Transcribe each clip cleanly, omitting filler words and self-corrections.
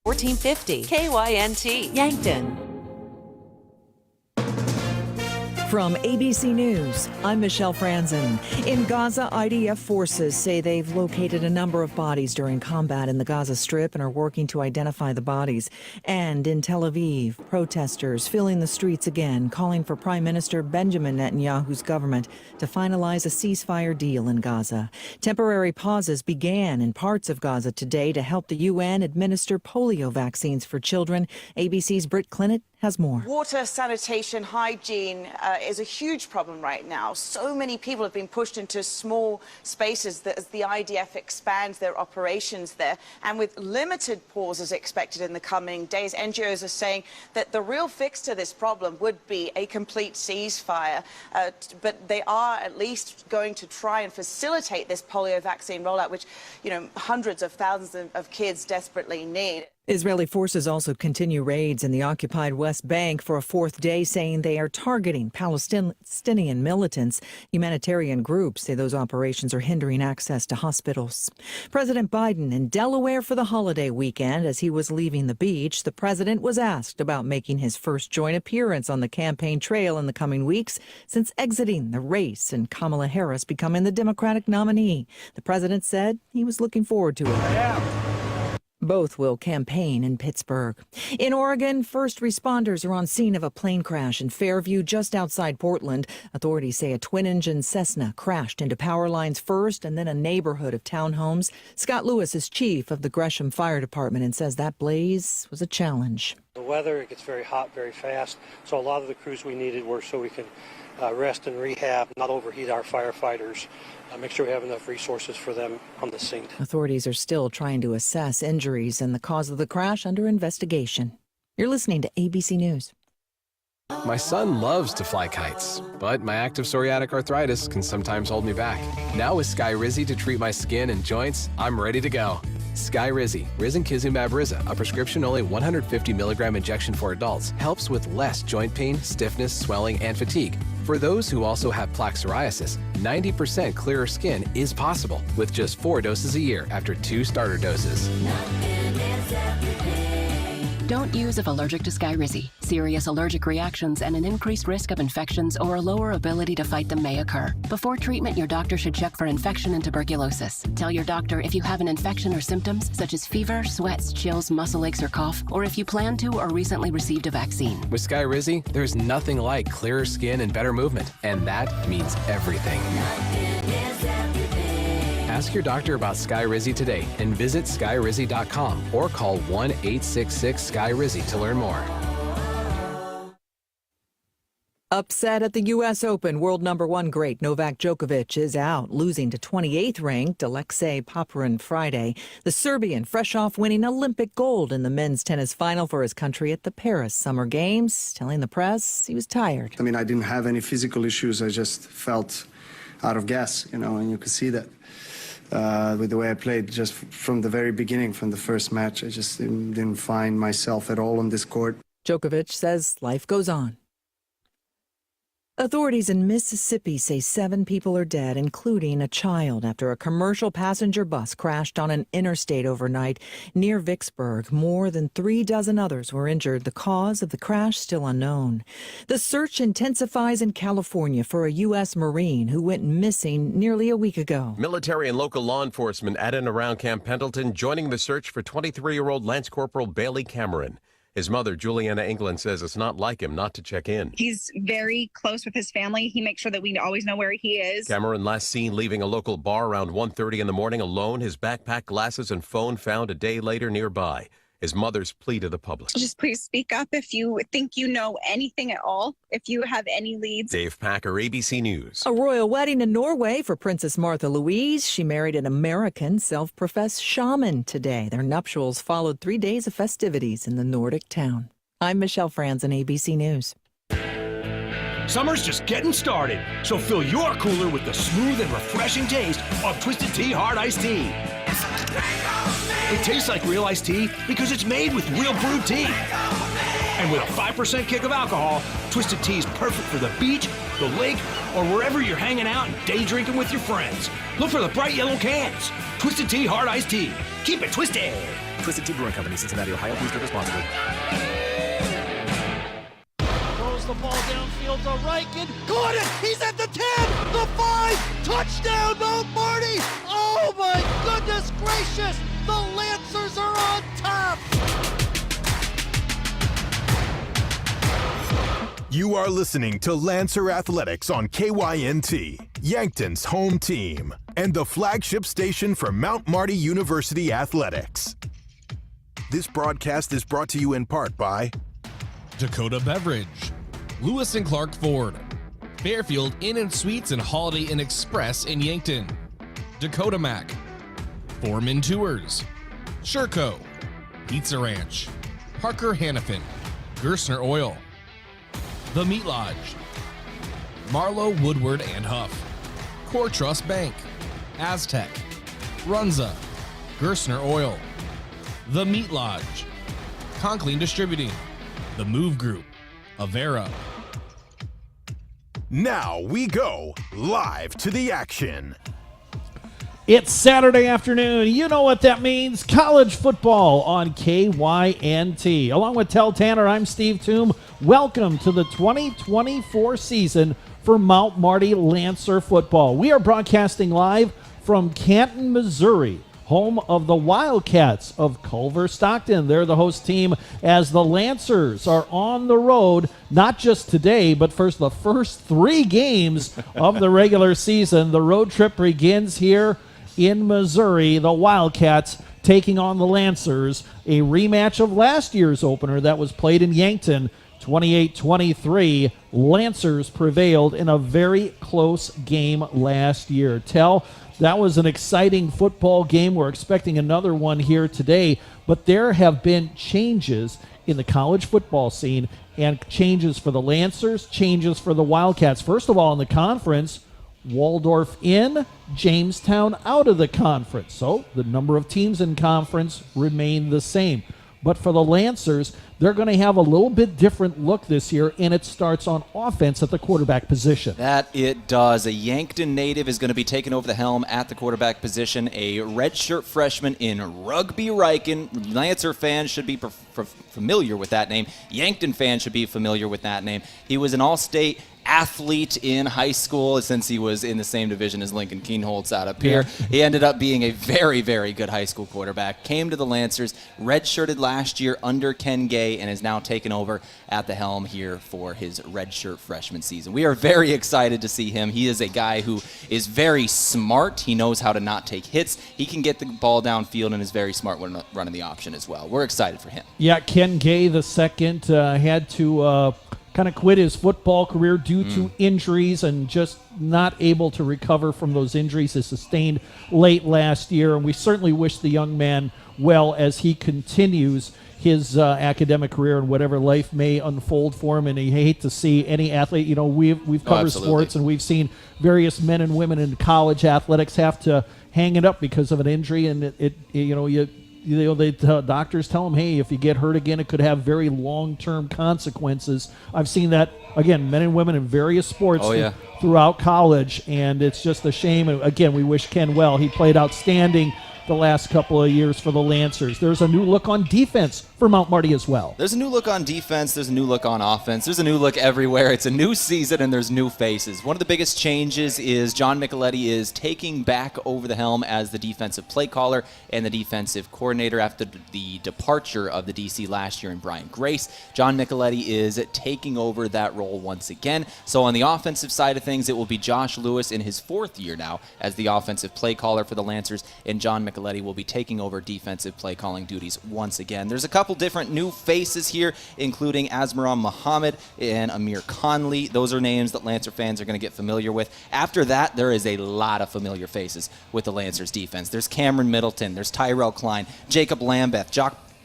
1450 KYNT, Yankton. From ABC News, I'm Michelle Franzen. In Gaza, IDF forces say they've located a number of bodies during combat in the Gaza Strip and are working to identify the bodies. And in Tel Aviv, protesters filling the streets again, calling for Prime Minister Benjamin Netanyahu's government to finalize a ceasefire deal in Gaza. Temporary pauses began in parts of Gaza today to help the UN administer polio vaccines for children. ABC's Britt Clinton has more. Water, sanitation, hygiene is a huge problem right now. So many people have been pushed into small spaces as the IDF expands their operations there. And with limited pauses expected in the coming days, NGOs are saying that the real fix to this problem would be a complete ceasefire. But they are at least going to try and facilitate this polio vaccine rollout, which, hundreds of thousands of kids desperately need. Israeli forces also continue raids in the occupied West Bank for a fourth day, saying they are targeting Palestinian militants. Humanitarian groups say those operations are hindering access to hospitals. President Biden in Delaware for the holiday weekend. As he was leaving the beach, the president was asked about making his first joint appearance on the campaign trail in the coming weeks since exiting the race and Kamala Harris becoming the Democratic nominee. The president said he was looking forward to it. Both will campaign in Pittsburgh. In Oregon, first responders are on scene of a plane crash in Fairview, just outside Portland. Authorities say a twin-engine Cessna crashed into power lines first and then a neighborhood of townhomes. Scott Lewis is chief of the Gresham Fire Department and says that blaze was a challenge. The weather, it gets very hot very fast, so a lot of the crews we needed were so we can rest and rehab, not overheat our firefighters, make sure we have enough resources for them on the scene. Authorities are still trying to assess injuries and the cause of the crash under investigation. You're listening to ABC News. My son loves to fly kites, but my active psoriatic arthritis can sometimes hold me back. Now with Skyrizi to treat my skin and joints, I'm ready to go. Skyrizi, risankizumab Riza, a prescription-only 150 milligram injection for adults, helps with less joint pain, stiffness, swelling, and fatigue. For those who also have plaque psoriasis, 90% clearer skin is possible with just 4 doses a year after 2 starter doses. Don't use if allergic to Skyrizi. Serious allergic reactions and an increased risk of infections or a lower ability to fight them may occur. Before treatment, your doctor should check for infection and tuberculosis. Tell your doctor if you have an infection or symptoms such as fever, sweats, chills, muscle aches, or cough, or if you plan to or recently received a vaccine. With Skyrizi, there's nothing like clearer skin and better movement, and that means everything. Ask your doctor about Skyrizi today and visit Skyrizi.com or call 1-866-SKYRIZI to learn more. Upset at the U.S. Open, world number 1 great Novak Djokovic is out, losing to 28th ranked Alexei Popyrin Friday. The Serbian, fresh off winning Olympic gold in the men's tennis final for his country at the Paris Summer Games, telling the press he was tired. I didn't have any physical issues. I just felt out of gas, and you could see that. With the way I played just from the very beginning, from the first match. I just didn't find myself at all on this court. Djokovic says life goes on. Authorities in Mississippi say 7 people are dead, including a child, after a commercial passenger bus crashed on an interstate overnight near Vicksburg. More than 3 dozen others were injured. The cause of the crash still unknown. The search intensifies in California for a U.S. Marine who went missing nearly a week ago. Military and local law enforcement at and around Camp Pendleton joining the search for 23-year-old Lance Corporal Bailey Cameron. His mother, Juliana England, says it's not like him not to check in. He's very close with his family. He makes sure that we always know where he is. Cameron last seen leaving a local bar around 1:30 in the morning alone. His backpack, glasses, and phone found a day later nearby. His mother's plea to the public. Just please speak up if you think you know anything at all, if you have any leads. Dave Packer, ABC News. A royal wedding in Norway for Princess Martha Louise. She married an American self-professed shaman today. Their nuptials followed 3 days of festivities in the Nordic town. I'm Michelle Franzen, ABC News. Summer's just getting started, so fill your cooler with the smooth and refreshing taste of Twisted Tea Hard Iced Tea. It tastes like real iced tea because it's made with real brewed tea. And with a 5% kick of alcohol, Twisted Tea is perfect for the beach, the lake, or wherever you're hanging out and day drinking with your friends. Look for the bright yellow cans. Twisted Tea Hard Iced Tea. Keep it twisted. Twisted Tea Brewing Company, Cincinnati, Ohio. Please drink responsibly. Throws the ball downfield to Riken. Caught it! He's at the 10, the 5, touchdown, Mount Marty! Oh my goodness gracious! The Lancers are on top! You are listening to Lancer Athletics on KYNT, Yankton's home team, and the flagship station for Mount Marty University Athletics. This broadcast is brought to you in part by Dakota Beverage, Lewis and Clark Ford, Fairfield Inn & Suites and Holiday Inn Express in Yankton, Dakota Mac, Foreman Tours, Sherco, Pizza Ranch, Parker Hannafin, Gerstner Oil, The Meat Lodge, Marlowe Woodward and Huff, Core Trust Bank, Aztec, Runza, Gerstner Oil, The Meat Lodge, Conkling Distributing, The Move Group, Avera. Now we go live to the action. It's Saturday afternoon. You know what that means. College football on KYNT. Along with Tehl Tanner, I'm Steve Thum. Welcome to the 2024 season for Mount Marty Lancer football. We are broadcasting live from Canton, Missouri, home of the Wildcats of Culver-Stockton. They're the host team as the Lancers are on the road, not just today, but for the first 3 games of the regular season. The road trip begins here in Missouri. The Wildcats taking on the Lancers, a rematch of last year's opener that was played in Yankton, 28-23. Lancers prevailed in a very close game last year. Tell, that was an exciting football game. We're expecting another one here today, but there have been changes in the college football scene and changes for the Lancers, changes for the Wildcats. First of all, in the conference, Waldorf in, Jamestown out of the conference. So the number of teams in conference remain the same. But for the Lancers, they're going to have a little bit different look this year, and it starts on offense at the quarterback position. That it does. A Yankton native is going to be taking over the helm at the quarterback position. A redshirt freshman in Rugby Riken. Lancer fans should be familiar with that name. Yankton fans should be familiar with that name. He was an all-state athlete in high school since he was in the same division as Lincoln Keenholz out up here. Yeah. He ended up being a very, very good high school quarterback. Came to the Lancers, redshirted last year under Ken Gay, and is now taken over at the helm here for his redshirt freshman season. We are very excited to see him. He is a guy who is very smart. He knows how to not take hits. He can get the ball downfield and is very smart when running the option as well. We're excited for him. Yeah, Ken Gay the second had to kind of quit his football career due to injuries and just not able to recover from those injuries he sustained late last year. And we certainly wish the young man well as he continues his academic career and whatever life may unfold for him. And I hate to see any athlete, you know, we've covered sports and we've seen various men and women in college athletics have to hang it up because of an injury. And the doctors tell them, hey, if you get hurt again, it could have very long-term consequences. I've seen that, again, men and women in various sports throughout college, and it's just a shame. And again, we wish Ken well. He played outstanding the last couple of years for the Lancers. There's a new look on defense for Mount Marty as well. There's a new look on defense. There's a new look on offense. There's a new look everywhere. It's a new season, and there's new faces. One of the biggest changes is John Micheletti is taking back over the helm as the defensive play caller and the defensive coordinator after the departure of the DC last year in Brian Grace. John Micheletti is taking over that role once again. So on the offensive side of things, it will be Josh Lewis in his 4th year now as the offensive play caller for the Lancers, and John Micheletti will be taking over defensive play calling duties once again. There's a couple different new faces here, including Asmaram Muhammad and Amir Conley. Those are names that Lancer fans are going to get familiar with. After that, there is a lot of familiar faces with the Lancers defense. There's Cameron Middleton, there's Tyrell Klein, Jacob Lambeth,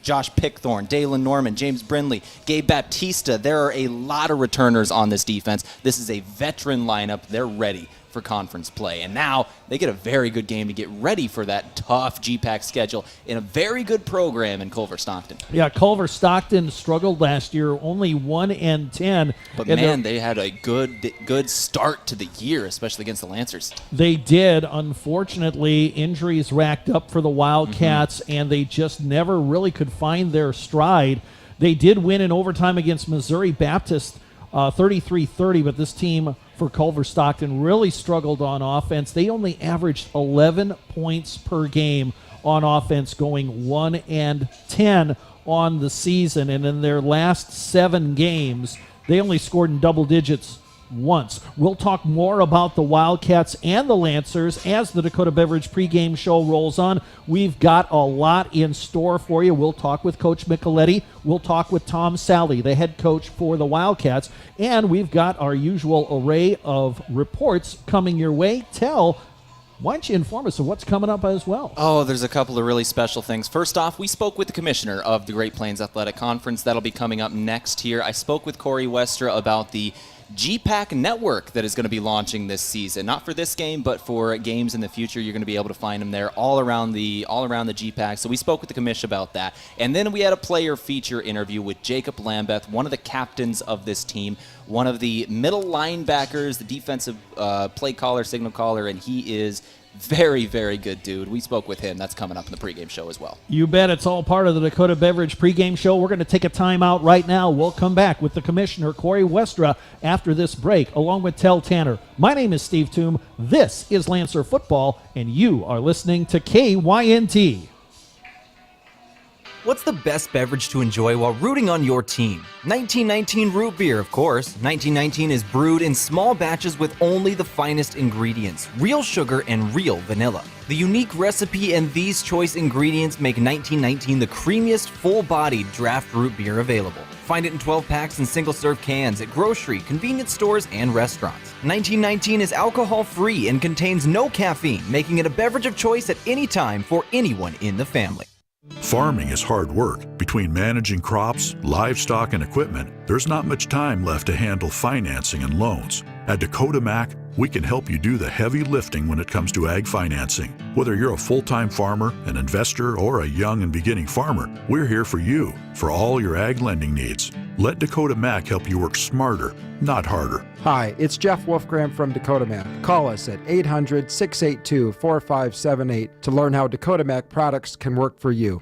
Josh Pickthorne, Dalen Norman, James Brindley, Gabe Baptista. There are a lot of returners on this defense. This is a veteran lineup. They're ready for conference play. And now they get a very good game to get ready for that tough GPAC schedule in a very good program in Culver-Stockton. Yeah, Culver-Stockton struggled last year, only 1-10. But man, they had a good start to the year, especially against the Lancers. They did. Unfortunately, injuries racked up for the Wildcats, and they just never really could find their stride. They did win in overtime against Missouri Baptist, 33-30, but this team for Culver-Stockton really struggled on offense. They only averaged 11 points per game on offense, going 1-10 on the season. And in their last 7 games, they only scored in double digits once. We'll talk more about the Wildcats and the Lancers as the Dakota Beverage pregame show rolls on. We've got a lot in store for you. We'll talk with Coach Micheletti. We'll talk with Tom Sally, the head coach for the Wildcats. And we've got our usual array of reports coming your way. Tehl, why don't you inform us of what's coming up as well? Oh, there's a couple of really special things. First off, we spoke with the commissioner of the Great Plains Athletic Conference. That'll be coming up next here. I spoke with Corey Westra about the GPAC network that is going to be launching this season. Not for this game, but for games in the future. You're going to be able to find them there all around the GPAC. So we spoke with the commission about that. And then we had a player feature interview with Jacob Lambeth, one of the captains of this team, one of the middle linebackers, the defensive play caller, signal caller, and he is very, very good dude. We spoke with him. That's coming up in the pregame show as well. You bet. It's all part of the Dakota Beverage pregame show. We're going to take a timeout right now. We'll come back with the commissioner, Corey Westra, after this break, along with Tehl Tanner. My name is Steve Thum. This is Lancer Football, and you are listening to KYNT. What's the best beverage to enjoy while rooting on your team? 1919 root beer, of course. 1919 is brewed in small batches with only the finest ingredients, real sugar and real vanilla. The unique recipe and these choice ingredients make 1919 the creamiest, full-bodied draft root beer available. Find it in 12 packs and single-serve cans at grocery, convenience stores, and restaurants. 1919 is alcohol-free and contains no caffeine, making it a beverage of choice at any time for anyone in the family. Farming is hard work. Between managing crops, livestock, and equipment, there's not much time left to handle financing and loans. At Dakota Mac, we can help you do the heavy lifting when it comes to ag financing. Whether you're a full-time farmer, an investor, or a young and beginning farmer, we're here for you for all your ag lending needs. Let Dakota Mac help you work smarter, not harder. Hi, it's Jeff Wolfgram from Dakota Mac. Call us at 800-682-4578 to learn how Dakota Mac products can work for you.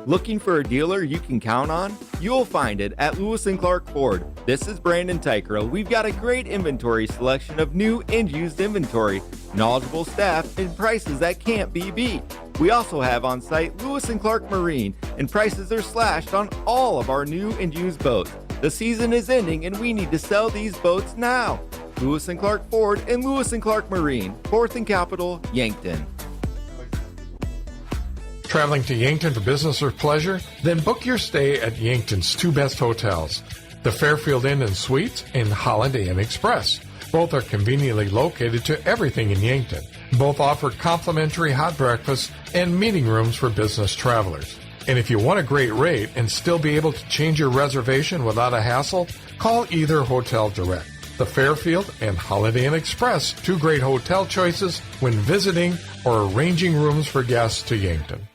Looking for a dealer you can count on? You'll find it at Lewis & Clark Ford. This is Brandon Tykerl. We've got a great inventory selection of new and used inventory, knowledgeable staff, and prices that can't be beat. We also have on site Lewis & Clark Marine, and prices are slashed on all of our new and used boats. The season is ending and we need to sell these boats now. Lewis & Clark Ford and Lewis & Clark Marine, 4th and Capitol, Yankton. Traveling to Yankton for business or pleasure? Then book your stay at Yankton's 2 best hotels, the Fairfield Inn and Suites and Holiday Inn Express. Both are conveniently located to everything in Yankton. Both offer complimentary hot breakfasts and meeting rooms for business travelers. And if you want a great rate and still be able to change your reservation without a hassle, call either hotel direct. The Fairfield and Holiday Inn Express, 2 great hotel choices when visiting or arranging rooms for guests to Yankton.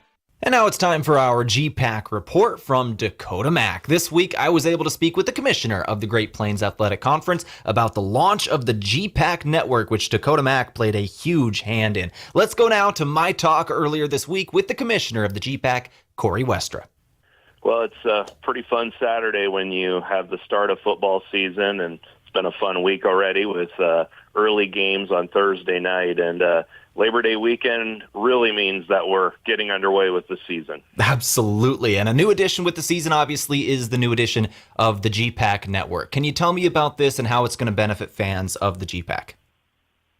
And now it's time for our GPAC report from Dakota Mac. This week, I was able to speak with the commissioner of the Great Plains Athletic Conference about the launch of the GPAC network, which Dakota Mac played a huge hand in. Let's go now to my talk earlier this week with the commissioner of the GPAC, Corey Westra. Well, it's a pretty fun Saturday when you have the start of football season, and it's been a fun week already with early games on Thursday night, and Labor Day weekend really means that we're getting underway with the season. Absolutely. And a new addition with the season, obviously, is the new addition of the GPAC network. Can you tell me about this and how it's going to benefit fans of the GPAC?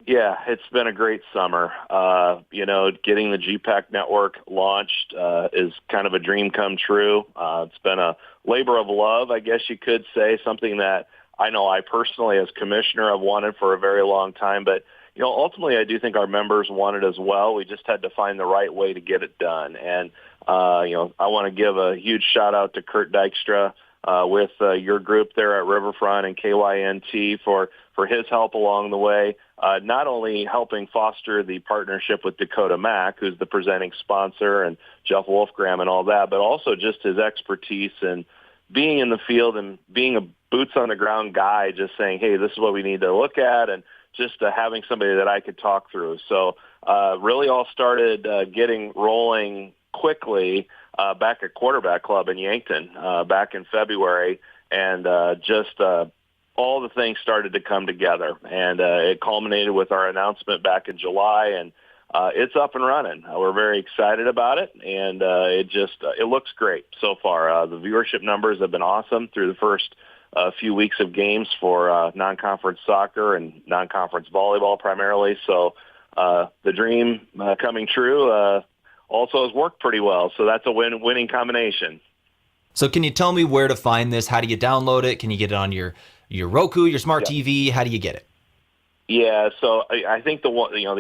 Yeah, it's been a great summer. Getting the GPAC network launched is kind of a dream come true. It's been a labor of love, I guess you could say, something that I know I personally, as commissioner, have wanted for a very long time. But, ultimately, I do think our members want it as well. We just had to find the right way to get it done. And, I want to give a huge shout-out to Kurt Dykstra with your group there at Riverfront and KYNT for his help along the way, not only helping foster the partnership with Dakota Mac, who's the presenting sponsor, and Jeff Wolfgram and all that, but also just his expertise and being in the field and being a boots-on-the-ground guy, just saying, hey, this is what we need to look at, and just having somebody that I could talk through. So really all started getting rolling quickly back at Quarterback Club in Yankton back in February, and all the things started to come together, and it culminated with our announcement back in July, and it's up and running. We're very excited about it, and it looks great so far. The viewership numbers have been awesome through the first few weeks of games for non-conference soccer and non-conference volleyball primarily. So the dream coming true also has worked pretty well. So that's a winning combination. So can you tell me where to find this? How do you download it? Can you get it on your Roku, your smart TV? How do you get it? Yeah, so I think the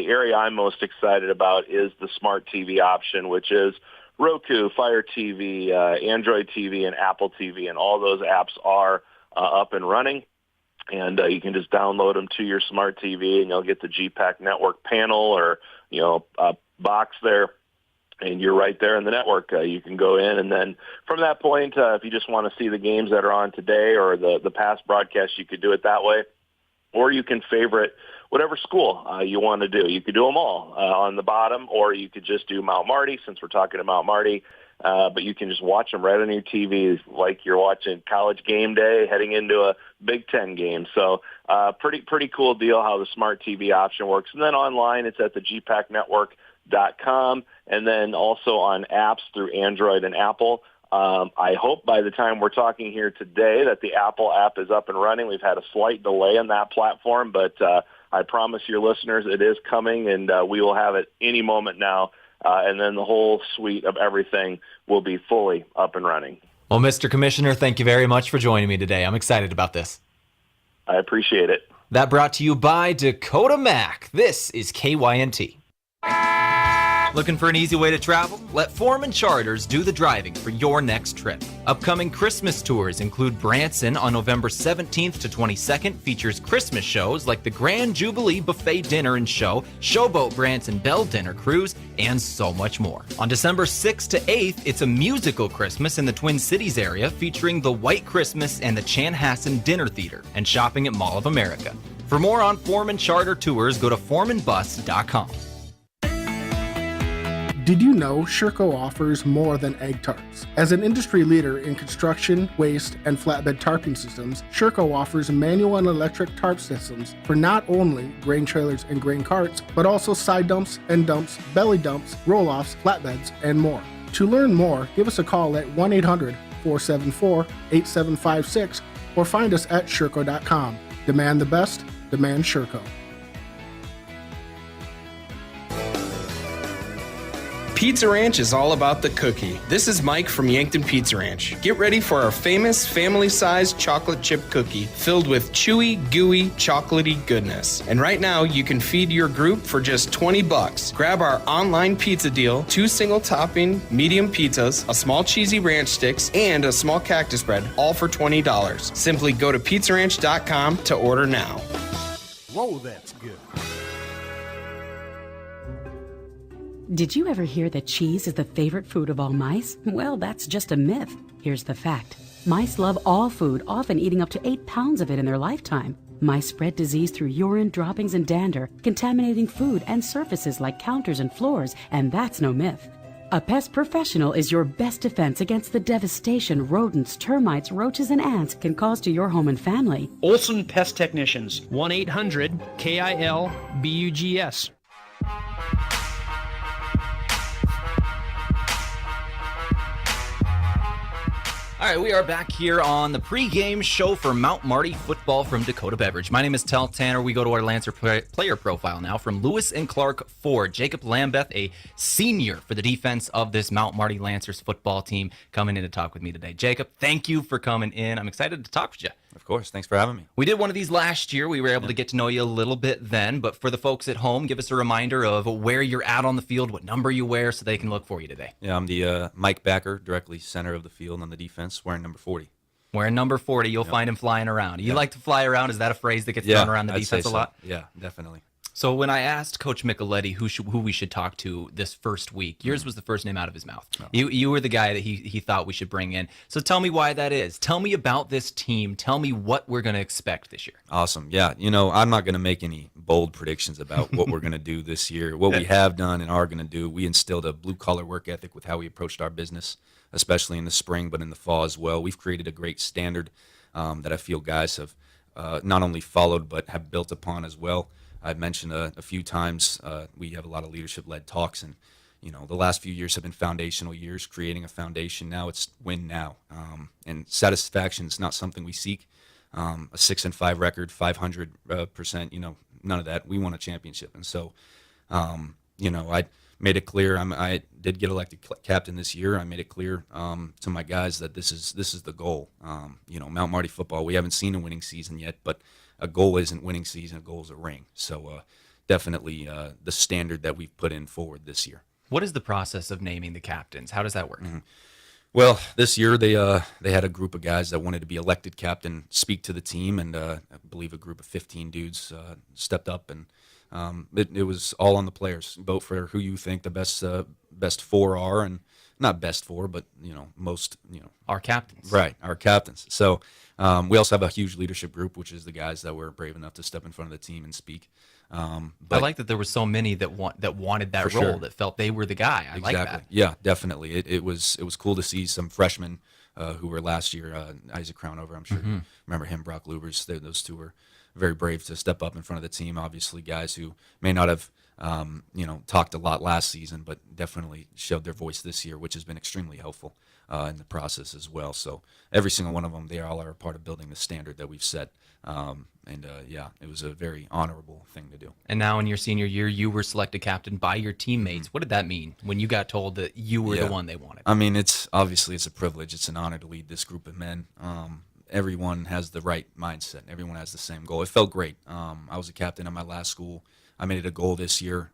area I'm most excited about is the smart TV option, which is Roku, Fire TV, Android TV, and Apple TV, and all those apps are up and running. And you can just download them to your smart TV, and you'll get the GPAC network panel or box there. And you're right there in the network. You can go in, and then from that point, if you just want to see the games that are on today or the past broadcasts, you could do it that way. Or you can favorite whatever school you want to do. You could do them all on the bottom, or you could just do Mount Marty, since we're talking about Marty. But you can just watch them right on your TV like you're watching College Game Day heading into a Big Ten game. So pretty cool deal how the smart TV option works. And then online, it's at the GPACnetwork.com, and then also on apps through Android and Apple. I hope by the time we're talking here today that the Apple app is up and running. We've had a slight delay on that platform, but I promise your listeners it is coming, and we will have it any moment now. And then the whole suite of everything will be fully up and running. Well, Mr. Commissioner, thank you very much for joining me today. I'm excited about this. I appreciate it. That brought to you by Dakota Mac. This is KYNT. Looking for an easy way to travel? Let Foreman Charters do the driving for your next trip. Upcoming Christmas tours include Branson on November 17th to 22nd, features Christmas shows like the Grand Jubilee Buffet Dinner and Show, Showboat Branson Bell Dinner Cruise, and so much more. On December 6th to 8th, it's a musical Christmas in the Twin Cities area, featuring the White Christmas and the Chanhassen Dinner Theater, and shopping at Mall of America. For more on Foreman Charter tours, go to foremanbus.com. Did you know Sherco offers more than egg tarps? As an industry leader in construction, waste, and flatbed tarping systems, Sherco offers manual and electric tarp systems for not only grain trailers and grain carts, but also side dumps, end dumps, belly dumps, roll-offs, flatbeds, and more. To learn more, give us a call at 1-800-474-8756 or find us at Sherco.com. Demand the best, demand Sherco. Pizza Ranch is all about the cookie. This is Mike from Yankton Pizza Ranch. Get ready for our famous family-sized chocolate chip cookie filled with chewy, gooey, chocolatey goodness. And right now, you can feed your group for just $20. Grab our online pizza deal, 2 single-topping medium pizzas, a small cheesy ranch sticks, and a small cactus bread, all for $20. Simply go to pizzaranch.com to order now. Whoa, that's good. Did you ever hear that cheese is the favorite food of all mice? Well, that's just a myth. Here's the fact. Mice love all food, often eating up to 8 pounds of it in their lifetime. Mice spread disease through urine, droppings, and dander, contaminating food and surfaces like counters and floors, and that's no myth. A pest professional is your best defense against the devastation rodents, termites, roaches, and ants can cause to your home and family. Olson Pest Technicians, 1-800-KIL-BUGS. All right, we are back here on the pregame show for Mount Marty football from Dakota Beverage. My name is Tehl Tanner. We go to our Lancer player profile now from Lewis and Clark Ford. Jacob Lambeth, a senior for the defense of this Mount Marty Lancers football team, coming in to talk with me today. Jacob, thank you for coming in. I'm excited to talk with you. Of course. Thanks for having me. We did one of these last year. We were able to get to know you a little bit then. But for the folks at home, give us a reminder of where you're at on the field, what number you wear, so they can look for you today. Yeah, I'm the Mike backer, directly center of the field on the defense, wearing number 40. Wearing number 40, you'll find him flying around. You like to fly around? Is that a phrase that gets thrown around the defense a lot? Yeah, definitely. So when I asked Coach Micheletti who we should talk to this first week, yours was the first name out of his mouth. Oh. You were the guy that he thought we should bring in. So tell me why that is. Tell me about this team. Tell me what we're going to expect this year. Awesome. Yeah, I'm not going to make any bold predictions about what we're going to do this year. What we have done and are going to do, we instilled a blue-collar work ethic with how we approached our business, especially in the spring, but in the fall as well. We've created a great standard that I feel guys have not only followed but have built upon as well. I've mentioned a few times we have a lot of leadership-led talks, and the last few years have been foundational years, creating a foundation. Now it's win now, and satisfaction is not something we seek. A 6-5 record, 500%, none of that. We want a championship, and so I made it clear. I did get elected captain this year. I made it clear to my guys that this is the goal. Mount Marty football. We haven't seen a winning season yet, but a goal isn't winning season. A goal is a ring. So definitely the standard that we've put in forward this year. What is the process of naming the captains? How does that work? Mm-hmm. Well, this year they had a group of guys that wanted to be elected captain, speak to the team, and I believe a group of 15 dudes stepped up, and it was all on the players. Vote for who you think the best four are, and not best four, but most our captains. Right, our captains. So we also have a huge leadership group, which is the guys that were brave enough to step in front of the team and speak. But I like that there were so many that wanted that role, that felt they were the guy. I like that. Yeah, definitely. It was cool to see some freshmen who were last year. Isaac Crownover, I'm sure you remember him. Brock Lubers. Those two were very brave to step up in front of the team. Obviously, guys who may not have talked a lot last season, but definitely showed their voice this year, which has been extremely helpful in the process as well. So every single one of them, they all are a part of building the standard that we've set. It was a very honorable thing to do. And now in your senior year, you were selected captain by your teammates. What did that mean when you got told that you were the one they wanted? I mean, it's a privilege. It's an honor to lead this group of men. Everyone has the right mindset. Everyone has the same goal. It felt great. I was a captain at my last school. I made it a goal this year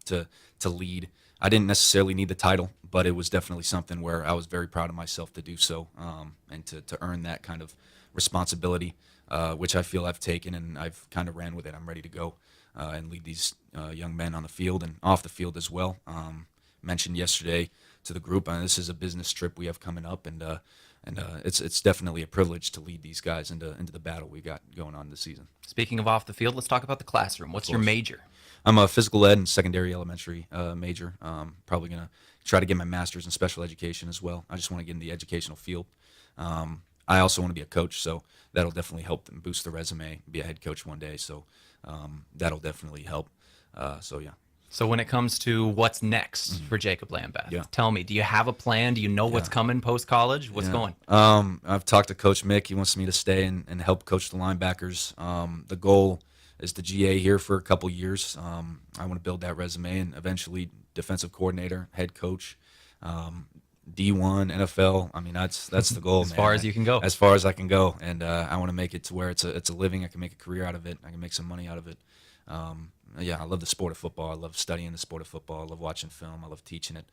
to lead. I didn't necessarily need the title, but it was definitely something where I was very proud of myself to do so, and to earn that kind of responsibility, which I feel I've taken, and I've kind of ran with it. I'm ready to go and lead these young men on the field and off the field as well. Mentioned yesterday to the group, this is a business trip we have coming up, and it's definitely a privilege to lead these guys into the battle we got going on this season. Speaking of off the field, let's talk about the classroom. What's your major? I'm a physical ed and secondary elementary major. Probably going to try to get my master's in special education as well. I just want to get in the educational field. I also want to be a coach, so that'll definitely help and boost the resume, be a head coach one day. So that'll definitely help. So when it comes to what's next for Jacob Lambeth, tell me, do you have a plan? Do you know what's coming post-college? What's going? I've talked to Coach Mick. He wants me to stay and help coach the linebackers. The goal is the GA here for a couple years. I want to build that resume and eventually defensive coordinator, head coach, D1, NFL. I mean, that's the goal. As far as you can go. As far as I can go, and I want to make it to where it's a living. I can make a career out of it. I can make some money out of it. I love the sport of football. I love studying the sport of football. I love watching film. I love teaching it.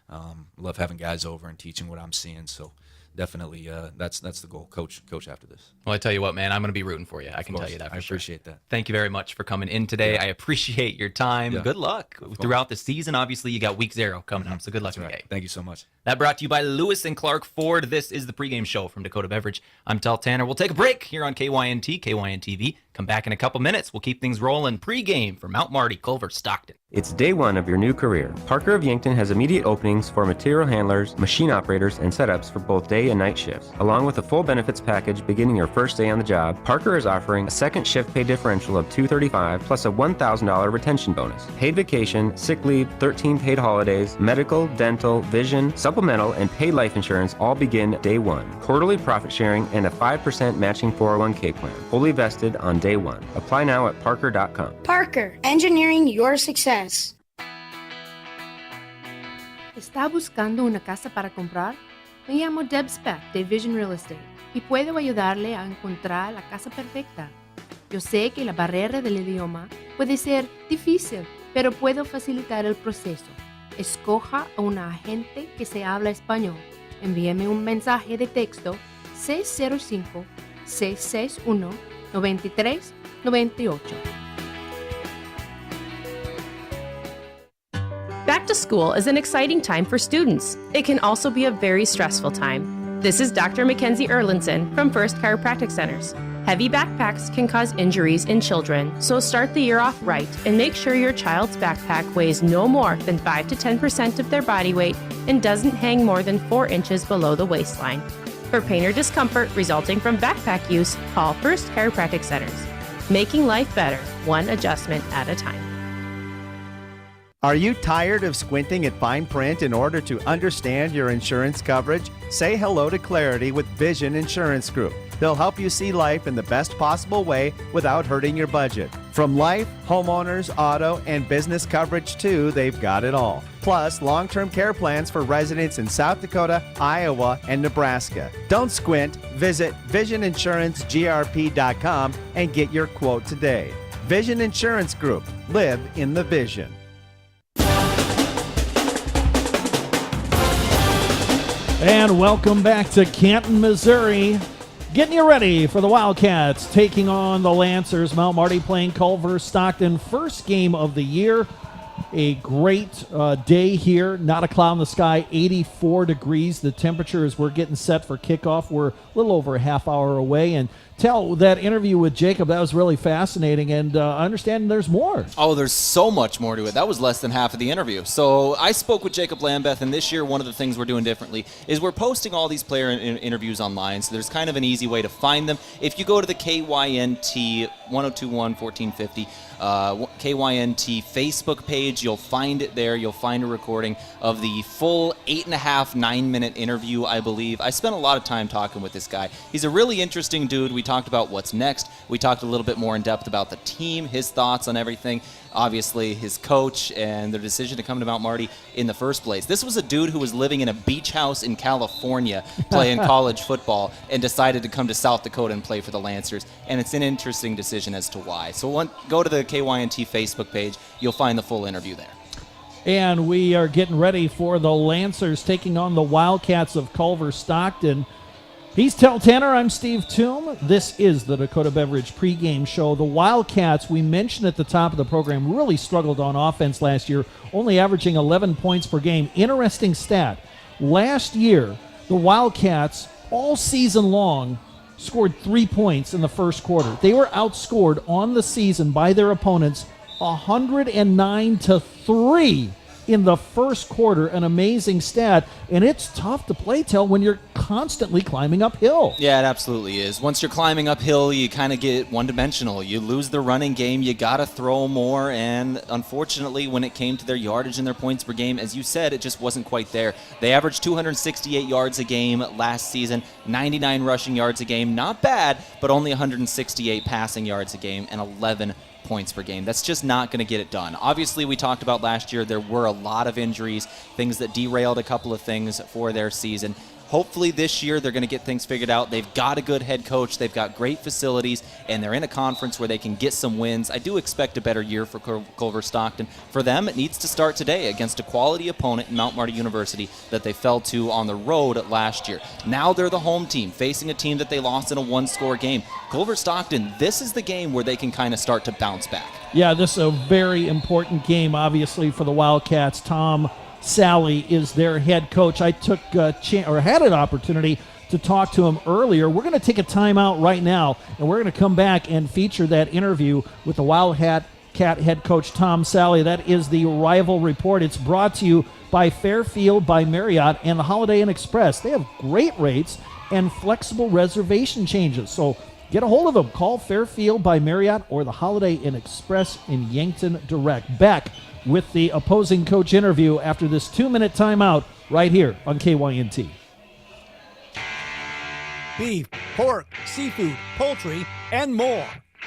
I love having guys over and teaching what I'm seeing. So definitely that's the goal. Coach after this. Well, I tell you what, man, I'm going to be rooting for you. I can tell you that for sure. I appreciate that. Thank you very much for coming in today. Yeah. I appreciate your time. Yeah. Good luck throughout the season. Obviously, you got week 0 coming up, so good luck in the game. Thank you so much. That brought to you by Lewis and Clark Ford. This is the pregame show from Dakota Beverage. I'm Tehl Tanner. We'll take a break here on KYNT, KYNTV. Come back in a couple minutes. We'll keep things rolling. Pregame for Mount Marty, Culver-Stockton. It's day one of your new career. Parker of Yankton has immediate openings for material handlers, machine operators, and setups for both day and night shifts. Along with a full benefits package beginning your first day on the job, Parker is offering a second shift pay differential of $235 plus a $1,000 retention bonus. Paid vacation, sick leave, 13 paid holidays, medical, dental, vision, supplemental, and paid life insurance all begin day one. Quarterly profit sharing and a 5% matching 401k plan. Fully vested on day one. Apply now at parker.com. Parker, engineering your success. ¿Está buscando una casa para comprar? Me llamo Deb Speck de Vision Real Estate. y puedo ayudarle a encontrar la casa perfecta. Yo sé que la barrera del idioma puede ser difícil, pero puedo facilitar el proceso. Escoja a un agente que se habla español. Envíeme un mensaje de texto 605-661-9398. Back to school is an exciting time for students. It can also be a very stressful time. This is Dr. Mackenzie Erlinson from First Chiropractic Centers. Heavy backpacks can cause injuries in children, so start the year off right and make sure your child's backpack weighs no more than 5 to 10% of their body weight and doesn't hang more than 4 inches below the waistline. For pain or discomfort resulting from backpack use, call First Chiropractic Centers. Making life better, one adjustment at a time. Are you tired of squinting at fine print in order to understand your insurance coverage? Say hello to clarity with Vision Insurance Group. They'll help you see life in the best possible way without hurting your budget. From life, homeowners, auto, and business coverage too, they've got it all. Plus, long-term care plans for residents in South Dakota, Iowa, and Nebraska. Don't squint. Visit VisionInsuranceGRP.com and get your quote today. Vision Insurance Group. Live in the vision. And welcome back to Canton, Missouri. Getting you ready for the Wildcats taking on the Lancers. Mount Marty playing Culver-Stockton. First game of the year. A great day here. Not a cloud in the sky. 84 degrees. The temperature as we're getting set for kickoff. We're a little over a half hour away. And Tehl, that interview with Jacob, that was really fascinating. And I understand there's more. Oh, there's so much more to it. That was less than half of the interview. So I spoke with Jacob Lambeth, and this year one of the things we're doing differently is we're posting all these player interviews online. So there's kind of an easy way to find them. If you go to the KYNT 1021 1450 KYNT Facebook page, you'll find it there. You'll find a recording of the full 8.5-9-minute interview, I believe. I spent a lot of time talking with this guy. He's a really interesting dude. We talked about what's next. We talked a little bit more in depth about the team, his thoughts on everything, obviously his coach, and their decision to come to Mount Marty in the first place. This was a dude who was living in a beach house in California playing college football and decided to come to South Dakota and play for the Lancers, and it's an interesting decision as to why. So go to the KYNT Facebook page. You'll find the full interview there. And we are getting ready for the Lancers taking on the Wildcats of Culver-Stockton. He's Tehl Tanner. I'm Steve Thum. This is the Dakota Beverage pregame show. The Wildcats, we mentioned at the top of the program, really struggled on offense last year, only averaging 11 points per game. Interesting stat. Last year, the Wildcats, all season long, scored 3 points in the first quarter. They were outscored on the season by their opponents 109-3 in the first quarter. An amazing stat, and it's tough to play, Tehl, when you're constantly climbing uphill. Yeah, it absolutely is. Once you're climbing uphill, you kind of get one-dimensional. You lose the running game, you got to throw more, and unfortunately, when it came to their yardage and their points per game, as you said, it just wasn't quite there. They averaged 268 yards a game last season, 99 rushing yards a game. Not bad, but only 168 passing yards a game and 11 points per game. That's just not going to get it done. Obviously, we talked about last year, there were a lot of injuries, things that derailed a couple of things for their season. Hopefully this year they're going to get things figured out. They've got a good head coach. They've got great facilities, and they're in a conference where they can get some wins. I do expect a better year for Culver-Stockton. For them, it needs to start today against a quality opponent in Mount Marty University that they fell to on the road last year. Now they're the home team, facing a team that they lost in a one-score game. Culver-Stockton, this is the game where they can kind of start to bounce back. Yeah, this is a very important game, obviously, for the Wildcats. Tom Sally is their head coach. I took had an opportunity to talk to him earlier. We're going to take a timeout right now, and we're going to come back and feature that interview with the Wildcat head coach Tom Sally. That is the Rival Report. It's brought to you by Fairfield by Marriott and the Holiday Inn Express. They have great rates and flexible reservation changes. So get a hold of them. Call Fairfield by Marriott or the Holiday Inn Express in Yankton Direct. Back with the opposing coach interview after this 2-minute timeout right here on KYNT. Beef, pork, seafood, poultry, and more.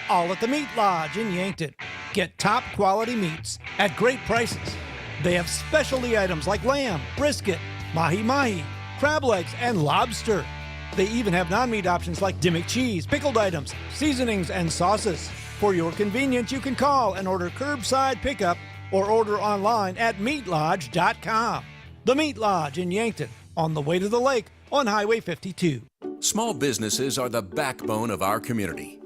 All at the Meat Lodge in Yankton. Get top quality meats at great prices. They have specialty items like lamb, brisket, mahi-mahi, crab legs, and lobster. They even have non-meat options like Dimmick cheese, pickled items, seasonings, and sauces. For your convenience, you can call and order curbside pickup or order online at meatlodge.com. The Meat Lodge in Yankton, on the way to the lake on Highway 52. Small businesses are the backbone of our community.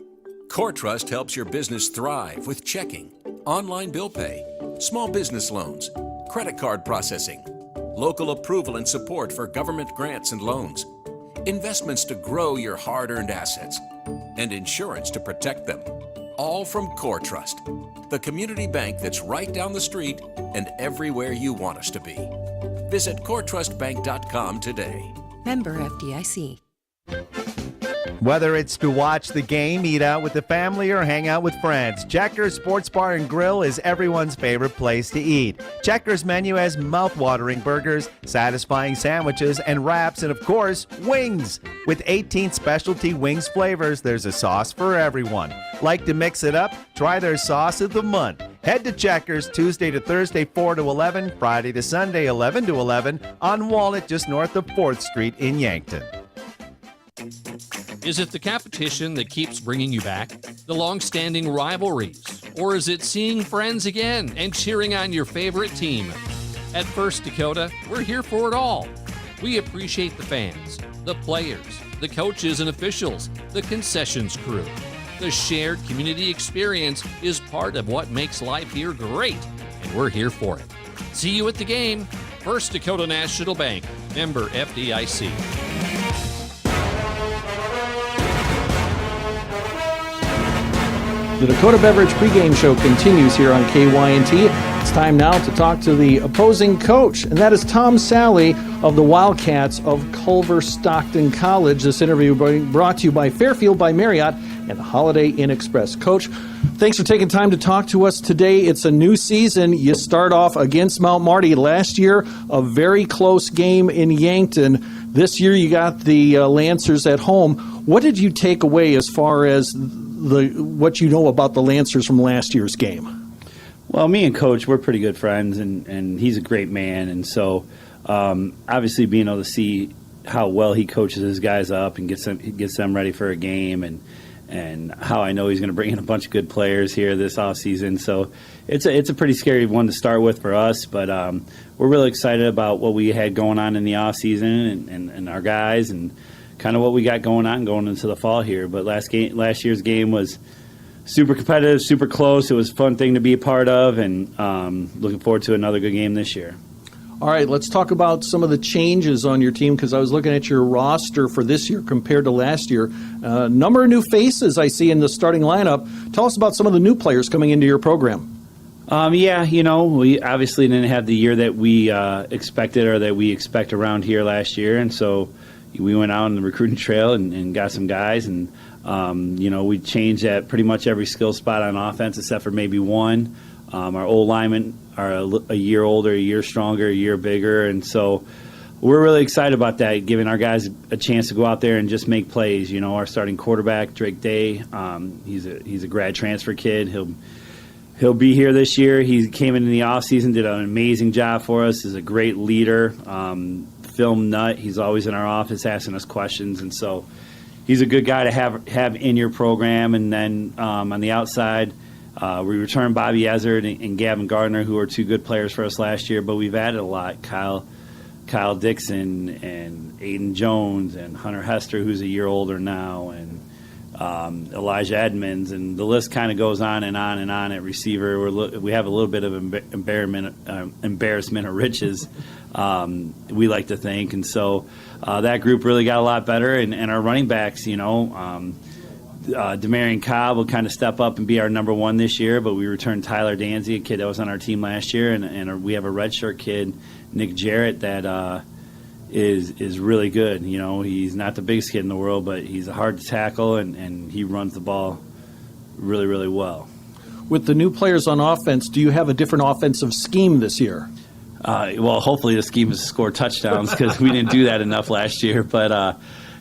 CoreTrust helps your business thrive with checking, online bill pay, small business loans, credit card processing, local approval and support for government grants and loans, investments to grow your hard-earned assets, and insurance to protect them. All from CoreTrust, the community bank that's right down the street and everywhere you want us to be. Visit CoreTrustBank.com today. Member FDIC. Whether it's to watch the game, eat out with the family, or hang out with friends, Checkers Sports Bar and Grill is everyone's favorite place to eat. Checkers' menu has mouth-watering burgers, satisfying sandwiches, and wraps, and of course, wings. With 18 specialty wings flavors, there's a sauce for everyone. Like to mix it up? Try their sauce of the month. Head to Checkers Tuesday to Thursday 4 to 11, Friday to Sunday 11 to 11 on Walnut just north of 4th Street in Yankton. Is it the competition that keeps bringing you back? The long-standing rivalries? Or is it seeing friends again and cheering on your favorite team? At First Dakota, we're here for it all. We appreciate the fans, the players, the coaches and officials, the concessions crew. The shared community experience is part of what makes life here great, and we're here for it. See you at the game. First Dakota National Bank, member FDIC. The Dakota Beverage pregame show continues here on KYNT. It's time now to talk to the opposing coach, and that is Tom Sally of the Wildcats of Culver-Stockton College. This interview brought to you by Fairfield by Marriott and Holiday Inn Express. Coach, thanks for taking time to talk to us today. It's a new season. You start off against Mount Marty. Last year, a very close game in Yankton. This year, you got the Lancers at home. What did you take away as far as what you know about the Lancers from last year's game? Well, me and Coach, we're pretty good friends, and he's a great man. And so, obviously, being able to see how well he coaches his guys up and gets them ready for a game, and how I know he's going to bring in a bunch of good players here this offseason. So it's a pretty scary one to start with for us, but we're really excited about what we had going on in the offseason and our guys and kind of what we got going on going into the fall here. But last year's game was super competitive, super close. It was a fun thing to be a part of, and looking forward to another good game this year. All right, let's talk about some of the changes on your team, because I was looking at your roster for this year compared to last year. Number of new faces I see in the starting lineup. Tell us about some of the new players coming into your program. Yeah, we obviously didn't have the year that we expected or that we expect around here last year, and so we went out on the recruiting trail and got some guys, and we changed at pretty much every skill spot on offense except for maybe one. Our old linemen are a year older, a year stronger, a year bigger, and so we're really excited about that, giving our guys a chance to go out there and just make plays. Our starting quarterback, Drake Day, he's a grad transfer kid. He'll be here this year. He came in the offseason, did an amazing job for us. He's a great leader. Film nut. He's always in our office asking us questions, and so he's a good guy to have in your program. And then on the outside, we returned Bobby Ezzard and Gavin Gardner, who are two good players for us last year, but we've added a lot. Kyle Dixon and Aiden Jones and Hunter Hester, who's a year older now, and Elijah Edmonds, and the list kind of goes on and on and on at receiver. We have a little bit of embarrassment of riches, we like to think, and so that group really got a lot better. And our running backs, Demarion Cobb will kind of step up and be our number one this year, but we returned Tyler Danzy, a kid that was on our team last year, and we have a redshirt kid, Nick Jarrett, that is really good. He's not the biggest kid in the world, but he's hard to tackle, and he runs the ball really, really well. With the new players on offense, do you have a different offensive scheme this year? Well, hopefully the scheme is to score touchdowns, because we didn't do that enough last year. But,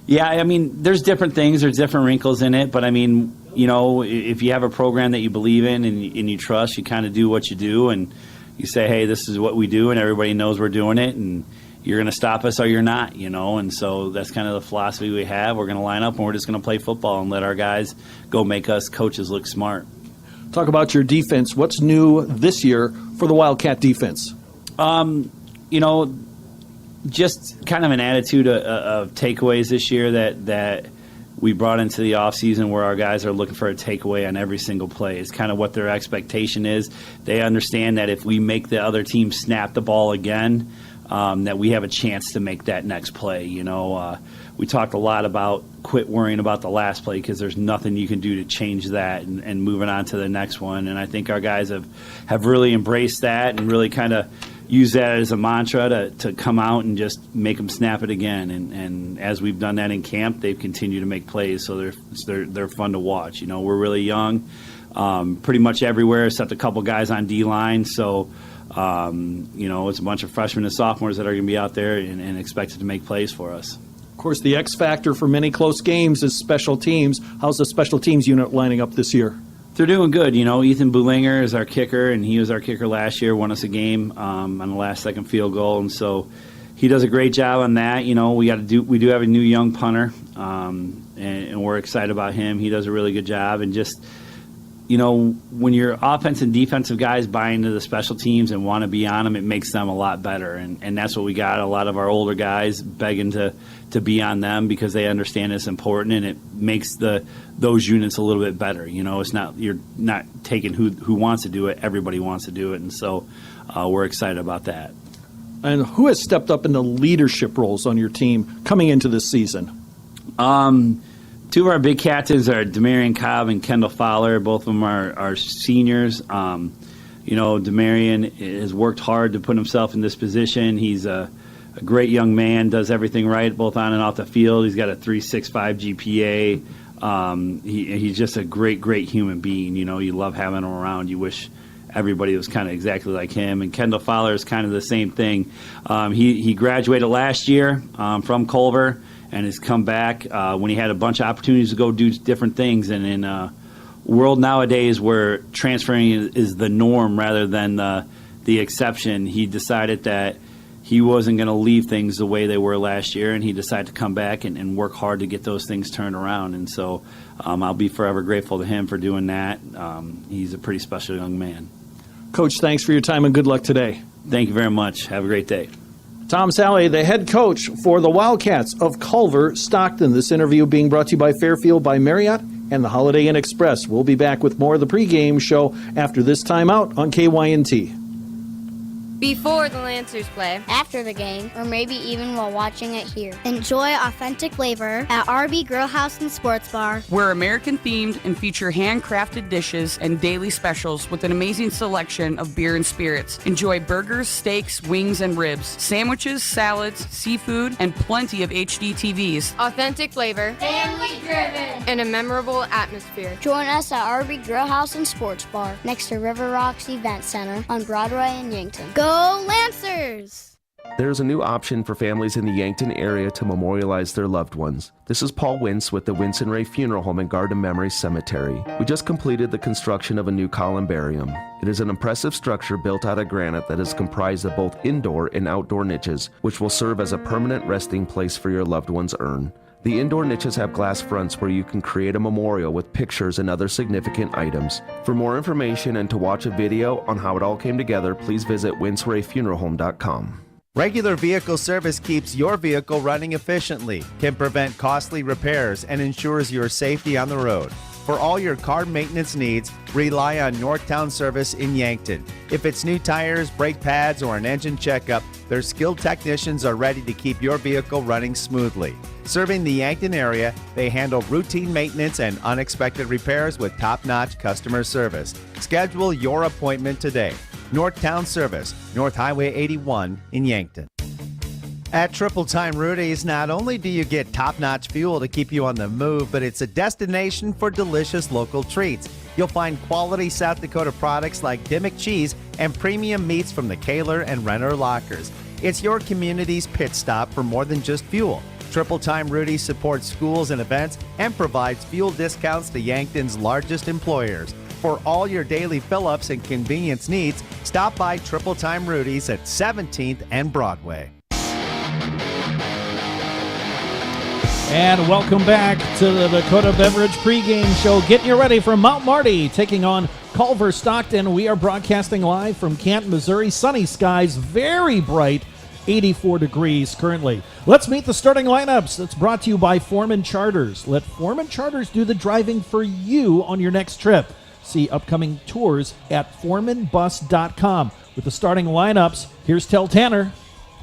yeah, there's different things. There's different wrinkles in it. But, if you have a program that you believe in and you trust, you kind of do what you do. And you say, hey, this is what we do, and everybody knows we're doing it. And you're going to stop us or you're not, and so that's kind of the philosophy we have. We're going to line up and we're just going to play football and let our guys go make us coaches look smart. Talk about your defense. What's new this year for the Wildcat defense? Just kind of an attitude of takeaways this year that we brought into the offseason, where our guys are looking for a takeaway on every single play. It's kind of what their expectation is. They understand that if we make the other team snap the ball again, that we have a chance to make that next play. We talked a lot about quit worrying about the last play, because there's nothing you can do to change that, and moving on to the next one. And I think our guys have really embraced that and really kind of use that as a mantra to come out and just make them snap it again. And as we've done that in camp, they've continued to make plays, so they're fun to watch. We're really young, pretty much everywhere except a couple guys on D-line. So, it's a bunch of freshmen and sophomores that are going to be out there and expected to make plays for us. Of course, the X factor for many close games is special teams. How's the special teams unit lining up this year? They're doing good. Ethan Bulinger is our kicker, and he was our kicker last year, won us a game on the last second field goal, and so he does a great job on that. We do have a new young punter, and we're excited about him. He does a really good job, and just when your offense and defensive guys buy into the special teams and want to be on them, it makes them a lot better, and that's what we got. A lot of our older guys begging to be on them because they understand it's important, and it makes those units a little bit better. It's not, you're not taking who wants to do it. Everybody wants to do it, and so we're excited about that. And who has stepped up in the leadership roles on your team coming into this season? Two of our big captains are Demarion Cobb and Kendall Fowler. Both of them are seniors. Demarion has worked hard to put himself in this position. He's a great young man, does everything right, both on and off the field. He's got a 3.65 GPA. He's just a great human being. You love having him around. You wish everybody was kind of exactly like him. And Kendall Fowler is kind of the same thing. He graduated last year from Culver, and has come back when he had a bunch of opportunities to go do different things. And in a world nowadays where transferring is the norm rather than the exception, he decided that he wasn't going to leave things the way they were last year, and he decided to come back and work hard to get those things turned around. And so I'll be forever grateful to him for doing that. He's a pretty special young man. Coach, thanks for your time and good luck today. Thank you very much. Have a great day. Tom Salley, the head coach for the Wildcats of Culver-Stockton. This interview being brought to you by Fairfield by Marriott and the Holiday Inn Express. We'll be back with more of the pregame show after this timeout on KYNT. Before the Lancers play, after the game, or maybe even while watching it here. Enjoy authentic flavor at RB Grill House and Sports Bar. We're American-themed and feature handcrafted dishes and daily specials with an amazing selection of beer and spirits. Enjoy burgers, steaks, wings, and ribs, sandwiches, salads, seafood, and plenty of HD TVs. Authentic flavor, family-driven, and a memorable atmosphere. Join us at RB Grill House and Sports Bar next to River Rocks Event Center on Broadway in Yankton. Go Lancers! There's a new option for families in the Yankton area to memorialize their loved ones. This is Paul Wintz with the Wintz and Ray Funeral Home and Garden Memory Cemetery. We just completed the construction of a new columbarium. It is an impressive structure built out of granite that is comprised of both indoor and outdoor niches, which will serve as a permanent resting place for your loved one's urn. The indoor niches have glass fronts where you can create a memorial with pictures and other significant items. For more information and to watch a video on how it all came together, please visit wintzrayfuneralhome.com. Regular vehicle service keeps your vehicle running efficiently, can prevent costly repairs, and ensures your safety on the road. For all your car maintenance needs, rely on Northtown Service in Yankton. If it's new tires, brake pads, or an engine checkup, their skilled technicians are ready to keep your vehicle running smoothly. Serving the Yankton area, they handle routine maintenance and unexpected repairs with top-notch customer service. Schedule your appointment today. Northtown Service, North Highway 81 in Yankton. At Triple Time Rudy's, not only do you get top-notch fuel to keep you on the move, but it's a destination for delicious local treats. You'll find quality South Dakota products like Dimmick cheese and premium meats from the Kaler and Renner lockers. It's your community's pit stop for more than just fuel. Triple Time Rudy's supports schools and events and provides fuel discounts to Yankton's largest employers. For all your daily fill-ups and convenience needs, stop by Triple Time Rudy's at 17th and Broadway. And welcome back to the Dakota Beverage pregame show. Getting you ready for Mount Marty taking on Culver-Stockton. We are broadcasting live from Canton, Missouri. Sunny skies, very bright, 84 degrees currently. Let's meet the starting lineups. That's brought to you by Foreman Charters. Let Foreman Charters do the driving for you on your next trip. See upcoming tours at foremanbus.com. With the starting lineups, here's Tehl Tanner.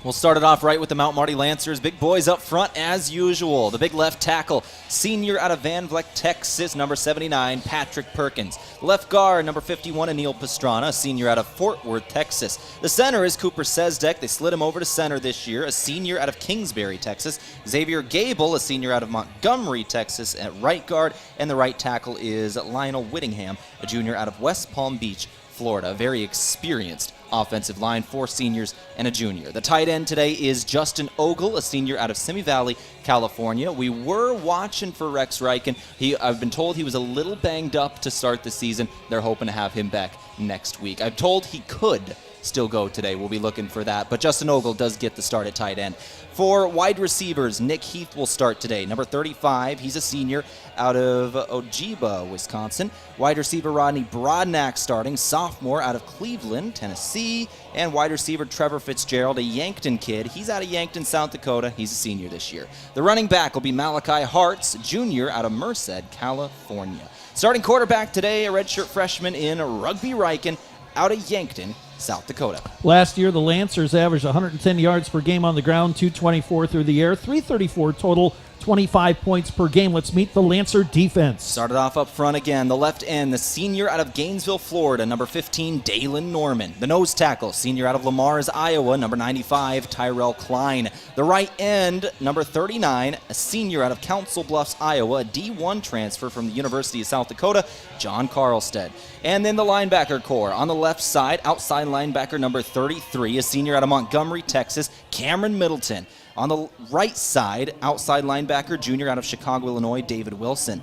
We'll start it off right with the Mount Marty Lancers. Big boys up front as usual. The big left tackle, senior out of Van Vleck, Texas, number 79, Patrick Perkins. Left guard, number 51, Anil Pastrana, senior out of Fort Worth, Texas. The center is Cooper Sesdek. They slid him over to center this year, a senior out of Kingsbury, Texas. Xavier Gable, a senior out of Montgomery, Texas, at right guard. And the right tackle is Lionel Whittingham, a junior out of West Palm Beach, Florida. Very experienced offensive line, 4 seniors and a junior. The tight end today is Justin Ogle, a senior out of Simi Valley, California. We were watching for Rex Reichen. I've been told he was a little banged up to start the season. They're hoping to have him back next week. I'm told he could still go today. We'll be looking for that. But Justin Ogle does get the start at tight end. For wide receivers, Nick Heath will start today. Number 35, he's a senior out of Ojibwa, Wisconsin. Wide receiver Rodney Brodnack starting, sophomore out of Cleveland, Tennessee. And wide receiver Trevor Fitzgerald, a Yankton kid. He's out of Yankton, South Dakota. He's a senior this year. The running back will be Malachi Hartz, junior out of Merced, California. Starting quarterback today, a redshirt freshman in Rugby Riken, out of Yankton, South Dakota. Last year, the Lancers averaged 110 yards per game on the ground, 224 through the air, 334 total, 25 points per game. Let's meet the Lancer defense. Started off up front again. The left end, the senior out of Gainesville, Florida, number 15, Dalen Norman. The nose tackle, senior out of Lamar's, Iowa, number 95, Tyrell Klein. The right end, number 39, a senior out of Council Bluffs, Iowa, a D1 transfer from the University of South Dakota, John Carlstead. And then the linebacker core. On the left side, outside linebacker number 33, a senior out of Montgomery, Texas, Cameron Middleton. On the right side, outside linebacker, junior out of Chicago, Illinois, David Wilson,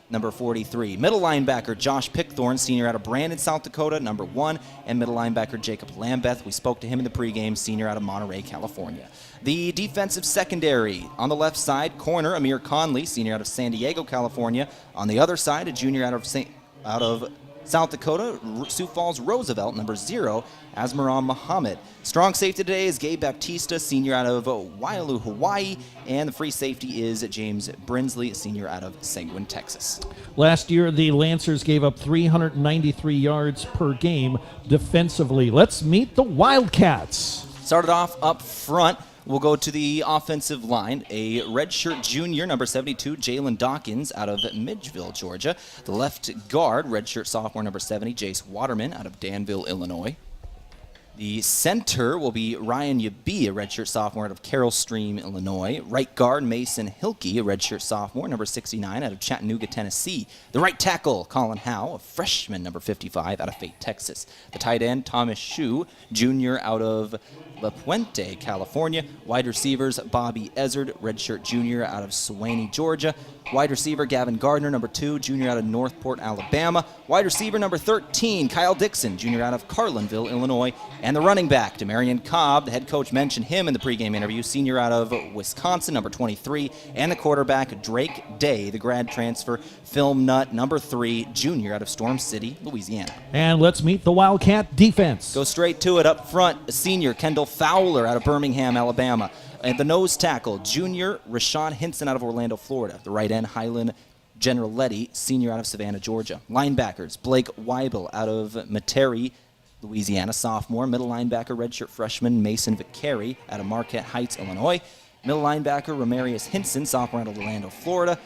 number 43. Middle linebacker, Josh Pickthorn, senior out of Brandon, South Dakota, number 1. And middle linebacker, Jacob Lambeth. We spoke to him in the pregame, senior out of Monterey, California. The defensive secondary. On the left side, corner, Amir Conley, senior out of San Diego, California. On the other side, a junior out of South Dakota, Sioux Falls, Roosevelt, number 0, Asmaran Muhammad. Strong safety today is Gabe Baptista, senior out of Waialu, Hawaii, and the free safety is James Brinsley, senior out of Seguin, Texas. Last year, the Lancers gave up 393 yards per game defensively. Let's meet the Wildcats. Started off up front. We'll go to the offensive line. A redshirt junior, number 72, Jalen Dawkins, out of Midgeville, Georgia. The left guard, redshirt sophomore, number 70, Jace Waterman, out of Danville, Illinois. The center will be Ryan Yabi, a redshirt sophomore out of Carroll Stream, Illinois. Right guard, Mason Hilke, a redshirt sophomore, number 69, out of Chattanooga, Tennessee. The right tackle, Colin Howe, a freshman, number 55, out of Fayette, Texas. The tight end, Thomas Shue, junior out of La Puente, California. Wide receivers, Bobby Ezzard, redshirt junior out of Sewanee, Georgia. Wide receiver, Gavin Gardner, number 2, junior out of Northport, Alabama. Wide receiver, number 13, Kyle Dixon, junior out of Carlinville, Illinois. And the running back, Demarion Cobb, the head coach mentioned him in the pregame interview, senior out of Wisconsin, number 23. And the quarterback, Drake Day, the grad transfer, film nut, number 3, junior out of Storm City, Louisiana. And let's meet the Wildcat defense. Go straight to it up front, a senior, Kendall Fowler, out of Birmingham, Alabama. And the nose tackle, junior, Rashawn Hinson, out of Orlando, Florida. The right end, Hyland Generaletti, senior out of Savannah, Georgia. Linebackers, Blake Weibel, out of Metairie, Louisiana, sophomore. Middle linebacker, redshirt freshman, Mason Vicari, out of Marquette Heights, Illinois. Middle linebacker, Romarius Hinson, sophomore out of Orlando, Florida.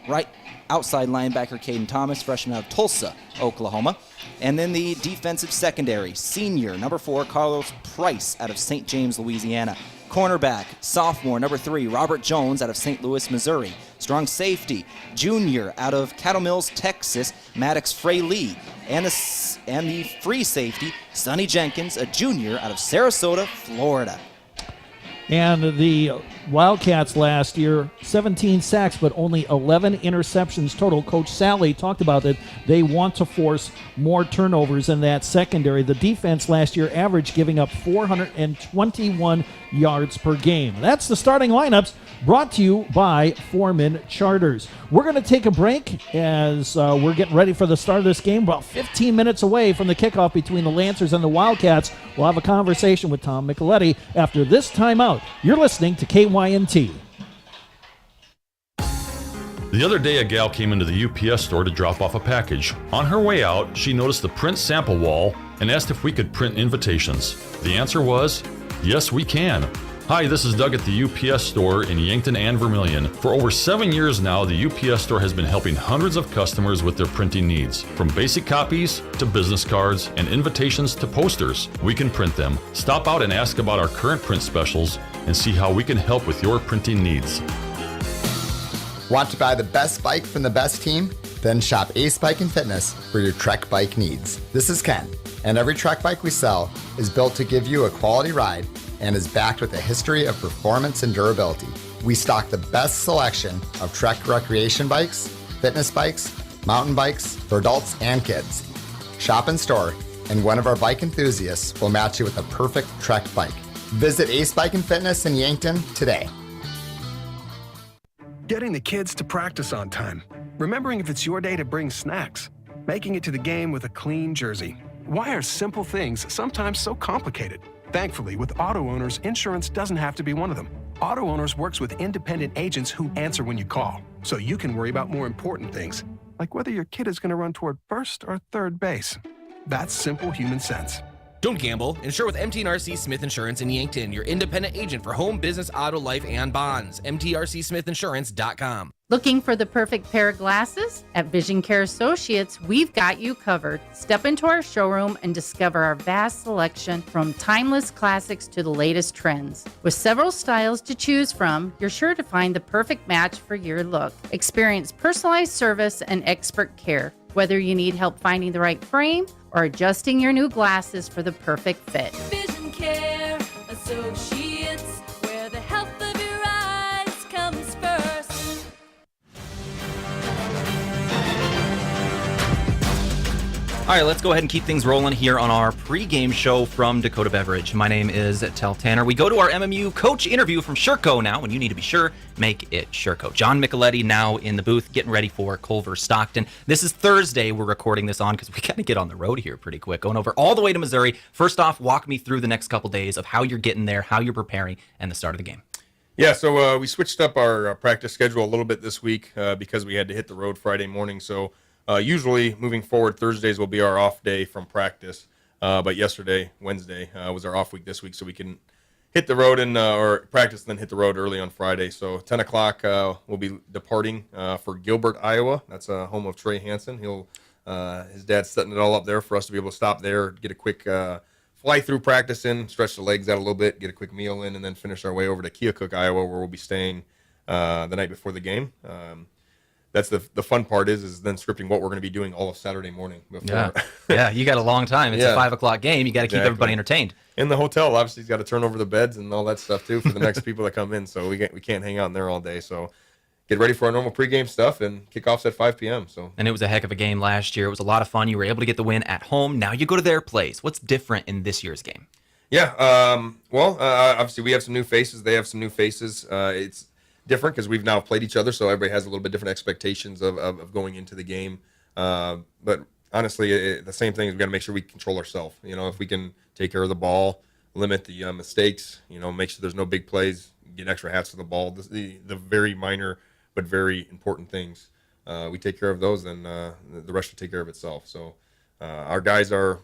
Right outside linebacker, Caden Thomas, freshman out of Tulsa, Oklahoma. And then the defensive secondary, senior, number 4, Carlos Price, out of St. James, Louisiana. Cornerback, sophomore, number 3, Robert Jones, out of St. Louis, Missouri. Strong safety, junior, out of Cattle Mills, Texas, Maddox Frey-Lee. And the free safety, Sonny Jenkins, a junior, out of Sarasota, Florida. And the Wildcats last year, 17 sacks, but only 11 interceptions total. Coach Sally talked about that. They want to force more turnovers in that secondary. The defense last year averaged giving up 421 yards per game. That's the starting lineups brought to you by Foreman Charters. We're going to take a break as we're getting ready for the start of this game. About 15 minutes away from the kickoff between the Lancers and the Wildcats. We'll have a conversation with Tom Micheletti after this timeout. You're listening to KYNT. The other day, a gal came into the UPS store to drop off a package. On her way out, she noticed the print sample wall and asked if we could print invitations. The answer was, yes, we can. Hi, this is Doug at the UPS store in Yankton and Vermilion. For over 7 years now, the UPS store has been helping hundreds of customers with their printing needs. From basic copies to business cards and invitations to posters, we can print them. Stop out and ask about our current print specials and see how we can help with your printing needs. Want to buy the best bike from the best team? Then shop Ace Bike and Fitness for your Trek bike needs. This is Ken, and every Trek bike we sell is built to give you a quality ride and is backed with a history of performance and durability. We stock the best selection of Trek recreation bikes, fitness bikes, mountain bikes for adults and kids. Shop in store, and one of our bike enthusiasts will match you with a perfect Trek bike. Visit Ace Bike and Fitness in Yankton today. Getting the kids to practice on time. Remembering if it's your day to bring snacks. Making it to the game with a clean jersey. Why are simple things sometimes so complicated? Thankfully, with auto owners, insurance doesn't have to be one of them. Auto Owners works with independent agents who answer when you call, so you can worry about more important things, like whether your kid is going to run toward first or third base. That's simple human sense. Don't gamble. Insure with MTRC Smith Insurance in Yankton, your independent agent for home, business, auto, life, and bonds. MTRCSmithInsurance.com. Looking for the perfect pair of glasses? At Vision Care Associates, we've got you covered. Step into our showroom and discover our vast selection from timeless classics to the latest trends. With several styles to choose from, you're sure to find the perfect match for your look. Experience personalized service and expert care. Whether you need help finding the right frame or adjusting your new glasses for the perfect fit. Vision Care Associates, where the health of your eyes comes first. All right, let's go ahead and keep things rolling here on our pregame show from Dakota Beverage. My name is Tehl Tanner. We go to our MMU coach interview from Sherco now. When you need to be sure, make it Sherco. John Micheletti now in the booth getting ready for Culver-Stockton. This is Thursday we're recording this on because we got to get on the road here pretty quick. Going over all the way to Missouri. First off, walk me through the next couple days of how you're getting there, how you're preparing, and the start of the game. Yeah, so we switched up our practice schedule a little bit this week because we had to hit the road Friday morning. So usually moving forward, Thursdays will be our off day from practice. But yesterday, Wednesday, was our off week this week, so we can hit the road and or practice and then hit the road early on Friday. So 10 o'clock we'll be departing for Gilbert, Iowa. That's home of Trey Hansen. His dad's setting it all up there for us to be able to stop there, get a quick fly through practice in, stretch the legs out a little bit, get a quick meal in, and then finish our way over to Keokuk, Iowa, where we'll be staying the night before the game. That's the fun part is then scripting what we're going to be doing all of Saturday morning. Before. Yeah, you got a long time. It's a 5 o'clock game. You got to keep everybody entertained. In the hotel, obviously, he's got to turn over the beds and all that stuff, too, for the next people that come in. So we can't hang out in there all day. So get ready for our normal pregame stuff, and kickoff's at 5 p.m. And it was a heck of a game last year. It was a lot of fun. You were able to get the win at home. Now you go to their place. What's different in this year's game? Yeah, obviously, we have some new faces. They have some new faces. It's different because we've now played each other, so everybody has a little bit different expectations of going into the game. But honestly, the same thing is we got to make sure we control ourselves. You know, if we can take care of the ball, limit the mistakes, make sure there's no big plays, get extra hats to the ball, the very minor but very important things. We take care of those, then the rest will take care of itself. So our guys are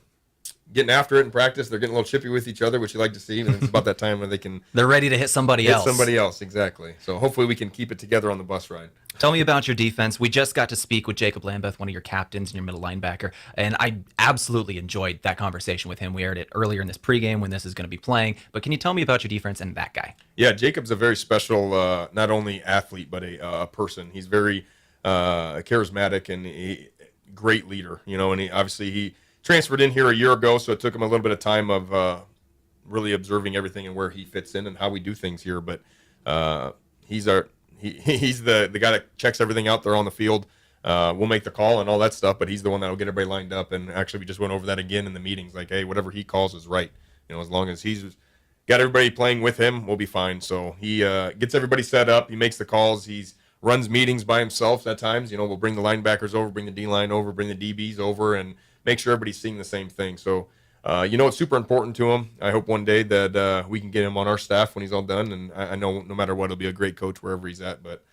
getting after it in practice. They're getting a little chippy with each other, which you like to see. And it's about that time when they can. They're ready to hit somebody else. Somebody else, exactly. So hopefully we can keep it together on the bus ride. Tell me about your defense. We just got to speak with Jacob Lambeth, one of your captains and your middle linebacker, and I absolutely enjoyed that conversation with him. We aired it earlier in this pregame when this is going to be playing. But can you tell me about your defense and that guy? Yeah, Jacob's a very special, not only athlete but a person. He's very charismatic and a great leader. And he transferred in here a year ago, so it took him a little bit of time of really observing everything and where he fits in and how we do things here. But he's the guy that checks everything out there on the field. We'll make the call and all that stuff, but he's the one that'll get everybody lined up. And actually, we just went over that again in the meetings. Like, hey, whatever he calls is right. As long as he's got everybody playing with him, we'll be fine. So he gets everybody set up. He makes the calls. He's runs meetings by himself at times. We'll bring the linebackers over, bring the D-line over, bring the DBs over, and make sure everybody's seeing the same thing. So, it's super important to him. I hope one day that we can get him on our staff when he's all done. And I know no matter what, he'll be a great coach wherever he's at. But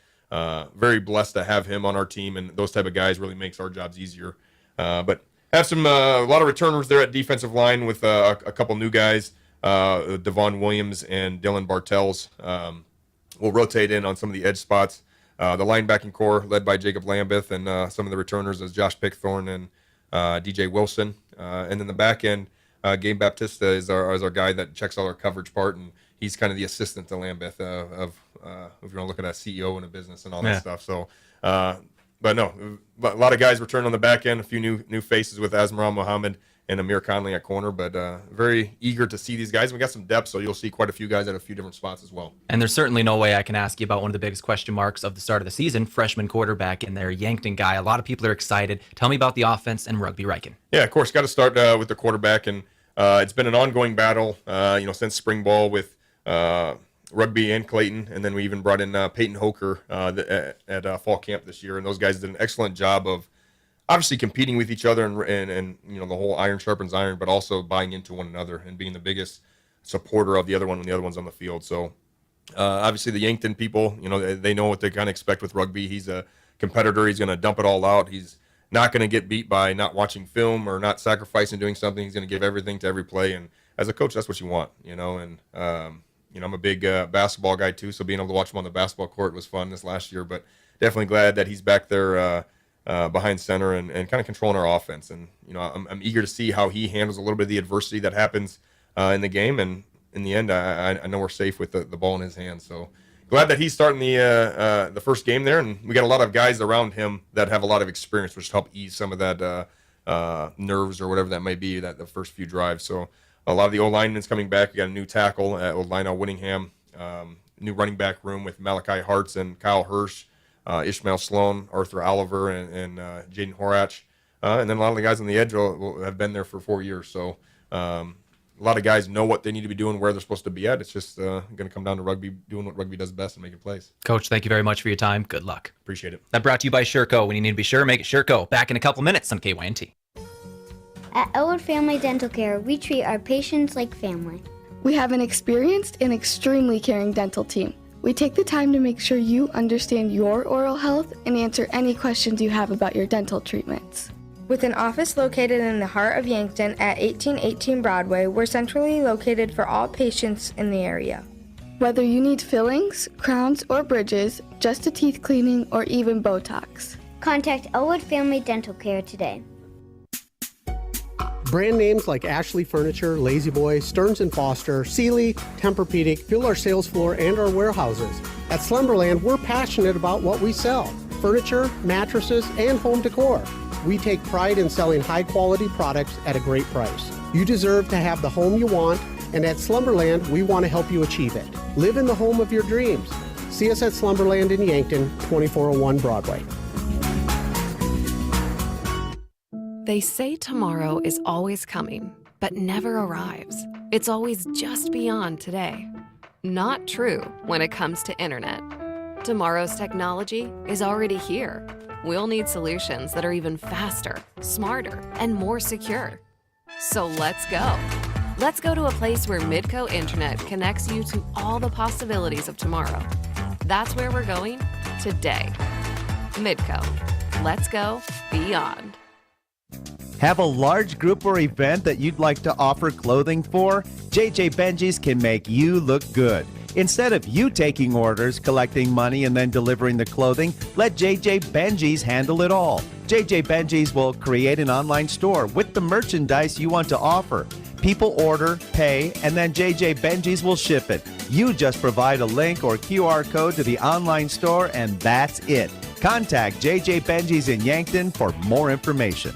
very blessed to have him on our team, and those type of guys really makes our jobs easier. But have a lot of returners there at defensive line with a couple new guys, Devon Williams and Dylan Bartels. We'll rotate in on some of the edge spots. The linebacking core led by Jacob Lambeth, and some of the returners as Josh Pickthorne and DJ Wilson. And then the back end, Gabe Baptista is our guy that checks all our coverage part, and he's kind of the assistant to Lambeth of if you want to look at a CEO in a business and all that stuff. So, but no, a lot of guys return on the back end, a few new faces with Azmaran Muhammad and Amir Conley at corner, but very eager to see these guys. We got some depth, so you'll see quite a few guys at a few different spots as well. And there's certainly no way I can ask you about one of the biggest question marks of the start of the season, freshman quarterback in there, Yankton guy. A lot of people are excited. Tell me about the offense and Rugby Riken. Yeah, of course, got to start with the quarterback, and it's been an ongoing battle, since spring ball with Rugby and Clayton, and then we even brought in Peyton Hoker at fall camp this year, and those guys did an excellent job of obviously competing with each other and the whole iron sharpens iron, but also buying into one another and being the biggest supporter of the other one when the other one's on the field. So obviously the Yankton people, they know what they kind of expect with Rugby. He's a competitor. He's going to dump it all out. He's not going to get beat by not watching film or not sacrificing doing something. He's going to give everything to every play. And as a coach, that's what you want, and I'm a big basketball guy too, so being able to watch him on the basketball court was fun this last year, but definitely glad that he's back there behind center and kind of controlling our offense. And, I'm eager to see how he handles a little bit of the adversity that happens in the game. And in the end, I know we're safe with the ball in his hands. So glad that he's starting the first game there. And we got a lot of guys around him that have a lot of experience, which help ease some of that nerves or whatever that may be, that the first few drives. So a lot of the old linemen's coming back. We got a new tackle at old Lionel Whittingham, new running back room with Malachi Hartz and Kyle Hirsch, Ishmael Sloan, Arthur Oliver, and Jaden Horach. And then a lot of the guys on the edge will have been there for 4 years. So a lot of guys know what they need to be doing, where they're supposed to be at. It's just going to come down to Rugby doing what Rugby does best and making plays. Coach, thank you very much for your time. Good luck. Appreciate it. That brought to you by Sherco. When you need to be sure, make it Sherco. Back in a couple minutes on KYNT. At Elwood Family Dental Care, we treat our patients like family. We have an experienced and extremely caring dental team. We take the time to make sure you understand your oral health and answer any questions you have about your dental treatments. With an office located in the heart of Yankton at 1818 Broadway, we're centrally located for all patients in the area. Whether you need fillings, crowns, or bridges, just a teeth cleaning, or even Botox, contact Elwood Family Dental Care today. Brand names like Ashley Furniture, Lazy Boy, Stearns & Foster, Sealy, Tempur-Pedic fill our sales floor and our warehouses. At Slumberland, we're passionate about what we sell: furniture, mattresses, and home decor. We take pride in selling high-quality products at a great price. You deserve to have the home you want, and at Slumberland, we want to help you achieve it. Live in the home of your dreams. See us at Slumberland in Yankton, 2401 Broadway. They say tomorrow is always coming, but never arrives. It's always just beyond today. Not true when it comes to internet. Tomorrow's technology is already here. We'll need solutions that are even faster, smarter, and more secure. So let's go. Let's go to a place where Midco Internet connects you to all the possibilities of tomorrow. That's where we're going today. Midco. Let's go beyond. Have a large group or event that you'd like to offer clothing for? JJ Benji's can make you look good. Instead of you taking orders, collecting money, and then delivering the clothing, let JJ Benji's handle it all. JJ Benji's will create an online store with the merchandise you want to offer. People order, pay, and then JJ Benji's will ship it. You just provide a link or QR code to the online store, and that's it. Contact JJ Benji's in Yankton for more information.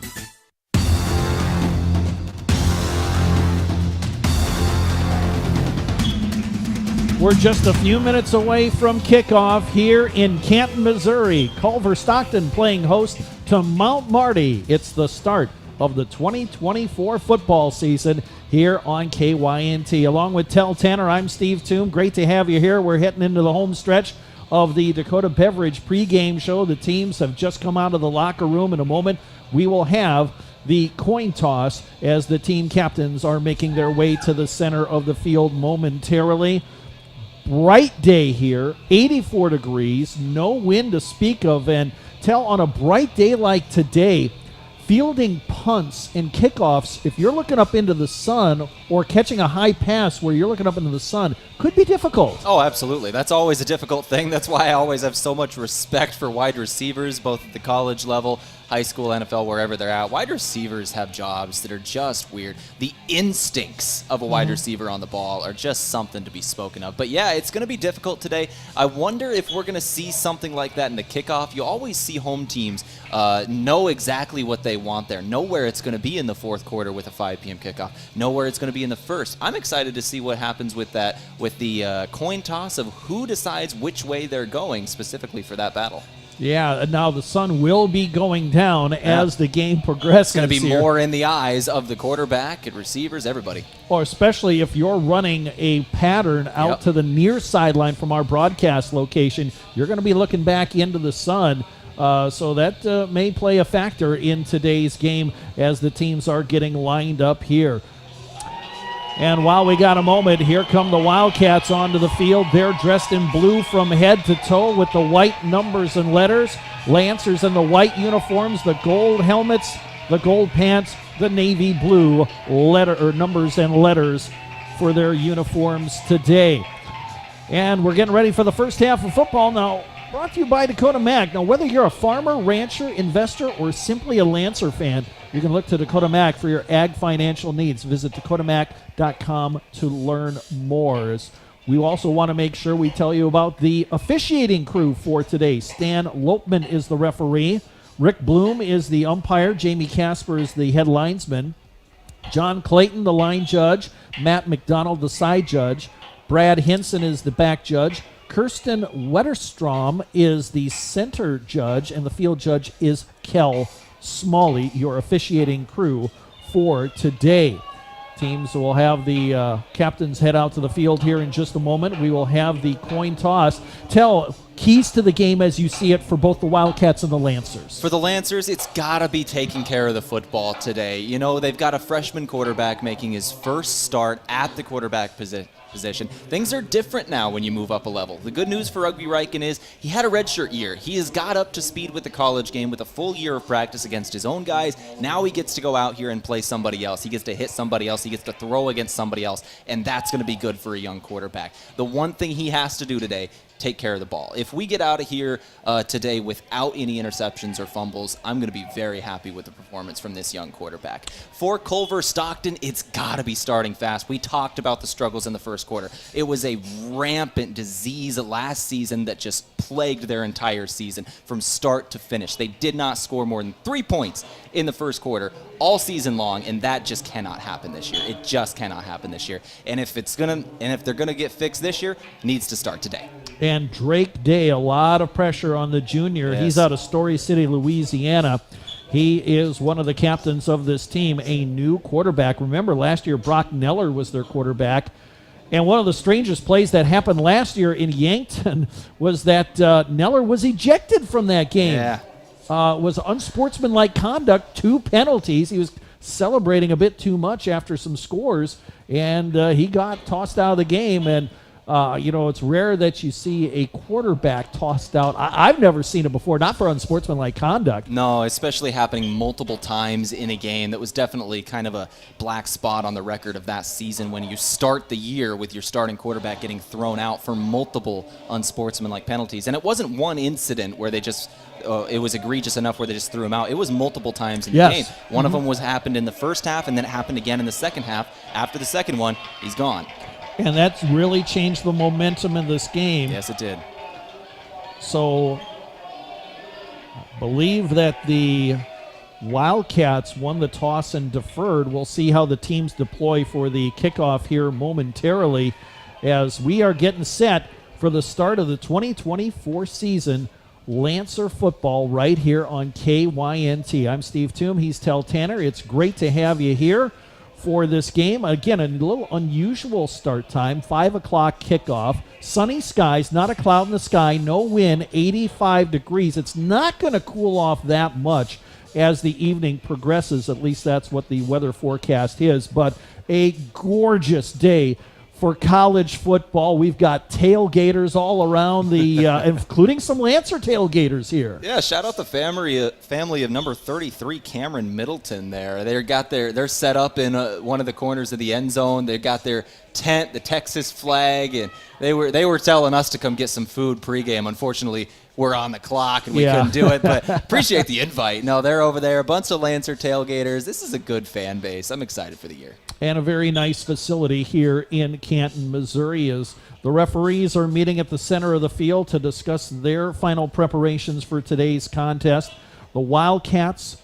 We're just a few minutes away from kickoff here in Canton, Missouri. Culver-Stockton playing host to Mount Marty. It's the start of the 2024 football season here on KYNT. Along with Tehl Tanner, I'm Steve Thum. Great to have you here. We're heading into the home stretch of the Dakota Beverage pregame show. The teams have just come out of the locker room. In a moment, we will have the coin toss as the team captains are making their way to the center of the field momentarily. Bright day here, 84 degrees, no wind to speak of, and Tehl, on a bright day like today, fielding punts and kickoffs, if you're looking up into the sun or catching a high pass where you're looking up into the sun, could be difficult. Oh, absolutely. That's always a difficult thing. That's why I always have so much respect for wide receivers, both at the college level, high school, NFL, wherever they're at. Wide receivers have jobs that are just weird. The instincts of a wide receiver on the ball are just something to be spoken of. But yeah, it's going to be difficult today. I wonder if we're going to see something like that in the kickoff. You always see home teams know exactly what they want there, know where it's going to be in the fourth quarter with a 5 p.m. kickoff, know where it's going to be in the first. I'm excited to see what happens with that, with the coin toss of who decides which way they're going specifically for that battle. Yeah, now the sun will be going down as the game progresses. It's going to be more in the eyes of the quarterback and receivers, everybody. Or especially if you're running a pattern out to the near sideline from our broadcast location, you're going to be looking back into the sun. So that may play a factor in today's game as the teams are getting lined up here. And while we got a moment, here come the Wildcats onto the field. They're dressed in blue from head to toe with the white numbers and letters. Lancers in the white uniforms, the gold helmets, the gold pants, the navy blue numbers and letters for their uniforms today. And we're getting ready for the first half of football now. Brought to you by Dakota Mac. Now, whether you're a farmer, rancher, investor, or simply a Lancer fan, you can look to Dakota Mac for your ag financial needs. Visit dakotamac.com to learn more. We also want to make sure we tell you about the officiating crew for today. Stan Lopman is the referee. Rick Bloom is the umpire. Jamie Casper is the head linesman. John Clayton, the line judge. Matt McDonald, the side judge. Brad Hinson is the back judge. Kirsten Wetterstrom is the center judge, and the field judge is Kel Smalley, your officiating crew for today. Teams will have the captains head out to the field here in just a moment. We will have the coin toss. Tehl, keys to the game as you see it for both the Wildcats and the Lancers. For the Lancers, it's got to be taking care of the football today. You know, they've got a freshman quarterback making his first start at the quarterback position. Things are different now when you move up a level. The good news for Rugby Riken is he had a redshirt year. He has got up to speed with the college game with a full year of practice against his own guys. Now he gets to go out here and play somebody else. He gets to hit somebody else. He gets to throw against somebody else, and that's going to be good for a young quarterback. The one thing he has to do today, take care of the ball. If we get out of here today without any interceptions or fumbles, I'm going to be very happy with the performance from this young quarterback. For Culver-Stockton, it's got to be starting fast. We talked about the struggles in the first quarter. It was a rampant disease last season that just plagued their entire season from start to finish. They did not score more than 3 points in the first quarter all season long, and that just cannot happen this year. It just cannot happen this year. And if they're gonna get fixed this year, it needs to start today. And Drake Day, a lot of pressure on the junior. Yes. He's out of Story City, Louisiana. He is one of the captains of this team, a new quarterback. Remember, last year Brock Neller was their quarterback. And one of the strangest plays that happened last year in Yankton was that Neller was ejected from that game. Yeah. Was unsportsmanlike conduct, 2 penalties. He was celebrating a bit too much after some scores, and he got tossed out of the game. And it's rare that you see a quarterback tossed out. I've never seen it before, not for unsportsmanlike conduct. No, especially happening multiple times in a game. That was definitely kind of a black spot on the record of that season when you start the year with your starting quarterback getting thrown out for multiple unsportsmanlike penalties. And it wasn't one incident where they just it was egregious enough where they just threw him out. It was multiple times in the game. One of them happened in the first half, and then it happened again in the second half. After the second one, he's gone. And that's really changed the momentum in this game. Yes, it did. So I believe that the Wildcats won the toss and deferred. We'll see how the teams deploy for the kickoff here momentarily as we are getting set for the start of the 2024 season. Lancer football right here on KYNT. I'm Steve Thum. He's Tehl Tanner. It's great to have you here for this game. Again, a little unusual start time, 5 o'clock kickoff. Sunny skies, not a cloud in the sky, no wind, 85 degrees. It's not going to cool off that much as the evening progresses. At least that's what the weather forecast is. But a gorgeous day for college football. We've got tailgaters all around the, including some Lancer tailgaters here. Yeah, shout out the family of number 33, Cameron Middleton. They're set up in one of the corners of the end zone. They got their tent, the Texas flag, and they were telling us to come get some food pregame. Unfortunately, we're on the clock and we couldn't do it, but appreciate the invite. No, they're over there, a bunch of Lancer tailgaters. This is a good fan base. I'm excited for the year. And a very nice facility here in Canton, Missouri, as the referees are meeting at the center of the field to discuss their final preparations for today's contest. The Wildcats,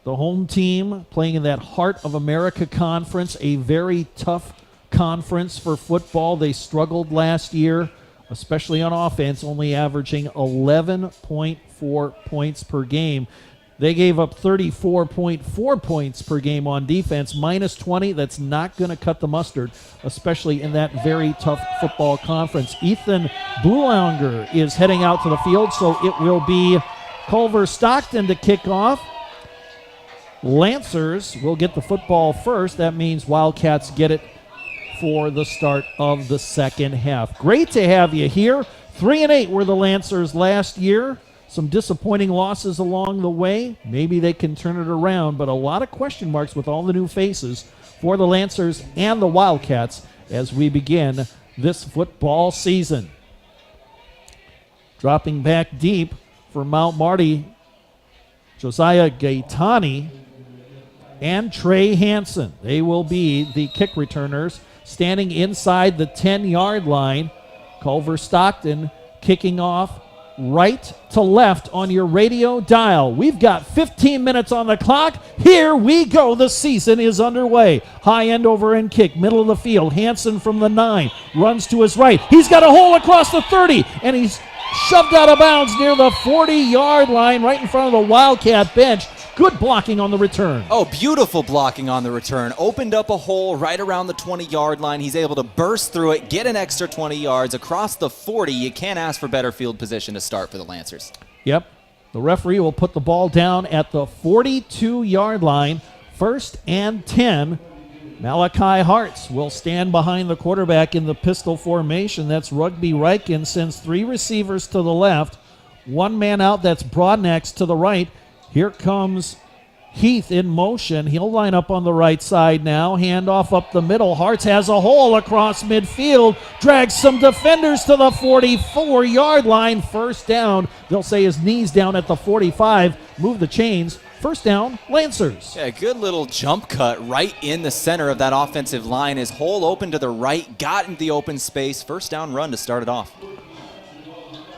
the home team, playing in that Heart of America Conference, a very tough conference for football. They struggled last year, especially on offense, only averaging 11.4 points per game. They gave up 34.4 points per game on defense, minus 20. That's not going to cut the mustard, especially in that very tough football conference. Ethan Boulanger is heading out to the field, so it will be Culver-Stockton to kick off. Lancers will get the football first. That means Wildcats get it for the start of the second half. Great to have you here. 3-8 were the Lancers last year. Some disappointing losses along the way. Maybe they can turn it around, but a lot of question marks with all the new faces for the Lancers and the Wildcats as we begin this football season. Dropping back deep for Mount Marty, Josiah Gaetani and Trey Hansen. They will be the kick returners standing inside the 10-yard line. Culver-Stockton kicking off right to left on your radio dial. We've got 15 minutes on the clock. Here we go. The season is underway. High end over end kick, middle of the field. Hansen from the 9 runs to his right. He's got a hole across the 30, and he's shoved out of bounds near the 40-yard line right in front of the Wildcat bench. Good blocking on the return. Oh, beautiful blocking on the return. Opened up a hole right around the 20-yard line. He's able to burst through it, get an extra 20 yards across the 40. You can't ask for better field position to start for the Lancers. Yep. The referee will put the ball down at the 42-yard line. 1st and 10. Malachi Hartz will stand behind the quarterback in the pistol formation. That's Rugby Reichen, sends 3 receivers to the left. 1 man out, that's Broadnax to the right. Here comes Heath in motion. He'll line up on the right side now. Handoff up the middle. Hartz has a hole across midfield. Drags some defenders to the 44-yard line. 1st down. They'll say his knees down at the 45. Move the chains. 1st down, Lancers. Yeah, good little jump cut right in the center of that offensive line. His hole open to the right. Got into the open space. 1st down run to start it off.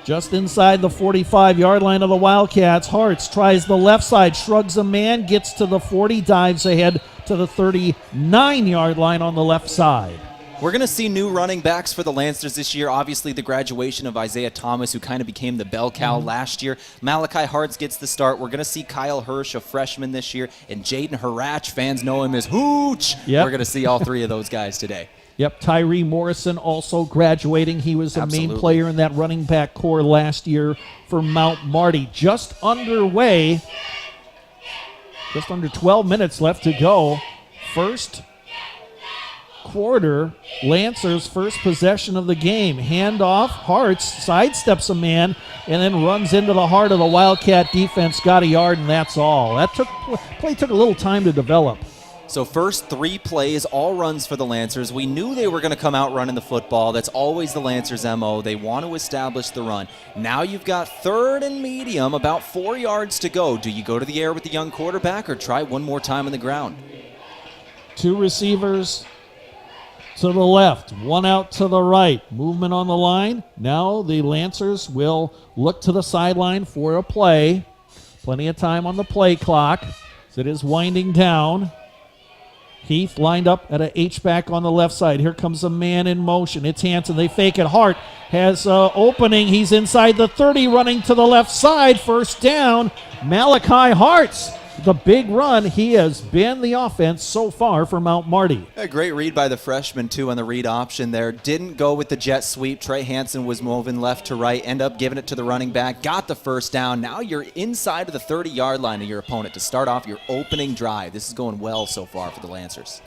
Just inside the 45-yard line of the Wildcats, Hartz tries the left side, shrugs a man, gets to the 40, dives ahead to the 39-yard line on the left side. We're going to see new running backs for the Lancers this year. Obviously, the graduation of Isaiah Thomas, who kind of became the bell cow last year. Malachi Hartz gets the start. We're going to see Kyle Hirsch, a freshman this year, and Jaden Harach. Fans know him as Hooch. Yep. We're going to see all 3 of those guys today. Yep, Tyree Morrison also graduating. He was a main player in that running back core last year for Mount Marty. Just underway. Just under 12 minutes left to go. First quarter, Lancers' first possession of the game. Handoff, Hartz sidesteps a man and then runs into the heart of the Wildcat defense. Got a yard, and that's all. That play took a little time to develop. So first 3 plays, all runs for the Lancers. We knew they were going to come out running the football. That's always the Lancers' MO. They want to establish the run. Now you've got 3rd and medium, about 4 yards to go. Do you go to the air with the young quarterback or try one more time on the ground? 2 receivers to the left, 1 out to the right. Movement on the line. Now the Lancers will look to the sideline for a play. Plenty of time on the play clock. So it is winding down. Heath lined up at a H-back on the left side. Here comes a man in motion. It's Hansen. They fake it. Hart has opening. He's inside the 30, running to the left side. First down, Malachi Hart's the big run. He has been the offense so far for Mount Marty. A great read by the freshman, too, on the read option there. Didn't go with the jet sweep. Trey Hansen was moving left to right, end up giving it to the running back, got the first down. Now you're inside of the 30-yard line of your opponent to start off your opening drive. This is going well so far for the Lancers.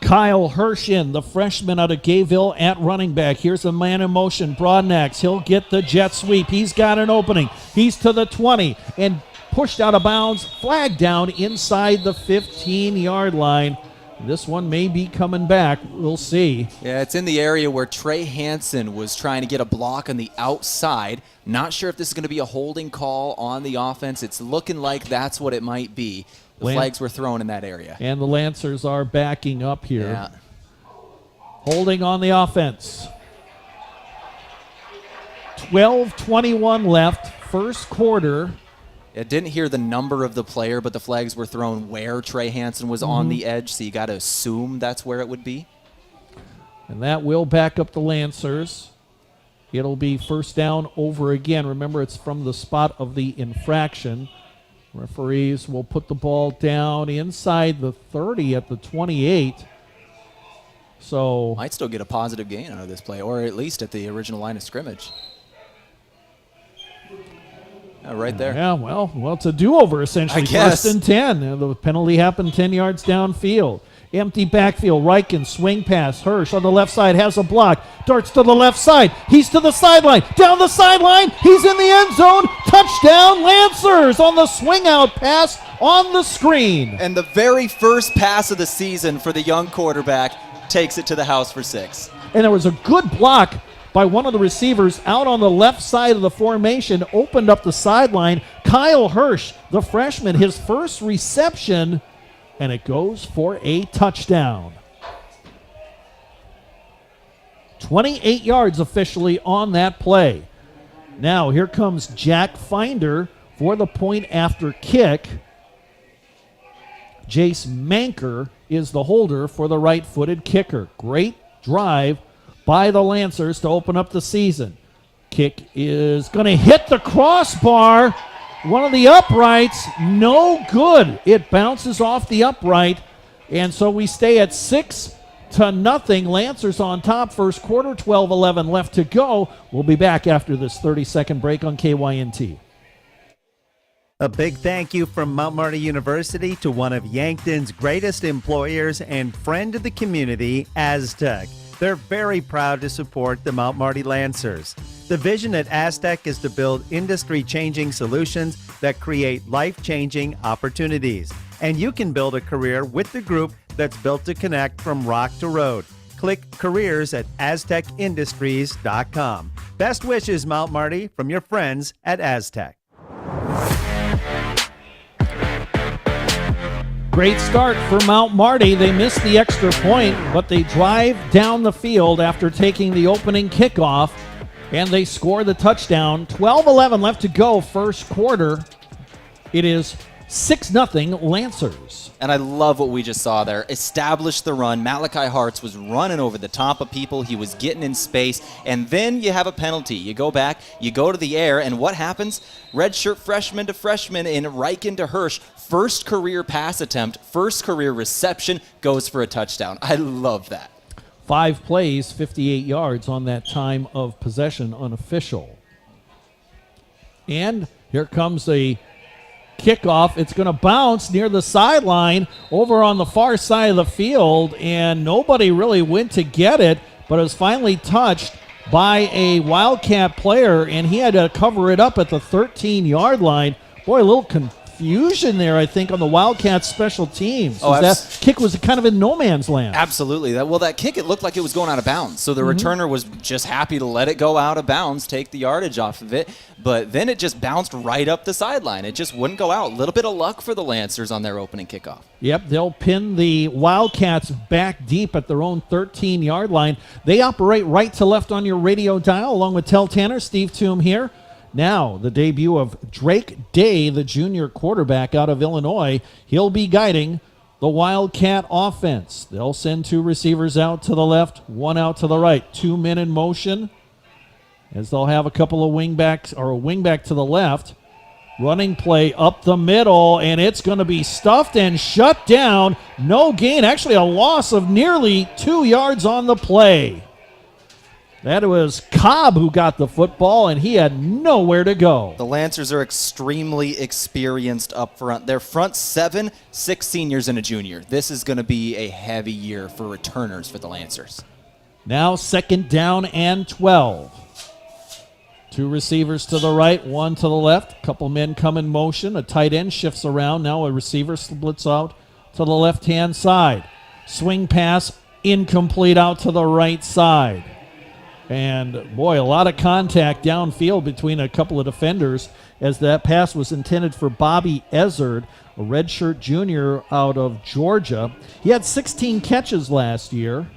Kyle Hershin, the freshman out of Gayville at running back. Here's a man in motion, Broadnax. He'll get the jet sweep. He's got an opening. He's to the 20 and pushed out of bounds, flag down inside the 15-yard line. This one may be coming back. We'll see. Yeah, it's in the area where Trey Hansen was trying to get a block on the outside. Not sure if this is going to be a holding call on the offense. It's looking like that's what it might be. The flags were thrown in that area. And the Lancers are backing up here. Yeah. Holding on the offense. 12:21 left, first quarter. I didn't hear the number of the player, but the flags were thrown where Trey Hansen was on the edge, so you got to assume that's where it would be. And that will back up the Lancers. It'll be first down over again. Remember, it's from the spot of the infraction. Referees will put the ball down inside the 30 at the 28. So might still get a positive gain out of this play, or at least at the original line of scrimmage. Right there. Yeah, well, it's a do-over essentially. I guess. First and 10. The penalty happened 10 yards downfield. Empty backfield. Reichen swing pass. Hirsch on the left side has a block. Darts to the left side. He's to the sideline. Down the sideline. He's in the end zone. Touchdown Lancers on the swing out pass on the screen. And the very first pass of the season for the young quarterback takes it to the house for 6. And there was a good block by one of the receivers out on the left side of the formation, opened up the sideline. Kyle Hirsch, the freshman, his first reception, and it goes for a touchdown. 28 yards officially on that play. Now here comes Jack Finder for the point after kick. Jace Manker is the holder for the right-footed kicker. Great drive by the Lancers to open up the season. Kick is going to hit the crossbar. One of the uprights, no good. It bounces off the upright, and so we stay at 6-0. Lancers on top, first quarter, 12:11 left to go. We'll be back after this 30-second break on KYNT. A big thank you from Mount Marty University to one of Yankton's greatest employers and friend of the community, Aztec. They're very proud to support the Mount Marty Lancers. The vision at Aztec is to build industry-changing solutions that create life-changing opportunities. And you can build a career with the group that's built to connect from rock to road. Click careers at aztecindustries.com. Best wishes, Mount Marty, from your friends at Aztec. Great start for Mount Marty. They missed the extra point, but they drive down the field after taking the opening kickoff, and they score the touchdown. 12:11 left to go, first quarter. It is 6-0 Lancers. And I love what we just saw there. Establish the run. Malachi Hartz was running over the top of people. He was getting in space. And then you have a penalty. You go back, you go to the air, and what happens? Redshirt freshman to freshman in Reichen to Hirsch. First career pass attempt, first career reception, goes for a touchdown. I love that. 5 plays, 58 yards on that time of possession unofficial. And here comes a kickoff. It's going to bounce near the sideline over on the far side of the field, and nobody really went to get it, but it was finally touched by a Wildcat player, and he had to cover it up at the 13-yard line. Boy, a little confusion there, I think, on the Wildcats special teams. That kick was kind of in no man's land. Absolutely. That kick, it looked like it was going out of bounds. So the returner was just happy to let it go out of bounds, take the yardage off of it. But then it just bounced right up the sideline. It just wouldn't go out. A little bit of luck for the Lancers on their opening kickoff. Yep, they'll pin the Wildcats back deep at their own 13-yard line. They operate right to left on your radio dial, along with Tehl Tanner, Steve Thum here. Now, the debut of Drake Day, the junior quarterback out of Illinois. He'll be guiding the Wildcat offense. They'll send 2 receivers out to the left, 1 out to the right. 2 men in motion, as they'll have a couple of wingbacks, or a wingback to the left. Running play up the middle, and it's going to be stuffed and shut down. No gain, actually a loss of nearly 2 yards on the play. That was Cobb who got the football, and he had nowhere to go. The Lancers are extremely experienced up front. Their front 7, 6 seniors and a junior. This is going to be a heavy year for returners for the Lancers. Now 2nd down and 12. 2 receivers to the right, 1 to the left. Couple men come in motion. A tight end shifts around. Now a receiver splits out to the left-hand side. Swing pass incomplete out to the right side. And, boy, a lot of contact downfield between a couple of defenders as that pass was intended for Bobby Ezzard, a redshirt junior out of Georgia. He had 16 catches last year.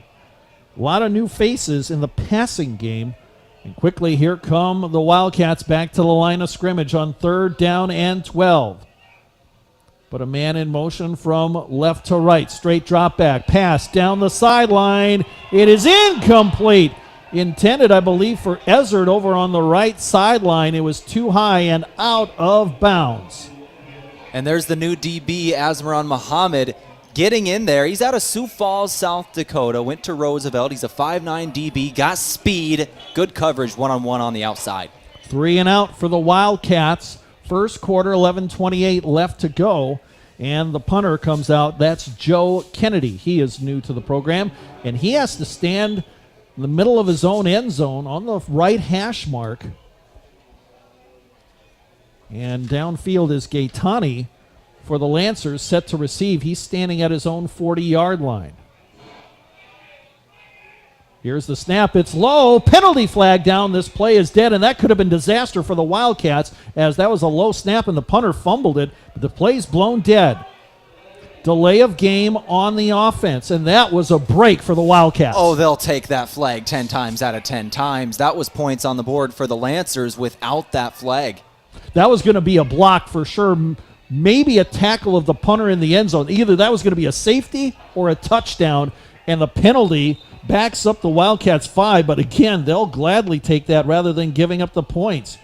A lot of new faces in the passing game. And quickly, here come the Wildcats back to the line of scrimmage on 3rd down and 12. But a man in motion from left to right. Straight drop back. Pass down the sideline. It is incomplete. Intended, I believe, for Ezzard over on the right sideline. It was too high and out of bounds. And there's the new DB, Asmaran Muhammad, getting in there. He's out of Sioux Falls, South Dakota. Went to Roosevelt. He's a 5'9 DB. Got speed. Good coverage, one-on-one on the outside. 3 and out for the Wildcats. First quarter, 11:28 left to go. And the punter comes out. That's Joe Kennedy. He is new to the program. And he has to stand in the middle of his own end zone on the right hash mark. And downfield is Gaetani for the Lancers, set to receive. He's standing at his own 40-yard line. Here's the snap. It's low. Penalty flag down. This play is dead, and that could have been disaster for the Wildcats, as that was a low snap and the punter fumbled it. But the play's blown dead. Delay of game on the offense, and that was a break for the Wildcats. Oh, they'll take that flag 10 times out of 10 times. That was points on the board for the Lancers without that flag. That was going to be a block for sure. Maybe a tackle of the punter in the end zone. Either that was going to be a safety or a touchdown, and the penalty backs up the Wildcats 5, but again, they'll gladly take that rather than giving up the points.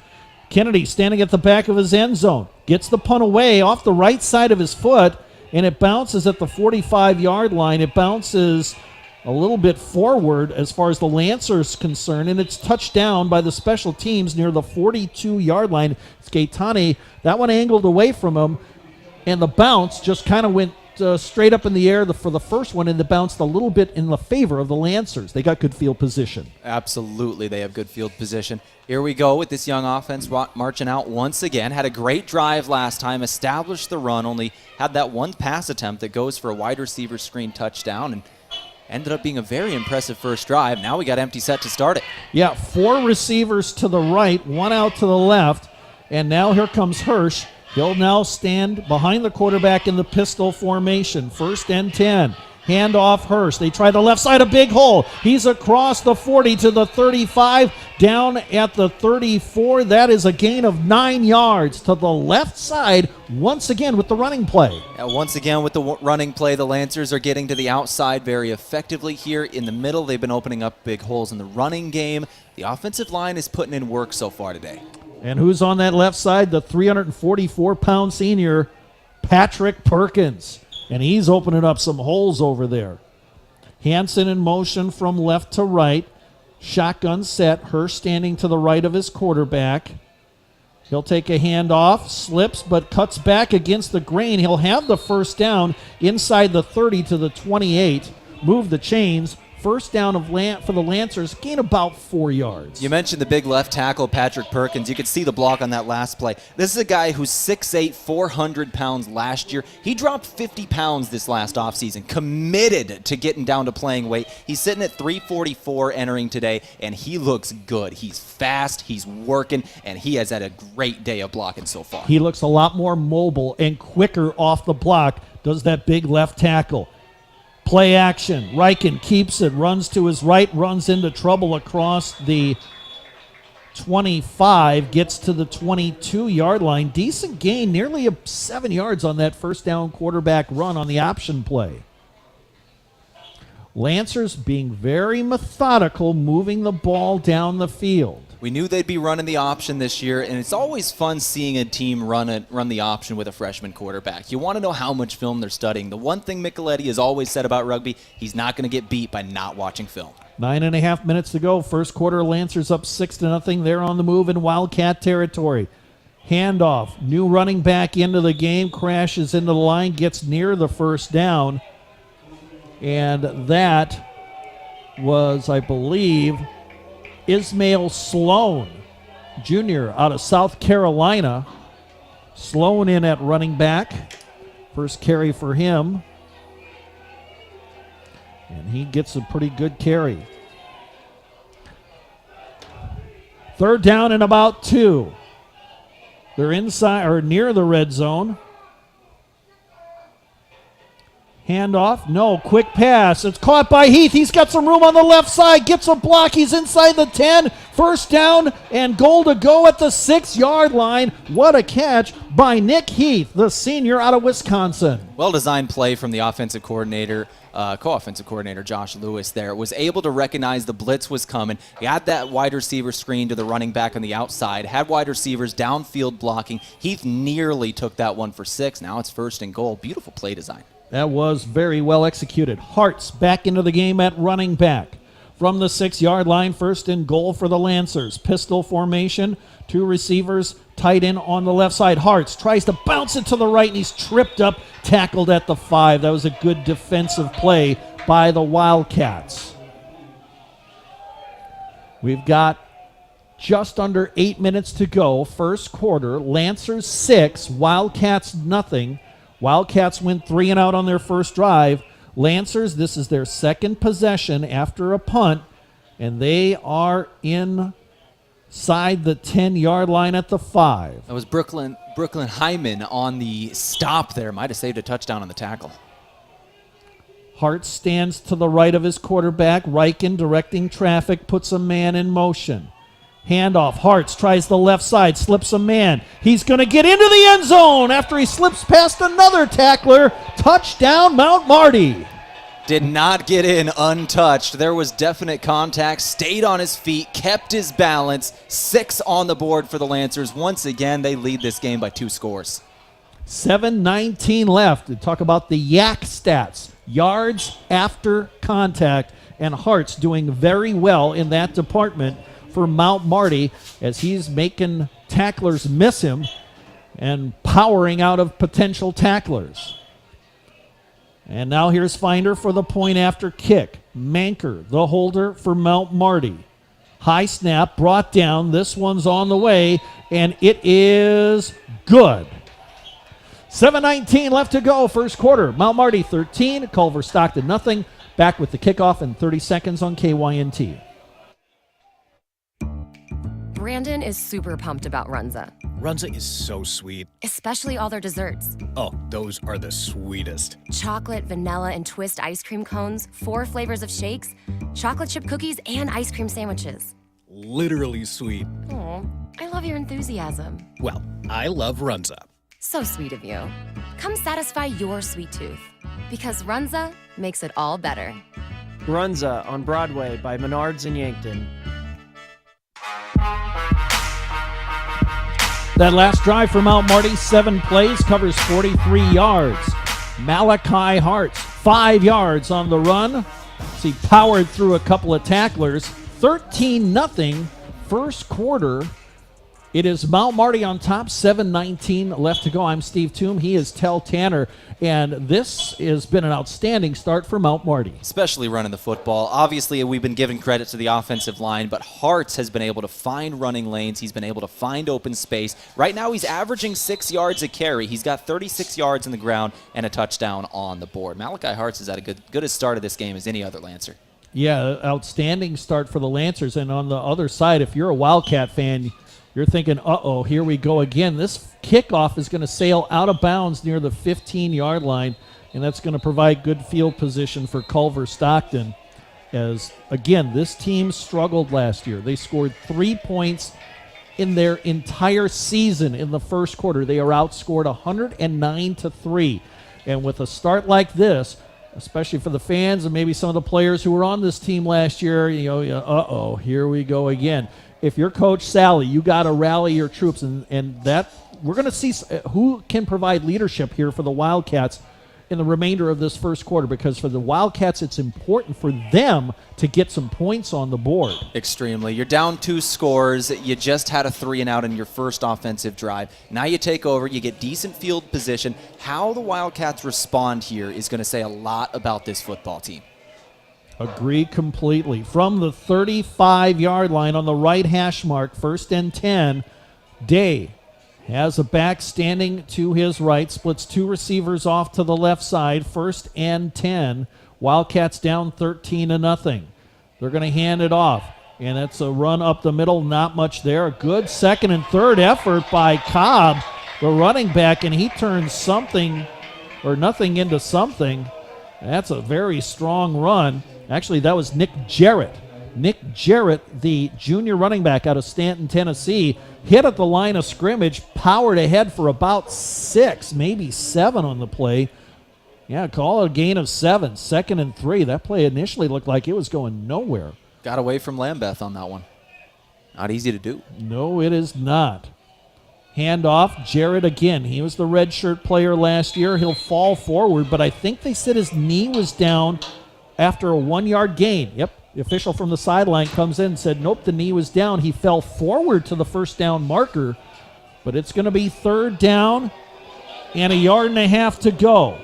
Kennedy standing at the back of his end zone, gets the punt away off the right side of his foot, and it bounces at the 45-yard line. It bounces a little bit forward as far as the Lancers concerned, and it's touched down by the special teams near the 42-yard line. It's Gaetani. That one angled away from him, and the bounce just kind of went straight up in the air for the first one, and it bounced a little bit in the favor of the Lancers. They got good field position. Absolutely, they have good field position. Here we go with this young offense marching out once again. Had a great drive last time, established the run, only had that one pass attempt that goes for a wide receiver screen touchdown, and ended up being a very impressive first drive. Now we got empty set to start it. Yeah, 4 receivers to the right, 1 out to the left, and now here comes Hirsch. He'll now stand behind the quarterback in the pistol formation. 1st and 10. Hand off Hirsch. They try the left side, a big hole. He's across the 40 to the 35, down at the 34. That is a gain of 9 yards to the left side once again with the running play. Once again with the running play, the Lancers are getting to the outside very effectively here. In the middle, they've been opening up big holes in the running game. The offensive line is putting in work so far today. And who's on that left side? The 344-pound senior, Patrick Perkins. And he's opening up some holes over there. Hansen in motion from left to right. Shotgun set. Hirsch standing to the right of his quarterback. He'll take a handoff, slips, but cuts back against the grain. He'll have the first down inside the 30 to the 28. Move the chains. First down for the Lancers, gain about 4 yards. You mentioned the big left tackle, Patrick Perkins. You could see the block on that last play. This is a guy who's 6'8", 400 pounds last year. He dropped 50 pounds this last offseason, committed to getting down to playing weight. He's sitting at 344 entering today, and he looks good. He's fast, he's working, and he has had a great day of blocking so far. He looks a lot more mobile and quicker off the block, does that big left tackle. Play action. Riken keeps it, runs to his right, runs into trouble across the 25, gets to the 22-yard line. Decent gain, nearly 7 yards on that first down quarterback run on the option play. Lancers being very methodical, moving the ball down the field. We knew they'd be running the option this year, and it's always fun seeing a team run the option with a freshman quarterback. You want to know how much film they're studying. The one thing Micheletti has always said about rugby, he's not going to get beat by not watching film. 9.5 minutes to go. First quarter, Lancers up 6-0. They're on the move in Wildcat territory. Handoff. New running back into the game. Crashes into the line. Gets near the first down. And that was, I believe, Ismail Sloan, Jr. out of South Carolina. Sloan in at running back. First carry for him. And he gets a pretty good carry. Third down and about 2. They're inside or near the red zone. Handoff. No, quick pass. It's caught by Heath. He's got some room on the left side. Gets a block. He's inside the 10. First down and goal to go at the 6-yard line. What a catch by Nick Heath, the senior out of Wisconsin. Well-designed play from the offensive coordinator, co-offensive coordinator Josh Lewis there. Was able to recognize the blitz was coming. He had that wide receiver screen to the running back on the outside. Had wide receivers downfield blocking. Heath nearly took that one for 6. Now it's first and goal. Beautiful play design. That was very well executed. Hartz back into the game at running back. From the 6-yard line, first and goal for the Lancers. Pistol formation, 2 receivers, tight end on the left side. Hartz tries to bounce it to the right, and he's tripped up, tackled at the 5. That was a good defensive play by the Wildcats. We've got just under 8 minutes to go. First quarter, Lancers 6, Wildcats nothing. Wildcats went 3 and out on their first drive. Lancers, this is their second possession after a punt, and they are inside the 10-yard line at the 5. That was Brooklyn Hyman on the stop there. Might have saved a touchdown on the tackle. Hart stands to the right of his quarterback. Riken directing traffic, puts a man in motion. Handoff. Hartz tries the left side, slips a man. He's going to get into the end zone after he slips past another tackler. Touchdown, Mount Marty. Did not get in untouched. There was definite contact. Stayed on his feet, kept his balance. 6 on the board for the Lancers. Once again, they lead this game by 2 scores. 7:19 left. To talk about the yak stats. Yards after contact. And Hartz doing very well in that department for Mount Marty as he's making tacklers miss him and powering out of potential tacklers. And now here's Finder for the point after kick. Manker, the holder for Mount Marty. High snap, brought down. This one's on the way, and it is good. 7:19 left to go, first quarter. Mount Marty 13, Culver-Stockton nothing. Back with the kickoff in 30 seconds on KYNT. Brandon is super pumped about Runza. Runza is so sweet. Especially all their desserts. Oh, those are the sweetest. Chocolate, vanilla, and twist ice cream cones, 4 flavors of shakes, chocolate chip cookies, and ice cream sandwiches. Literally sweet. Aw, I love your enthusiasm. Well, I love Runza. So sweet of you. Come satisfy your sweet tooth. Because Runza makes it all better. Runza on Broadway by Menards in Yankton. That last drive for Mount Marty, 7 plays, covers 43 yards. Malachi Hartz, 5 yards on the run. He powered through a couple of tacklers. 13-0 first quarter. It is Mount Marty on top, 7:19 left to go. I'm Steve Thum. He is Tehl Tanner. And this has been an outstanding start for Mount Marty. Especially running the football. Obviously, we've been giving credit to the offensive line, but Hartz has been able to find running lanes. He's been able to find open space. Right now, he's averaging 6 yards a carry. He's got 36 yards in the ground and a touchdown on the board. Malachi Hartz is at a good as start of this game as any other Lancer. Yeah, outstanding start for the Lancers. And on the other side, if you're a Wildcat fan, you're thinking, uh-oh, here we go again. This kickoff is going to sail out of bounds near the 15-yard line, and that's going to provide good field position for Culver-Stockton. As, again, this team struggled last year. They scored 3 points in their entire season in the first quarter. They are outscored 109-3. And with a start like this, especially for the fans and maybe some of the players who were on this team last year, here we go again. If you're Coach Sally, you got to rally your troops, and that we're going to see who can provide leadership here for the Wildcats in the remainder of this first quarter, because for the Wildcats, it's important for them to get some points on the board. Extremely. You're down 2 scores. You just had a 3-and-out in your first offensive drive. Now you take over. You get decent field position. How the Wildcats respond here is going to say a lot about this football team. Agree completely. From the 35-yard line on the right hash mark, 1st and 10, Day has a back standing to his right, splits 2 receivers off to the left side, 1st and 10. Wildcats down 13-0. They're going to hand it off, and it's a run up the middle, not much there. A good 2nd and 3rd effort by Cobb, the running back, and he turns something or nothing into something. That's a very strong run. Actually, that was Nick Jarrett. Nick Jarrett, the junior running back out of Stanton, Tennessee, hit at the line of scrimmage, powered ahead for about 6, maybe 7 on the play. Yeah, call it a gain of 7, 2nd and 3. That play initially looked like it was going nowhere. Got away from Lambeth on that one. Not easy to do. No, it is not. Handoff, Jarrett again. He was the redshirt player last year. He'll fall forward, but I think they said his knee was down after a 1-yard gain. Yep. The official from the sideline comes in and said, nope, the knee was down. He fell forward to the first down marker, but it's going to be 3rd down and 1.5 yards to go.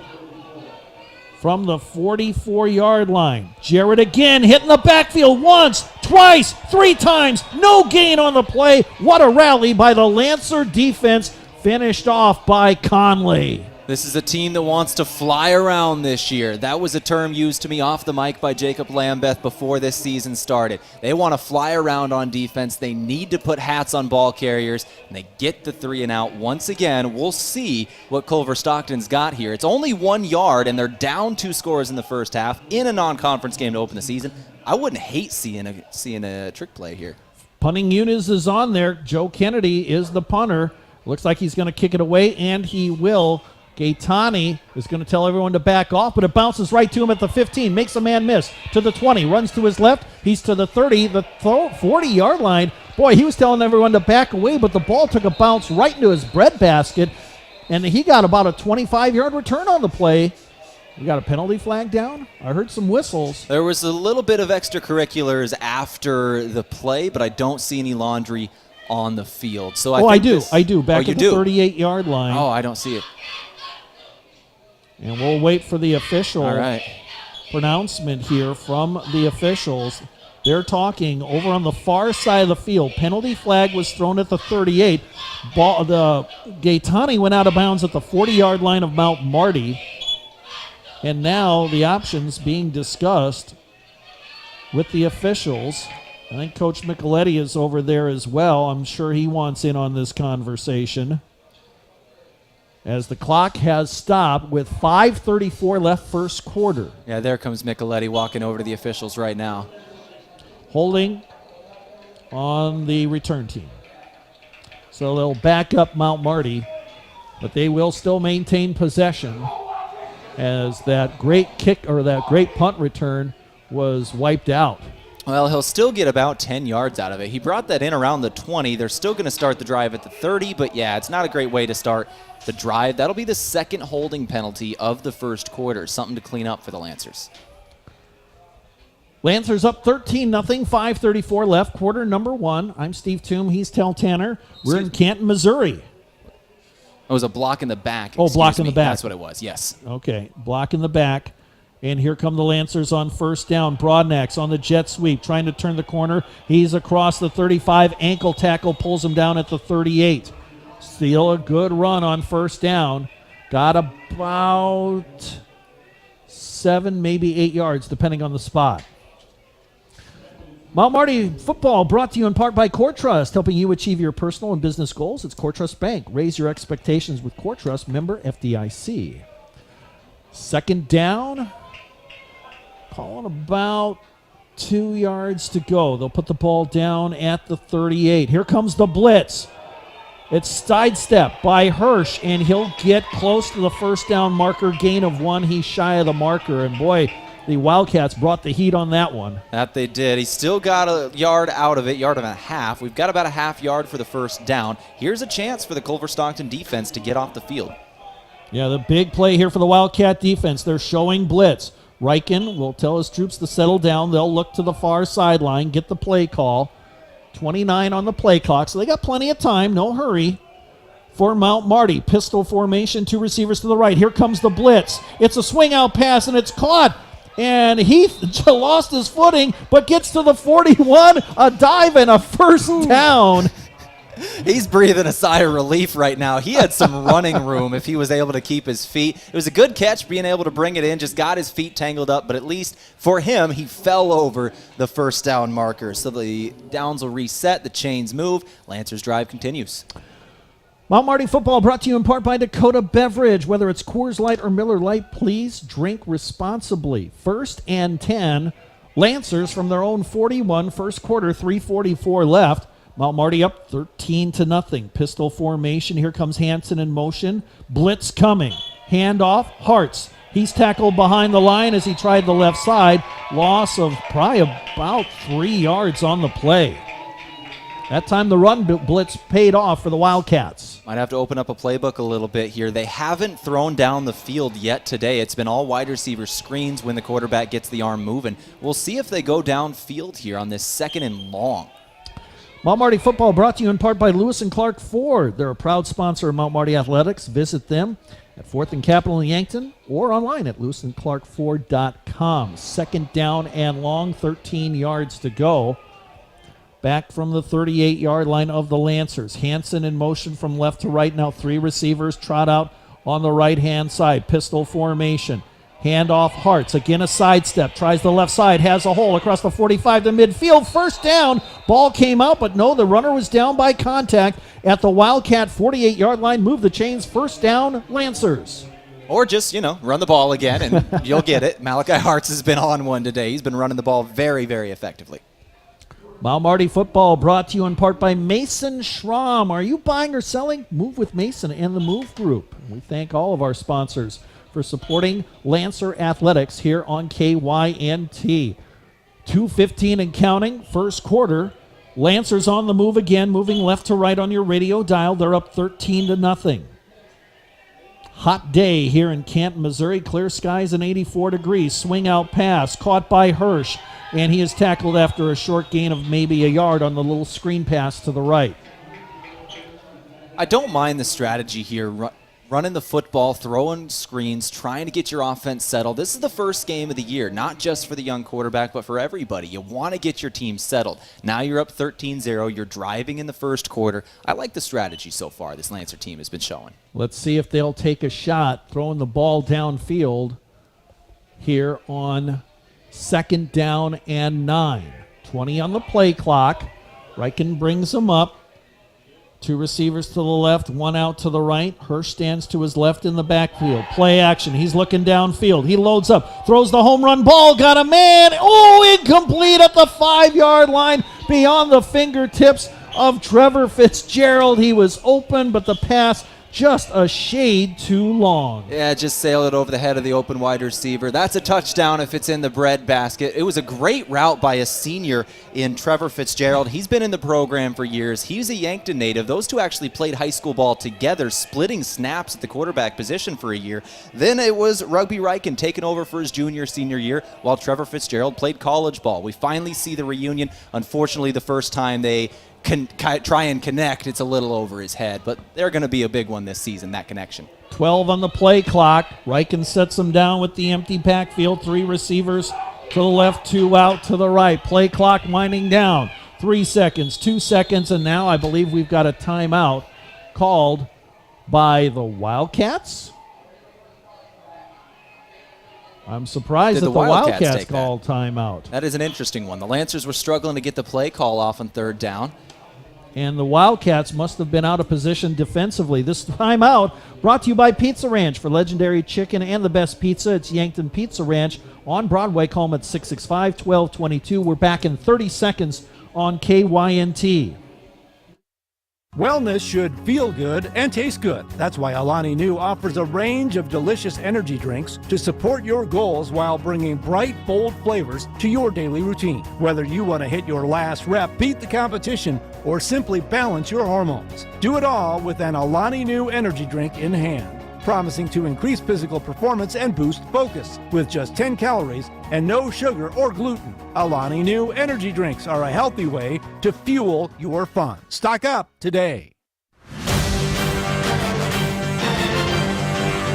From the 44-yard line, Jarrett again hitting the backfield once, twice, 3 times. No gain on the play. What a rally by the Lancer defense, finished off by Conley. This is a team that wants to fly around this year. That was a term used to me off the mic by Jacob Lambeth before this season started. They want to fly around on defense. They need to put hats on ball carriers, and they get the 3-and-out once again. We'll see what Culver-Stockton's got here. It's only 1 yard, and they're down 2 scores in the first half in a non-conference game to open the season. I wouldn't hate seeing a trick play here. Punting unit is on there. Joe Kennedy is the punter. Looks like he's going to kick it away, and he will. Gaetani is going to tell everyone to back off, but it bounces right to him at the 15, makes a man miss, to the 20, runs to his left, he's to the 30, the 40-yard line. Boy, he was telling everyone to back away, but the ball took a bounce right into his breadbasket, and he got about a 25-yard return on the play. We got a penalty flag down? I heard some whistles. There was a little bit of extracurriculars after the play, but I don't see any laundry on the field. So I do. Back at the 38-yard line. Oh, I don't see it. And we'll wait for the official right. pronouncement here from the officials. They're talking over on the far side of the field. Penalty flag was thrown at the 38. The Gaetani went out of bounds at the 40-yard line of Mount Marty. And now the options being discussed with the officials. I think Coach Micheletti is over there as well. I'm sure he wants in on this conversation. As the clock has stopped with 5:34 left first quarter. Yeah, there comes Micheletti walking over to the officials right now. Holding on the return team. So they'll back up Mount Marty, but they will still maintain possession as that great kick or that great punt return was wiped out. Well, he'll still get about 10 yards out of it. He brought that in around the 20. They're still going to start the drive at the 30, but yeah, it's not a great way to start the drive. That'll be the second holding penalty of the first quarter. Something to clean up for the Lancers. Lancers up 13-0, 5:34 left, quarter number 1. I'm Steve Thum. He's Tehl Tanner. We're in Canton, Missouri. It was a block in the back. Block in the back. That's what it was, yes. Okay, block in the back. And here come the Lancers on first down. Broadnax on the jet sweep, trying to turn the corner. He's across the 35. Ankle tackle pulls him down at the 38. Still a good run on first down. Got about 7, maybe 8 yards, depending on the spot. Mount Marty football brought to you in part by Core Trust, helping you achieve your personal and business goals. It's Core Trust Bank. Raise your expectations with Core Trust, member FDIC. Second down. Calling about 2 yards to go. They'll put the ball down at the 38. Here comes the blitz. It's sidestepped by Hirsch, and he'll get close to the first down marker. Gain of 1. He's shy of the marker, and boy, the Wildcats brought the heat on that one. That they did. He still got a yard out of it, yard and a half. We've got about a half yard for the first down. Here's a chance for the Culver-Stockton defense to get off the field. Yeah, the big play here for the Wildcat defense. They're showing blitz. Riken will tell his troops to settle down. They'll look to the far sideline, get the play call. 29 on the play clock, so they got plenty of time. No hurry. For Mount Marty, pistol formation, 2 receivers to the right. Here comes the blitz. It's a swing out pass, and it's caught. And Heath lost his footing, but gets to the 41. A dive and a first down. He's breathing a sigh of relief right now. He had some running room if he was able to keep his feet. It was a good catch being able to bring it in, just got his feet tangled up, but at least for him, he fell over the first down marker. So the downs will reset, the chains move, Lancers drive continues. Mount Marty football brought to you in part by Dakota Beverage. Whether it's Coors Light or Miller Lite, please drink responsibly. 1st and 10, Lancers from their own 41, first quarter, 3:44 left. Mount Marty up 13-0. Pistol formation. Here comes Hansen in motion. Blitz coming. Handoff. Hartz. He's tackled behind the line as he tried the left side. Loss of probably about 3 yards on the play. That time the run blitz paid off for the Wildcats. Might have to open up a playbook a little bit here. They haven't thrown down the field yet today. It's been all wide receiver screens when the quarterback gets the arm moving. We'll see if they go downfield here on this 2nd and long. Mount Marty football brought to you in part by Lewis and Clark Ford. They're a proud sponsor of Mount Marty Athletics. Visit them at 4th and Capitol in Yankton or online at lewisandclarkford.com. 2nd down and long, 13 yards to go. Back from the 38-yard line of the Lancers. Hansen in motion from left to right. Now 3 receivers trot out on the right-hand side. Pistol formation. Handoff Hartz. Again a sidestep. Tries the left side. Has a hole across the 45 to midfield. First down. Ball came out, but no, the runner was down by contact at the Wildcat 48-yard line. Move the chains. First down, Lancers. Or just, run the ball again, and you'll get it. Malachi Hartz has been on one today. He's been running the ball very, very effectively. Mount Marty football brought to you in part by Mason Schramm. Are you buying or selling? Move with Mason and the Move Group. We thank all of our sponsors for supporting Lancer Athletics here on KYNT. 2:15 and counting, first quarter. Lancers on the move again, moving left to right on your radio dial. They're up 13-0. Hot day here in Canton, Missouri. Clear skies and 84 degrees. Swing out pass, caught by Hirsch, and he is tackled after a short gain of maybe a yard on the little screen pass to the right. I don't mind the strategy here. Running the football, throwing screens, trying to get your offense settled. This is the first game of the year, not just for the young quarterback, but for everybody. You want to get your team settled. Now you're up 13-0. You're driving in the first quarter. I like the strategy so far this Lancer team has been showing. Let's see if they'll take a shot throwing the ball downfield here on 2nd down and 9. 20 on the play clock. Riken brings them up. 2 receivers to the left, 1 out to the right. Hirsch stands to his left in the backfield. Play action. He's looking downfield. He loads up, throws the home run ball, got a man. Oh, incomplete at the 5-yard line beyond the fingertips of Trevor Fitzgerald. He was open, but the pass just a shade too long. Yeah, just sail it over the head of the open wide receiver. That's a touchdown if it's in the bread basket. It was a great route by a senior in Trevor Fitzgerald. He's been in the program for years. He's a Yankton native. Those two actually played high school ball together, splitting snaps at the quarterback position for a year. Then it was Rugby Riken taking over for his senior year, while Trevor Fitzgerald played college ball. We finally see the reunion. Unfortunately, the first time they try and connect, it's a little over his head, but they're going to be a big one this season, that connection. 12 on the play clock. Riken sets them down with the empty backfield. 3 receivers to the left, 2 out to the right. Play clock winding down. 3 seconds, 2 seconds, and now I believe we've got a timeout called by the Wildcats. I'm surprised that the Wildcats called timeout. That is an interesting one. The Lancers were struggling to get the play call off on 3rd down. and the Wildcats must have been out of position defensively. This timeout brought to you by Pizza Ranch. For legendary chicken and the best pizza, it's Yankton Pizza Ranch on Broadway. Call them at 665-1222. We're back in 30 seconds on KYNT. Wellness should feel good and taste good. That's why Alani Nu offers a range of delicious energy drinks to support your goals while bringing bright, bold flavors to your daily routine. Whether you want to hit your last rep, beat the competition, or simply balance your hormones, do it all with an Alani Nu energy drink in hand, promising to increase physical performance and boost focus with just 10 calories and no sugar or gluten. Alani Nu energy drinks are a healthy way to fuel your fun. Stock up today.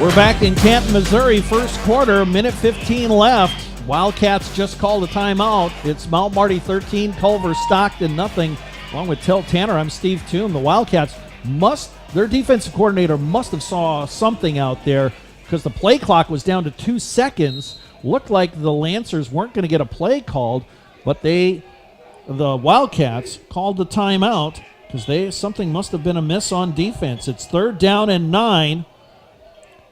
We're back in Canton, Missouri. First quarter, minute 15 left. Wildcats just called a timeout. It's Mount Marty 13, Culver-Stockton nothing. Along with Tehl Tanner, I'm Steve Thum. The Wildcats their defensive coordinator must have saw something out there because the play clock was down to 2 seconds. Looked like the Lancers weren't going to get a play called, but the Wildcats called the timeout because something must have been amiss on defense. It's 3rd down and 9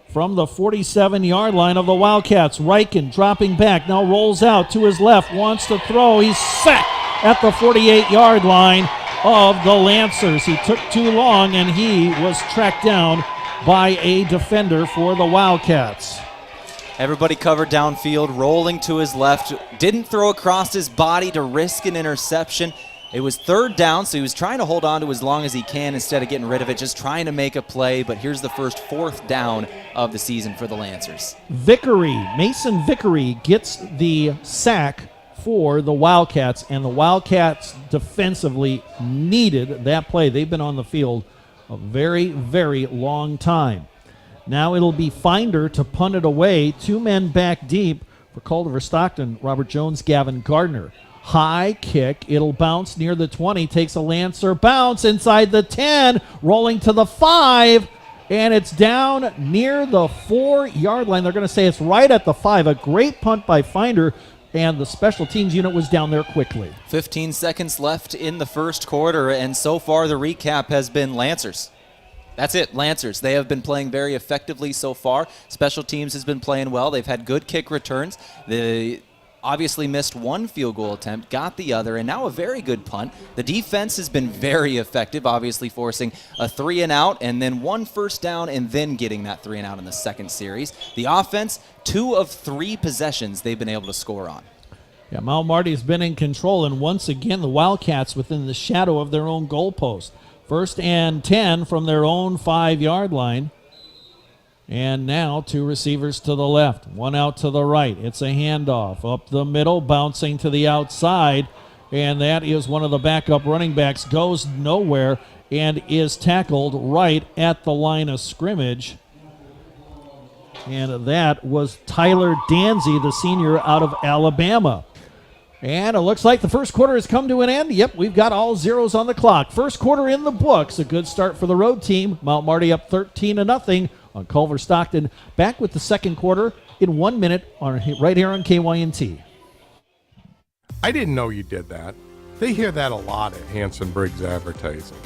from the 47-yard line of the Wildcats. Reichen dropping back, now rolls out to his left, wants to throw. He's sacked at the 48-yard line of the Lancers. He took too long, and he was tracked down by a defender for the Wildcats. Everybody covered downfield, rolling to his left. Didn't throw across his body to risk an interception. It was 3rd down, so he was trying to hold on to as long as he can instead of getting rid of it, just trying to make a play. But here's the first 4th down of the season for the Lancers. Mason Vickery gets the sack for the Wildcats, and the Wildcats defensively needed that play. They've been on the field a very, very long time. Now it'll be Finder to punt it away. 2 men back deep for Culver-Stockton, Robert Jones, Gavin Gardner. High kick. It'll bounce near the 20. Takes a Lancer bounce inside the 10. Rolling to the 5. And it's down near the 4-yard line. They're going to say it's right at the 5. A great punt by Finder. And the special teams unit was down there quickly. 15 seconds left in the first quarter, and so far the recap has been Lancers. That's it, Lancers. They have been playing very effectively so far. Special teams has been playing well. They've had good kick returns. They obviously missed 1 field goal attempt, got the other, and now a very good punt. The defense has been very effective, obviously forcing a 3-and-out and then 1 first down and then getting that 3-and-out in the second series. The offense, 2 of 3 possessions they've been able to score on. Yeah, Mount Marty's been in control, and once again the Wildcats within the shadow of their own goalpost. 1st and 10 from their own 5-yard line. And now 2 receivers to the left, 1 out to the right. It's a handoff up the middle, bouncing to the outside. And that is one of the backup running backs, goes nowhere and is tackled right at the line of scrimmage. And that was Tyler Danzy, the senior out of Alabama. And it looks like the first quarter has come to an end. Yep, we've got all zeros on the clock. First quarter in the books. A good start for the road team. Mount Marty up 13-0 on Culver-Stockton. Back with the second quarter in 1 minute right here on KYNT. I didn't know you did that. They hear that a lot at Hanson Briggs Advertising.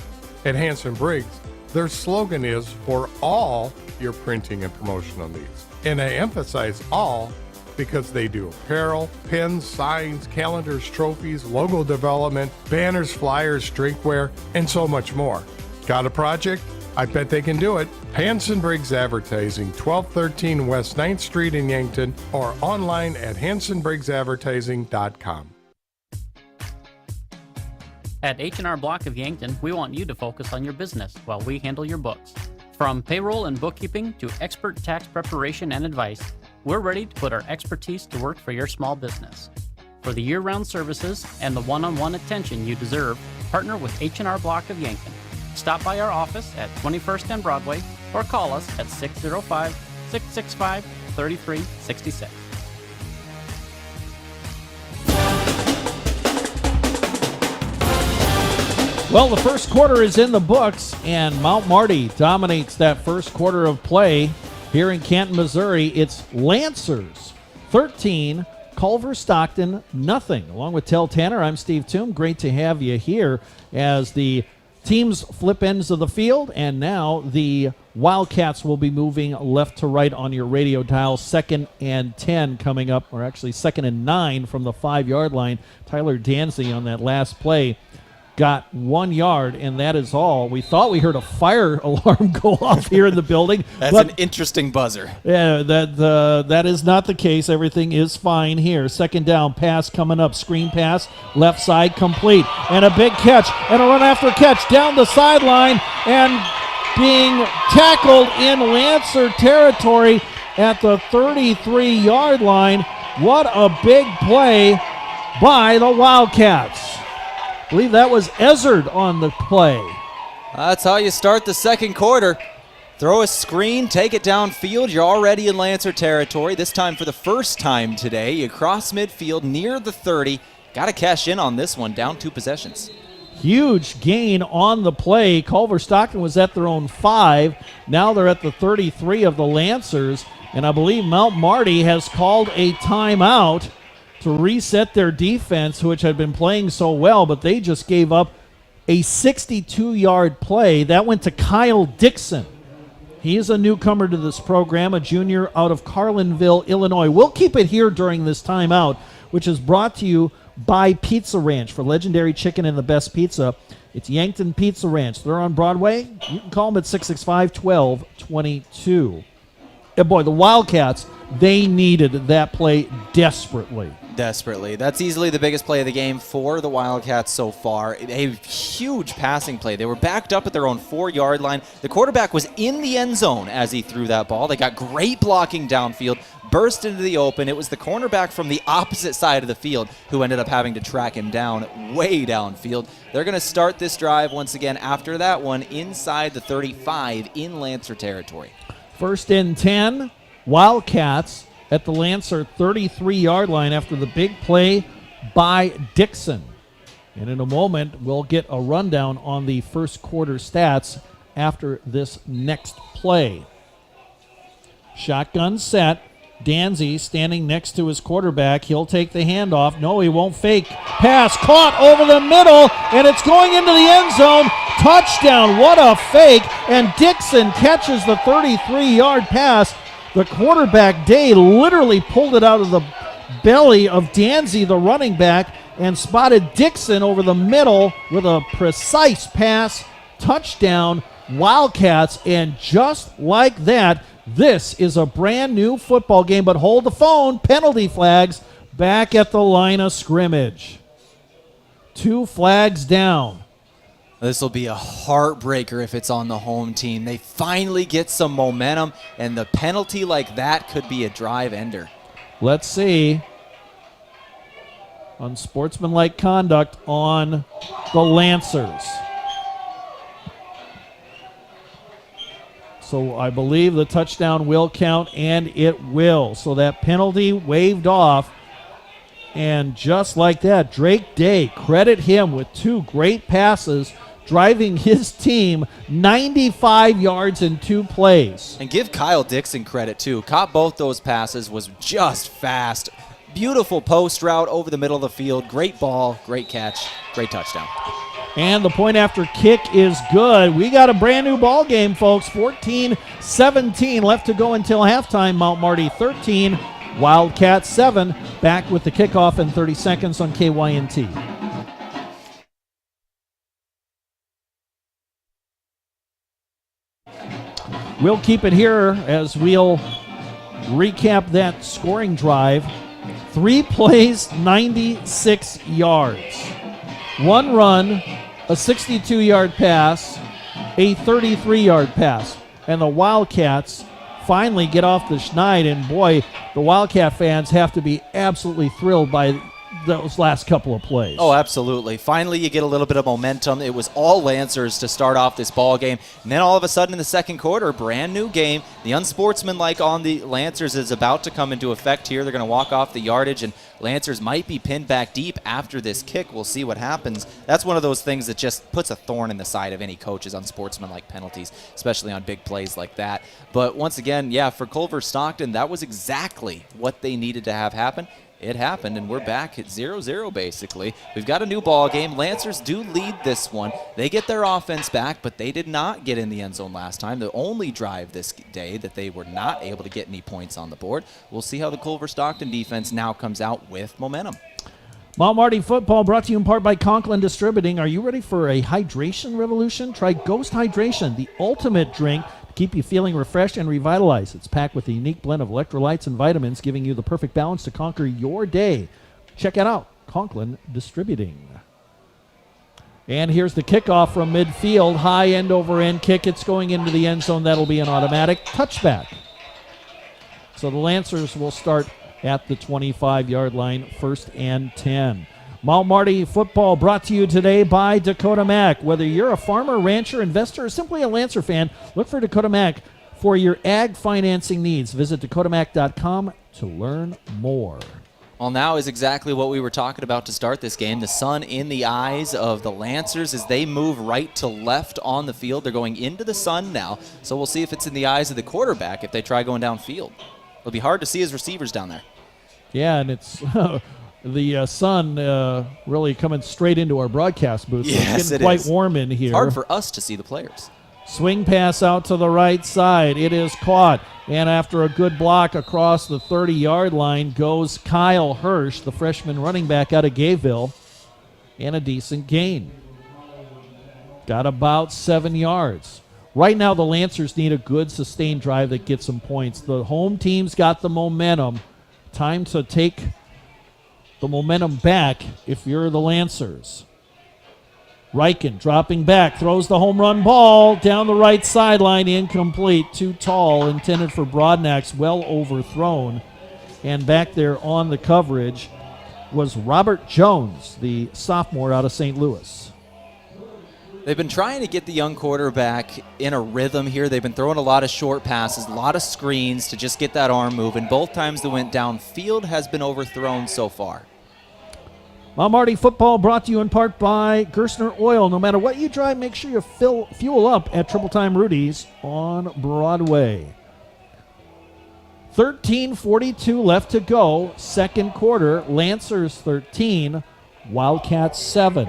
At Hanson Briggs, their slogan is for all your printing and promotional needs. And I emphasize all because they do apparel, pins, signs, calendars, trophies, logo development, banners, flyers, drinkware, and so much more. Got a project? I bet they can do it. Hanson Briggs Advertising, 1213 West 9th Street in Yankton, or online at hansonbriggsadvertising.com. At H&R Block of Yankton, we want you to focus on your business while we handle your books. From payroll and bookkeeping to expert tax preparation and advice, we're ready to put our expertise to work for your small business. For the year-round services and the one-on-one attention you deserve, partner with H&R Block of Yankton. Stop by our office at 21st and Broadway or call us at 605-665-3366. Well, the first quarter is in the books, and Mount Marty dominates that first quarter of play here in Canton, Missouri. It's Lancers 13, Culver-Stockton nothing. Along with Tehl Tanner, I'm Steve Thum. Great to have you here as the Teams flip ends of the field, and now the Wildcats will be moving left to right on your radio dial. 2nd and 10 coming up, or actually 2nd and 9 from the 5-yard line. Tyler Danzy on that last play got 1 yard, and that is all. We thought we heard a fire alarm go off here in the building. That's an interesting buzzer. Yeah, that is not the case. Everything is fine here. 2nd down, pass coming up. Screen pass, left side complete. And a big catch, and a run after catch down the sideline, and being tackled in Lancer territory at the 33-yard line. What a big play by the Wildcats. I believe that was Ezzard on the play. That's how you start the second quarter. Throw a screen, take it downfield. You're already in Lancer territory. This time for the first time today. You cross midfield near the 30. Got to cash in on this one, down 2 possessions. Huge gain on the play. Culver-Stockton was at their own 5. Now they're at the 33 of the Lancers. And I believe Mount Marty has called a timeout to reset their defense, which had been playing so well, but they just gave up a 62-yard play. That went to Kyle Dixon. He is a newcomer to this program, a junior out of Carlinville, Illinois. We'll keep it here during this timeout, which is brought to you by Pizza Ranch. For legendary chicken and the best pizza, it's Yankton Pizza Ranch. They're on Broadway. You can call them at 665-1222. And boy, the Wildcats, they needed that play desperately. Desperately. That's easily the biggest play of the game for the Wildcats so far. A huge passing play. They were backed up at their own 4-yard line. The quarterback was in the end zone as he threw that ball. They got great blocking downfield, burst into the open. It was the cornerback from the opposite side of the field who ended up having to track him down way downfield. They're going to start this drive once again after that one inside the 35 in Lancer territory. 1st and 10, Wildcats at the Lancer 33-yard line after the big play by Dixon. And in a moment, we'll get a rundown on the first quarter stats after this next play. Shotgun set. Danzy standing next to his quarterback. He'll take the handoff. No, he won't fake. Pass caught over the middle, and it's going into the end zone. Touchdown. What a fake. And Dixon catches the 33-yard pass. The quarterback, Day, literally pulled it out of the belly of Danzy, the running back, and spotted Dixon over the middle with a precise pass. Touchdown, Wildcats. And just like that, this is a brand new football game. But hold the phone. Penalty flags back at the line of scrimmage. 2 flags down. This will be a heartbreaker if it's on the home team. They finally get some momentum, and the penalty like that could be a drive ender. Let's see. Unsportsmanlike conduct on the Lancers. So I believe the touchdown will count, and it will. So that penalty waved off. And just like that, Drake Day, credit him with 2 great passes, driving his team 95 yards in 2 plays. And give Kyle Dixon credit, too. Caught both those passes, was just fast. Beautiful post route over the middle of the field. Great ball, great catch, great touchdown. And the point after kick is good. We got a brand new ball game, folks. 14-17 left to go until halftime. Mount Marty 13, Wildcats 7. Back with the kickoff in 30 seconds on KYNT. We'll keep it here as we'll recap that scoring drive. 3 plays, 96 yards. 1 run, a 62-yard pass, a 33-yard pass. And the Wildcats finally get off the schneid. And boy, the Wildcat fans have to be absolutely thrilled by those last couple of plays. Oh, absolutely. Finally, you get a little bit of momentum. It was all Lancers to start off this ball game. And then all of a sudden in the second quarter, brand new game. The unsportsmanlike on the Lancers is about to come into effect here. They're going to walk off the yardage, and Lancers might be pinned back deep after this kick. We'll see what happens. That's one of those things that just puts a thorn in the side of any coach's unsportsmanlike penalties, especially on big plays like that. But once again, yeah, for Culver-Stockton, that was exactly what they needed to have happen. it happened, and we're back at 0-0 basically. We've got a new ball game. Lancers do lead this one. They get their offense back, but they did not get in the end zone last time. The only drive this day that they were not able to get any points on the board. We'll see how the Culver-Stockton defense now comes out with momentum. Mount Marty football brought to you in part by Conklin Distributing. Are you ready for a hydration revolution? Try Ghost Hydration, the ultimate drink to keep you feeling refreshed and revitalized. It's packed with a unique blend of electrolytes and vitamins, giving you the perfect balance to conquer your day. Check it out, Conklin Distributing. And here's the kickoff from midfield. High end over end kick. It's going into the end zone. That'll be an automatic touchback. So the Lancers will start at the 25-yard line, 1st and 10. Mount Marty football brought to you today by Dakota Mac. Whether you're a farmer, rancher, investor, or simply a Lancer fan, look for Dakota Mac for your ag financing needs. Visit dakotamac.com to learn more. Well, now is exactly what we were talking about to start this game. The sun in the eyes of the Lancers as they move right to left on the field. They're going into the sun now, so we'll see if it's in the eyes of the quarterback if they try going downfield. It'll be hard to see his receivers down there. Yeah, and it's the sun really coming straight into our broadcast booth. Yes, it's getting quite warm in here. It's hard for us to see the players. Swing pass out to the right side. It is caught. And after a good block across the 30-yard line goes Kyle Hirsch, the freshman running back out of Gayville, and a decent gain. Got about 7 yards. Right now, the Lancers need a good sustained drive that gets some points. The home team's got the momentum. Time to take the momentum back if you're the Lancers. Riken dropping back, throws the home run ball down the right sideline, incomplete, too tall, intended for Broadnax, well overthrown. And back there on the coverage was Robert Jones, the sophomore out of St. Louis. They've been trying to get the young quarterback in a rhythm here. They've been throwing a lot of short passes, a lot of screens to just get that arm moving. Both times they went downfield has been overthrown so far. Mount Marty football brought to you in part by Gerstner Oil. No matter what you drive, make sure you fuel up at Triple Time Rudy's on Broadway. 13:42 left to go. Second quarter, Lancers 13, Wildcats 7.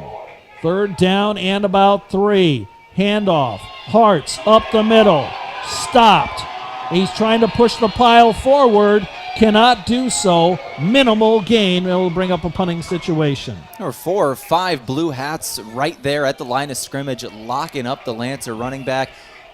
3rd down and about 3. Handoff. Hartz up the middle. Stopped. He's trying to push the pile forward. Cannot do so. Minimal gain. It will bring up a punting situation. There were 4 or 5 blue hats right there at the line of scrimmage, locking up the Lancer running back.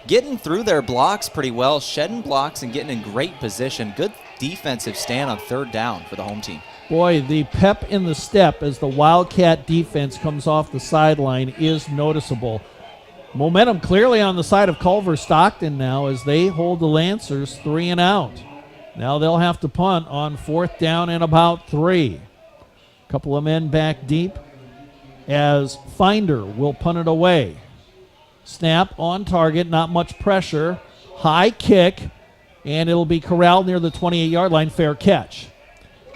Getting through their blocks pretty well, shedding blocks and getting in great position. Good defensive stand on 3rd down for the home team. Boy, the pep in the step as the Wildcat defense comes off the sideline is noticeable. Momentum clearly on the side of Culver-Stockton now as they hold the Lancers 3 and out. Now they'll have to punt on 4th down and about 3. A couple of men back deep as Finder will punt it away. Snap on target, not much pressure. High kick, and it'll be corralled near the 28-yard line, fair catch.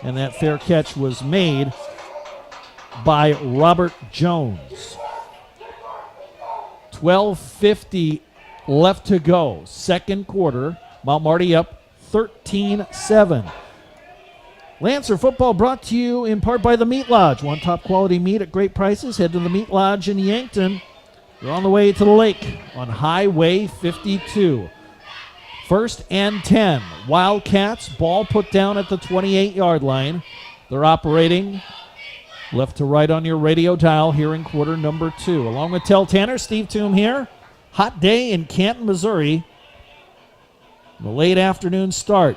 And that fair catch was made by Robert Jones. 12:50 left to go. Second quarter. Mount Marty up 13-7. Lancer football brought to you in part by the Meat Lodge. Want top quality meat at great prices? Head to the Meat Lodge in Yankton. They're on the way to the lake on Highway 52. 1st and 10. Wildcats, ball put down at the 28-yard line. They're operating left to right on your radio dial here in quarter number 2. Along with Tehl Tanner, Steve Thum here. Hot day in Canton, Missouri. The late afternoon start.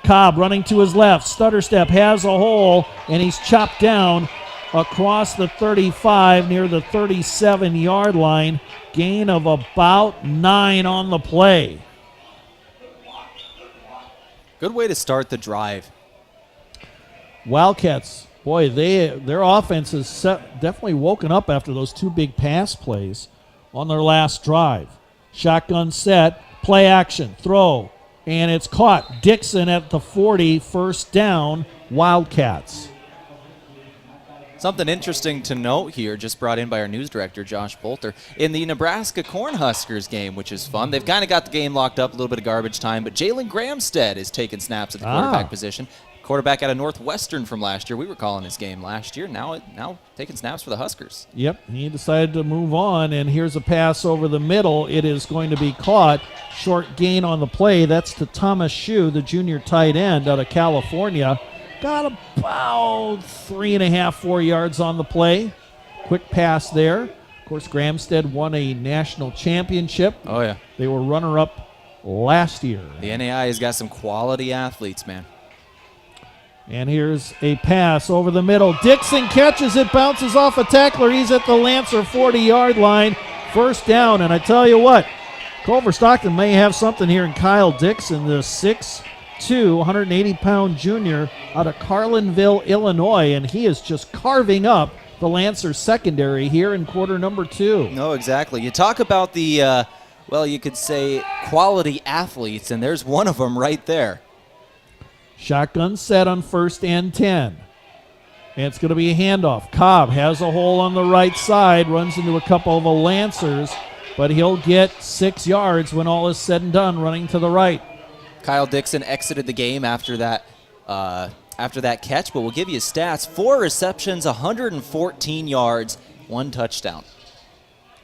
Cobb running to his left. Stutter step has a hole, and he's chopped down across the 35 near the 37-yard line. Gain of about 9 on the play. Good way to start the drive. Wildcats, boy, their offense is definitely woken up after those 2 big pass plays on their last drive. Shotgun set, play action, throw, and it's caught. Dixon at the 40, 1st down, Wildcats. Something interesting to note here, just brought in by our news director, Josh Bolter, in the Nebraska Cornhuskers game, which is fun. They've kind of got the game locked up, a little bit of garbage time, but Jalen Gramstead is taking snaps at the quarterback position. quarterback out of Northwestern from last year. We were calling his game last year. Now taking snaps for the Huskers. Yep, he decided to move on, and here's a pass over the middle. It is going to be caught. Short gain on the play. That's to Thomas Shue, the junior tight end out of California. Got about 3.5, 4 yards on the play. Quick pass there. Of course, Gramstead won a national championship. Oh, yeah. They were runner-up last year. The NAI has got some quality athletes, man. And here's a pass over the middle. Dixon catches it, bounces off a tackler. He's at the Lancer 40-yard line. First down, and I tell you what, Culver-Stockton may have something here in Kyle Dixon, the 6'2", 180-pound junior out of Carlinville, Illinois, and he is just carving up the Lancer secondary here in quarter number 2. No, exactly. You talk about the, you could say quality athletes, and there's one of them right there. Shotgun set on 1st and 10. And it's going to be a handoff. Cobb has a hole on the right side, runs into a couple of Lancers, but he'll get 6 yards when all is said and done, running to the right. Kyle Dixon exited the game after that catch, but we'll give you his stats. 4 receptions, 114 yards, 1 touchdown.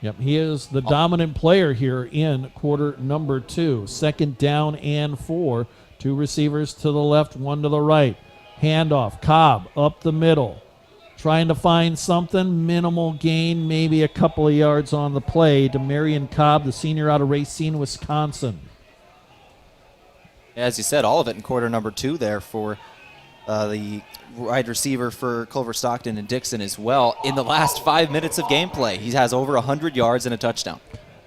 Yep, he is the dominant player here in quarter number 2. 2nd down and 4. 2 receivers to the left, 1 to the right. Handoff, Cobb up the middle. Trying to find something, minimal gain, maybe a couple of yards on the play to Marion Cobb, the senior out of Racine, Wisconsin. As you said, all of it in quarter number 2 there for the wide receiver for Culver-Stockton and Dixon as well. In the last 5 minutes of gameplay, he has over 100 yards and a touchdown.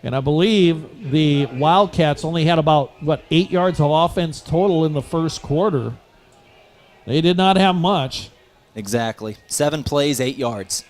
And I believe the Wildcats only had about, 8 yards of offense total in the first quarter. They did not have much. Exactly. 7 plays, 8 yards.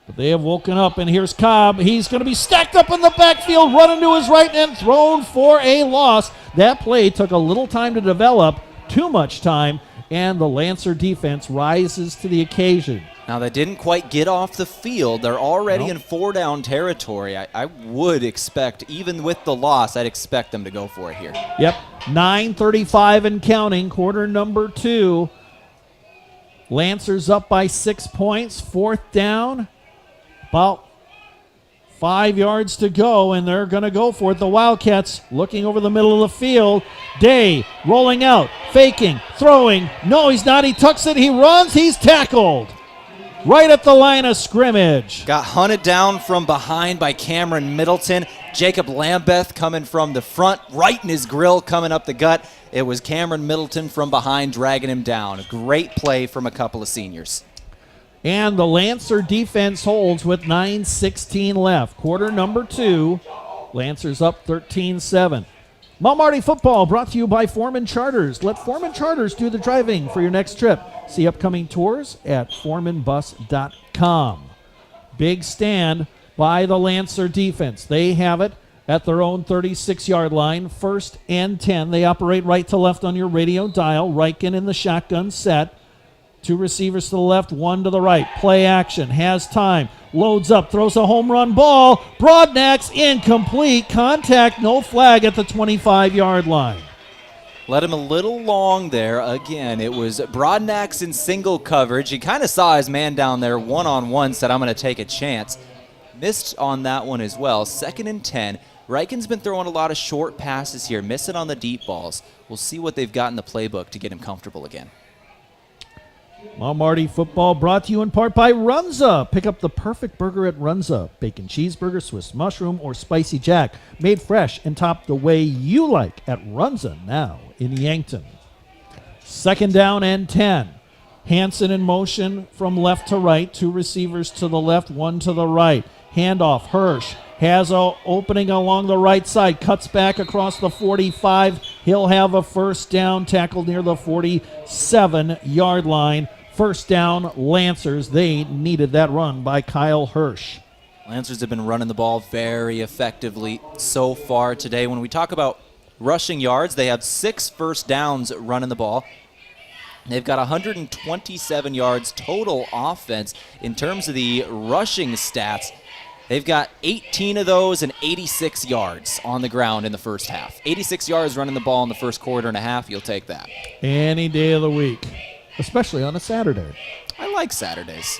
But they have woken up, and here's Cobb. He's going to be stacked up in the backfield, running to his right and thrown for a loss. That play took a little time to develop, too much time, and the Lancer defense rises to the occasion. Now, they didn't quite get off the field. They're already in 4-down territory. I would expect, even with the loss, I'd expect them to go for it here. Yep, 9:35 and counting, quarter number 2. Lancers up by 6 points, 4th down, about 5 yards to go, and they're going to go for it. The Wildcats looking over the middle of the field. Day rolling out, faking, throwing. No, he's not. He tucks it. He runs. He's tackled right at the line of scrimmage. Got hunted down from behind by Cameron Middleton. Jacob Lambeth coming from the front, right in his grill, coming up the gut. It was Cameron Middleton from behind dragging him down. A great play from a couple of seniors. And the Lancer defense holds with 9:16 left. Quarter number 2. Lancers up 13-7. Mount Marty football brought to you by Foreman Charters. Let Foreman Charters do the driving for your next trip. See upcoming tours at foremanbus.com. Big stand by the Lancer defense. They have it at their own 36-yard line. 1st and 10. They operate right to left on your radio dial. Reichen in the shotgun set. 2 receivers to the left, 1 to the right. Play action, has time, loads up, throws a home run ball. Broadnax incomplete. Contact, no flag at the 25-yard line. Let him a little long there. Again, it was Broadnax in single coverage. He kind of saw his man down there one-on-one, said, I'm going to take a chance. Missed on that one as well. 2nd and 10. Reichen's been throwing a lot of short passes here, missing on the deep balls. We'll see what they've got in the playbook to get him comfortable again. Mount Marty football brought to you in part by Runza. Pick up the perfect burger at Runza. Bacon cheeseburger, Swiss mushroom, or spicy jack. Made fresh and topped the way you like at Runza now in Yankton. 2nd down and 10. Hansen in motion from left to right. 2 receivers to the left, 1 to the right. Handoff, Hirsch has an opening along the right side. Cuts back across the 45. He'll have a 1st down, tackled near the 47-yard line. 1st down, Lancers. They needed that run by Kyle Hirsch. Lancers have been running the ball very effectively so far today. When we talk about rushing yards, they have 6 first downs running the ball. They've got 127 yards total offense. In terms of the rushing stats, They've got 18 of those and 86 yards on the ground in the first half. 86 yards running the ball in the first quarter and a half, you'll take that. Any day of the week, especially on a Saturday. I like Saturdays.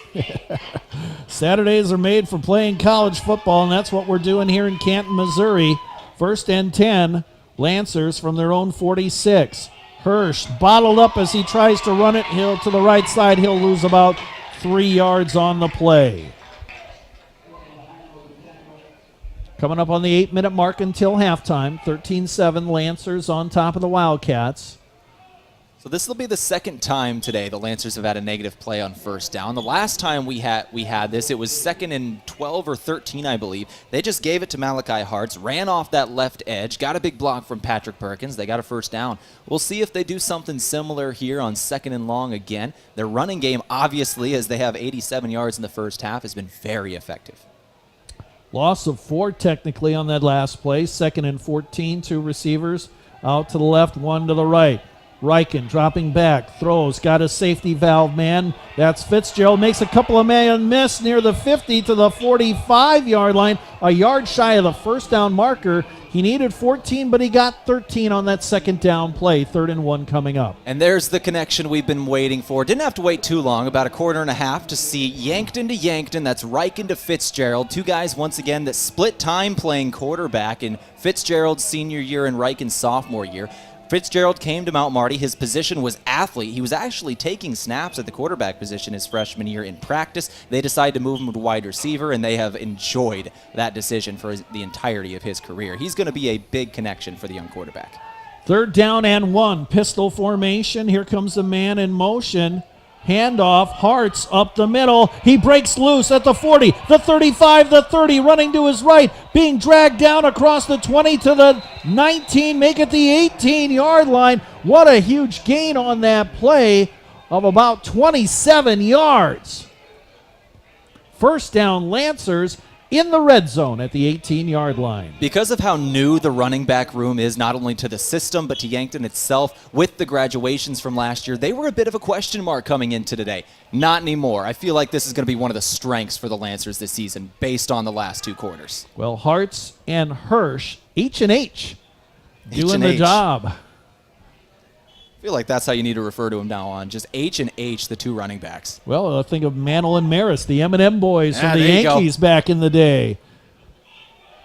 Saturdays are made for playing college football, and that's what we're doing here in Canton, Missouri. 1st and 10, Lancers from their own 46. Hirsch bottled up as he tries to run it. He'll to the right side. He'll lose about 3 yards on the play. Coming up on the 8-minute mark until halftime. 13-7, Lancers on top of the Wildcats. So this will be the second time today the Lancers have had a negative play on first down. The last time we had this, it was 2nd and 12 or 13, I believe. They just gave it to Malachi Hartz, ran off that left edge, got a big block from Patrick Perkins. They got a first down. We'll see if they do something similar here on 2nd and long again. Their running game, obviously, as they have 87 yards in the first half, has been very effective. Loss of 4 technically on that last play. 2nd and 14, 2 receivers out to the left, 1 to the right. Riken dropping back, throws, got a safety valve man. That's Fitzgerald, makes a couple of man miss near the 50 to the 45-yard line, a yard shy of the first down marker. He needed 14, but he got 13 on that second down play. 3rd and 1 coming up. And there's the connection we've been waiting for. Didn't have to wait too long, about a quarter and a half, to see Yankton to Yankton. That's Riken to Fitzgerald. 2 guys, once again, that split time playing quarterback in Fitzgerald's senior year and Riken's sophomore year. Fitzgerald came to Mount Marty. His position was athlete. He was actually taking snaps at the quarterback position his freshman year in practice. They decided to move him to wide receiver, and they have enjoyed that decision for the entirety of his career. He's going to be a big connection for the young quarterback. 3rd down and 1. Pistol formation. Here comes the man in motion. Handoff, Hartz up the middle. He breaks loose at the 40, the 35, the 30, running to his right, being dragged down across the 20 to the 19, make it the 18-yard line. What a huge gain on that play of about 27 yards. First down, Lancers in the red zone at the 18-yard line. Because of how new the running back room is, not only to the system, but to Yankton itself, with the graduations from last year, they were a bit of a question mark coming into today. Not anymore. I feel like this is going to be one of the strengths for the Lancers this season, based on the last 2 quarters. Well, Hartz and Hirsch, H&H, doing the job. I feel like that's how you need to refer to him now on. Just H and H, the 2 running backs. Well, I think of Mantle and Maris, the M&M boys from the there you Yankees back in the day.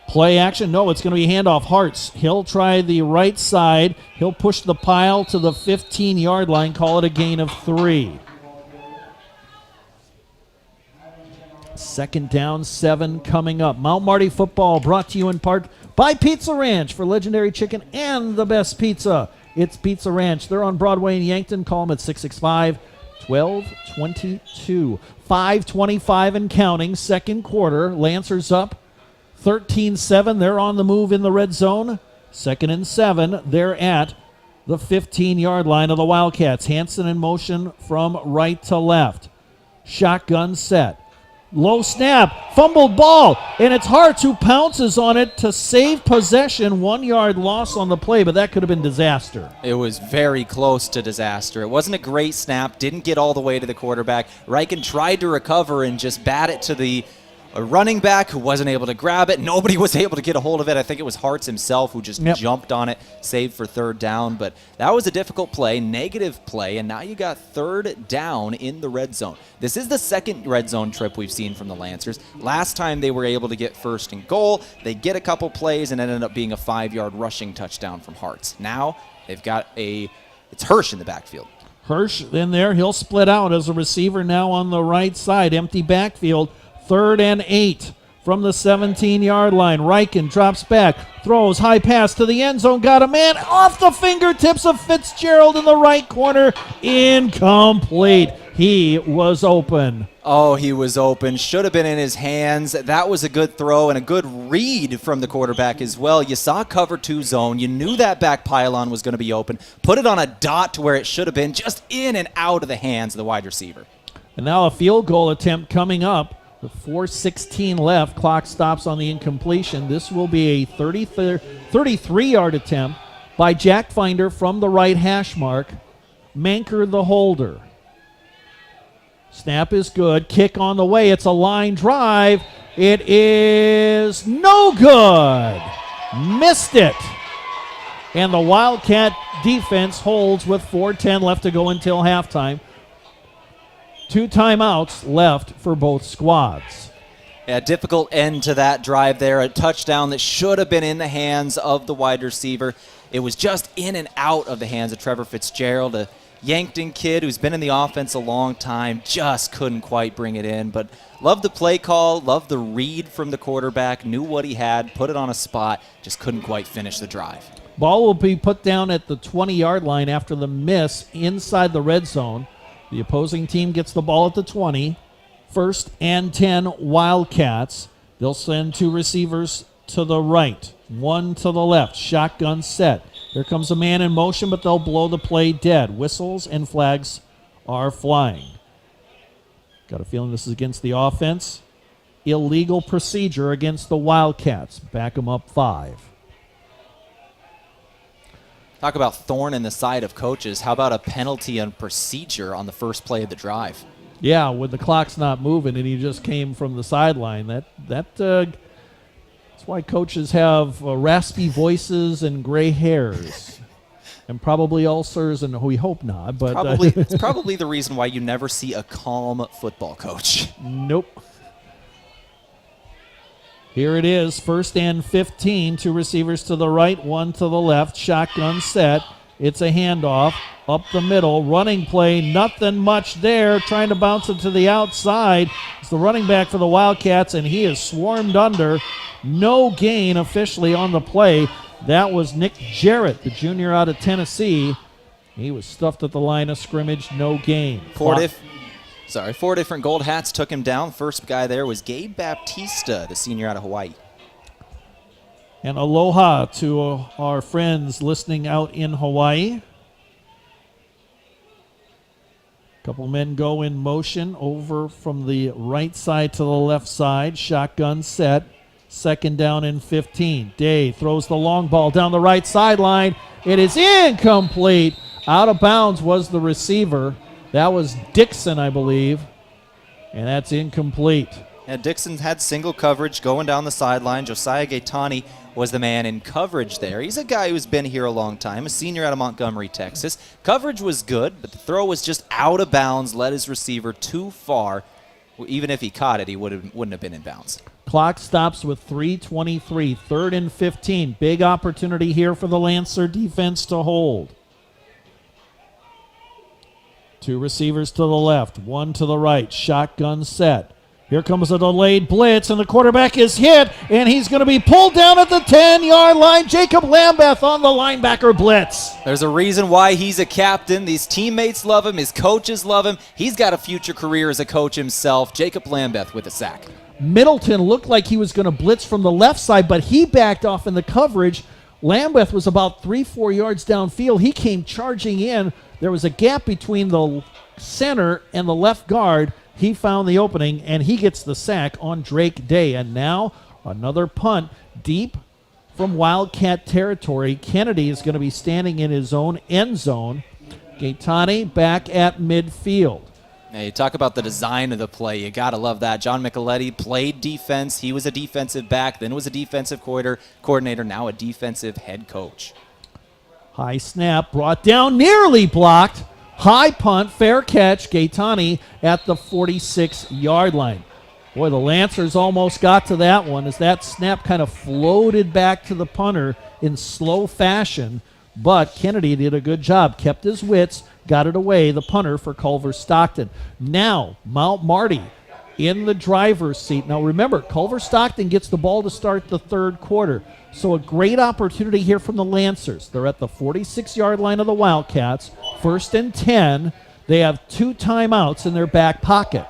Play action. No, it's going to be handoff. Hartz. He'll try the right side. He'll push the pile to the 15-yard line. Call it a gain of 3. 2nd down, 7 coming up. Mount Marty football brought to you in part by Pizza Ranch for legendary chicken and the best pizza. It's Pizza Ranch. They're on Broadway in Yankton. Call them at 665-1222. 5:25 and counting. Second quarter. Lancers up 13-7. They're on the move in the red zone. 2nd and 7. They're at the 15-yard line of the Wildcats. Hansen in motion from right to left. Shotgun set. Low snap, fumbled ball, and it's Hartz who pounces on it to save possession. 1 yard loss on the play, but that could have been disaster. It was very close to disaster. It wasn't a great snap, didn't get all the way to the quarterback. Riken tried to recover and just bat it to the running back who wasn't able to grab it. Nobody was able to get a hold of it. I think it was Hartz himself who just jumped on it, saved for 3rd down. But that was a difficult play, negative play, and now you got 3rd down in the red zone. This is the 2nd red zone trip we've seen from the Lancers. Last time they were able to get 1st and goal. They get a couple plays and it ended up being a 5-yard rushing touchdown from Hartz. Now they've got it's Hirsch in the backfield. Hirsch in there. He'll split out as a receiver now on the right side. Empty backfield. 3rd and 8 from the 17-yard line. Riken drops back, throws, high pass to the end zone, got a man off the fingertips of Fitzgerald in the right corner. Incomplete. He was open. Oh, he was open. Should have been in his hands. That was a good throw and a good read from the quarterback as well. You saw cover 2 zone. You knew that back pylon was going to be open. Put it on a dot to where it should have been, just in and out of the hands of the wide receiver. And now a field goal attempt coming up. With 4:16 left, clock stops on the incompletion. This will be a 33-yard attempt by Jack Finder from the right hash mark. Manker the holder. Snap is good. Kick on the way. It's a line drive. It is no good. Missed it. And the Wildcat defense holds with 4:10 left to go until halftime. 2 timeouts left for both squads. Yeah, difficult end to that drive there. A touchdown that should have been in the hands of the wide receiver. It was just in and out of the hands of Trevor Fitzgerald, a Yankton kid who's been in the offense a long time, just couldn't quite bring it in. But loved the play call, loved the read from the quarterback, knew what he had, put it on a spot, just couldn't quite finish the drive. Ball will be put down at the 20-yard line after the miss inside the red zone. The opposing team gets the ball at the 20. 1st and 10 Wildcats. They'll send 2 receivers to the right, 1 to the left. Shotgun set. Here comes a man in motion, but they'll blow the play dead. Whistles and flags are flying. Got a feeling this is against the offense. Illegal procedure against the Wildcats. Back them up 5. Talk about thorn in the side of coaches. How about a penalty on procedure on the first play of the drive? Yeah, when the clock's not moving and he just came from the sideline. That's why coaches have raspy voices and gray hairs. And probably ulcers, and we hope not. But it's probably the reason why you never see a calm football coach. Nope. Here it is, 1st and 15. 2 receivers to the right, 1 to the left. Shotgun set. It's a handoff up the middle. Running play, nothing much there. Trying to bounce it to the outside. It's the running back for the Wildcats, and he is swarmed under. No gain officially on the play. That was Nick Jarrett, the junior out of Tennessee. He was stuffed at the line of scrimmage. No gain. 4 different gold hats took him down. First guy there was Gabe Baptista, the senior out of Hawaii. And aloha to our friends listening out in Hawaii. A couple men go in motion over from the right side to the left side. Shotgun set. 2nd down and 15. Day throws the long ball down the right sideline. It is incomplete. Out of bounds was the receiver. That was Dixon, I believe. And that's incomplete. Yeah, Dixon had single coverage going down the sideline. Josiah Gaetani was the man in coverage there. He's a guy who's been here a long time, a senior out of Montgomery, Texas. Coverage was good, but the throw was just out of bounds, led his receiver too far. Even if he caught it, he wouldn't have been in bounds. Clock stops with 3:23, 3rd and 15. Big opportunity here for the Lancer defense to hold. 2 receivers to the left, 1 to the right. Shotgun set. Here comes a delayed blitz, and the quarterback is hit, and he's going to be pulled down at the 10-yard line. Jacob Lambeth on the linebacker blitz. There's a reason why he's a captain. These teammates love him. His coaches love him. He's got a future career as a coach himself. Jacob Lambeth with a sack. Middleton looked like he was going to blitz from the left side, but he backed off in the coverage. Lambeth was about 3-4 yards downfield. He came charging in. There was a gap between the center and the left guard. He found the opening, and he gets the sack on Drake Day. And now another punt deep from Wildcat territory. Kennedy is going to be standing in his own end zone. Gaetani back at midfield. Now, you talk about the design of the play. You got to love that. John Micheletti played defense. He was a defensive back, then was a defensive coordinator, now a defensive head coach. High snap, brought down, nearly blocked. High punt, fair catch. Gaetani at the 46-yard line. Boy, the Lancers almost got to that one as that snap kind of floated back to the punter in slow fashion. But Kennedy did a good job, kept his wits, got it away, the punter for Culver-Stockton. Now, Marty in the driver's seat. Now remember, Culver-Stockton gets the ball to start the 3rd quarter. So a great opportunity here from the Lancers. They're at the 46-yard line of the Wildcats. 1st and 10. They have 2 timeouts in their back pocket.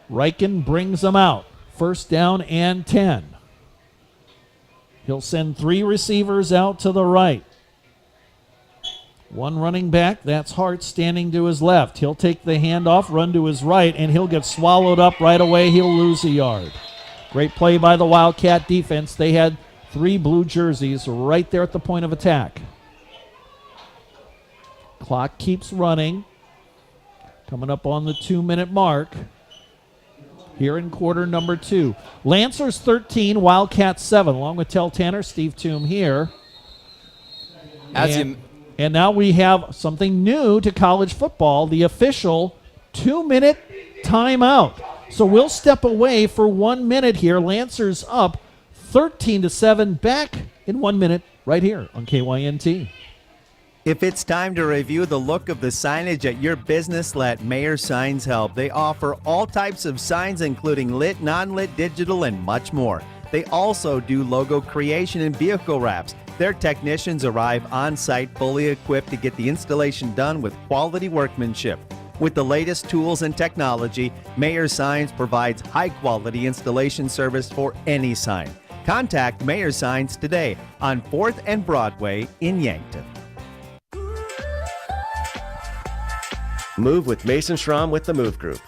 Riken brings them out. 1st down and 10. He'll send 3 receivers out to the right. 1 running back, that's Hart standing to his left. He'll take the handoff, run to his right, and he'll get swallowed up right away. He'll lose a yard. Great play by the Wildcat defense. They had 3 blue jerseys right there at the point of attack. Clock keeps running. Coming up on the 2-minute mark here in quarter number 2. Lancers 13, Wildcats 7, along with Tehl Tanner, Steve Thum here. And now we have something new to college football, the official 2-minute timeout. So we'll step away for 1 minute here. Lancers up 13-7, back in 1 minute right here on KYNT. If it's time to review the look of the signage at your business, let Mayor Signs help. They offer all types of signs, including lit, non-lit, digital, and much more. They also do logo creation and vehicle wraps. Their technicians arrive on site fully equipped to get the installation done with quality workmanship. With the latest tools and technology, Mayor Signs provides high-quality installation service for any sign. Contact Mayor Signs today on 4th and Broadway in Yankton. Move with Mason Schramm with the Move Group.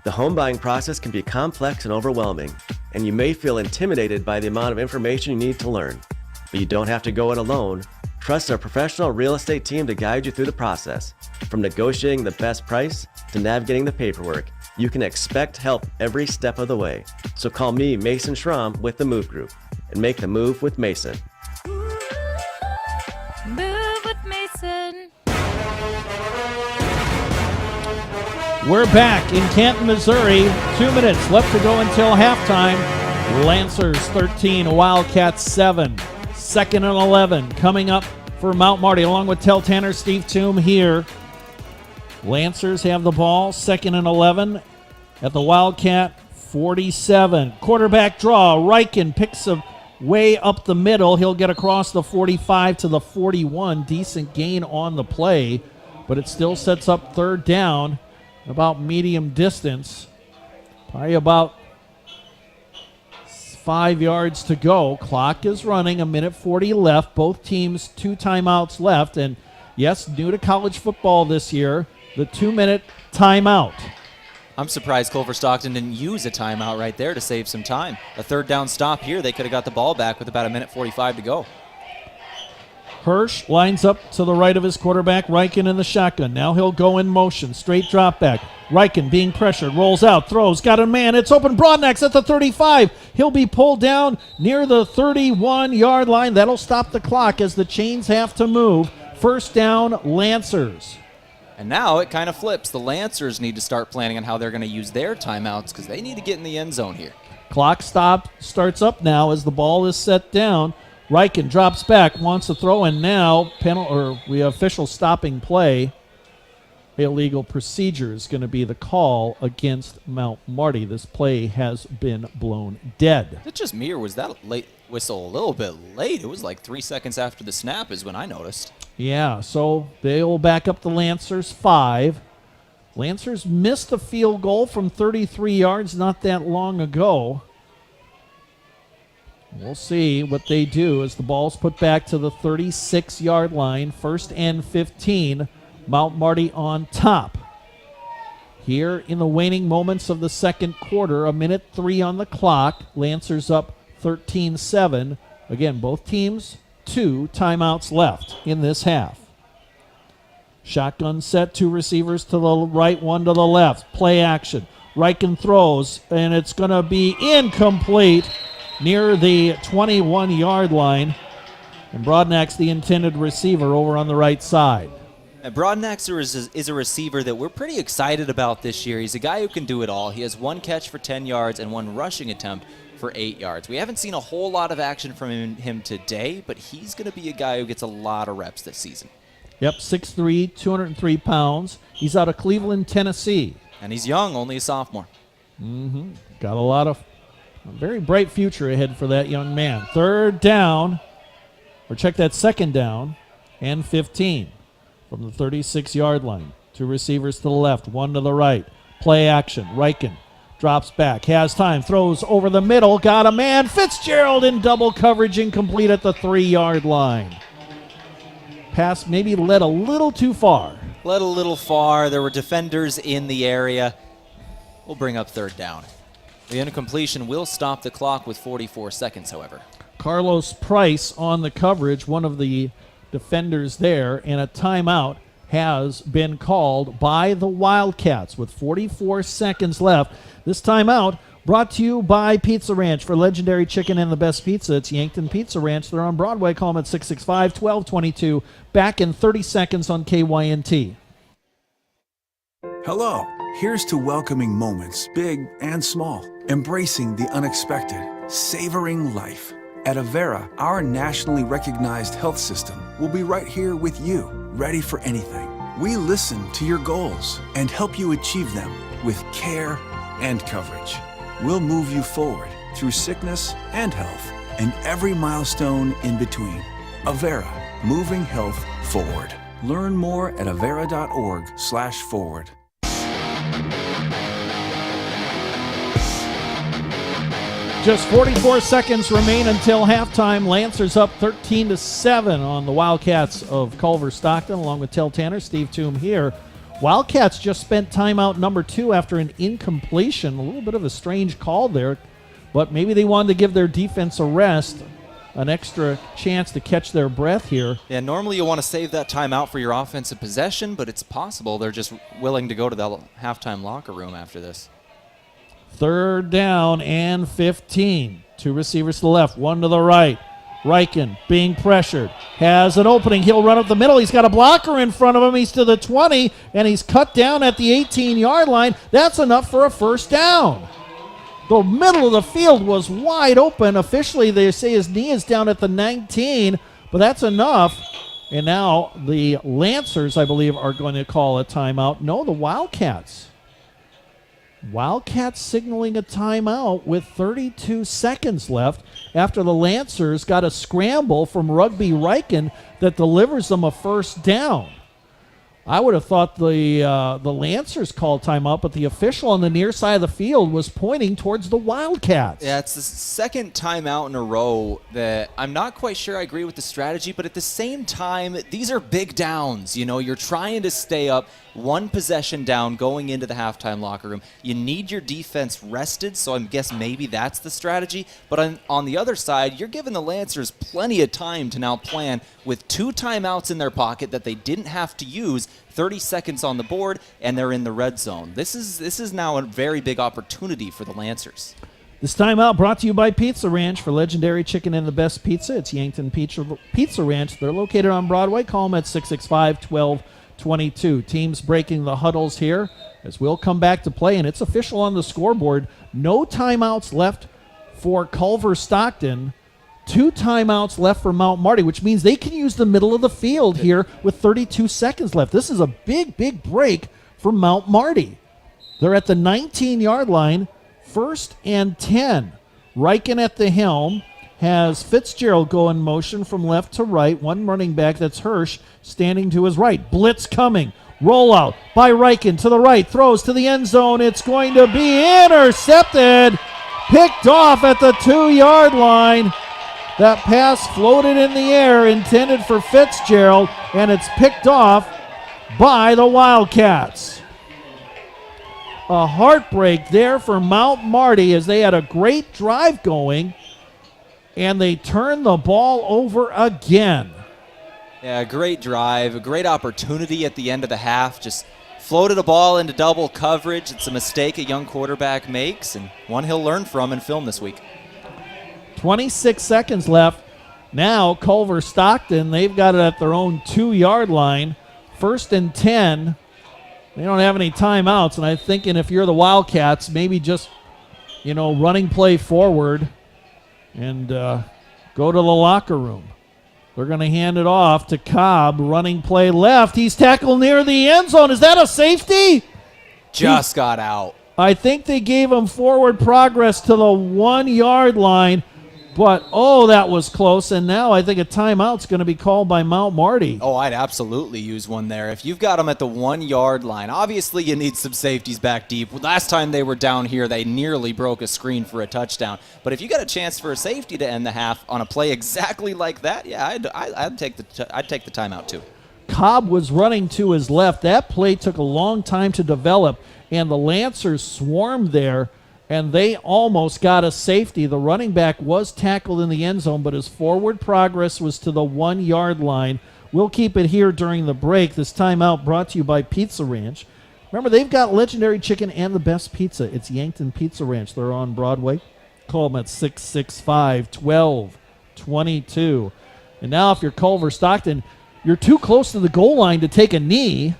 The home buying process can be complex and overwhelming, and you may feel intimidated by the amount of information you need to learn. But you don't have to go it alone. Trust our professional real estate team to guide you through the process. From negotiating the best price to navigating the paperwork, you can expect help every step of the way. So call me, Mason Schramm, with the Move Group, and make the move with Mason. Move with Mason. We're back in Canton, Missouri. 2 minutes left to go until halftime. Lancers 13, Wildcats 7. 2nd and 11 coming up for Mount Marty, along with Tehl Tanner, Steve Thum here. Lancers have the ball, 2nd and 11 at the Wildcat 47. Quarterback draw. Reichen picks a way up the middle. He'll get across the 45 to the 41. Decent gain on the play, but it still sets up 3rd down. About medium distance, probably about 5 yards to go. Clock is running, 1:40 left. Both teams 2 timeouts left. And yes, new to college football this year, the 2-minute timeout. I'm surprised Culver-Stockton didn't use a timeout right there to save some time. A 3rd down stop here, they could have got the ball back with about 1:45 to go. Hirsch lines up to the right of his quarterback, Reichen in the shotgun. Now he'll go in motion, straight drop back. Reichen being pressured, rolls out, throws, got a man. It's open. Broadnax at the 35. He'll be pulled down near the 31-yard line. That'll stop the clock as the chains have to move. 1st down, Lancers. And now it kind of flips. The Lancers need to start planning on how they're going to use their timeouts because they need to get in the end zone here. Clock starts up now as the ball is set down. Reichen drops back, wants to throw, and now we have official stopping play. Illegal procedure is going to be the call against Mount Marty. This play has been blown dead. Is it just me, or was that late whistle a little bit late? It was like 3 seconds after the snap is when I noticed. Yeah, so they will back up the Lancers 5. Lancers missed a field goal from 33 yards not that long ago. We'll see what they do as the ball's put back to the 36-yard line. 1st and 15. Mount Marty on top. Here in the waning moments of the 2nd quarter, 1:03 on the clock. Lancers up 13-7. Again, both teams 2 timeouts left in this half. Shotgun set, 2 receivers to the right, 1 to the left. Play action. Reichen throws, and it's going to be incomplete near the 21-yard line. And Broadnax, the intended receiver, over on the right side. And Broadnaxer is a receiver that we're pretty excited about this year. He's a guy who can do it all. He has 1 catch for 10 yards and 1 rushing attempt for 8 yards. We haven't seen a whole lot of action from him today, but he's going to be a guy who gets a lot of reps this season. Yep, 6'3", 203 pounds. He's out of Cleveland, Tennessee. And he's young, only a sophomore. Got a very bright future ahead for that young man. 3rd down, or check that, 2nd down, and 15 from the 36-yard line. 2 receivers to the left, 1 to the right. Play action. Reichen drops back, has time, throws over the middle, got a man. Fitzgerald in double coverage, incomplete at the 3-yard line. Pass maybe led a little too far. Led a little far. There were defenders in the area. We'll bring up 3rd down. The incompletion will stop the clock with 44 seconds, however. Carlos Price on the coverage, one of the defenders there, and a timeout has been called by the Wildcats with 44 seconds left. This timeout brought to you by Pizza Ranch. For legendary chicken and the best pizza, it's Yankton Pizza Ranch. They're on Broadway. Call them at 665-1222. Back in 30 seconds on KYNT. Hello. Here's to welcoming moments, big and small, embracing the unexpected, savoring life. At Avera, our nationally recognized health system will be right here with you, ready for anything. We listen to your goals and help you achieve them with care and coverage. We'll move you forward through sickness and health and every milestone in between. Avera, moving health forward. Learn more at avera.org/forward. Just 44 seconds remain until halftime. Lancers up 13-7 on the Wildcats of Culver-Stockton, along with Tehl Tanner, Steve Thum here. Wildcats just spent timeout number 2 after an incompletion. A little bit of a strange call there, but maybe they wanted to give their defense a rest, an extra chance to catch their breath here. Yeah, normally you want to save that timeout for your offensive possession, but it's possible they're just willing to go to the halftime locker room after this. 3rd down and 15. 2 receivers to the left, 1 to the right. Reichen being pressured, has an opening. He'll run up the middle. He's got a blocker in front of him. He's to the 20, and he's cut down at the 18-yard line. That's enough for a first down. The middle of the field was wide open. Officially, they say his knee is down at the 19, but that's enough. And now the Lancers, I believe, are going to call a timeout. No, the Wildcats. Wildcats signaling a timeout with 32 seconds left after the Lancers got a scramble from Rugby Reichen that delivers them a first down. I would have thought the Lancers called timeout, but the official on the near side of the field was pointing towards the Wildcats. Yeah, it's the second timeout in a row that I'm not quite sure I agree with the strategy, but at the same time, these are big downs. You know, you're trying to stay up, one possession down going into the halftime locker room. You need your defense rested, so I guess maybe that's the strategy. But on the other side, you're giving the Lancers plenty of time to now plan with 2 timeouts in their pocket that they didn't have to use, 30 seconds on the board, and they're in the red zone. This is now a very big opportunity for the Lancers. This timeout brought to you by Pizza Ranch. For legendary chicken and the best pizza, it's Yankton Pizza Ranch. They're located on Broadway. Call them at 665-1222. Teams breaking the huddles here as we'll come back to play, and it's official on the scoreboard. No timeouts left for Culver-Stockton. 2 timeouts left for Mount Marty, which means they can use the middle of the field here with 32 seconds left. This is a big, big break for Mount Marty. They're at the 19-yard line, 1st and 10. Reichen at the helm has Fitzgerald go in motion from left to right. One running back, that's Hirsch, standing to his right. Blitz coming. Rollout by Reichen to the right. Throws to the end zone. It's going to be intercepted. Picked off at the 2-yard line. That pass floated in the air, intended for Fitzgerald, and it's picked off by the Wildcats. A heartbreak there for Mount Marty as they had a great drive going, and they turned the ball over again. Yeah, great drive, a great opportunity at the end of the half. Just floated a ball into double coverage. It's a mistake a young quarterback makes, and one he'll learn from in film this week. 26 seconds left. Now Culver-Stockton, they've got it at their own 2-yard line. 1st and 10. They don't have any timeouts, and I'm thinking if you're the Wildcats, maybe just, running play forward and go to the locker room. They're going to hand it off to Cobb, running play left. He's tackled near the end zone. Is that a safety? Just got out. I think they gave him forward progress to the 1-yard line. But, that was close, and now I think a timeout's going to be called by Mount Marty. Oh, I'd absolutely use one there. If you've got them at the 1-yard line, obviously you need some safeties back deep. Last time they were down here, they nearly broke a screen for a touchdown. But if you got a chance for a safety to end the half on a play exactly like that, yeah, I'd take the timeout too. Cobb was running to his left. That play took a long time to develop, and the Lancers swarmed there, and they almost got a safety. The running back was tackled in the end zone, but his forward progress was to the 1-yard line. We'll keep it here during the break. This timeout brought to you by Pizza Ranch. Remember, they've got legendary chicken and the best pizza. It's Yankton Pizza Ranch. They're on Broadway. Call them at 665-1222. And now if you're Culver-Stockton, you're too close to the goal line to take a knee,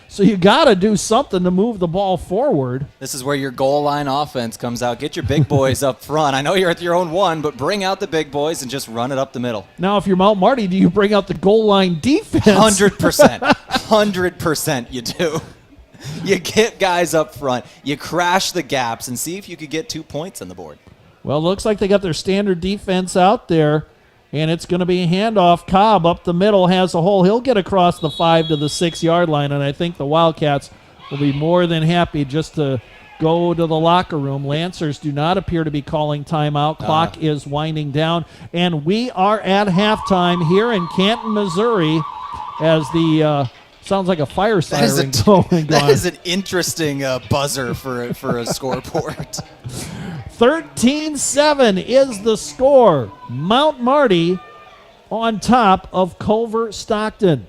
so you got to do something to move the ball forward. This is where your goal line offense comes out. Get your big boys up front. I know you're at your own one, but bring out the big boys and just run it up the middle. Now, if you're Mount Marty, do you bring out the goal line defense? 100%. 100% you do. You get guys up front. You crash the gaps and see if you could get 2 points on the board. Well, it looks like they got their standard defense out there, and it's going to be a handoff. Cobb up the middle has a hole. He'll get across the 5 to the 6 yard line, and I think the Wildcats will be more than happy just to go to the locker room. Lancers do not appear to be calling timeout. Clock is winding down, and we are at halftime here in Canton, Missouri, as the sounds like a fire siren going. That is an interesting buzzer for a scoreboard. 13-7 is the score. Mount Marty on top of Culver-Stockton.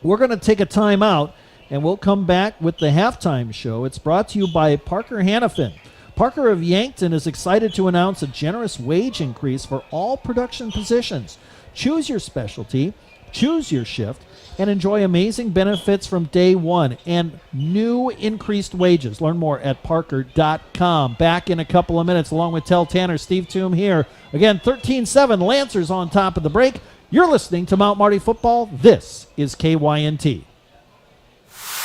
We're going to take a timeout, and we'll come back with the halftime show. It's brought to you by Parker Hannafin. Parker of Yankton is excited to announce a generous wage increase for all production positions. Choose your specialty, choose your shift, and enjoy amazing benefits from day one and new increased wages. Learn more at parker.com. Back in a couple of minutes along with Tehl Tanner, Steve Thum here. Again, 13-7, Lancers on top of the break. You're listening to Mount Marty Football. This is KYNT.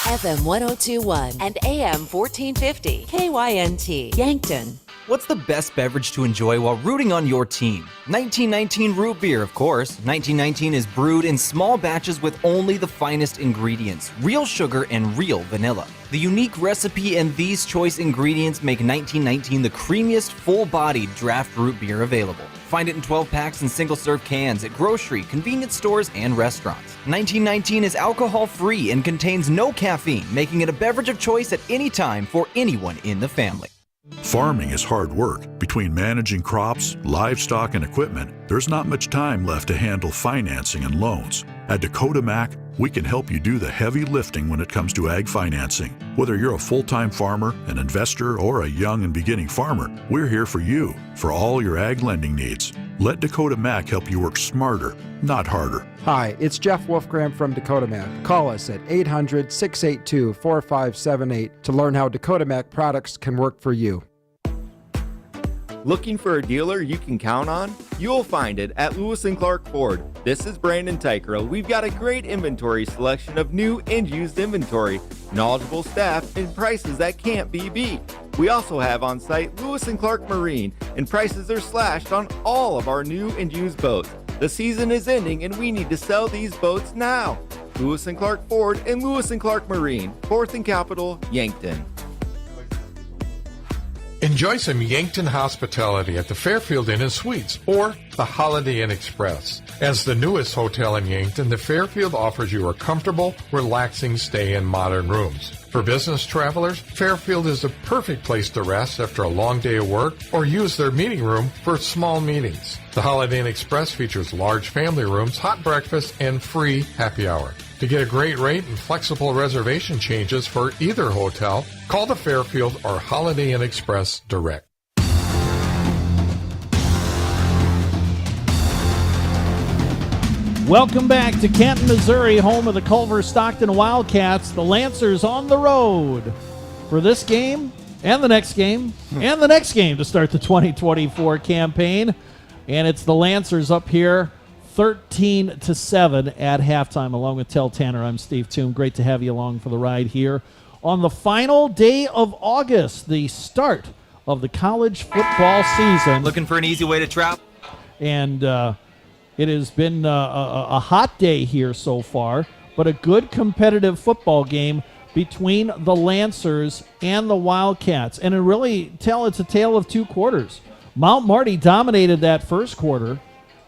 FM 1021 and AM 1450. KYNT, Yankton. What's the best beverage to enjoy while rooting on your team? 1919 root beer, of course. 1919 is brewed in small batches with only the finest ingredients, real sugar and real vanilla. The unique recipe and these choice ingredients make 1919 the creamiest, full-bodied draft root beer available. Find it in 12 packs and single-serve cans at grocery, convenience stores, and restaurants. 1919 is alcohol-free and contains no caffeine, making it a beverage of choice at any time for anyone in the family. Farming is hard work. Between managing crops, livestock, and equipment, there's not much time left to handle financing and loans. At Dakota Mac, we can help you do the heavy lifting when it comes to ag financing. Whether you're a full-time farmer, an investor, or a young and beginning farmer, we're here for you for all your ag lending needs. Let Dakota Mac help you work smarter, not harder. Hi, it's Jeff Wolfgram from Dakota Mac. Call us at 800-682-4578 to learn how Dakota Mac products can work for you. Looking for a dealer you can count on? You'll find it at Lewis & Clark Ford. This is Brandon Tykerl. We've got a great inventory selection of new and used inventory, knowledgeable staff, and prices that can't be beat. We also have on site Lewis & Clark Marine, and prices are slashed on all of our new and used boats. The season is ending and we need to sell these boats now. Lewis & Clark Ford and Lewis & Clark Marine, 4th and Capitol, Yankton. Enjoy some Yankton hospitality at the Fairfield Inn and Suites or the Holiday Inn Express. As the newest hotel in Yankton, the Fairfield offers you a comfortable, relaxing stay in modern rooms. For business travelers, Fairfield is the perfect place to rest after a long day of work or use their meeting room for small meetings. The Holiday Inn Express features large family rooms, hot breakfast, and free happy hour. To get a great rate and flexible reservation changes for either hotel, call the Fairfield or Holiday Inn Express direct. Welcome back to Canton, Missouri, home of the Culver-Stockton Wildcats. The Lancers on the road for this game and the next game and the next game to start the 2024 campaign. And it's the Lancers up here 13-7 at halftime. Along with Tehl Tanner, I'm Steve Thum. Great to have you along for the ride here on the final day of August, the start of the college football season. Looking for an easy way to travel? And it has been a hot day here so far, but a good competitive football game between the Lancers and the Wildcats. And it's a tale of two quarters. Mount Marty dominated that first quarter,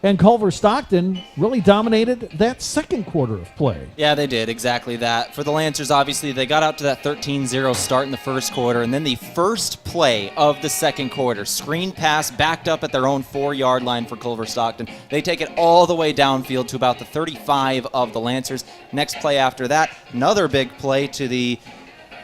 And Culver-Stockton really dominated that second quarter of play. Yeah, they did exactly that. For the Lancers, obviously, they got out to that 13-0 start in the first quarter, and then the first play of the second quarter, screen pass backed up at their own 4-yard line for Culver-Stockton. They take it all the way downfield to about the 35 of the Lancers. Next play after that, another big play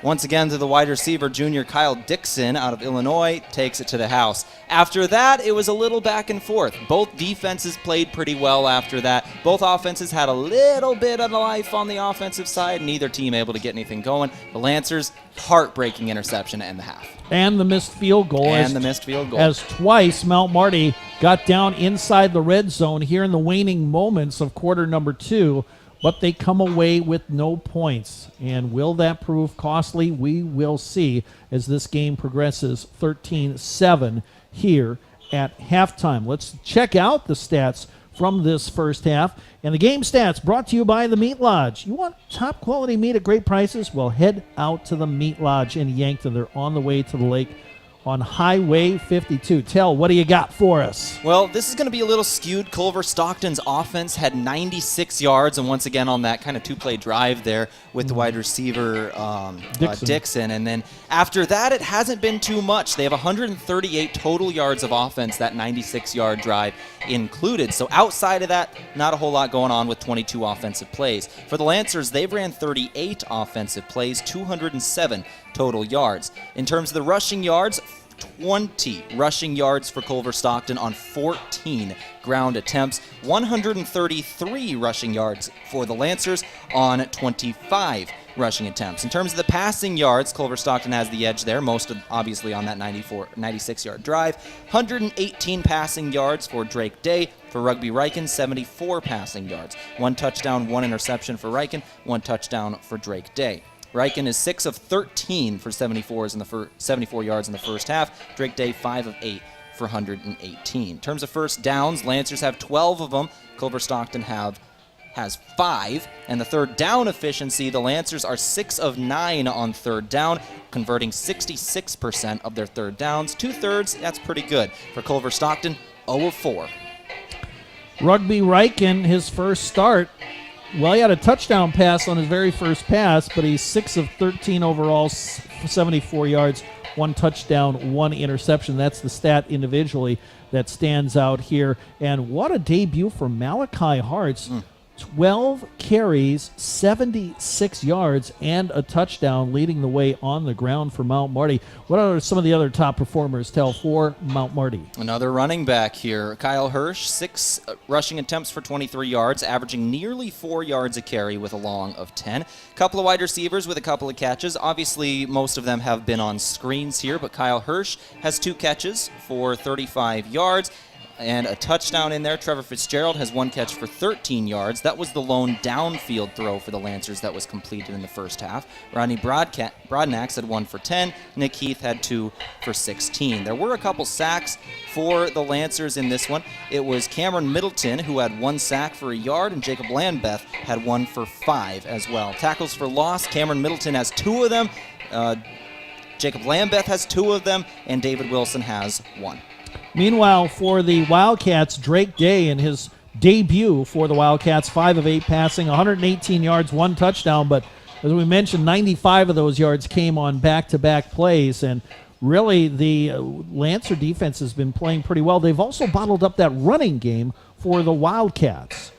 once again to the wide receiver, junior Kyle Dixon out of Illinois, takes it to the house. After that, it was a little back and forth. Both defenses played pretty well after that. Both offenses had a little bit of life on the offensive side, neither team able to get anything going. The Lancers, heartbreaking interception to end the half. And the missed field goal. As twice Mount Marty got down inside the red zone here in the waning moments of quarter number 2. But they come away with no points. And will that prove costly? We will see as this game progresses 13-7 here at halftime. Let's check out the stats from this first half. And the game stats brought to you by the Meat Lodge. You want top quality meat at great prices? Well, head out to the Meat Lodge in Yankton. They're on the way to the lake on Highway 52. Tehl, what do you got for us? Well, this is going to be a little skewed. Culver-Stockton's offense had 96 yards, and once again on that kind of two-play drive there with the wide receiver Dixon. And then after that, it hasn't been too much. They have 138 total yards of offense, that 96-yard drive included. So outside of that, not a whole lot going on with 22 offensive plays. For the Lancers, they've ran 38 offensive plays, 207 total yards. In terms of the rushing yards, 20 rushing yards for Culver-Stockton on 14 ground attempts, 133 rushing yards for the Lancers on 25 rushing attempts. In terms of the passing yards, Culver-Stockton has the edge there, most of, obviously on that 96-yard drive. 118 passing yards for Drake Day. For Rugby Riken, 74 passing yards. 1 touchdown, 1 interception for Riken, 1 touchdown for Drake Day. Riken is 6 of 13 for 74 yards in the first half. Drake Day, 5 of 8 for 118. In terms of first downs, Lancers have 12 of them. Culver-Stockton has 5. And the third down efficiency, the Lancers are 6 of 9 on third down, converting 66% of their third downs. 2/3, that's pretty good. For Culver-Stockton, 0 of 4. Rugby Riken, his first start, well, he had a touchdown pass on his very first pass, but he's 6 of 13 overall, 74 yards, 1 touchdown, 1 interception. That's the stat individually that stands out here. And what a debut for Malachi Hartz. 12 carries, 76 yards, and a touchdown, leading the way on the ground for Mount Marty. What are some of the other top performers, Tehl, for Mount Marty? Another running back here, Kyle Hirsch, 6 rushing attempts for 23 yards, averaging nearly 4 yards a carry with a long of 10. Couple of wide receivers with a couple of catches. Obviously, most of them have been on screens here, but Kyle Hirsch has 2 catches for 35 yards. And a touchdown in there. Trevor Fitzgerald has 1 catch for 13 yards. That was the lone downfield throw for the Lancers that was completed in the first half. Rodney Broadnax had 1 for 10. Nick Heath had 2 for 16. There were a couple sacks for the Lancers in this one. It was Cameron Middleton who had 1 sack for a yard, and Jacob Lambeth had 1 for 5 as well. Tackles for loss, Cameron Middleton has 2 of them. Jacob Lambeth has 2 of them, and David Wilson has 1. Meanwhile, for the Wildcats, Drake Day in his debut for the Wildcats, 5 of 8 passing, 118 yards, 1 touchdown. But as we mentioned, 95 of those yards came on back-to-back plays. And really, the Lancer defense has been playing pretty well. They've also bottled up that running game for the Wildcats.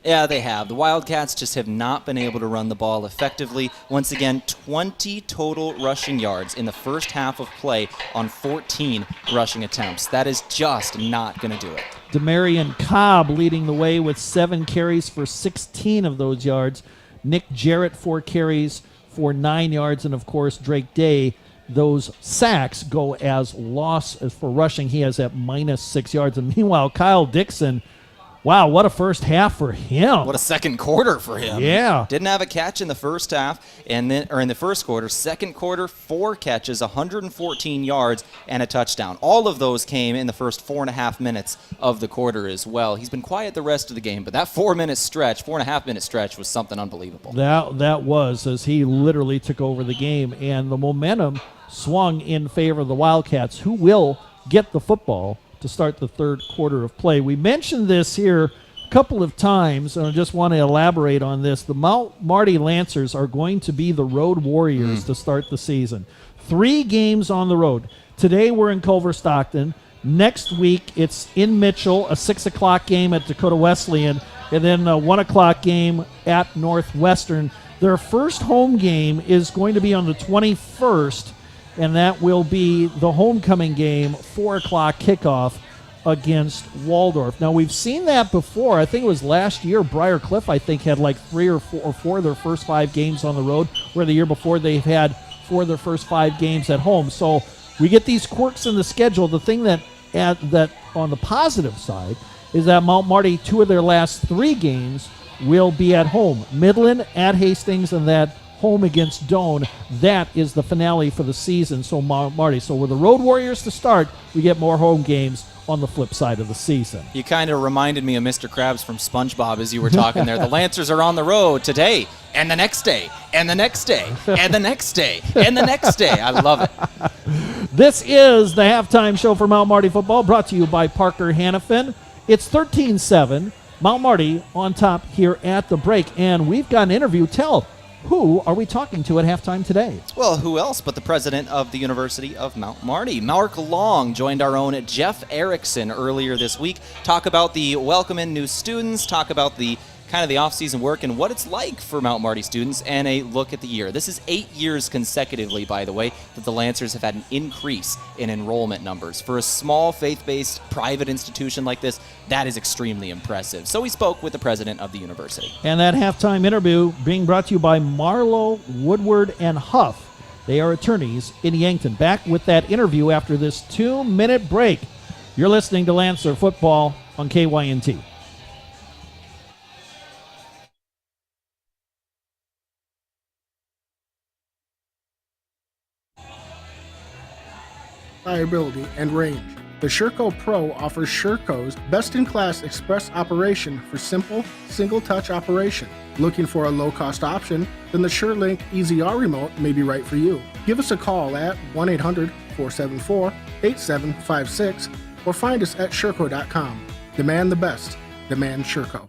Yeah, they have. The Wildcats just have not been able to run the ball effectively. Once again, 20 total rushing yards in the first half of play on 14 rushing attempts. That is just not going to do it. Demarion Cobb leading the way with 7 carries for 16 of those yards. Nick Jarrett, 4 carries for 9 yards. And, of course, Drake Day, those sacks go as loss for rushing. He has at -6 yards. And meanwhile, Kyle Dixon, wow, what a first half for him. What a second quarter for him. Yeah. Didn't have a catch in the first half, and then in the first quarter. Second quarter, 4 catches, 114 yards, and a touchdown. All of those came in the first 4.5 minutes of the quarter as well. He's been quiet the rest of the game, but that 4.5-minute stretch was something unbelievable. That was, as he literally took over the game, and the momentum swung in favor of the Wildcats, who will get the football to to start the third quarter of play. We mentioned this here a couple of times, and I just want to elaborate on this. The Mount Marty Lancers are going to be the road warriors to start the season. 3 games on the road. Today we're in Culver-Stockton. Next week it's in Mitchell, a 6 o'clock game at Dakota Wesleyan, and then a 1 o'clock game at Northwestern. Their first home game is going to be on the 21st, and that will be the homecoming game, 4 o'clock kickoff against Waldorf. Now, we've seen that before. I think it was last year. Briar Cliff, I think, had like 3 or 4 of their first 5 games on the road, where the year before they've had 4 of their first 5 games at home. So we get these quirks in the schedule. The thing that on the positive side is that Mount Marty, 2 of their last 3 games will be at home. Midland, at Hastings, and that home against Doane. That is the finale for the season. So Marty, so with the Road Warriors to start, we get more home games on the flip side of the season. You kind of reminded me of Mr. Krabs from SpongeBob as you were talking there. The Lancers are on the road today, and the next day, and the next day, and the next day, and the next day. I love it. This is the halftime show for Mount Marty football, brought to you by Parker Hannafin. It's 13-7. Mount Marty on top here at the break, and we've got an interview. Tell, who are we talking to at halftime today? Well, who else but the president of the University of Mount Marty. Mark Long joined our own Jeff Erickson earlier this week. Talk about the welcome in new students, talk about the kind of the off-season work and what it's like for Mount Marty students, and a look at the year. This is 8 years consecutively, by the way, that the Lancers have had an increase in enrollment numbers. For a small faith-based private institution like this, that is extremely impressive. So we spoke with the president of the university. And that halftime interview being brought to you by Marlowe, Woodward, and Huff. They are attorneys in Yankton. Back with that interview after this 2-minute break. You're listening to Lancer Football on KYNT. Reliability, and range. The Sherco Pro offers Sherco's best-in-class express operation for simple, single-touch operation. Looking for a low-cost option? Then the SureLink EasyR remote may be right for you. Give us a call at 1-800-474-8756 or find us at Sherco.com. Demand the best. Demand Sherco.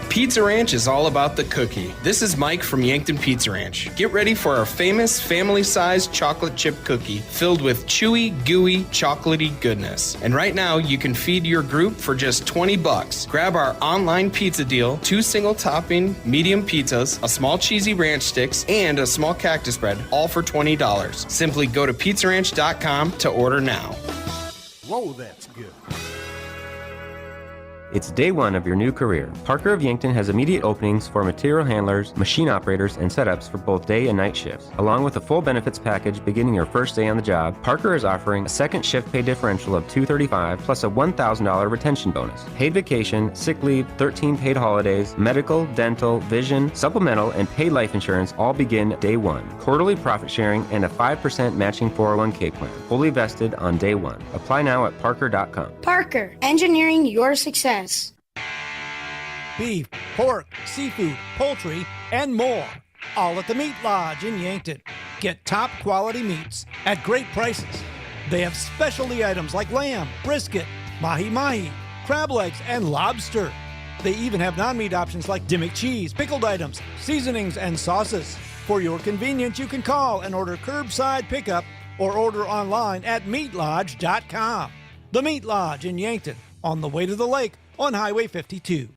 Pizza Ranch is all about the cookie. This is Mike from Yankton Pizza Ranch. Get ready for our famous family-sized chocolate chip cookie filled with chewy, gooey, chocolatey goodness. And right now, you can feed your group for just $20. Grab our online pizza deal, 2 single-topping medium pizzas, a small cheesy ranch sticks, and a small cactus bread, all for $20. Simply go to pizzaranch.com to order now. Whoa, that's good. It's day 1 of your new career. Parker of Yankton has immediate openings for material handlers, machine operators, and setups for both day and night shifts. Along with a full benefits package beginning your first day on the job, Parker is offering a second shift pay differential of $235 plus a $1,000 retention bonus. Paid vacation, sick leave, 13 paid holidays, medical, dental, vision, supplemental, and paid life insurance all begin day 1. Quarterly profit sharing and a 5% matching 401k plan. Fully vested on day 1. Apply now at parker.com. Parker, engineering your success. Beef, pork, seafood, poultry, and more. All at the Meat Lodge in Yankton. Get top quality meats at great prices. They have specialty items like lamb, brisket, mahi-mahi, crab legs, and lobster. They even have non-meat options like Dimmick cheese, pickled items, seasonings, and sauces. For your convenience, you can call and order curbside pickup or order online at meatlodge.com. The Meat Lodge in Yankton, on the way to the lake on Highway 52.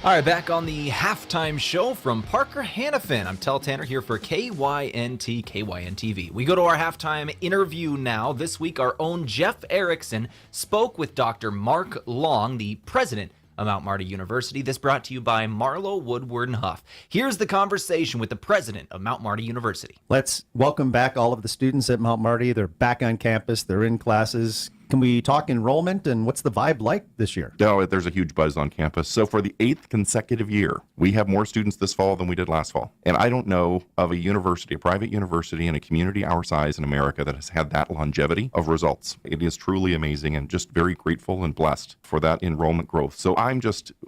All right, back on the halftime show from Parker Hannafin. I'm Tehl Tanner here for KYNT, KYNTV. We go to our halftime interview now. This week, our own Jeff Erickson spoke with Dr. Mark Long, the president of Mount Marty University. This brought to you by Marlowe, Woodward, and Huff. Here's the conversation with the president of Mount Marty University. Let's welcome back all of the students at Mount Marty. They're back on campus. They're in classes. Can we talk enrollment and what's the vibe like this year? No, there's a huge buzz on campus. So for the 8th consecutive year, we have more students this fall than we did last fall. And I don't know of a university, a private university in a community our size in America that has had that longevity of results. It is truly amazing and just very grateful and blessed for that enrollment growth. So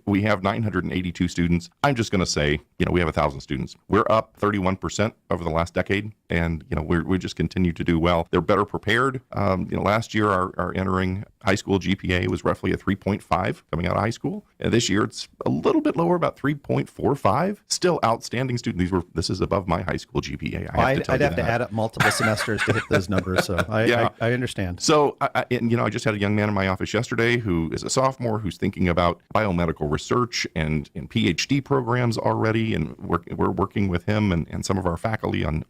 we have 982 students. I'm just going to say, we have 1,000 students. We're up 31% over the last decade. And, we just continue to do well. They're better prepared. Last year, our entering high school GPA was roughly a 3.5 coming out of high school. And this year, it's a little bit lower, about 3.45. Still outstanding students. This is above my high school GPA. I'd have to add up multiple semesters to hit those numbers. So I understand. So, I just had a young man in my office yesterday who is a sophomore who's thinking about biomedical research and PhD programs already. And we're working with him and some of our faculty on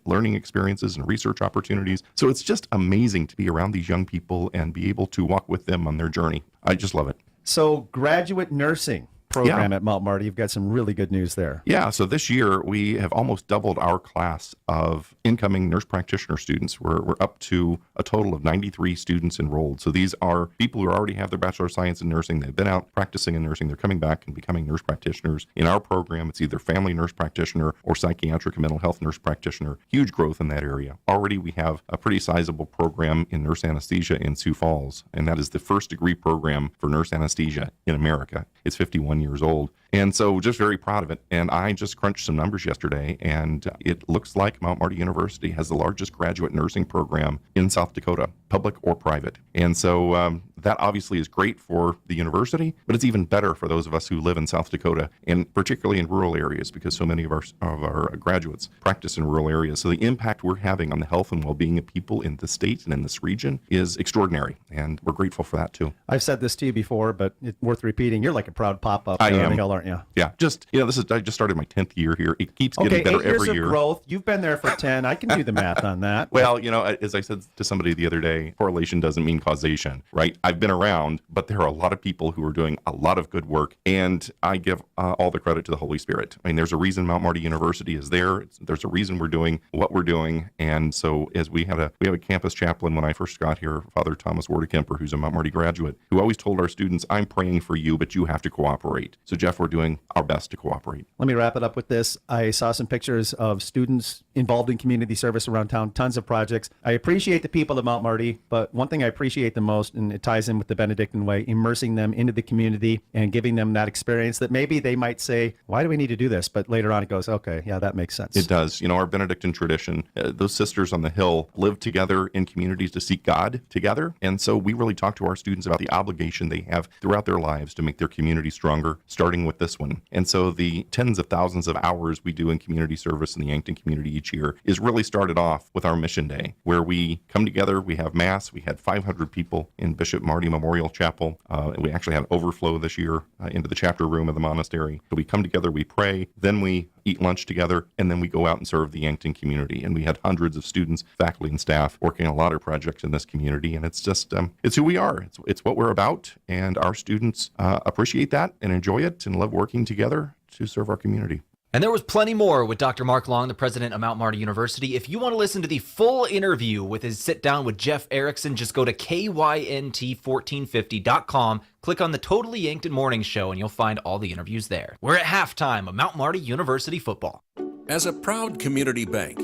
learning experiences and research opportunities. So it's just amazing to be around these young people and be able to walk with them on their journey. I just love it. So graduate nursing program at Mount Marty, you've got some really good news there. Yeah, so this year we have almost doubled our class of incoming nurse practitioner students. We're up to a total of 93 students enrolled. So these are people who already have their Bachelor of Science in Nursing. They've been out practicing in nursing. They're coming back and becoming nurse practitioners. In our program, it's either family nurse practitioner or psychiatric and mental health nurse practitioner. Huge growth in that area. Already we have a pretty sizable program in nurse anesthesia in Sioux Falls, and that is the first degree program for nurse anesthesia in America. It's 51 years old. And so just very proud of it. And I just crunched some numbers yesterday, and it looks like Mount Marty University has the largest graduate nursing program in South Dakota, public or private. And so that obviously is great for the university, but it's even better for those of us who live in South Dakota, and particularly in rural areas, because so many of our graduates practice in rural areas. So the impact we're having on the health and well-being of people in the state and in this region is extraordinary, and we're grateful for that too. I've said this to you before, but it's worth repeating. You're like a proud pop-up. I am. Aren't you? Yeah, I just started my 10th year here. It keeps getting better every year. 8 years of growth. You've been there for 10. I can do the math on that. Well, as I said to somebody the other day, correlation doesn't mean causation, right? I've been around, but there are a lot of people who are doing a lot of good work, and I give all the credit to the Holy Spirit. I mean, there's a reason Mount Marty University is there. There's a reason we're doing what we're doing, and so as we have a campus chaplain when I first got here, Father Thomas Wardekemper, who's a Mount Marty graduate, who always told our students, "I'm praying for you, but you have to cooperate." So, Jeff, we're doing our best to cooperate. Let me wrap it up with this. I saw some pictures of students involved in community service around town, tons of projects. I appreciate the people of Mount Marty, but one thing I appreciate the most, and it ties in with the Benedictine way, immersing them into the community and giving them that experience that maybe they might say, why do we need to do this? But later on it goes, okay, yeah, that makes sense. It does. Our Benedictine tradition, those sisters on the hill live together in communities to seek God together. And so we really talk to our students about the obligation they have throughout their lives to make their community stronger, starting with this one. And so the tens of thousands of hours we do in community service in the Yankton community each year is really started off with our mission day, where we come together, we have mass. We had 500 people in Bishop Marty Memorial Chapel. We actually had overflow this year into the chapter room of the monastery. So we come together, we pray, then we eat lunch together, and then we go out and serve the Yankton community. And we had hundreds of students, faculty, and staff working on a lot of projects in this community. And it's just, it's who we are. It's what we're about. And our students appreciate that and enjoy it and love working together to serve our community. And there was plenty more with Dr. Mark Long, the president of Mount Marty University. If you want to listen to the full interview with his sit down with Jeff Erickson, just go to KYNT1450.com, click on the Totally Yankton Morning Show, and you'll find all the interviews there. We're at halftime of Mount Marty University football. As a proud community bank,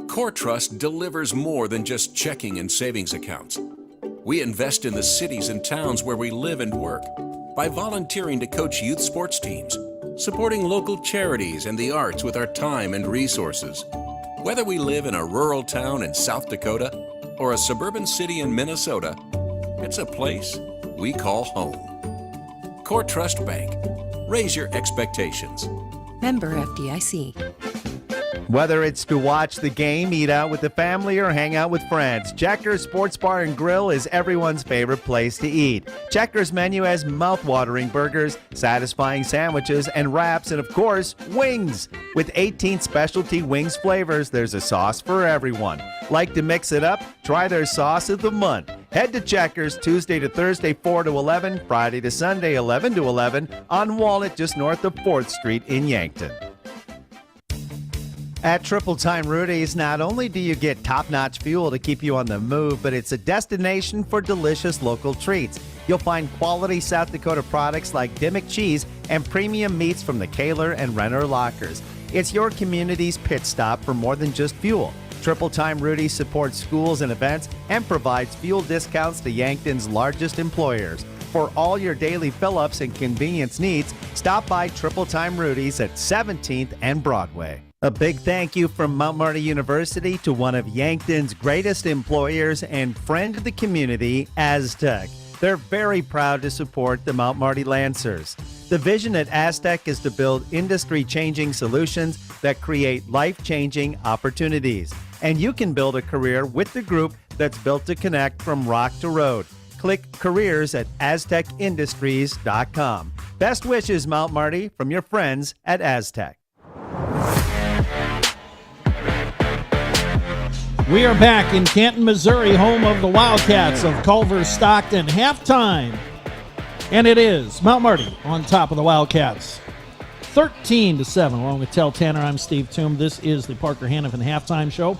Core Trust delivers more than just checking and savings accounts. We invest in the cities and towns where we live and work by volunteering to coach youth sports teams, supporting local charities and the arts with our time and resources. Whether we live in a rural town in South Dakota or a suburban city in Minnesota, it's a place we call home. Core Trust Bank. Raise your expectations. Member FDIC. Whether it's to watch the game, eat out with the family, or hang out with friends, Checkers Sports Bar and Grill is everyone's favorite place to eat. Checkers' menu has mouth-watering burgers, satisfying sandwiches, and wraps, and of course, wings. With 18 specialty wings flavors, there's a sauce for everyone. Like to mix it up? Try their sauce of the month. Head to Checkers Tuesday to Thursday 4 to 11, Friday to Sunday 11 to 11 on Walnut just north of 4th Street in Yankton. At Triple Time Rudy's, not only do you get top-notch fuel to keep you on the move, but it's a destination for delicious local treats. You'll find quality South Dakota products like Dimmick cheese and premium meats from the Kaler and Renner lockers. It's your community's pit stop for more than just fuel. Triple Time Rudy's supports schools and events and provides fuel discounts to Yankton's largest employers. For all your daily fill-ups and convenience needs, stop by Triple Time Rudy's at 17th and Broadway. A big thank you from Mount Marty University to one of Yankton's greatest employers and friend of the community, Aztec. They're very proud to support the Mount Marty Lancers. The vision at Aztec is to build industry-changing solutions that create life-changing opportunities. And you can build a career with the group that's built to connect from rock to road. Click careers at aztecindustries.com. Best wishes, Mount Marty, from your friends at Aztec. We are back in Canton, Missouri, home of the Wildcats of Culver-Stockton. Halftime. And it is Mount Marty on top of the Wildcats. 13-7, along with Tehl Tanner. I'm Steve Thum. This is the Parker Hannafin Halftime Show.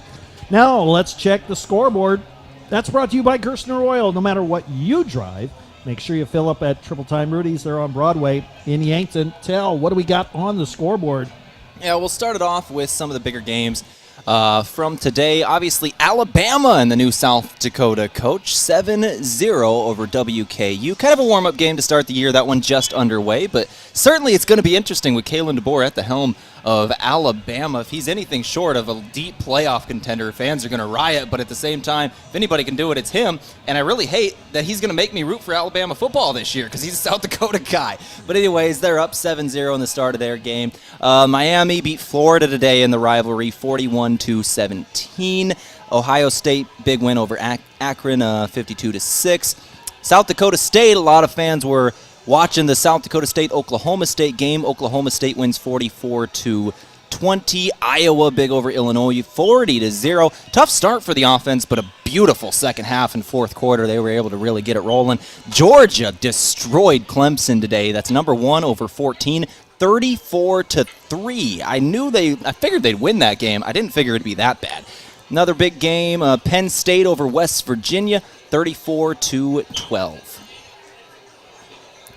Now, let's check the scoreboard. That's brought to you by Gerstner Oil. No matter what you drive, make sure you fill up at Triple Time Rudy's. They're on Broadway in Yankton. Tehl, what do we got on the scoreboard? Yeah, we'll start it off with some of the bigger games from today. Obviously, Alabama and the new South Dakota coach, 7-0 over WKU. Kind of a warm-up game to start the year. That one just underway, but certainly it's going to be interesting with Kalen DeBoer at the helm of Alabama. If he's anything short of a deep playoff contender, fans are going to riot, but at the same time, if anybody can do it, it's him. And I really hate that he's going to make me root for Alabama football this year because he's a South Dakota guy. But anyways, they're up 7-0 in the start of their game. Miami beat Florida today in the rivalry, 41-17. Ohio State, big win over Akron, 52-6. South Dakota State, a lot of fans were watching the South Dakota State-Oklahoma State game. Oklahoma State wins 44-20. Iowa big over Illinois, 40-0. Tough start for the offense, but a beautiful second half and fourth quarter. They were able to really get it rolling. Georgia destroyed Clemson today. That's number 1 over 14. 34-3. I figured they'd win that game. I didn't figure it'd be that bad. Another big game, Penn State over West Virginia, 34-12.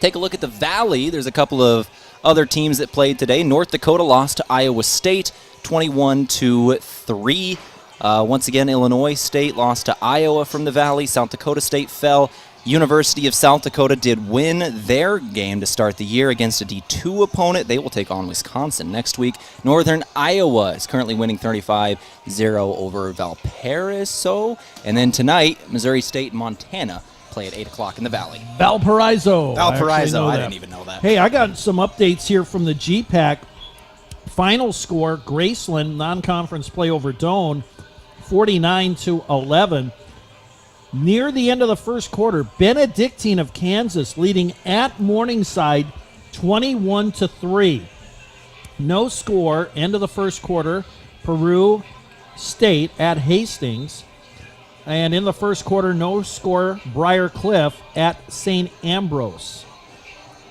Take a look at the Valley. There's a couple of other teams that played today. North Dakota lost to Iowa State, 21-3. Once again, Illinois State lost to Iowa from the Valley. South Dakota State fell. University of South Dakota did win their game to start the year against a D2 opponent. They will take on Wisconsin next week. Northern Iowa is currently winning 35-0 over Valparaiso. And then tonight, Missouri State and Montana play at 8 o'clock in the Valley. Valparaiso. I didn't even know that. Hey, I got some updates here from the GPAC. Final score, Graceland, non-conference play over Doane, 49-11. Near the end of the first quarter, Benedictine of Kansas leading at Morningside 21-3. No score, end of the first quarter, Peru State at Hastings. And in the first quarter, no score, Briar Cliff at St. Ambrose.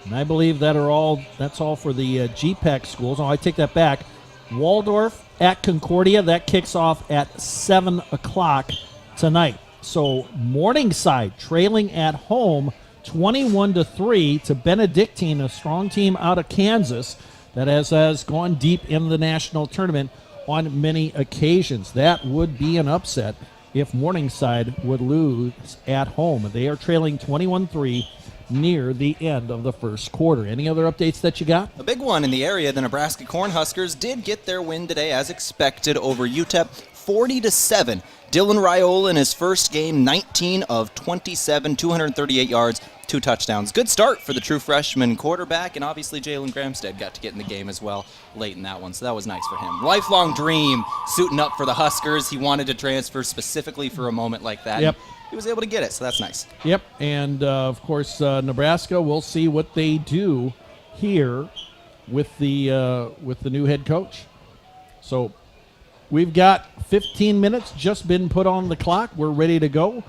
And I believe that's all for the GPAC schools. Oh, I take that back. Waldorf at Concordia, that kicks off at 7 o'clock tonight. So Morningside trailing at home 21-3 to Benedictine, a strong team out of Kansas that has gone deep in the national tournament on many occasions. That would be an upset if Morningside would lose at home. They are trailing 21-3 near the end of the first quarter. Any other updates that you got? A big one in the area, the Nebraska Cornhuskers did get their win today as expected over UTEP, 40-7. Dylan Raiola in his first game, 19 of 27, 238 yards, 2 touchdowns. Good start for the true freshman quarterback, and obviously Jalen Gramstead got to get in the game as well late in that one, so that was nice for him. Lifelong dream, suiting up for the Huskers. He wanted to transfer specifically for a moment like that. Yep. He was able to get it, so that's nice. Yep, and of course Nebraska, we'll see what they do here with the new head coach. So we've got 15 minutes just been put on the clock. We're ready to go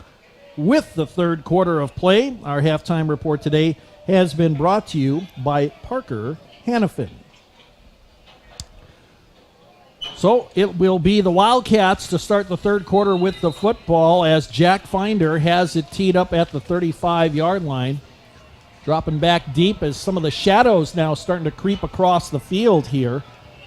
with the third quarter of play. Our halftime report today has been brought to you by Parker Hannafin. So it will be the Wildcats to start the third quarter with the football as Jack Finder has it teed up at the 35-yard line. Dropping back deep as some of the shadows now starting to creep across the field here.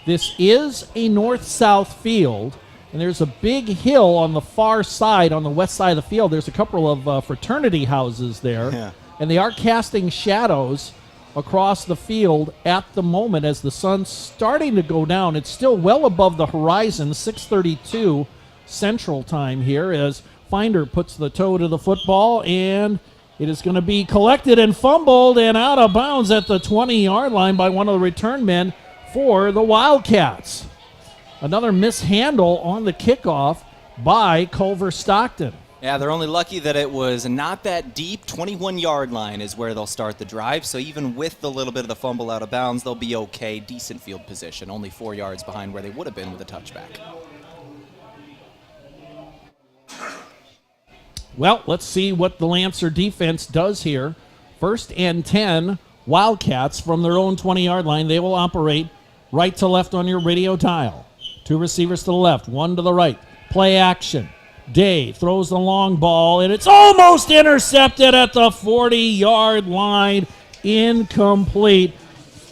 This is a north-south field, and there's a big hill on the far side, on the west side of the field. There's a couple of fraternity houses there, and they are casting shadows across the field at the moment as the sun's starting to go down. It's still well above the horizon, 6:32 Central Time here, as Finder puts the toe to the football, and it is going to be collected and fumbled and out of bounds at the 20-yard line by one of the return men for the Wildcats. Another mishandle on the kickoff by Culver-Stockton. Yeah, they're only lucky that it was not that deep. 21-yard line is where they'll start the drive. So even with the little bit of the fumble out of bounds, they'll be okay. Decent field position, only 4 yards behind where they would have been with a touchback. Well, let's see what the Lancer defense does here. 1st and 10, Wildcats from their own 20-yard line. They will operate right to left on your radio dial. 2 receivers to the left, 1 to the right. Play action. Day throws the long ball, and it's almost intercepted at the 40-yard line. Incomplete.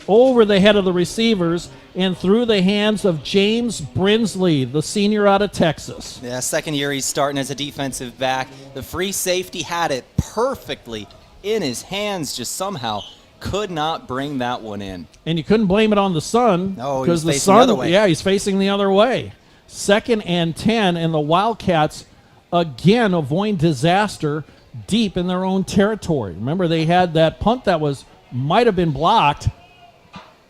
Over the head of the receivers and through the hands of James Brinsley, the senior out of Texas. Yeah, second year he's starting as a defensive back. The free safety had it perfectly in his hands, just somehow could not bring that one in. And you couldn't blame it on the sun. No, because the sun, the other way. Yeah, he's facing the other way. 2nd and 10, and the Wildcats again avoid disaster deep in their own territory. Remember, they had that punt that might have been blocked,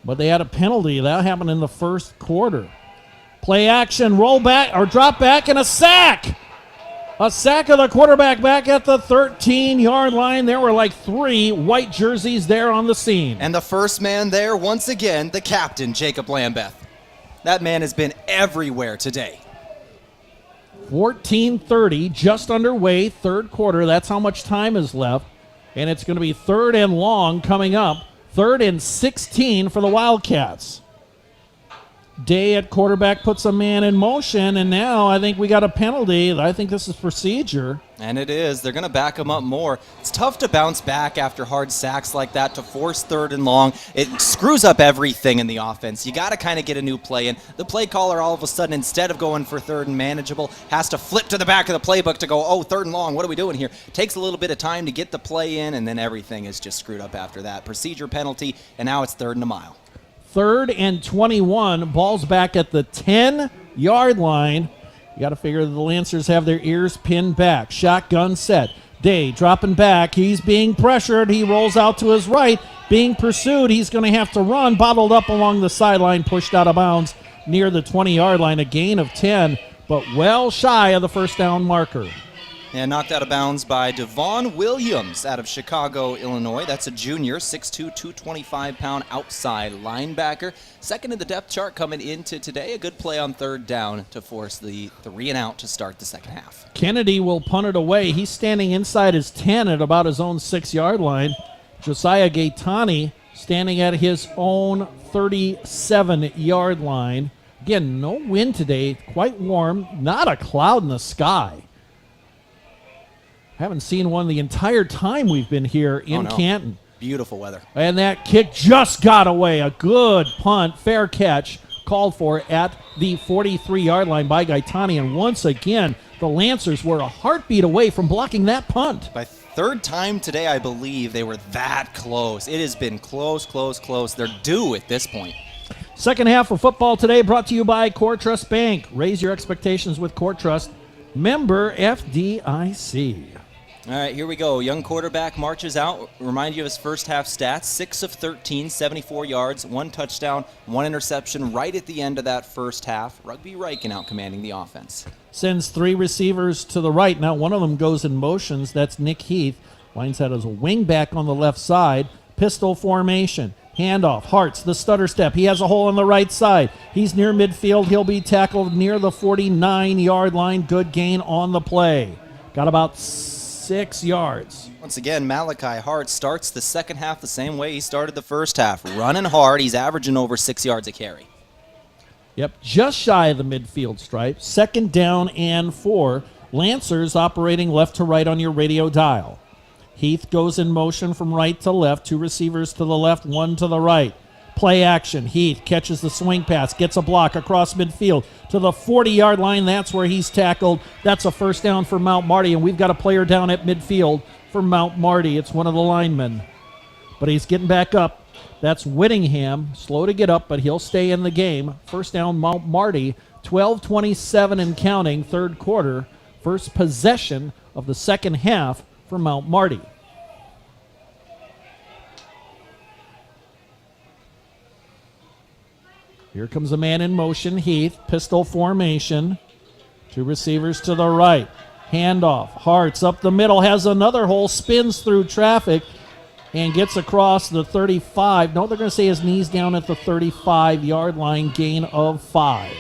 but they had a penalty. That happened in the first quarter. Play action, roll back, or drop back, and a sack. A sack of the quarterback back at the 13-yard line. There were like 3 white jerseys there on the scene. And the first man there, once again, the captain, Jacob Lambeth. That man has been everywhere today. 14:30, just underway, third quarter. That's how much time is left. And it's going to be 3rd and long coming up. 3rd and 16 for the Wildcats. Day at quarterback puts a man in motion, and now I think we got a penalty. I think this is procedure. And it is. They're going to back him up more. It's tough to bounce back after hard sacks like that to force 3rd and long. It screws up everything in the offense. You got to kind of get a new play in. The play caller all of a sudden, instead of going for 3rd and manageable, has to flip to the back of the playbook to go, 3rd and long, what are we doing here? Takes a little bit of time to get the play in, and then everything is just screwed up after that. Procedure penalty, and now it's 3rd and a mile. 3rd and 21, ball's back at the 10-yard line. You got to figure the Lancers have their ears pinned back. Shotgun set. Day dropping back. He's being pressured. He rolls out to his right. Being pursued. He's going to have to run. Bottled up along the sideline. Pushed out of bounds near the 20-yard line. A gain of 10, but well shy of the first down marker. And knocked out of bounds by Devon Williams out of Chicago, Illinois. That's a junior, 6'2", 225-pound outside linebacker. Second in the depth chart coming into today. A good play on 3rd down to force the 3-and-out to start the second half. Kennedy will punt it away. He's standing inside his 10 at about his own 6-yard line. Josiah Gaetani standing at his own 37-yard line. Again, no wind today. Quite warm. Not a cloud in the sky. Haven't seen one the entire time we've been here in Canton. Beautiful weather. And that kick just got away. A good punt, fair catch, called for at the 43-yard line by Gaetani. And once again, the Lancers were a heartbeat away from blocking that punt. By 3rd time today, I believe they were that close. It has been close. They're due at this point. Second half of football today brought to you by Core Trust Bank. Raise your expectations with Core Trust. Member FDIC. All right, here we go. Young quarterback marches out. Remind you of his first half stats. 6 of 13, 74 yards, 1 touchdown, 1 interception right at the end of that first half. Rugby Riken out commanding the offense. Sends 3 receivers to the right. Now one of them goes in motions. That's Nick Heath. Lines out as a wing back on the left side. Pistol formation. Handoff. Hartz, the stutter step. He has a hole on the right side. He's near midfield. He'll be tackled near the 49-yard line. Good gain on the play. Got about 6 yards. Once again, Malachi Hart starts the second half the same way he started the first half. Running hard. He's averaging over 6 yards a carry. Yep, just shy of the midfield stripe. 2nd down and 4. Lancers operating left to right on your radio dial. Heath goes in motion from right to left. 2 receivers to the left, 1 to the right. Play action. Heath catches the swing pass, gets a block across midfield to the 40-yard line. That's where he's tackled. That's a first down for Mount Marty, and we've got a player down at midfield for Mount Marty. It's one of the linemen, but he's getting back up. That's Whittingham, slow to get up, but he'll stay in the game. First down, Mount Marty, 12:27 and counting, third quarter. First possession of the second half for Mount Marty. Here comes a man in motion, Heath, pistol formation. 2 receivers to the right. Handoff, Hartz up the middle, has another hole, spins through traffic, and gets across the 35. No, they're going to say his knees down at the 35-yard line, gain of 5.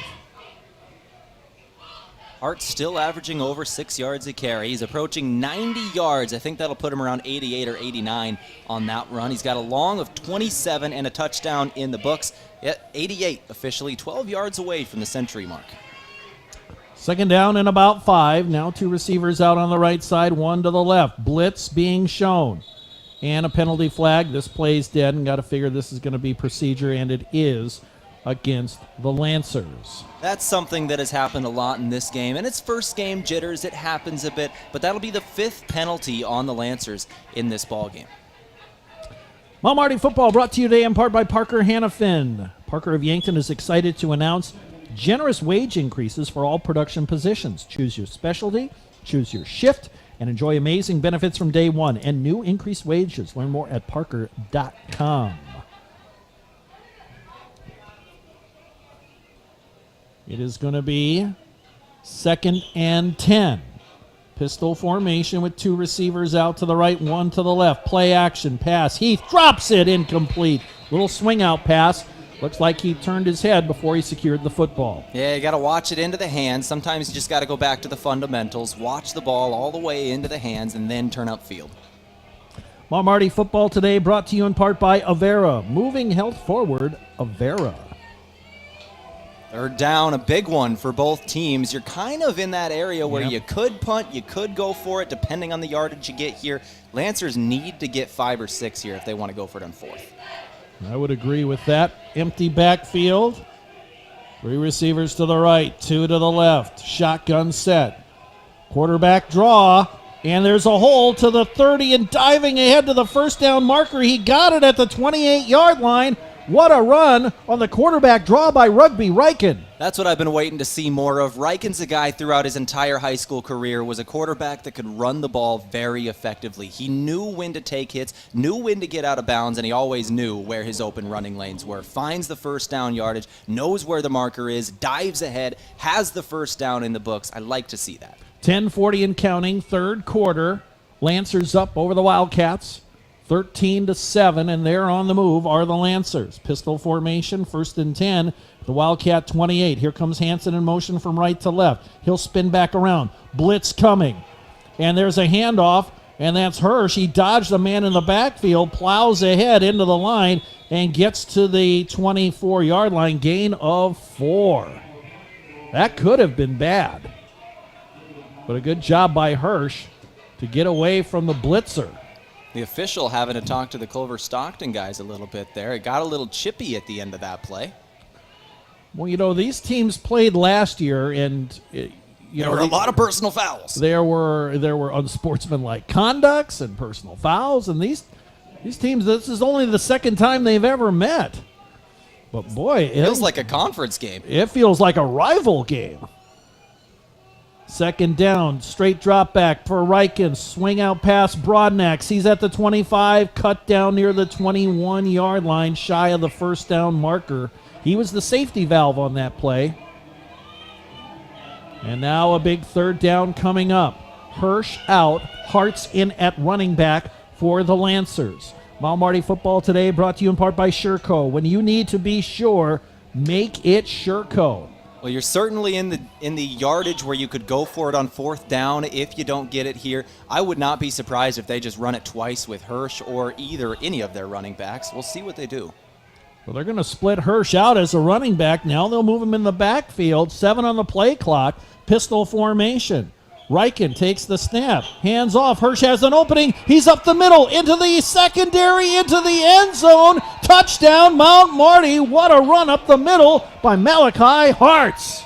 Hart still averaging over 6 yards a carry. He's approaching 90 yards. I think that'll put him around 88 or 89 on that run. He's got a long of 27 and a touchdown in the books. Yeah, 88 officially, 12 yards away from the century mark. 2nd down and about 5. Now 2 receivers out on the right side, 1 to the left. Blitz being shown. And a penalty flag. This play's dead, and got to figure this is going to be procedure, and it is against the Lancers. That's something that has happened a lot in this game, and it's first game jitters. It happens a bit, but that'll be the 5th penalty on the Lancers in this ball game. Mount Marty football brought to you today in part by Parker Hannafin. Parker of Yankton is excited to announce generous wage increases for all production positions. Choose your specialty, choose your shift, and enjoy amazing benefits from day one and new increased wages. Learn more at parker.com. It is going to be 2nd and 10. Pistol formation with 2 receivers out to the right, 1 to the left. Play action, pass. Heath drops it, incomplete. Little swing out pass. Looks like he turned his head before he secured the football. Yeah, you got to watch it into the hands. Sometimes you just got to go back to the fundamentals. Watch the ball all the way into the hands and then turn upfield. Mount Marty football today brought to you in part by Avera. Moving health forward, Avera. 3rd down, a big one for both teams. You're kind of in that area where you could punt, you could go for it, depending on the yardage you get here. Lancers need to get 5 or 6 here if they want to go for it on 4th. I would agree with that. Empty backfield. 3 receivers to the right, 2 to the left. Shotgun set. Quarterback draw. And there's a hole to the 30 and diving ahead to the first down marker. He got it at the 28-yard line. What a run on the quarterback draw by Rugby Riken. That's what I've been waiting to see more of. Riken's a guy throughout his entire high school career, was a quarterback that could run the ball very effectively. He knew when to take hits, knew when to get out of bounds, and he always knew where his open running lanes were. Finds the first down yardage, knows where the marker is, dives ahead, has the first down in the books. I like to see that. 10:40 and counting, third quarter. Lancers up over the Wildcats. 13-7, and they're on the move are the Lancers. Pistol formation, 1st and 10. The Wildcat 28. Here comes Hansen in motion from right to left. He'll spin back around. Blitz coming. And there's a handoff, and that's Hirsch. He dodged a man in the backfield, plows ahead into the line, and gets to the 24-yard line, gain of 4. That could have been bad. But a good job by Hirsch to get away from the blitzer. The official having to talk to the Culver-Stockton guys a little bit there. It got a little chippy at the end of that play. Well, you know, these teams played last year, and there were a lot of personal fouls. There were unsportsmanlike conducts and personal fouls, and these teams, this is only the 2nd time they've ever met. But boy, it feels like a conference game. It feels like a rival game. 2nd down, straight drop back for Riken. Swing out pass, Broadnax. He's at the 25, cut down near the 21-yard line, shy of the first down marker. He was the safety valve on that play. And now a big 3rd down coming up. Hirsch out, Hart's in at running back for the Lancers. Mount Marty football today brought to you in part by Sureco. When you need to be sure, make it Sureco. Well, you're certainly in the yardage where you could go for it on 4th down if you don't get it here. I would not be surprised if they just run it twice with Hirsch or any of their running backs. We'll see what they do. Well, they're going to split Hirsch out as a running back. Now they'll move him in the backfield. 7 on the play clock. Pistol formation. Riken takes the snap. Hands off. Hirsch has an opening. He's up the middle. Into the secondary. Into the end zone. Touchdown, Mount Marty. What a run up the middle by Malachi Hartz.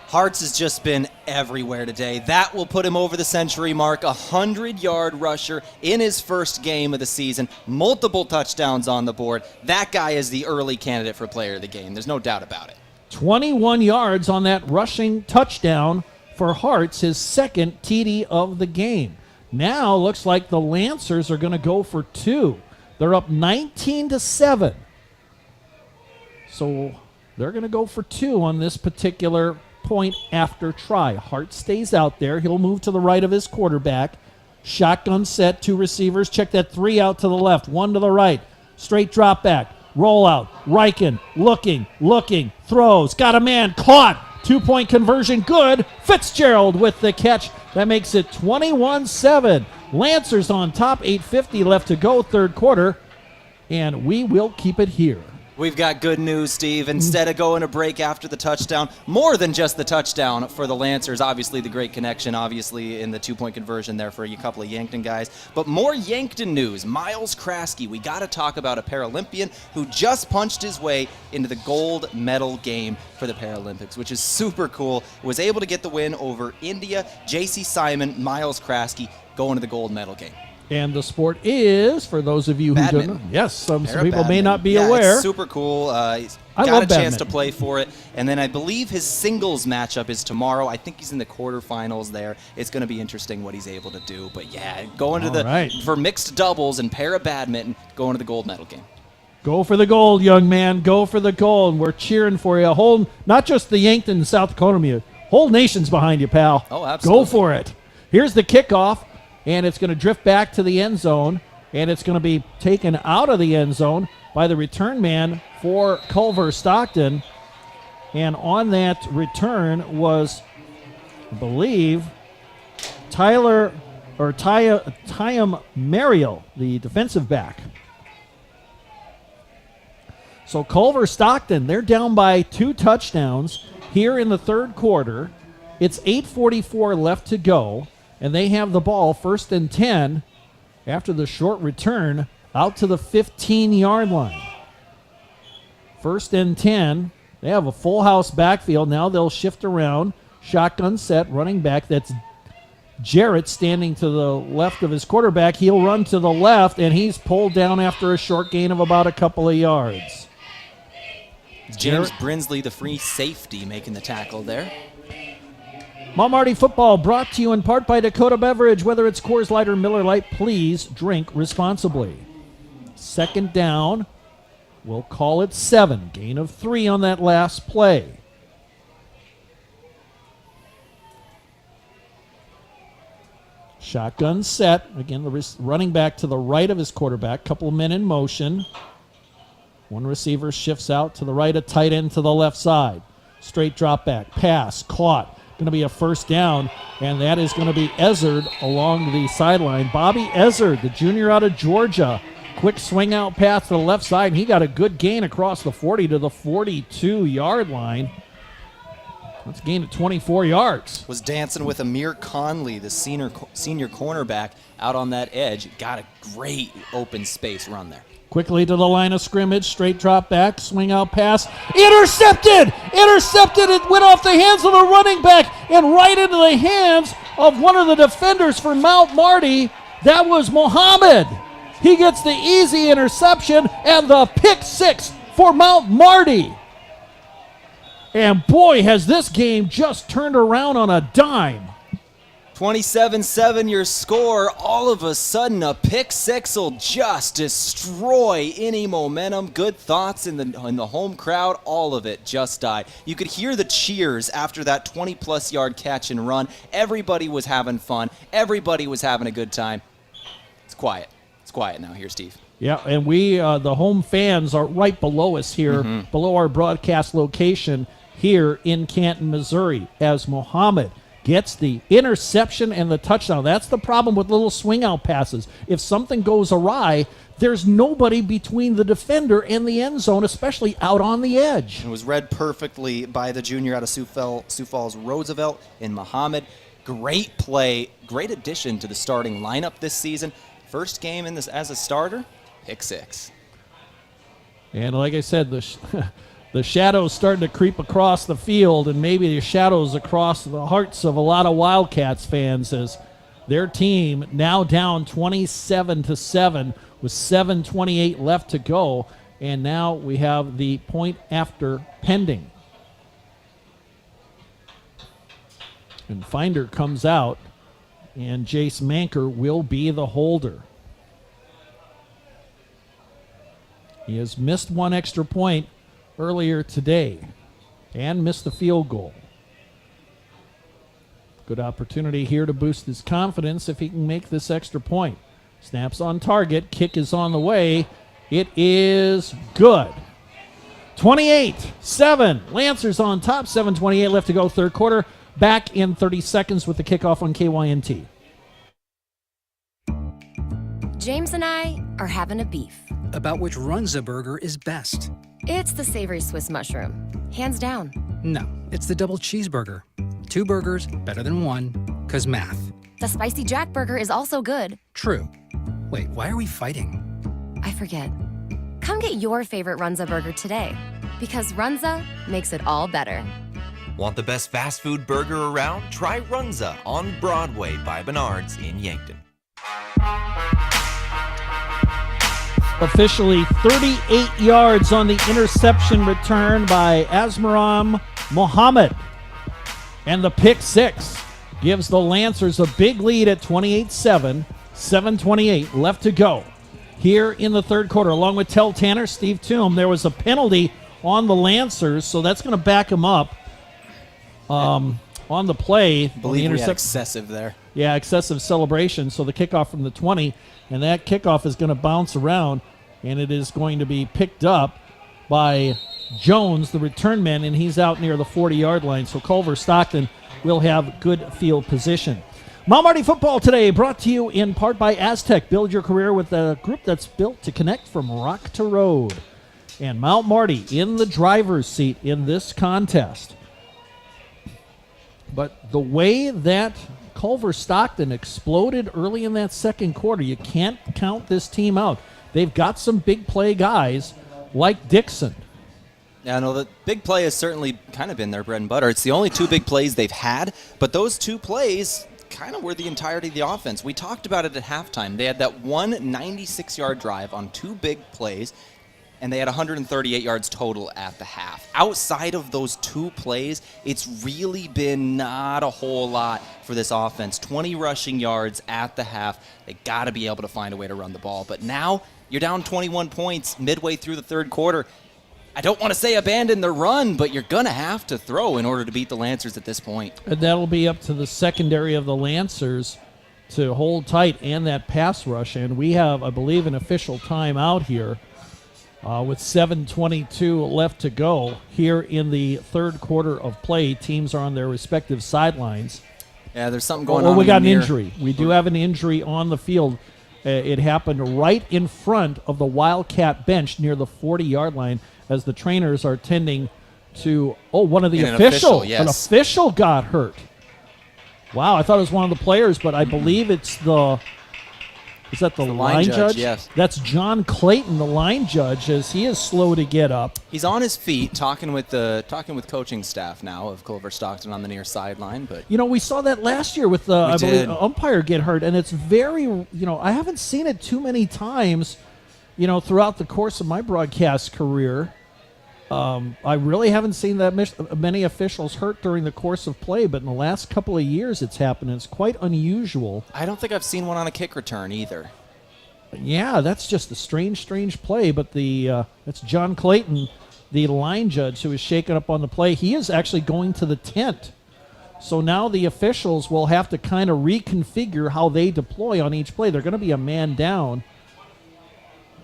Hartz has just been everywhere today. That will put him over the century mark. 100-yard rusher in his first game of the season. Multiple touchdowns on the board. That guy is the early candidate for player of the game. There's no doubt about it. 21 yards on that rushing touchdown for Hartz, his second TD of the game. Now looks like the Lancers are going to go for 2. They're up 19-7. So they're going to go for 2 on this particular point after try. Hart stays out there. He'll move to the right of his quarterback. Shotgun set, 2 receivers. Check that 3 out to the left, 1 to the right. Straight drop back. Roll out. Riken looking, throws. Got a man, caught. 2-point conversion, good. Fitzgerald with the catch. That makes it 21-7. Lancers on top, 8:50 left to go, third quarter. And we will keep it here. We've got good news, Steve. Instead of going to break after the touchdown, more than just the touchdown for the Lancers, obviously the great connection, obviously in the 2-point conversion there for a couple of Yankton guys. But more Yankton news. Miles Kraske, we got to talk about a Paralympian who just punched his way into the gold medal game for the Paralympics, which is super cool. Was able to get the win over India. J.C. Simon, Miles Kraske going to the gold medal game. And the sport is, for those of you who don't know, yes, some people may not be yeah, aware. It's super cool. He's I got love a chance badminton. to play for it. And then I believe his singles matchup is tomorrow. I think he's in the quarterfinals there. It's going to be interesting what he's able to do. But yeah, going to for mixed doubles and para badminton, going to the gold medal game. Go for the gold, young man. Go for the gold. We're cheering for you. Whole, not just the Yankton, South Dakota, whole nation's behind you, pal. Oh, absolutely. Go for it. Here's the kickoff. And it's going to drift back to the end zone, and it's going to be taken out of the end zone by the return man for Culver-Stockton. And on that return was, I believe, Tyam Mariel, the defensive back. So Culver-Stockton, they're down by 2 touchdowns here in the third quarter. It's 8:44 left to go. And they have the ball, 1st and 10, after the short return, out to the 15-yard line. 1st and 10. They have a full house backfield. Now they'll shift around. Shotgun set, running back. That's Jarrett standing to the left of his quarterback. He'll run to the left, and he's pulled down after a short gain of about a couple of yards. James Brinsley, the free safety, making the tackle there. Mount Marty football brought to you in part by Dakota Beverage. Whether it's Coors Light or Miller Lite, please drink responsibly. 2nd down. We'll call it 7. Gain of 3 on that last play. Shotgun set. Again, the running back to the right of his quarterback. Couple of men in motion. One receiver shifts out to the right, a tight end to the left side. Straight drop back. Pass. Caught. Going to be a 1st down, and that is going to be Ezzard along the sideline. Bobby Ezzard, the junior out of Georgia. Quick swing out pass to the left side, and he got a good gain across the 40 to the 42-yard line. That's a gain of 24 yards. Was dancing with Amir Conley, the senior cornerback, out on that edge. Got a great open space run there. Quickly to the line of scrimmage, straight drop back, swing out pass. Intercepted! It went off the hands of the running back and right into the hands of one of the defenders for Mount Marty. That was Mohammed. He gets the easy interception and the pick 6 for Mount Marty. And boy, has this game just turned around on a dime. 27-7 your score. All of a sudden, a pick 6 will just destroy any momentum. Good thoughts in the home crowd. All of it just died. You could hear the cheers after that 20-plus yard catch and run. Everybody was having fun. Everybody was having a good time. It's quiet. It's quiet now here, Steve. Yeah, and we, the home fans, are right below us here, below our broadcast location here in Canton, Missouri, as Mohammed gets the interception and the touchdown. That's the problem with little swing-out passes. If something goes awry, there's nobody between the defender and the end zone, especially out on the edge. It was read perfectly by the junior out of Sioux Falls, Roosevelt and Muhammad. Great play, great addition to the starting lineup this season. First game in this as a starter, pick 6. And like I said, the shadows starting to creep across the field, and maybe the shadows across the hearts of a lot of Wildcats fans as their team now down 27-7 with 7:28 left to go. And now we have the point after pending. And Finder comes out, and Jace Manker will be the holder. He has missed one extra point earlier today and missed the field goal. Good opportunity here to boost his confidence if he can make this extra point. Snaps on target. Kick is on the way. It is good. 28-7. Lancers on top. 7:28 left to go third quarter. Back in 30 seconds with the kickoff on KYNT. James and I are having a beef. About which Runza burger is best. It's the savory Swiss mushroom. Hands down. No, it's the double cheeseburger. 2 burgers, better than 1, 'cause math. The spicy Jack burger is also good. True. Wait, why are we fighting? I forget. Come get your favorite Runza burger today, because Runza makes it all better. Want the best fast food burger around? Try Runza on Broadway by Menards in Yankton. Officially 38 yards on the interception return by Asmaram Mohammed. And the pick 6 gives the Lancers a big lead at 28-7, 7:28 left to go. Here in the third quarter, along with Tehl Tanner, Steve Thum, there was a penalty on the Lancers, so that's going to back him up on the play. I believe we had excessive there. Yeah, excessive celebration. So the kickoff from the 20, and that kickoff is going to bounce around, and it is going to be picked up by Jones, the return man, and he's out near the 40-yard line. So Culver-Stockton will have good field position. Mount Marty football today brought to you in part by Aztec. Build your career with a group that's built to connect from rock to road. And Mount Marty in the driver's seat in this contest. But the way that Culver-Stockton exploded early in that second quarter, you can't count this team out. They've got some big play guys like Dixon. Yeah, no, the big play has certainly kind of been their bread and butter. It's the only 2 big plays they've had, but those 2 plays kind of were the entirety of the offense. We talked about it at halftime. They had that one 96-yard drive on 2 big plays, and they had 138 yards total at the half. Outside of those 2 plays, it's really been not a whole lot for this offense. 20 rushing yards at the half. They got to be able to find a way to run the ball. But now you're down 21 points midway through the third quarter. I don't want to say abandon the run, but you're going to have to throw in order to beat the Lancers at this point. And that'll be up to the secondary of the Lancers to hold tight and that pass rush. And we have, I believe, an official timeout here with 7:22 left to go here in the third quarter of play. Teams are on their respective sidelines. Yeah, there's something going on. Well, we got an injury. We do have an injury on the field. It happened right in front of the Wildcat bench near the 40-yard line as the trainers are tending to, one of the officials. An official got hurt. Wow, I thought it was one of the players, but I believe it's the line judge? Yes. That's John Clayton, the line judge, as he is slow to get up. He's on his feet talking with coaching staff now of Culver-Stockton on the near sideline. But we saw that last year with I believe umpire get hurt, and it's very, I haven't seen it too many times, throughout the course of my broadcast career. I really haven't seen that many officials hurt during the course of play, but in the last couple of years it's happened. It's quite unusual. I don't think I've seen one on a kick return either. Yeah, that's just a strange play, but that's John Clayton, the line judge, who is shaken up on the play. He is actually going to the tent. So now the officials will have to kind of reconfigure how they deploy on each play. They're going to be a man down.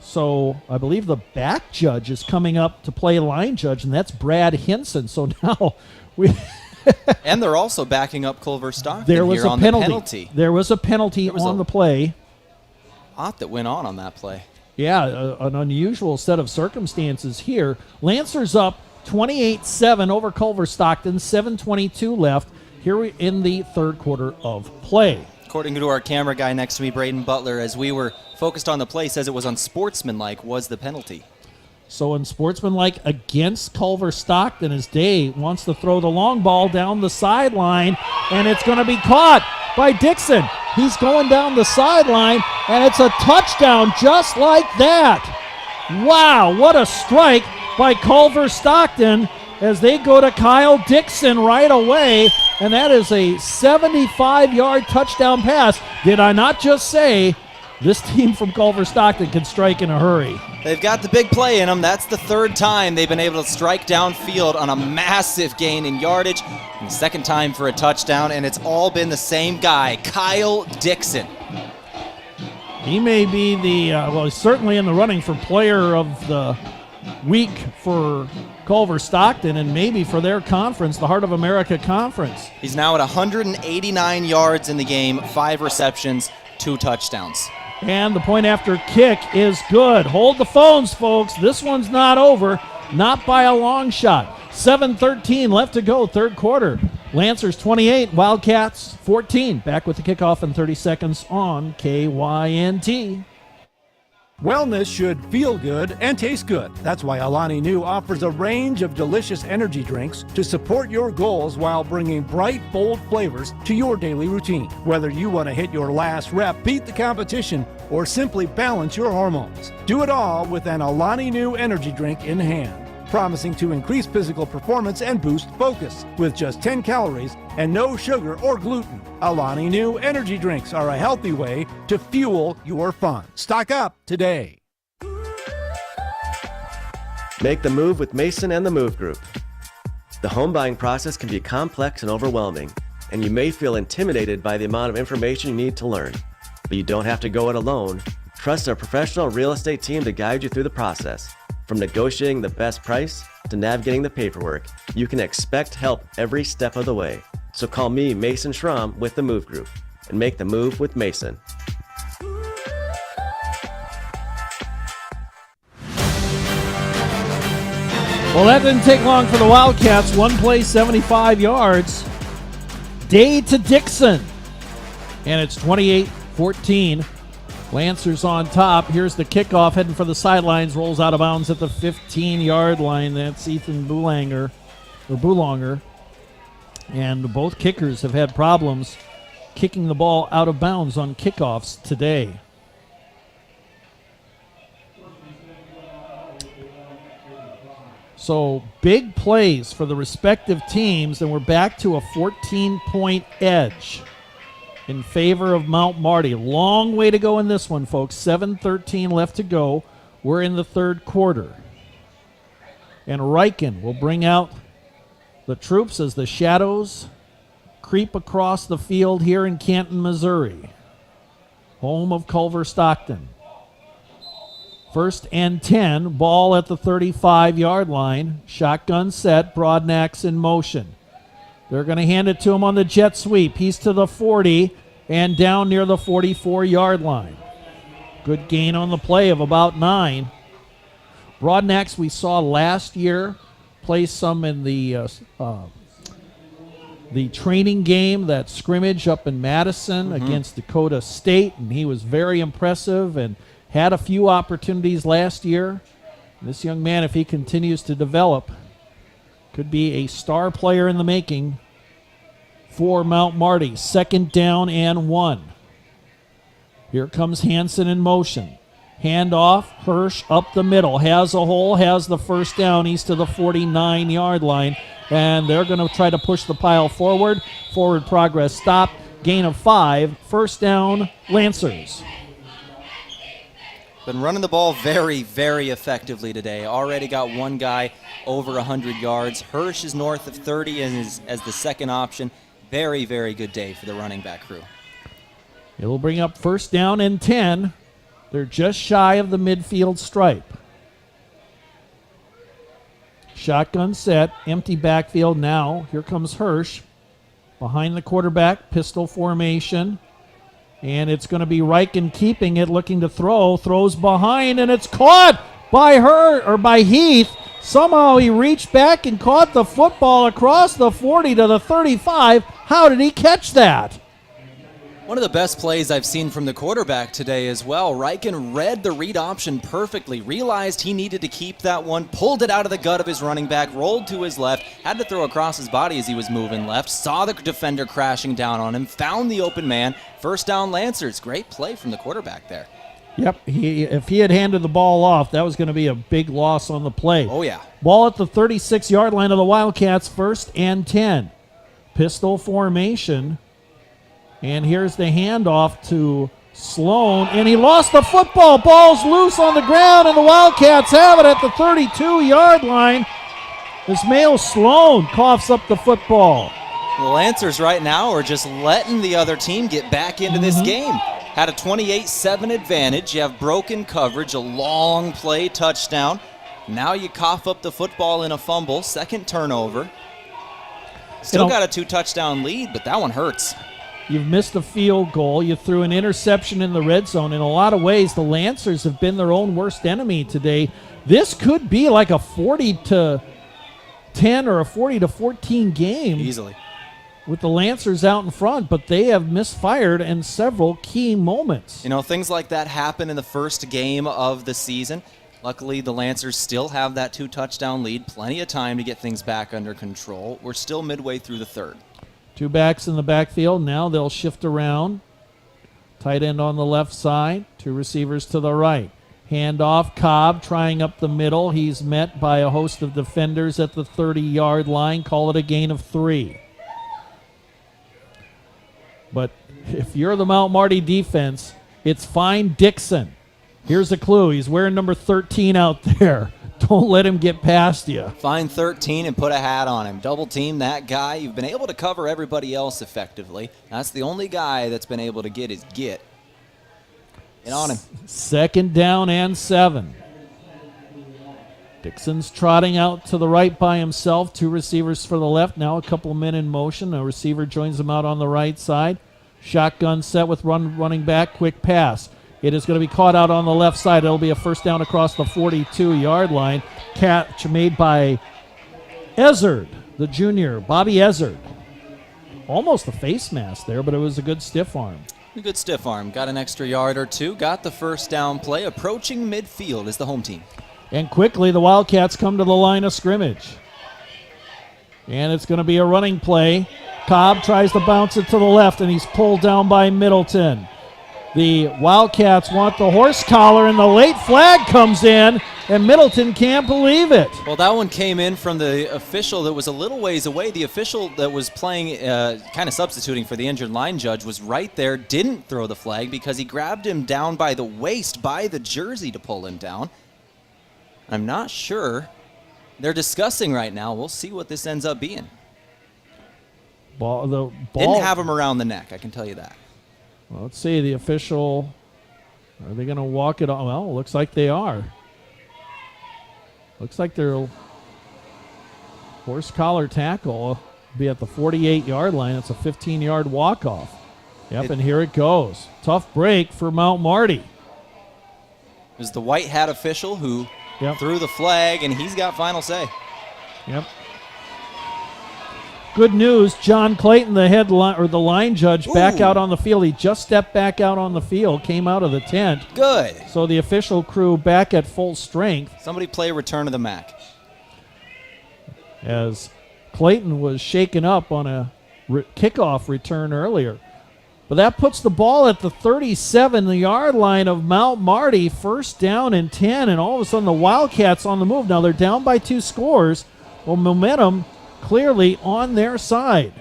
So I believe the back judge is coming up to play line judge, and that's Brad Hinson. So now we And they're also backing up Culver-Stockton There was here a on penalty. the penalty. There was a penalty on the play. Lot that went on that play. Yeah, an unusual set of circumstances here. Lancers up 28-7 over Culver-Stockton, 7:22 left here in the third quarter of play. According to our camera guy next to me, Braden Butler, as we were focused on the play, says it was unsportsmanlike, was the penalty. So unsportsmanlike against Culver-Stockton as Day wants to throw the long ball down the sideline, and it's going to be caught by Dixon. He's going down the sideline, and it's a touchdown just like that. Wow, what a strike by Culver-Stockton as they go to Kyle Dixon right away, and that is a 75-yard touchdown pass. Did I not just say this team from Culver-Stockton can strike in a hurry? They've got the big play in them. That's the third time they've been able to strike downfield on a massive gain in yardage. And the second time for a touchdown, and it's all been the same guy, Kyle Dixon. He may be he's certainly in the running for player of the week for Culver-Stockton and maybe for their conference, the Heart of America Conference. He's now at 189 yards in the game, 5 receptions, 2 touchdowns. And the point after kick is good. Hold the phones, folks. This one's not over. Not by a long shot. 7:13 left to go, third quarter. Lancers 28, Wildcats 14. Back with the kickoff in 30 seconds on KYNT. Wellness should feel good and taste good. That's why Alani Nu offers a range of delicious energy drinks to support your goals while bringing bright, bold flavors to your daily routine. Whether you want to hit your last rep, beat the competition, or simply balance your hormones, do it all with an Alani Nu energy drink in hand. Promising to increase physical performance and boost focus with just 10 calories and no sugar or gluten. Alani Nu energy drinks are a healthy way to fuel your fun. Stock up today. Make the move with Mason and the Move Group. The home buying process can be complex and overwhelming, and you may feel intimidated by the amount of information you need to learn. But you don't have to go it alone. Trust our professional real estate team to guide you through the process. From negotiating the best price to navigating the paperwork, you can expect help every step of the way. So call me, Mason Schramm, with the Move Group, and make the move with Mason. Well, that didn't take long for the Wildcats. One play, 75 yards. Day to Dixon. And it's 28-14. Lancers on top. Here's the kickoff, heading for the sidelines. Rolls out of bounds at the 15-yard line. That's Ethan Boulanger. And both kickers have had problems kicking the ball out of bounds on kickoffs today. So big plays for the respective teams, and we're back to a 14-point edge in favor of Mount Marty. Long way to go in this one, folks. 7:13 left to go. We're in the third quarter. And Riken will bring out the troops as the shadows creep across the field here in Canton, Missouri, home of Culver-Stockton. 1st and 10, ball at the 35-yard line. Shotgun set, Broadnax in motion. They're going to hand it to him on the jet sweep. He's to the 40 and down near the 44-yard line. Good gain on the play of about 9. Broadnax we saw last year play some in the training game, that scrimmage up in Madison against Dakota State, and he was very impressive and had a few opportunities last year. This young man, if he continues to develop, could be a star player in the making for Mount Marty. 2nd down and 1. Here comes Hansen in motion. Handoff, Hirsch up the middle. Has a hole, has the 1st down. He's to the 49-yard line. And they're going to try to push the pile forward. Forward progress stopped. Gain of 5. 1st down, Lancers. Been running the ball very, very effectively today. Already got one guy over 100 yards. Hirsch is north of 30 and is as the second option. Very, very good day for the running back crew. It'll bring up 1st down and 10. They're just shy of the midfield stripe. Shotgun set, empty backfield now. Here comes Hirsch. Behind the quarterback, pistol formation. And it's going to be Riken keeping it, looking to throw. Throws behind, and it's caught by Heath. Somehow he reached back and caught the football across the 40 to the 35. How did he catch that? One of the best plays I've seen from the quarterback today as well. Riken read the read option perfectly, realized he needed to keep that one, pulled it out of the gut of his running back, rolled to his left, had to throw across his body as he was moving left, saw the defender crashing down on him, found the open man, first down Lancers. Great play from the quarterback there. Yep, if he had handed the ball off, that was going to be a big loss on the play. Oh, yeah. Ball at the 36-yard line of the Wildcats, 1st and 10. Pistol formation. And here's the handoff to Sloan, and he lost the football. Ball's loose on the ground, and the Wildcats have it at the 32-yard line. Ismail Sloan coughs up the football. The Lancers right now are just letting the other team get back into this game. Had a 28-7 advantage. You have broken coverage, a long play touchdown. Now you cough up the football in a fumble, second turnover. Still got a 2-touchdown lead, but that one hurts. You've missed a field goal. You threw an interception in the red zone. In a lot of ways, the Lancers have been their own worst enemy today. This could be like a 40-10 or a 40-14 game. Easily. With the Lancers out in front, but they have misfired in several key moments. You know, things like that happen in the first game of the season. Luckily, the Lancers still have that 2-touchdown lead. Plenty of time to get things back under control. We're still midway through the third. 2 backs in the backfield. Now they'll shift around. Tight end on the left side. 2 receivers to the right. Handoff. Cobb trying up the middle. He's met by a host of defenders at the 30-yard line. Call it a gain of 3. But if you're the Mount Marty defense, it's find Dixon. Here's a clue. He's wearing number 13 out there. Don't let him get past you. Find 13 and put a hat on him. Double team that guy. You've been able to cover everybody else effectively. That's the only guy that's been able to get his get. Get on him. 2nd down and 7. Dixon's trotting out to the right by himself. 2 receivers for the left. Now a couple of men in motion. A receiver joins him out on the right side. Shotgun set with running back. Quick pass. It is going to be caught out on the left side. It'll be a first down across the 42-yard line. Catch made by Ezzard, the junior, Bobby Ezzard. Almost a face mask there, but it was a good stiff arm. A good stiff arm. Got an extra yard or 2. Got the first down play. Approaching midfield is the home team. And quickly, the Wildcats come to the line of scrimmage. And it's going to be a running play. Cobb tries to bounce it to the left, and he's pulled down by Middleton. The Wildcats want the horse collar, and the late flag comes in, and Middleton can't believe it. Well, that one came in from the official that was a little ways away. The official that was playing, kind of substituting for the injured line judge, was right there, didn't throw the flag because he grabbed him down by the waist, by the jersey to pull him down. I'm not sure. They're discussing right now. We'll see what this ends up being. Didn't have him around the neck, I can tell you that. Well, let's see. The official, are they going to walk it on? Well, it looks like they are. Looks like their horse collar tackle will be at the 48-yard line. It's a 15-yard walk-off. Yep, and here it goes. Tough break for Mount Marty. It was the white hat official who threw the flag, and he's got final say. Yep. Good news, John Clayton, the line judge, back out on the field. He just stepped back out on the field, came out of the tent. Good. So the official crew back at full strength. Somebody play Return of the Mac. As Clayton was shaken up on a kickoff return earlier. But that puts the ball at the 37-yard line of Mount Marty, first down and 10, and all of a sudden the Wildcats on the move. Now they're down by 2 scores. Well, momentum clearly on their side.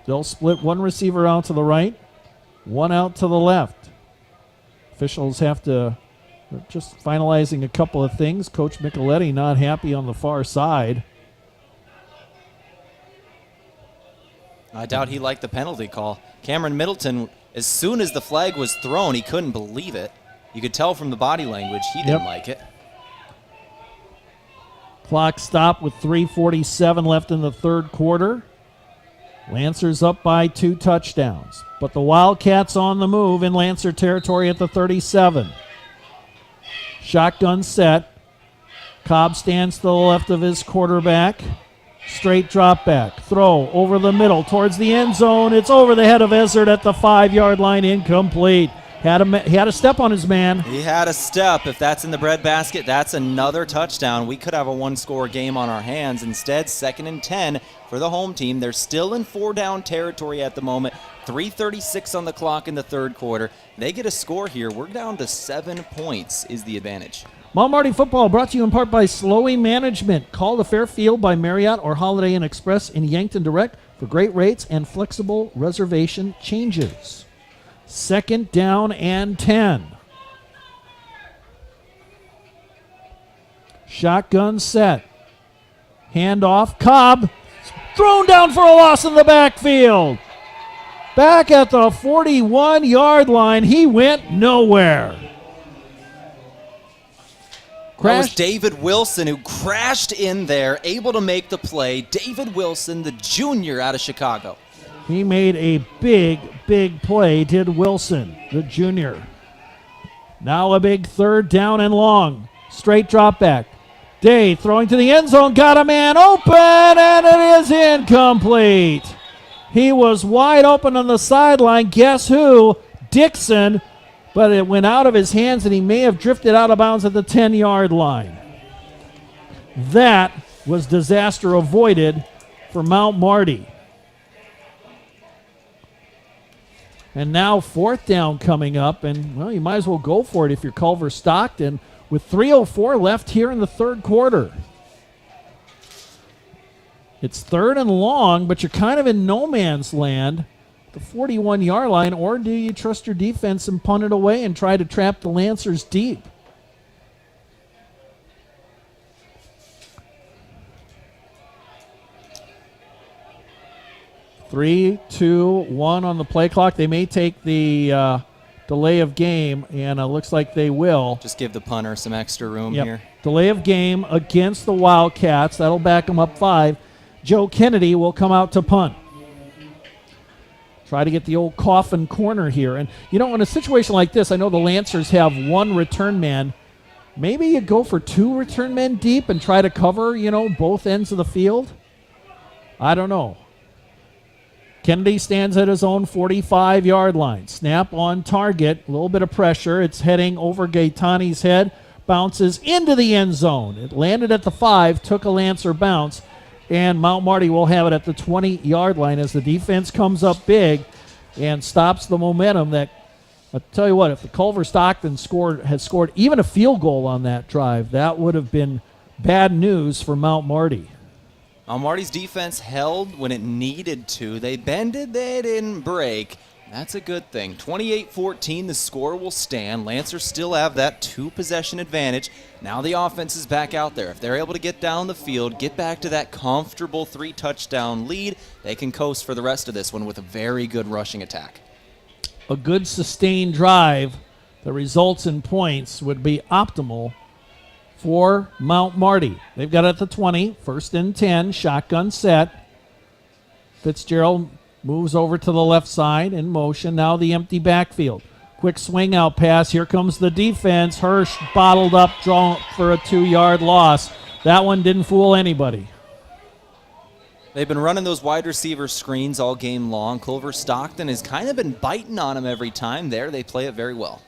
They'll split one receiver out to the right, one out to the left. Officials have to just finalizing a couple of things. Coach Micheletti not happy on the far side. I doubt he liked the penalty call. Cameron Middleton, as soon as the flag was thrown, he couldn't believe it. You could tell from the body language he didn't like it. Clock stopped with 3:47 left in the third quarter. Lancers up by 2 touchdowns. But the Wildcats on the move in Lancer territory at the 37. Shotgun set. Cobb stands to the left of his quarterback. Straight drop back. Throw over the middle towards the end zone. It's over the head of Ezzard at the 5-yard line. Incomplete. He had a step on his man. He had a step. If that's in the breadbasket, that's another touchdown. We could have a 1-score game on our hands. Instead, 2nd and 10 for the home team. They're still in 4-down territory at the moment. 3:36 on the clock in the third quarter. They get a score here. We're down to 7 points is the advantage. Mount Marty football brought to you in part by Slowey Management. Call the Fairfield by Marriott or Holiday Inn Express in Yankton Direct for great rates and flexible reservation changes. 2nd down and 10. Shotgun set. Handoff. Cobb thrown down for a loss in the backfield. Back at the 41-yard line. He went nowhere. That was David Wilson who crashed in there, able to make the play. David Wilson, the junior out of Chicago. He made a big, big play, did Wilson, the junior. Now a big 3rd down and long. Straight drop back. Day throwing to the end zone, got a man open, and it is incomplete. He was wide open on the sideline. Guess who? Dixon. But it went out of his hands, and he may have drifted out of bounds at the 10-yard line. That was disaster avoided for Mount Marty. And now 4th down coming up, and, well, you might as well go for it if you're Culver-Stockton with 3:04 left here in the third quarter. It's 3rd and long, but you're kind of in no man's land, the 41-yard line, or do you trust your defense and punt it away and try to trap the Lancers deep? Three, 2, 1 on the play clock. They may take the delay of game, and it looks like they will. Just give the punter some extra room here. Delay of game against the Wildcats. That'll back them up 5. Joe Kennedy will come out to punt. Try to get the old coffin corner here. And, you know, in a situation like this, I know the Lancers have 1 return man. Maybe you go for 2 return men deep and try to cover, you know, both ends of the field. I don't know. Kennedy stands at his own 45-yard line. Snap on target. A little bit of pressure. It's heading over Gaetani's head. Bounces into the end zone. It landed at the 5, took a Lancer bounce, and Mount Marty will have it at the 20-yard line as the defense comes up big and stops the momentum that, I'll tell you what, if the Culver-Stockton had scored even a field goal on that drive, that would have been bad news for Mount Marty. Mount Marty's defense held when it needed to. They bended, they didn't break. That's a good thing. 28-14, the score will stand. Lancers still have that 2-possession advantage. Now the offense is back out there. If they're able to get down the field, get back to that comfortable 3-touchdown lead, they can coast for the rest of this one with a very good rushing attack. A good sustained drive that results in points would be optimal for Mount Marty. They've got it at the 20, 1st and 10, shotgun set. Fitzgerald moves over to the left side in motion. Now the empty backfield. Quick swing out pass. Here comes the defense. Hirsch bottled up, drawn for a 2-yard loss. That one didn't fool anybody. They've been running those wide receiver screens all game long. Culver-Stockton has kind of been biting on them every time. There, they play it very well.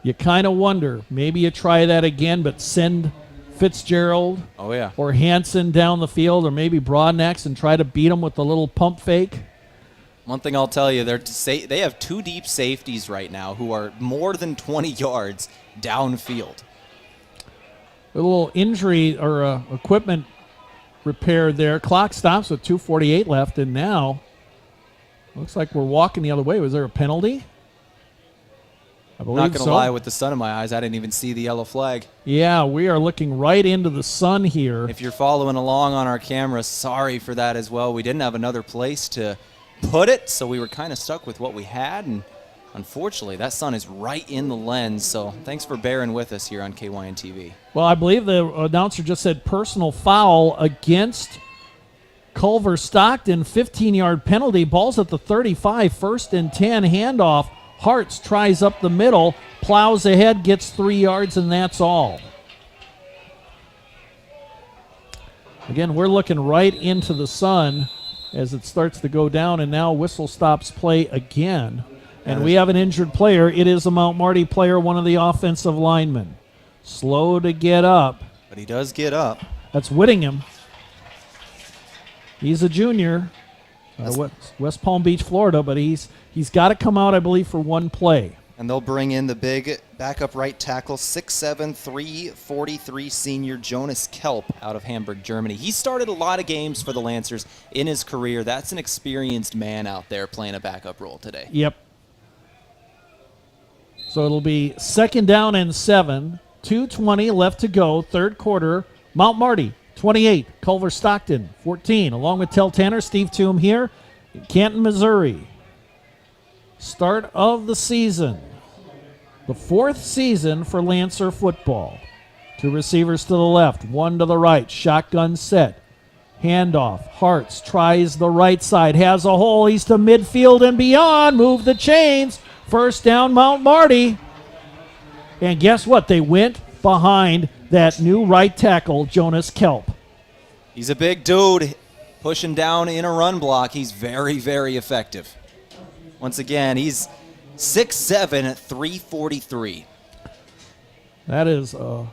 You kind of wonder, maybe you try that again, but send Fitzgerald or Hansen down the field, or maybe Broadnax and try to beat them with a little pump fake. One thing I'll tell you, they have 2 deep safeties right now who are more than 20 yards downfield. A little injury or equipment repair there. Clock stops with 2:48 left, and now looks like we're walking the other way. Was there a penalty? I'm not going to lie, with the sun in my eyes, I didn't even see the yellow flag. Yeah, we are looking right into the sun here. If you're following along on our camera, sorry for that as well. We didn't have another place to put it, so we were kind of stuck with what we had, and Unfortunately, that sun is right in the lens, so thanks for bearing with us here on KYNTV. Well, I believe the announcer just said personal foul against Culver-Stockton, 15-yard penalty. Ball's at the 35, 1st and 10, handoff. Hartz tries up the middle, plows ahead, gets 3 yards, and that's all. Again, we're looking right into the sun as it starts to go down, and now whistle stops play again. And we have an injured player. It is a Mount Marty player, one of the offensive linemen. Slow to get up. But he does get up. That's Whittingham. He's a junior, West Palm Beach, Florida, but he's got to come out, I believe, for one play. And they'll bring in the big backup right tackle, 6'7", 343 senior Jonas Kelp out of Hamburg, Germany. He started a lot of games for the Lancers in his career. That's an experienced man out there playing a backup role today. Yep. So it'll be 2nd down and 7, 2:20 left to go, third quarter. Mount Marty, 28, Culver-Stockton, 14. Along with Tehl Tanner, Steve Thum here in Canton, Missouri. Start of the season. The 4th season for Lancer football. 2 receivers to the left, 1 to the right. Shotgun set. Handoff. Hartz tries the right side. Has a hole. He's to midfield and beyond. Move the chains. 1st down, Mount Marty. And guess what? They went behind that new right tackle, Jonas Kelp. He's a big dude pushing down in a run block. He's very, very effective. Once again, he's 6'7", 343. That is a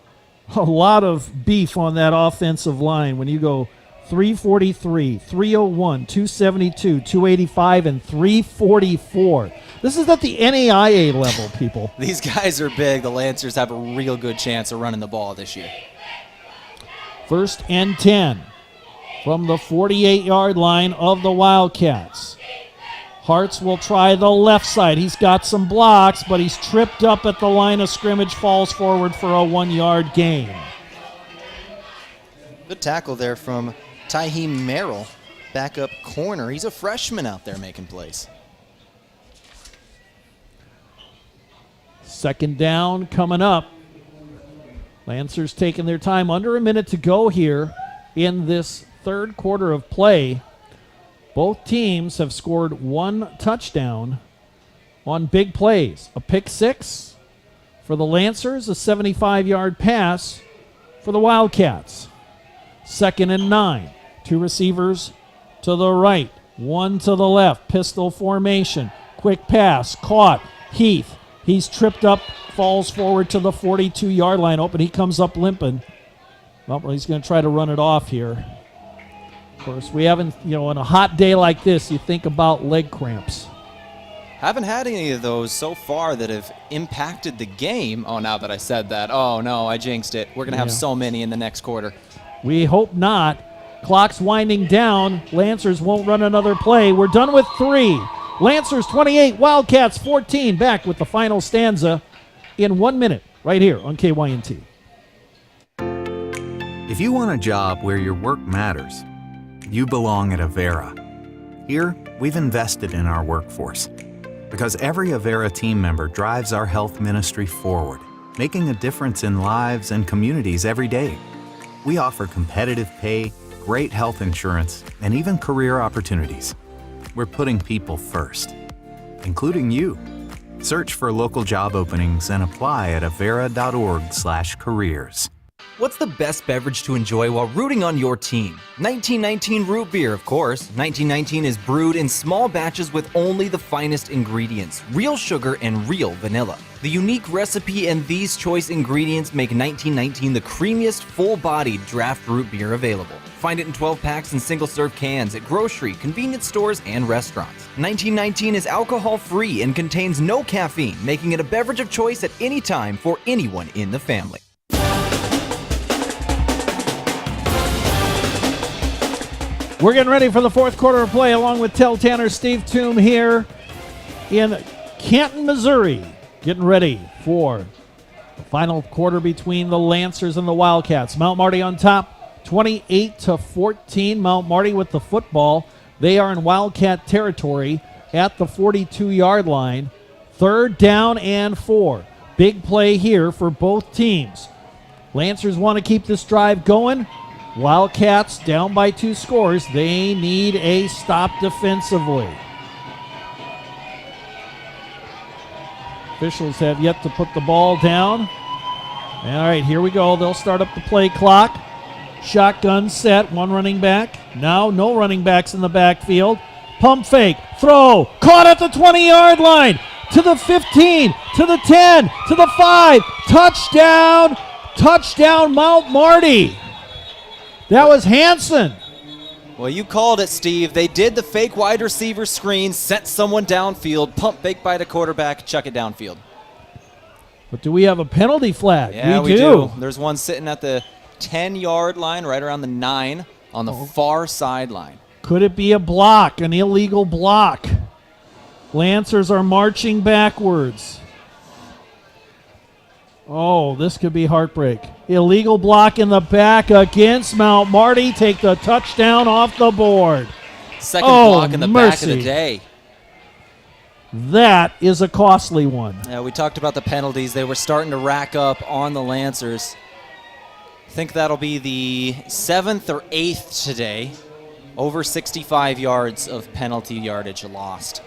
lot of beef on that offensive line when you go 343, 301, 272, 285, and 344. This is at the NAIA level, people. These guys are big. The Lancers have a real good chance of running the ball this year. 1st and 10 from the 48-yard line of the Wildcats. Hartz will try the left side. He's got some blocks, but he's tripped up at the line of scrimmage, falls forward for a 1-yard gain. Good tackle there from Tyheem Merrill, backup corner. He's a freshman out there making plays. 2nd down coming up. Lancers taking their time. Under a minute to go here in this third quarter of play. Both teams have scored 1 touchdown on big plays. A pick 6 for the Lancers, a 75-yard pass for the Wildcats. 2nd and 9. 2 receivers to the right, 1 to the left. Pistol formation. Quick pass. Caught. Heath. He's tripped up, falls forward to the 42-yard line. Open. He comes up limping. Well, he's going to try to run it off here. Of course, we haven't, on a hot day like this, you think about leg cramps. Haven't had any of those so far that have impacted the game. Oh, now that I said that. Oh, no, I jinxed it. We're going to have so many in the next quarter. We hope not. Clock's winding down. Lancers won't run another play. We're done with 3. Lancers 28, Wildcats 14. Back with the final stanza in 1 minute right here on KYNT. If you want a job where your work matters, you belong at Avera. Here, we've invested in our workforce because every Avera team member drives our health ministry forward, making a difference in lives and communities every day. We offer competitive pay, great health insurance, and even career opportunities. We're putting people first, including you. Search for local job openings and apply at avera.org/careers. What's the best beverage to enjoy while rooting on your team? 1919 root beer, of course. 1919 is brewed in small batches with only the finest ingredients, real sugar and real vanilla. The unique recipe and these choice ingredients make 1919 the creamiest, full-bodied draft root beer available. Find it in 12 packs and single-serve cans at grocery, convenience stores, and restaurants. 1919 is alcohol-free and contains no caffeine, making it a beverage of choice at any time for anyone in the family. We're getting ready for the fourth quarter of play along with Tehl Tanner, Steve Thum here in Canton, Missouri. Getting ready for the final quarter between the Lancers and the Wildcats. Mount Marty on top, 28-14. Mount Marty with the football. They are in Wildcat territory at the 42-yard line. 3rd down and 4. Big play here for both teams. Lancers want to keep this drive going. Wildcats down by 2 scores. They need a stop defensively. Officials have yet to put the ball down. All right, here we go. They'll start up the play clock. Shotgun set, 1 running back. Now no running backs in the backfield. Pump fake, throw, caught at the 20-yard line. To the 15, to the 10, to the 5. Touchdown, touchdown Mount Marty. That was Hansen. Well, you called it, Steve. They did the fake wide receiver screen, sent someone downfield, pump fake by the quarterback, chuck it downfield. But do we have a penalty flag? Yeah, we do. There's one sitting at the 10-yard line, right around the 9 on the far sideline. Could it be a block, an illegal block? Lancers are marching backwards. Oh, this could be heartbreak. Illegal block in the back against Mount Marty. Take the touchdown off the board. Second block in the back of the day. That is a costly one. Yeah, we talked about the penalties. They were starting to rack up on the Lancers. I think that'll be the 7th or 8th today. Over 65 yards of penalty yardage lost.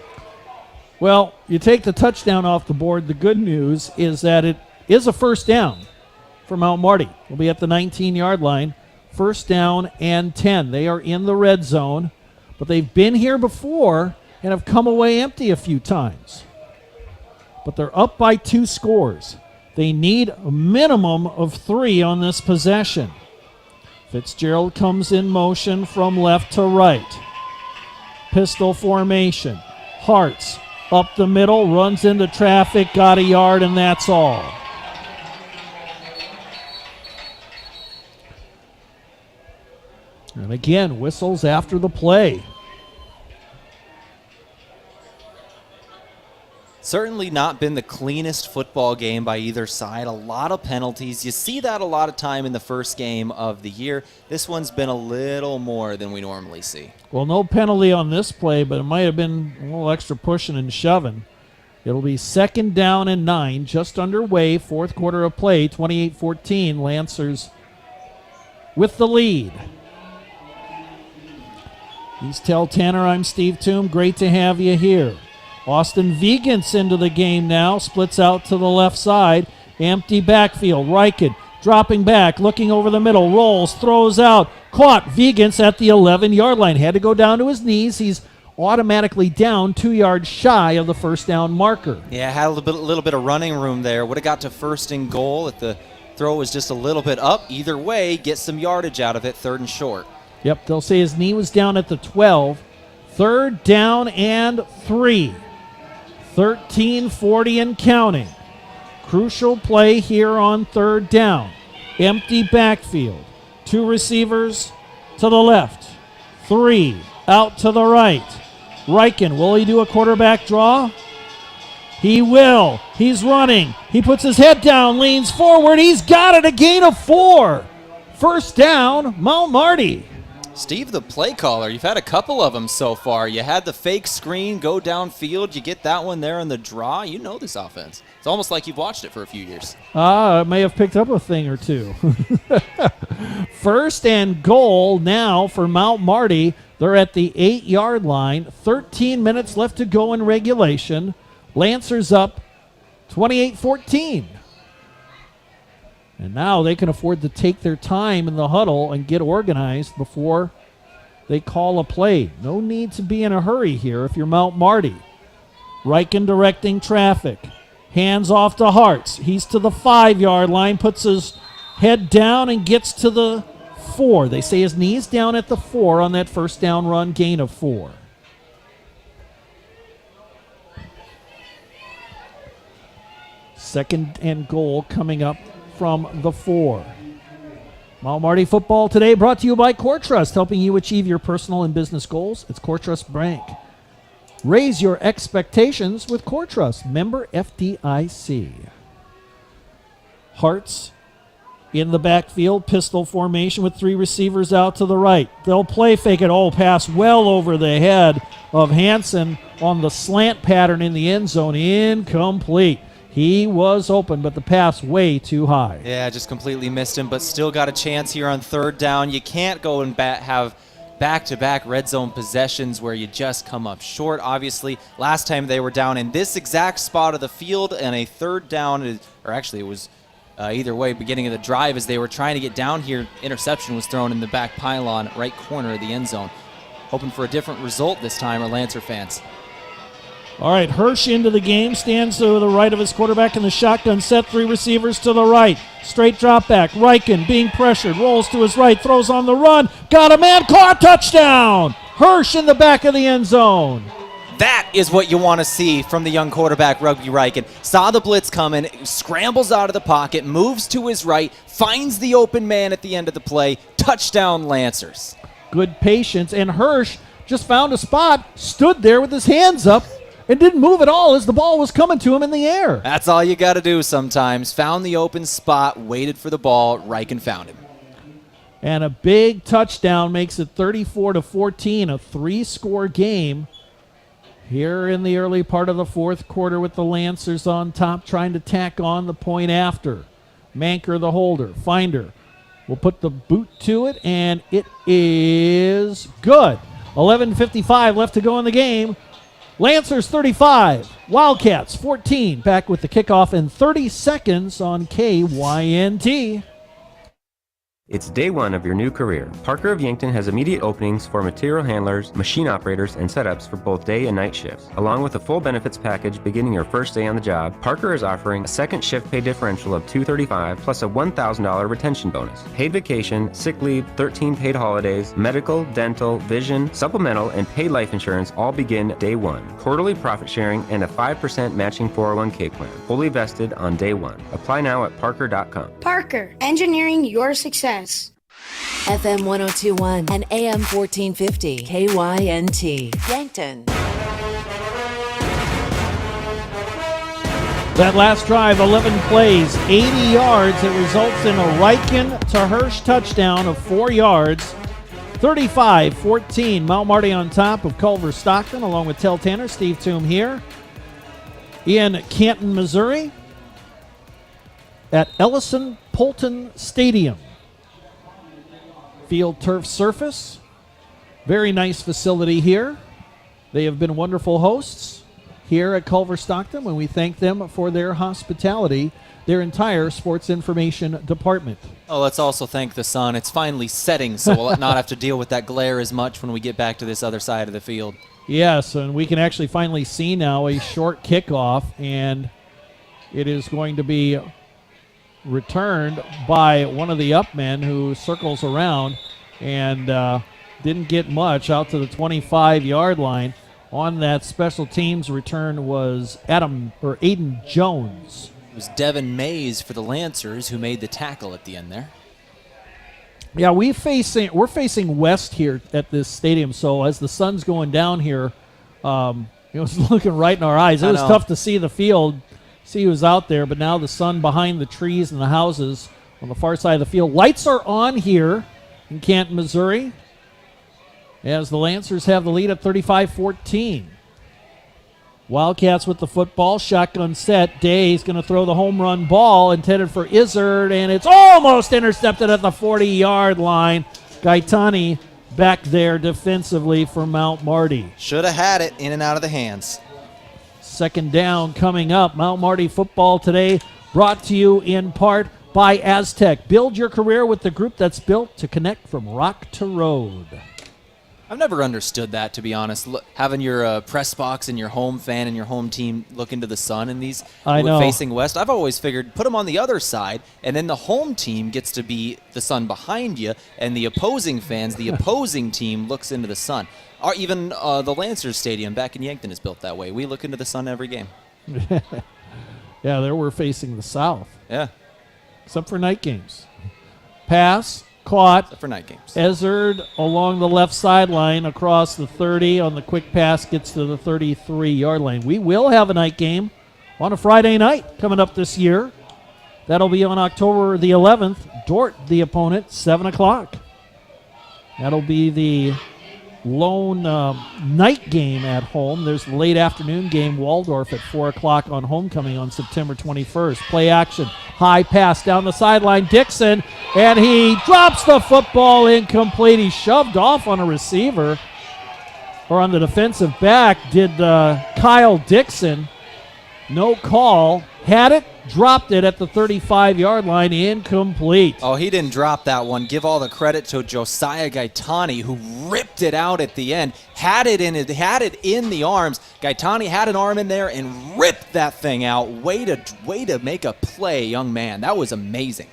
Well, you take the touchdown off the board. The good news is that it is a first down for Mount Marty. We'll be at the 19-yard line. 1st down and 10. They are in the red zone, but they've been here before and have come away empty a few times. But they're up by 2 scores. They need a minimum of 3 on this possession. Fitzgerald comes in motion from left to right. Pistol formation. Hartz up the middle, runs into traffic, got a yard, and that's all. And again, whistles after the play. Certainly not been the cleanest football game by either side. A lot of penalties. You see that a lot of time in the first game of the year. This one's been a little more than we normally see. Well, no penalty on this play, but it might have been a little extra pushing and shoving. It'll be 2nd down and 9, just underway, 4th quarter of play, 28-14. Lancers with the lead. He's Tehl Tanner. I'm Steve Thum. Great to have you here. Austin Vigans into the game now, splits out to the left side. Empty backfield. Reichen dropping back, looking over the middle, rolls, throws out, caught. Vigans at the 11-yard line. Had to go down to his knees. He's automatically down 2 yards shy of the first down marker. Yeah, had a little bit of running room there. Would have got to 1st and goal if the throw was just a little bit up. Either way, get some yardage out of it, 3rd and short. Yep, they'll say his knee was down at the 12. 3rd down and 3. 13:40 and counting. Crucial play here on 3rd down. Empty backfield. 2 receivers to the left. 3 out to the right. Reichen, will he do a quarterback draw? He will. He's running. He puts his head down, leans forward. He's got it, a gain of 4. 1st down, Mount Marty. Steve, the play caller, you've had a couple of them so far. You had the fake screen, go downfield. You get that one there in the draw. You know this offense. It's almost like you've watched it for a few years. I may have picked up a thing or two. 1st and goal now for Mount Marty. They're at the 8-yard line. 13 minutes left to go in regulation. Lancers up 28-14. And now they can afford to take their time in the huddle and get organized before they call a play. No need to be in a hurry here if you're Mount Marty. Reichen directing traffic. Hands off to Hartz. He's to the 5-yard line, puts his head down and gets to the 4. They say his knee's down at the 4 on that 1st down run, gain of 4. Second and goal coming up from the 4. Mount Marty football today brought to you by Core Trust, helping you achieve your personal and business goals. It's Core Trust Bank. Raise your expectations with Core Trust, member FDIC. Hartz in the backfield, pistol formation with 3 receivers out to the right. They'll play fake it. Oh, pass well over the head of Hansen on the slant pattern in the end zone. Incomplete. He was open, but the pass way too high. Yeah, just completely missed him, but still got a chance here on third down. You can't go and have back-to-back red zone possessions where you just come up short. Obviously, last time they were down in this exact spot of the field, and a third down, or actually it was either way, beginning of the drive, as they were trying to get down here, interception was thrown in the back pylon, right corner of the end zone. Hoping for a different result this time, are Lancer fans. All right, Hirsch into the game, stands to the right of his quarterback in the shotgun set, 3 receivers to the right. Straight drop back, Riken being pressured, rolls to his right, throws on the run, got a man, caught, touchdown! Hirsch in the back of the end zone. That is what you want to see from the young quarterback, Rugby Riken. Saw the blitz coming, scrambles out of the pocket, moves to his right, finds the open man at the end of the play. Touchdown, Lancers. Good patience, and Hirsch just found a spot, stood there with his hands up, and didn't move at all as the ball was coming to him in the air. That's all you got to do sometimes. Found the open spot, waited for the ball, Riken found him. And a big touchdown makes it 34-14, a 3-score game. Here in the early part of the fourth quarter with the Lancers on top, trying to tack on the point after. Manker, the holder, Finder will put the boot to it, and it is good. 11:55 left to go in the game. Lancers 35, Wildcats 14. Back with the kickoff in 30 seconds on KYNT. It's day one of your new career. Parker of Yankton has immediate openings for material handlers, machine operators, and setups for both day and night shifts. Along with a full benefits package beginning your first day on the job, Parker is offering a second shift pay differential of $235 plus a $1,000 retention bonus. Paid vacation, sick leave, 13 paid holidays, medical, dental, vision, supplemental, and paid life insurance all begin day one. Quarterly profit sharing and a 5% matching 401k plan. Fully vested on day one. Apply now at parker.com. Parker, engineering your success. FM 1021 and AM 1450. KYNT. Yankton. That last drive, 11 plays, 80 yards. It results in a Riken to Hirsch touchdown of 4 yards. 35-14. Mount Marty on top of Culver-Stockton, along with Tehl Tanner, Steve Thum here in Canton, Missouri, at Ellison Polton Stadium. Field turf surface. Very nice facility here. They have been wonderful hosts here at Culver-Stockton, and we thank them for their hospitality, their entire sports information department. Oh, let's also thank the sun. It's finally setting, so we'll not have to deal with that glare as much when we get back to this other side of the field. Yes, and we can actually finally see now a short kickoff, and it is going to be returned by one of the upmen who circles around and didn't get much out to the 25-yard line. On that special teams return was Aiden Jones. It was Devin Mays for the Lancers who made the tackle at the end there. Yeah, we're facing west here at this stadium, so as the sun's going down here, it was looking right in our eyes. It was tough to see the field, see who's out there, but now the sun behind the trees and the houses on the far side of the field. Lights are on here in Canton, Missouri, as the Lancers have the lead at 35-14. Wildcats with the football, shotgun set. Day's going to throw the home run ball intended for Izzard, and it's almost intercepted at the 40-yard line. Gaetani back there defensively for Mount Marty. Should have had it in and out of the hands. Second down coming up. Mount Marty football today brought to you in part by Aztec. Build your career with the group that's built to connect from rock to road. I've never understood that, to be honest. Having your press box and your home fan and your home team look into the sun in these facing west. I've always figured put them on the other side, and then the home team gets to be the sun behind you, and the opposing fans, the opposing team, looks into the sun. Or even the Lancers Stadium back in Yankton is built that way. We look into the sun every game. Yeah, there we're facing the south. Yeah. Except for night games. Pass, caught. Except for night games. Izzard along the left sideline across the 30 on the quick pass gets to the 33-yard line. We will have a night game on a Friday night coming up this year. That'll be on October the 11th. Dort, the opponent, 7 o'clock. That'll be the lone night game at home. There's the late afternoon game, Waldorf at 4 o'clock on homecoming on September 21st. Play action, high pass down the sideline, Dixon, and he drops the football, incomplete. He shoved off on a receiver, or on the defensive back, did Kyle Dixon. No call. Had it, dropped it at the 35-yard line, incomplete. Oh, he didn't drop that one. Give all the credit to Josiah Gaetani, who ripped it out at the end. Had it in the arms. Gaetani had an arm in there and ripped that thing out. Way to make a play, young man. That was amazing.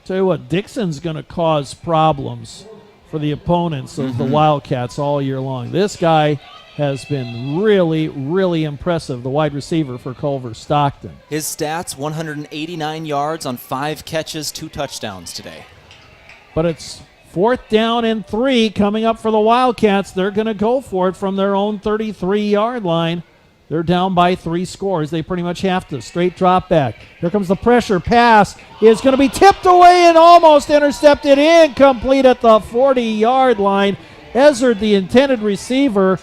Tell you what, Dixon's going to cause problems for the opponents of the Wildcats all year long. This guy has been really, really impressive, the wide receiver for Culver-Stockton. His stats, 189 yards on 5 catches, 2 touchdowns today. But it's 4th down and 3 coming up for the Wildcats. They're going to go for it from their own 33-yard line. They're down by 3 scores. They pretty much have to. Straight drop back. Here comes the pressure. Pass is going to be tipped away and almost intercepted. Incomplete at the 40-yard line. Ezard, the intended receiver.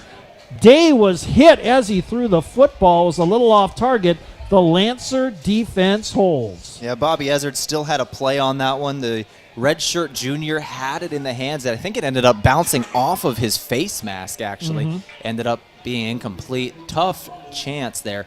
Day was hit as he threw the football. It was a little off target. The Lancer defense holds. Yeah, Bobby Ezard still had a play on that one. The redshirt junior had it in the hands. I think it ended up bouncing off of his face mask, actually. Ended up being incomplete. Tough chance there.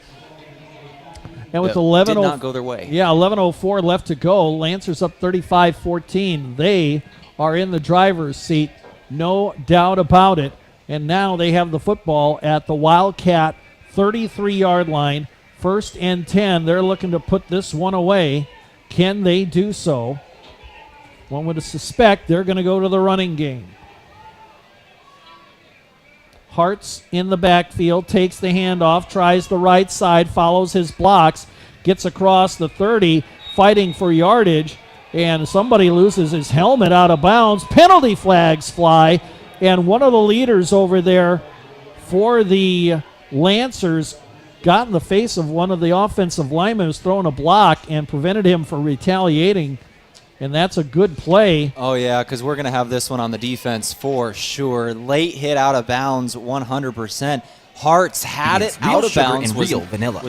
And with did not go their way. Yeah, 11:04 left to go. Lancers up 35-14. They are in the driver's seat, no doubt about it. And now they have the football at the Wildcat 33-yard line. 1st and 10. They're looking to put this one away. Can they do so? One would suspect they're going to go to the running game. Hartz in the backfield, takes the handoff, tries the right side, follows his blocks, gets across the 30, fighting for yardage, and somebody loses his helmet out of bounds. Penalty flags fly. And one of the leaders over there for the Lancers got in the face of one of the offensive linemen who's throwing a block and prevented him from retaliating. And that's a good play. Oh, yeah, because we're going to have this one on the defense for sure. Late hit out of bounds, 100%. Hartz had it out of bounds. And real vanilla.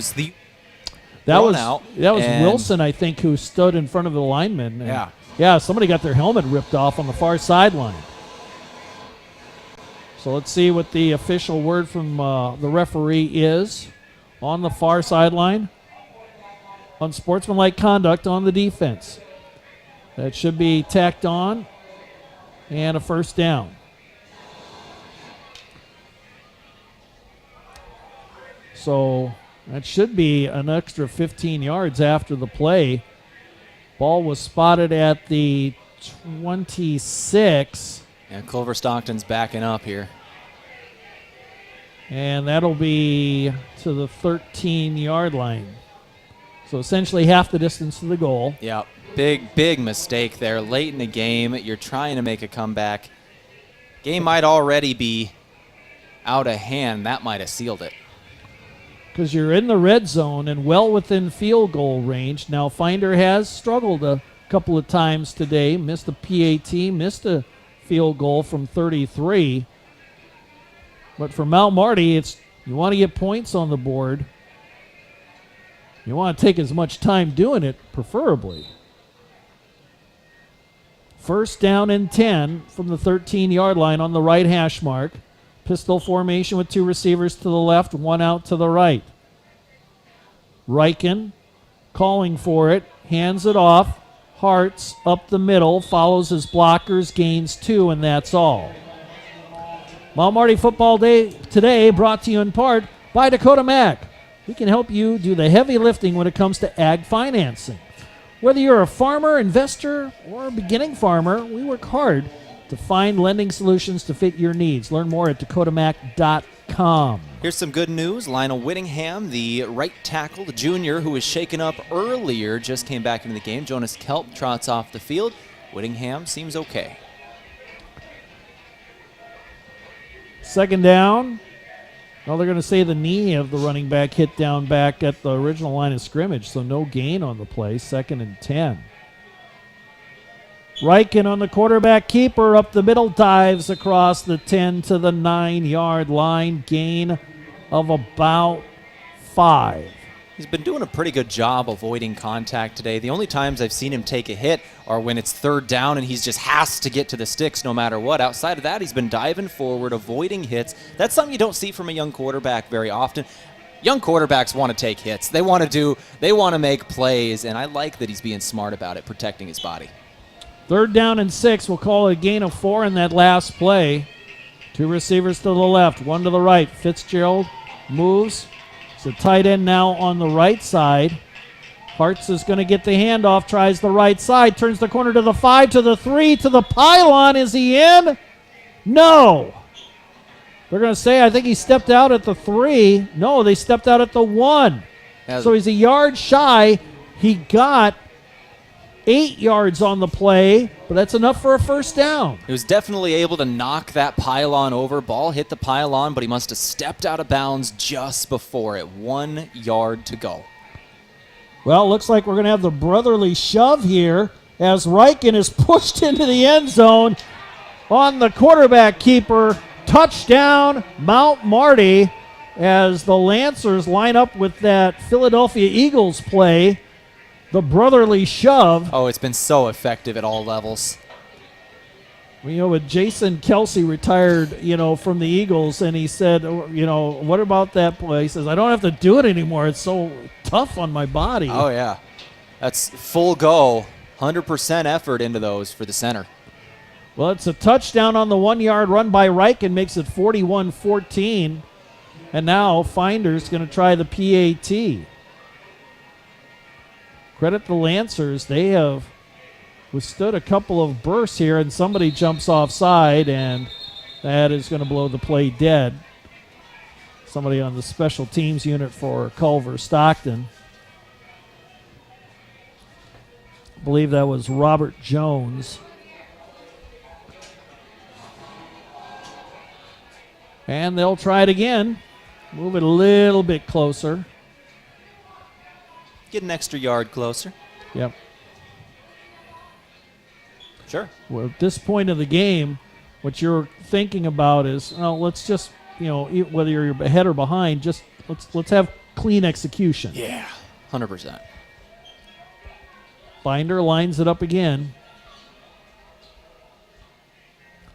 That was Wilson, I think, who stood in front of the lineman. And yeah, somebody got their helmet ripped off on the far sideline. So let's see what the official word from the referee is on the far sideline. Unsportsmanlike conduct on the defense. That should be tacked on. And a 1st down. So that should be an extra 15 yards after the play. Ball was spotted at the 26. And Culver-Stockton's backing up here. And that'll be to the 13-yard line. So essentially half the distance to the goal. Yeah, big mistake there. Late in the game, you're trying to make a comeback. Game might already be out of hand. That might have sealed it. Because you're in the red zone and well within field goal range. Now Finder has struggled a couple of times today. Missed a PAT, missed a field goal from 33. But for Mount Marty, it's you want to get points on the board. You want to take as much time doing it, preferably. 1st down and 10 from the 13-yard line on the right hash mark. Pistol formation with 2 receivers to the left, 1 out to the right. Riken calling for it, hands it off. Hartz up the middle, follows his blockers, gains 2, and that's all. Mount Marty Football Day today brought to you in part by Dakota Mac. We can help you do the heavy lifting when it comes to ag financing. Whether you're a farmer, investor, or a beginning farmer, we work hard to find lending solutions to fit your needs. Learn more at dakotamac.com. Here's some good news. Lionel Whittingham, the right tackle, the junior who was shaken up earlier, just came back into the game. Jonas Kelp trots off the field. Whittingham seems okay. 2nd down. Well, they're going to say the knee of the running back hit down back at the original line of scrimmage, so no gain on the play. 2nd and 10. Riken on the quarterback keeper up the middle, dives across the 10 to the 9-yard line, gain of about 5. He's been doing a pretty good job avoiding contact today. The only times I've seen him take a hit are when it's third down and he just has to get to the sticks no matter what. Outside of that, he's been diving forward, avoiding hits. That's something you don't see from a young quarterback very often. Young quarterbacks want to take hits. They want to make plays, and I like that he's being smart about it, protecting his body. 3rd down and 6. We'll call it a gain of 4 in that last play. 2 receivers to the left, 1 to the right. Fitzgerald moves. It's a tight end now on the right side. Hartz is going to get the handoff, tries the right side, turns the corner to the 5, to the 3, to the pylon. Is he in? No. They're going to say, I think he stepped out at the 3. No, they stepped out at the 1. So he's a yard shy. He got 8 yards on the play, but that's enough for a first down. He was definitely able to knock that pylon over. Ball hit the pylon, but he must have stepped out of bounds just before it. 1 yard to go. Well, it looks like we're going to have the brotherly shove here as Riken is pushed into the end zone on the quarterback keeper. Touchdown, Mount Marty, as the Lancers line up with that Philadelphia Eagles play. The brotherly shove. Oh, it's been so effective at all levels. With Jason Kelsey retired, from the Eagles, and he said, what about that play? He says, I don't have to do it anymore. It's so tough on my body. Oh, yeah. That's full go, 100% effort into those for the center. Well, it's a touchdown on the 1-yard run by Riken, makes it 41-14. And now Finder's going to try the PAT. Credit the Lancers. They have withstood a couple of bursts here, and somebody jumps offside, and that is going to blow the play dead. Somebody on the special teams unit for Culver-Stockton. I believe that was Robert Jones. And they'll try it again. Move it a little bit closer. Get an extra yard closer. Yep. Sure. Well, at this point of the game, what you're thinking about is, let's just, whether you're ahead or behind, just let's have clean execution. Yeah, 100%. Binder lines it up again.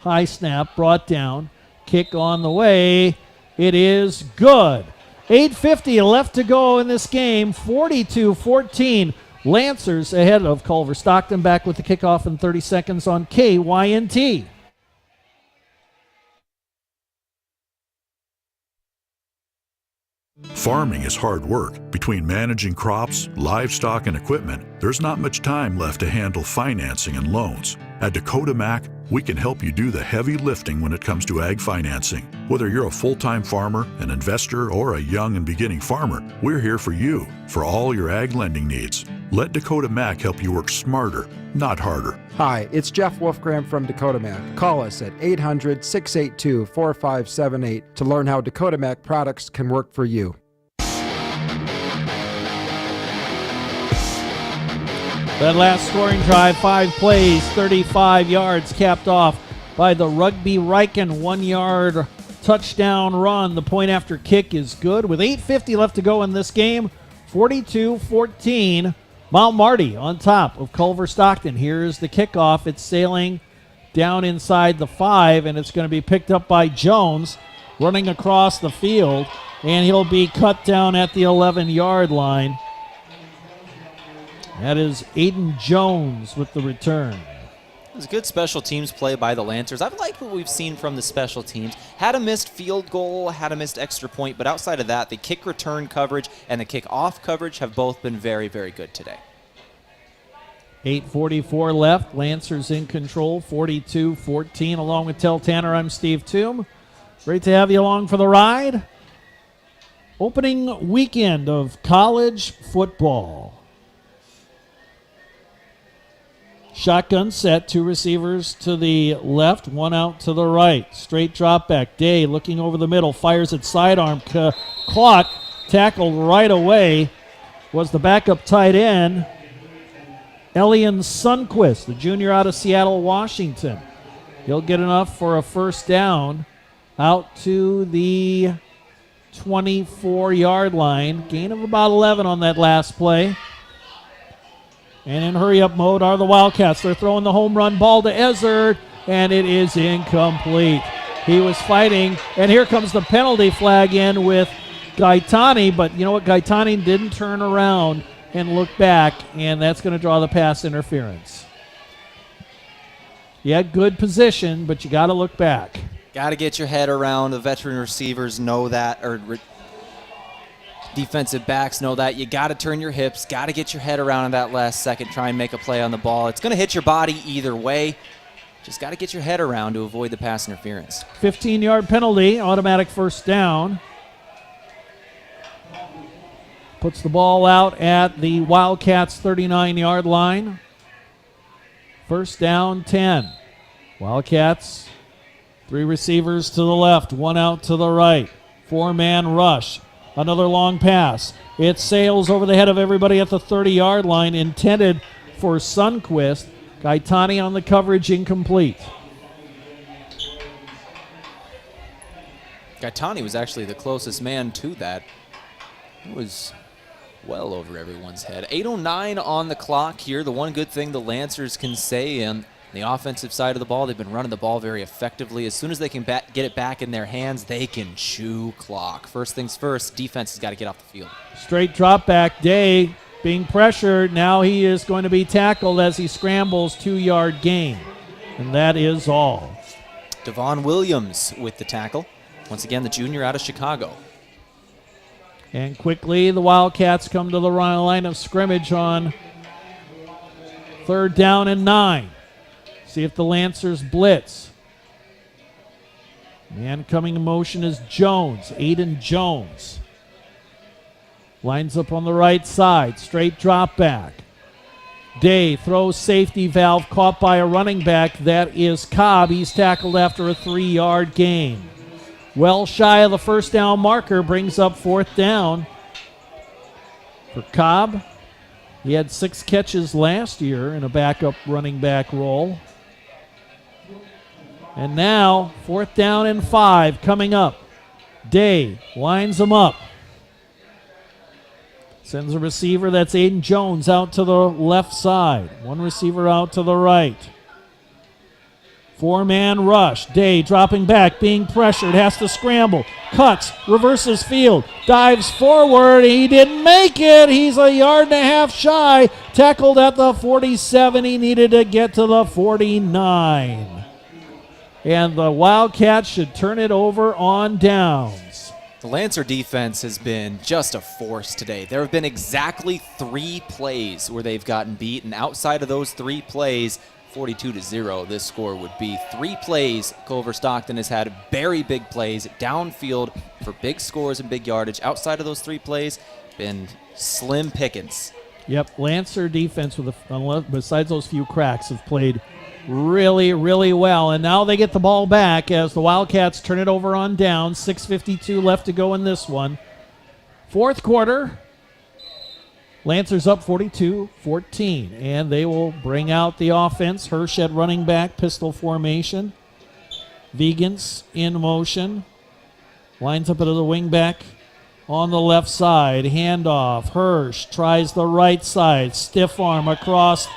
High snap, brought down. Kick on the way. It is good. 8:50 left to go in this game. 42-14. Lancers ahead of Culver-Stockton. Back with the kickoff in 30 seconds on KYNT. Farming is hard work. Between managing crops, livestock, and equipment, there's not much time left to handle financing and loans. At Dakota Mac, we can help you do the heavy lifting when it comes to ag financing. Whether you're a full-time farmer, an investor, or a young and beginning farmer, we're here for you for all your ag lending needs. Let Dakota Mac help you work smarter, not harder. Hi, it's Jeff Wolfgram from Dakota Mac. Call us at 800-682-4578 to learn how Dakota Mac products can work for you. That last scoring drive, 5 plays, 35 yards, capped off by the Rugby Riken 1-yard touchdown run. The point after kick is good. With 8:50 left to go in this game, 42-14. Mount Marty on top of Culver-Stockton. Here's the kickoff. It's sailing down inside the 5, and it's going to be picked up by Jones running across the field, and he'll be cut down at the 11-yard line. That is Aiden Jones with the return. It was good special teams play by the Lancers. I've liked what we've seen from the special teams. Had a missed field goal, had a missed extra point, but outside of that, the kick return coverage and the kick off coverage have both been very, very good today. 8:44 left. Lancers in control, 42-14. Along with Tehl Tanner, I'm Steve Thum. Great to have you along for the ride. Opening weekend of college football. Shotgun set, 2 receivers to the left, 1 out to the right. Straight drop back. Day looking over the middle, fires at sidearm. Caught, tackled right away. Was the backup tight end. Elian Sundquist, the junior out of Seattle, Washington. He'll get enough for a first down out to the 24-yard line. Gain of about 11 on that last play. And in hurry-up mode are the Wildcats. They're throwing the home run ball to Ezzard, and it is incomplete. He was fighting, and here comes the penalty flag in with Gaetani, but you know what? Gaetani didn't turn around and look back, and that's going to draw the pass interference. You had good position, but you got to look back. Got to get your head around. The veteran receivers know that, or defensive backs know that. You got to turn your hips, got to get your head around in that last second, try and make a play on the ball. It's going to hit your body either way. Just got to get your head around to avoid the pass interference. 15-yard penalty, automatic first down. Puts the ball out at the Wildcats' 39-yard line. First down, 10. Wildcats, 3 receivers to the left, 1 out to the right. 4-man rush. Another long pass. It sails over the head of everybody at the 30-yard line, intended for Sundquist. Gaetani on the coverage, incomplete. Gaetani was actually the closest man to that. It was well over everyone's head. 8:09 on the clock here. The one good thing the Lancers can say on the offensive side of the ball, they've been running the ball very effectively. As soon as they can get it back in their hands, they can chew clock. First things first, defense has got to get off the field. Straight drop back. Day being pressured. Now he is going to be tackled as he scrambles, 2-yard gain. And that is all. Devon Williams with the tackle. Once again, the junior out of Chicago. And quickly, the Wildcats come to the line of scrimmage on 3rd down and 9. See if the Lancers blitz. Man coming in motion is Jones, Aiden Jones. Lines up on the right side, straight drop back. Day throws safety valve, caught by a running back. That is Cobb. He's tackled after a 3-yard gain. Well shy of the first down marker, brings up 4th down for Cobb. He had 6 catches last year in a backup running back role. And now, 4th down and 5 coming up. Day lines them up. Sends a receiver, that's Aiden Jones, out to the left side. 1 receiver out to the right. 4-man rush. Day dropping back, being pressured, has to scramble. Cuts, reverses field, dives forward. He didn't make it. He's a 1.5 yards shy. Tackled at the 47. He needed to get to the 49. And the Wildcats should turn it over on downs. The Lancer defense has been just a force today. There have been exactly 3 plays where they've gotten beat, and outside of those 3 plays, 42-0 this score would be. 3 plays, Culver-Stockton has had very big plays downfield for big scores and big yardage. Outside of those 3 plays, been slim pickings. Yep, Lancer defense, besides those few cracks, have played really, really well. And now they get the ball back as the Wildcats turn it over on down. 6:52 left to go in this one. 4th quarter, Lancers up 42-14, and they will bring out the offense. Hirsch at running back, pistol formation. Vigans in motion. Lines up into the wing back on the left side. Handoff. Hirsch tries the right side. Stiff arm across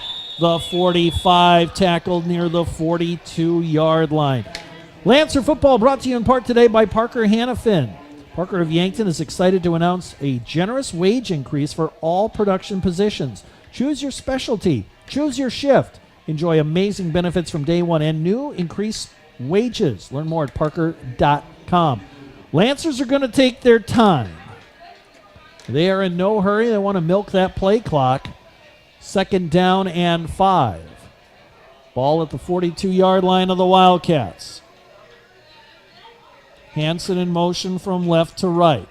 the 45, tackled near the 42-yard line. Lancer football brought to you in part today by Parker Hannafin. Parker of Yankton is excited to announce a generous wage increase for all production positions. Choose your specialty. Choose your shift. Enjoy amazing benefits from day one and new increased wages. Learn more at parker.com. Lancers are going to take their time. They are in no hurry. They want to milk that play clock. 2nd down and 5. Ball at the 42-yard line of the Wildcats. Hansen in motion from left to right.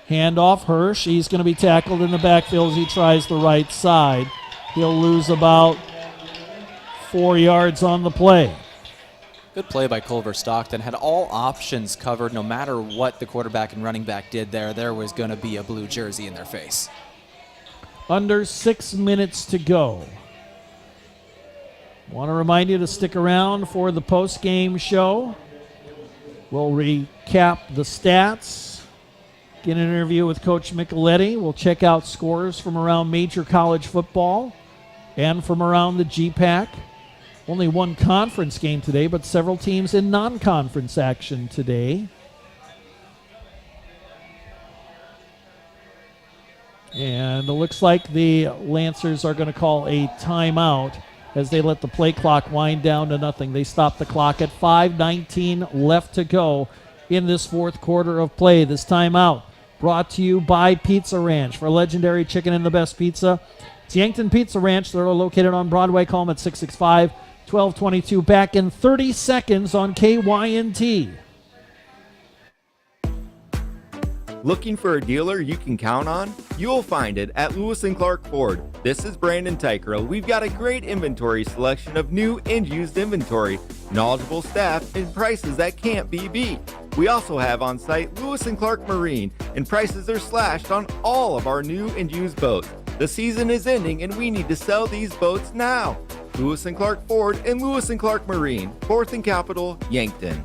Handoff, Hirsch. He's going to be tackled in the backfield as he tries the right side. He'll lose about 4 yards on the play. Good play by Culver-Stockton. Had all options covered. No matter what the quarterback and running back did there was going to be a blue jersey in their face. Under 6 minutes to go. Want to remind you to stick around for the post-game show. We'll recap the stats, get an interview with Coach Micheletti. We'll check out scores from around major college football and from around the GPAC. Only one conference game today, but several teams in non-conference action today. And it looks like the Lancers are going to call a timeout as they let the play clock wind down to nothing. They stop the clock at 5:19 left to go in this fourth quarter of play. This timeout brought to you by Pizza Ranch. For legendary chicken and the best pizza, it's Yankton Pizza Ranch. They're located on Broadway. Call them at 665-1222. Back in 30 seconds on KYNT. Looking for a dealer you can count on? You'll find it at Lewis & Clark Ford. This is Brandon Tykerl. We've got a great inventory selection of new and used inventory, knowledgeable staff, and prices that can't be beat. We also have on site Lewis & Clark Marine, and prices are slashed on all of our new and used boats. The season is ending and we need to sell these boats now. Lewis & Clark Ford and Lewis & Clark Marine, 4th and Capitol, Yankton.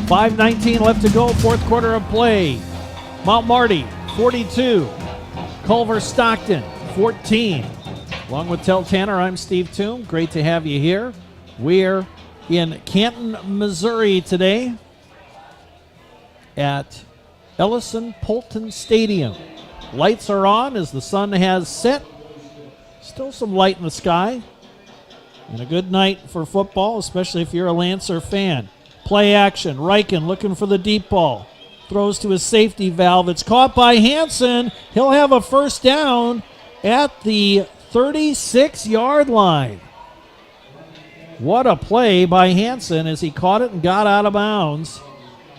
5:19 left to go, fourth quarter of play. Mount Marty, 42. Culver-Stockton, 14. Along with Tehl Tanner, I'm Steve Thum. Great to have you here. We're in Canton, Missouri today at Ellison-Polton Stadium. Lights are on as the sun has set. Still some light in the sky. And a good night for football, especially if you're a Lancer fan. Play action. Reichen looking for the deep ball. Throws to his safety valve. It's caught by Hansen. He'll have a first down at the 36-yard line. What a play by Hansen as he caught it and got out of bounds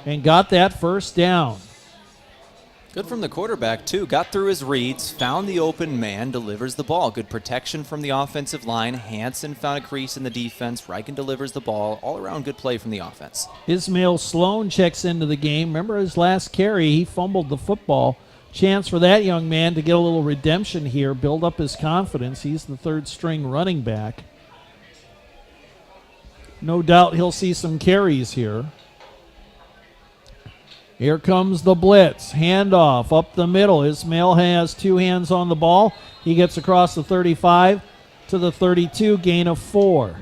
and got that first down. Good from the quarterback, too. Got through his reads, found the open man, delivers the ball. Good protection from the offensive line. Hansen found a crease in the defense. Reichen delivers the ball. All around good play from the offense. Ismail Sloan checks into the game. Remember his last carry, he fumbled the football. Chance for that young man to get a little redemption here, build up his confidence. He's the third-string running back. No doubt he'll see some carries here. Here comes the blitz. Handoff up the middle. Ismail has two hands on the ball. He gets across the 35 to the 32, gain of 4.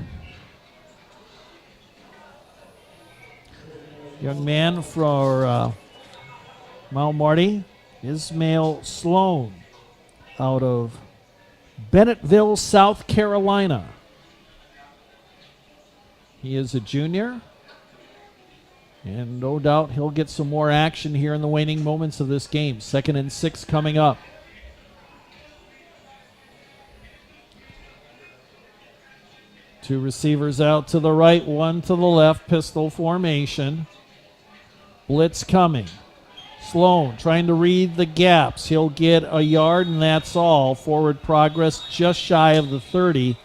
Young man for Mount Marty, Ismail Sloan, out of Bennetville, South Carolina. He is a junior. And no doubt he'll get some more action here in the waning moments of this game. 2nd and 6 coming up. Two receivers out to the right, one to the left. Pistol formation. Blitz coming. Sloan trying to read the gaps. He'll get a yard, and that's all. Forward progress just shy of the 30.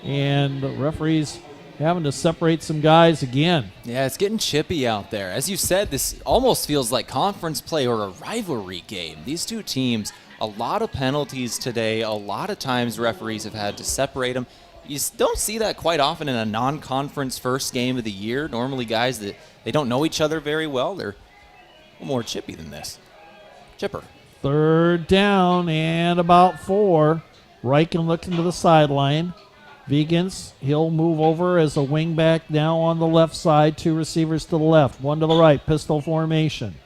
And the referees having to separate some guys again. Yeah, it's getting chippy out there. As you said, this almost feels like conference play or a rivalry game. These two teams, a lot of penalties today. A lot of times referees have had to separate them. You don't see that quite often in a non-conference first game of the year. Normally guys that they don't know each other very well, they're a little more chippy than this. Chipper. 3rd down and about 4. Reichen looking to the sideline. Vegans, he'll move over as a wingback now on the left side. Two receivers to the left, one to the right. Pistol formation.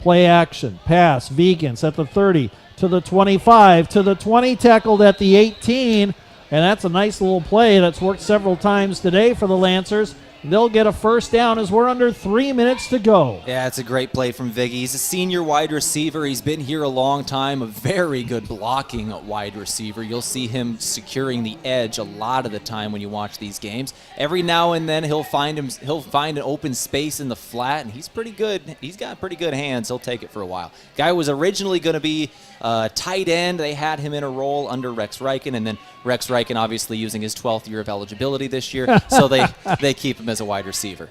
Play action. Pass. Vegans at the 30 to the 25 to the 20. Tackled at the 18. And that's a nice little play that's worked several times today for the Lancers. They'll get a first down as we're under 3 minutes to go. Yeah, it's a great play from Viggy. He's a senior wide receiver. He's been here a long time, a very good blocking wide receiver. You'll see him securing the edge a lot of the time when you watch these games. Every now and then he'll find an open space in the flat, and he's pretty good. He's got pretty good hands. He'll take it for a while. Guy was originally going to be tight end. They had him in a role under Rex Reichen, and then Rex Reichen obviously using his 12th year of eligibility this year, so they keep him as a wide receiver.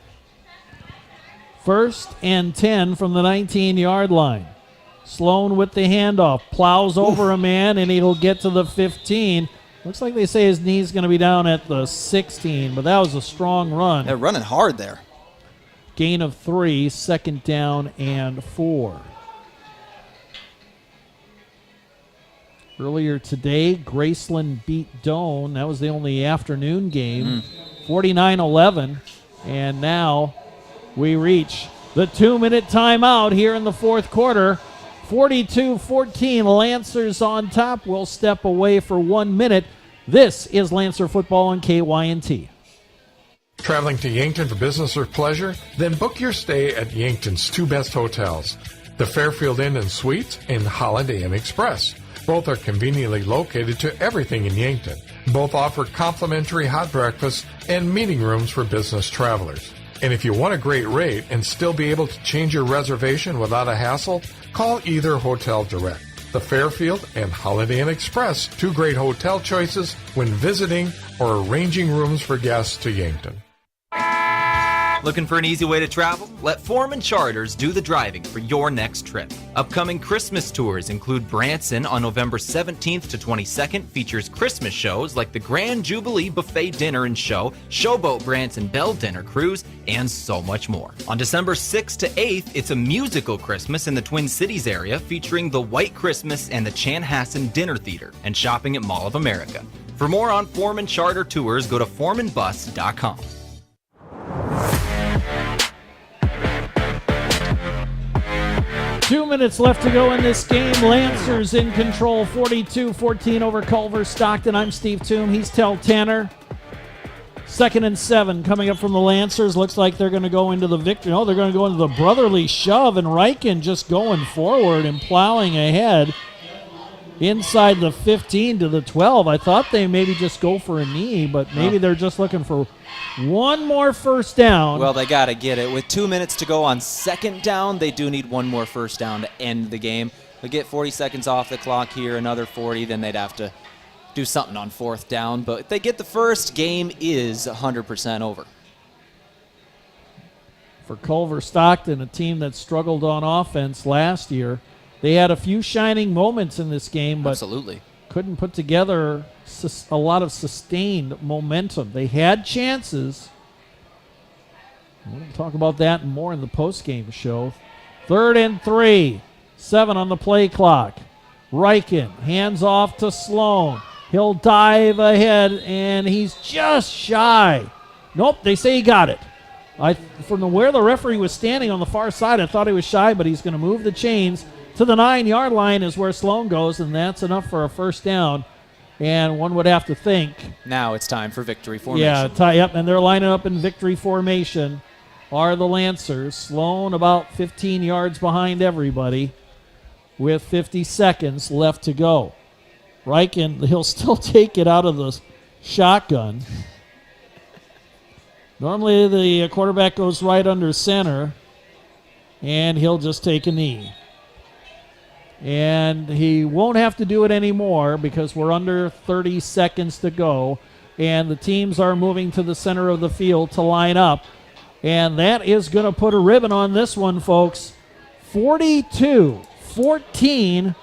1st and 10 from the 19-yard line. Sloan with the handoff, plows over a man, and he'll get to the 15. Looks like they say his knee's going to be down at the 16, but that was a strong run. They're running hard there. Gain of 3, 2nd down and 4. Earlier today, Graceland beat Doane. That was the only afternoon game, 49-11. And now we reach the 2-minute timeout here in the fourth quarter. 42-14, Lancers on top. We'll step away for 1 minute. This is Lancer football on KYNT. Traveling to Yankton for business or pleasure? Then book your stay at Yankton's two best hotels, the Fairfield Inn and Suites and Holiday Inn Express. Both are conveniently located to everything in Yankton. Both offer complimentary hot breakfast and meeting rooms for business travelers. And if you want a great rate and still be able to change your reservation without a hassle, call either hotel direct. The Fairfield and Holiday Inn Express, two great hotel choices when visiting or arranging rooms for guests to Yankton. Looking for an easy way to travel? Let Foreman Charters do the driving for your next trip. Upcoming Christmas tours include Branson on November 17th to 22nd, features Christmas shows like the Grand Jubilee Buffet Dinner and Show, Showboat Branson Bell Dinner Cruise, and so much more. On December 6th to 8th, it's a musical Christmas in the Twin Cities area featuring the White Christmas and the Chanhassen Dinner Theater and shopping at Mall of America. For more on Foreman Charter tours, go to foremanbus.com. Two minutes left to go in this game. Lancers in control, 42-14 over Culver-Stockton. I'm Steve Thum. He's Tehl Tanner. 2nd and 7 coming up from the Lancers. Looks like they're going to go into the victory. No, they're going to go into the brotherly shove, and Riken just going forward and plowing ahead inside the 15 to the 12. I thought they maybe just go for a knee, but maybe they're just looking for one more first down. Well, they got to get it. With 2 minutes to go on 2nd down, they do need one more first down to end the game. They get 40 seconds off the clock here, another 40, then they'd have to do something on 4th down. But if they get the first, game is 100% over. For Culver-Stockton, a team that struggled on offense last year, they had a few shining moments in this game, but absolutely couldn't put together a lot of sustained momentum. They had chances. We'll talk about that and more in the postgame show. 3rd and 3, 7 on the play clock. Riken hands off to Sloan. He'll dive ahead, and he's just shy. Nope, they say he got it. From where the referee was standing on the far side, I thought he was shy, but he's going to move the chains. To the 9-yard line is where Sloan goes, and that's enough for a first down. And one would have to think. Now it's time for victory formation. Yeah, and they're lining up in victory formation are the Lancers. Sloan about 15 yards behind everybody with 50 seconds left to go. Riken, he'll still take it out of the shotgun. Normally the quarterback goes right under center, and he'll just take a knee. And he won't have to do it anymore because we're under 30 seconds to go. And the teams are moving to the center of the field to line up. And that is going to put a ribbon on this one, folks. 42-14,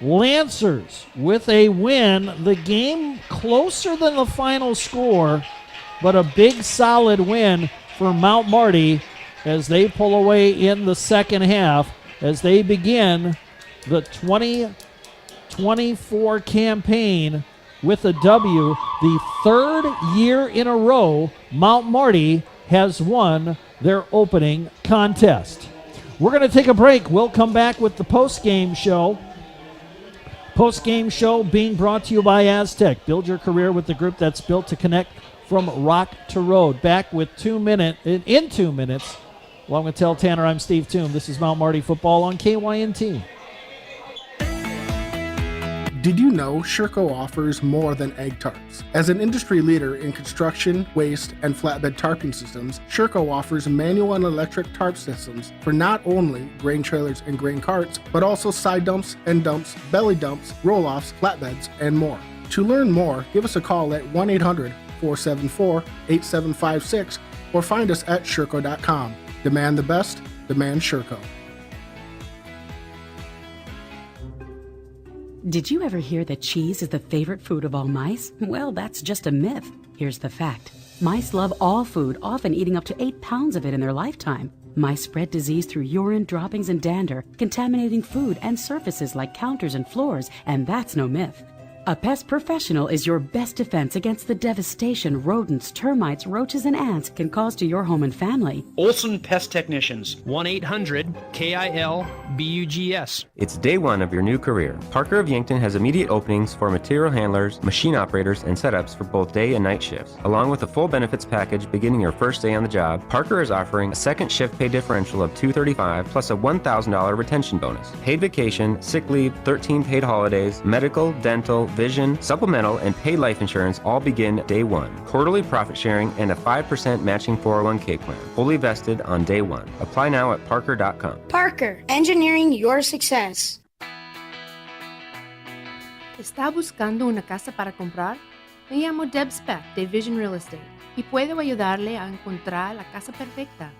Lancers with a win. The game closer than the final score, but a big solid win for Mount Marty as they pull away in the second half. As they begin the 2024 campaign with a W, the 3rd year in a row Mount Marty has won their opening contest. We're going to take a break. We'll come back with the postgame show. Postgame show being brought to you by Aztec. Build your career with the group that's built to connect from rock to road. Back with in 2 minutes. Along with Tehl Tanner, I'm Steve Thum. This is Mount Marty Football on KYNT. Did you know Sherco offers more than egg tarps? As an industry leader in construction, waste, and flatbed tarping systems, Sherco offers manual and electric tarp systems for not only grain trailers and grain carts, but also side dumps, end dumps, belly dumps, roll-offs, flatbeds, and more. To learn more, give us a call at 1-800-474-8756 or find us at Sherco.com. Demand the best, demand Sherco. Did you ever hear that cheese is the favorite food of all mice? Well, that's just a myth. Here's the fact. Mice love all food, often eating up to 8 pounds of it in their lifetime. Mice spread disease through urine, droppings, and dander, contaminating food and surfaces like counters and floors, and that's no myth. A pest professional is your best defense against the devastation rodents, termites, roaches, and ants can cause to your home and family. Olson Pest Technicians, 1-800-KIL-BUGS. It's day one of your new career. Parker of Yankton has immediate openings for material handlers, machine operators, and setups for both day and night shifts. Along with a full benefits package beginning your first day on the job, Parker is offering a second shift pay differential of $235 plus a $1,000 retention bonus. Paid vacation, sick leave, 13 paid holidays, medical, dental, vision, supplemental, and paid life insurance all begin day one. Quarterly profit sharing and a 5% matching 401k plan. Fully vested on day one. Apply now at parker.com. Parker, engineering your success. ¿Está buscando una casa para comprar? Me llamo Deb Speck de Vision Real Estate y puedo ayudarle a encontrar la casa perfecta.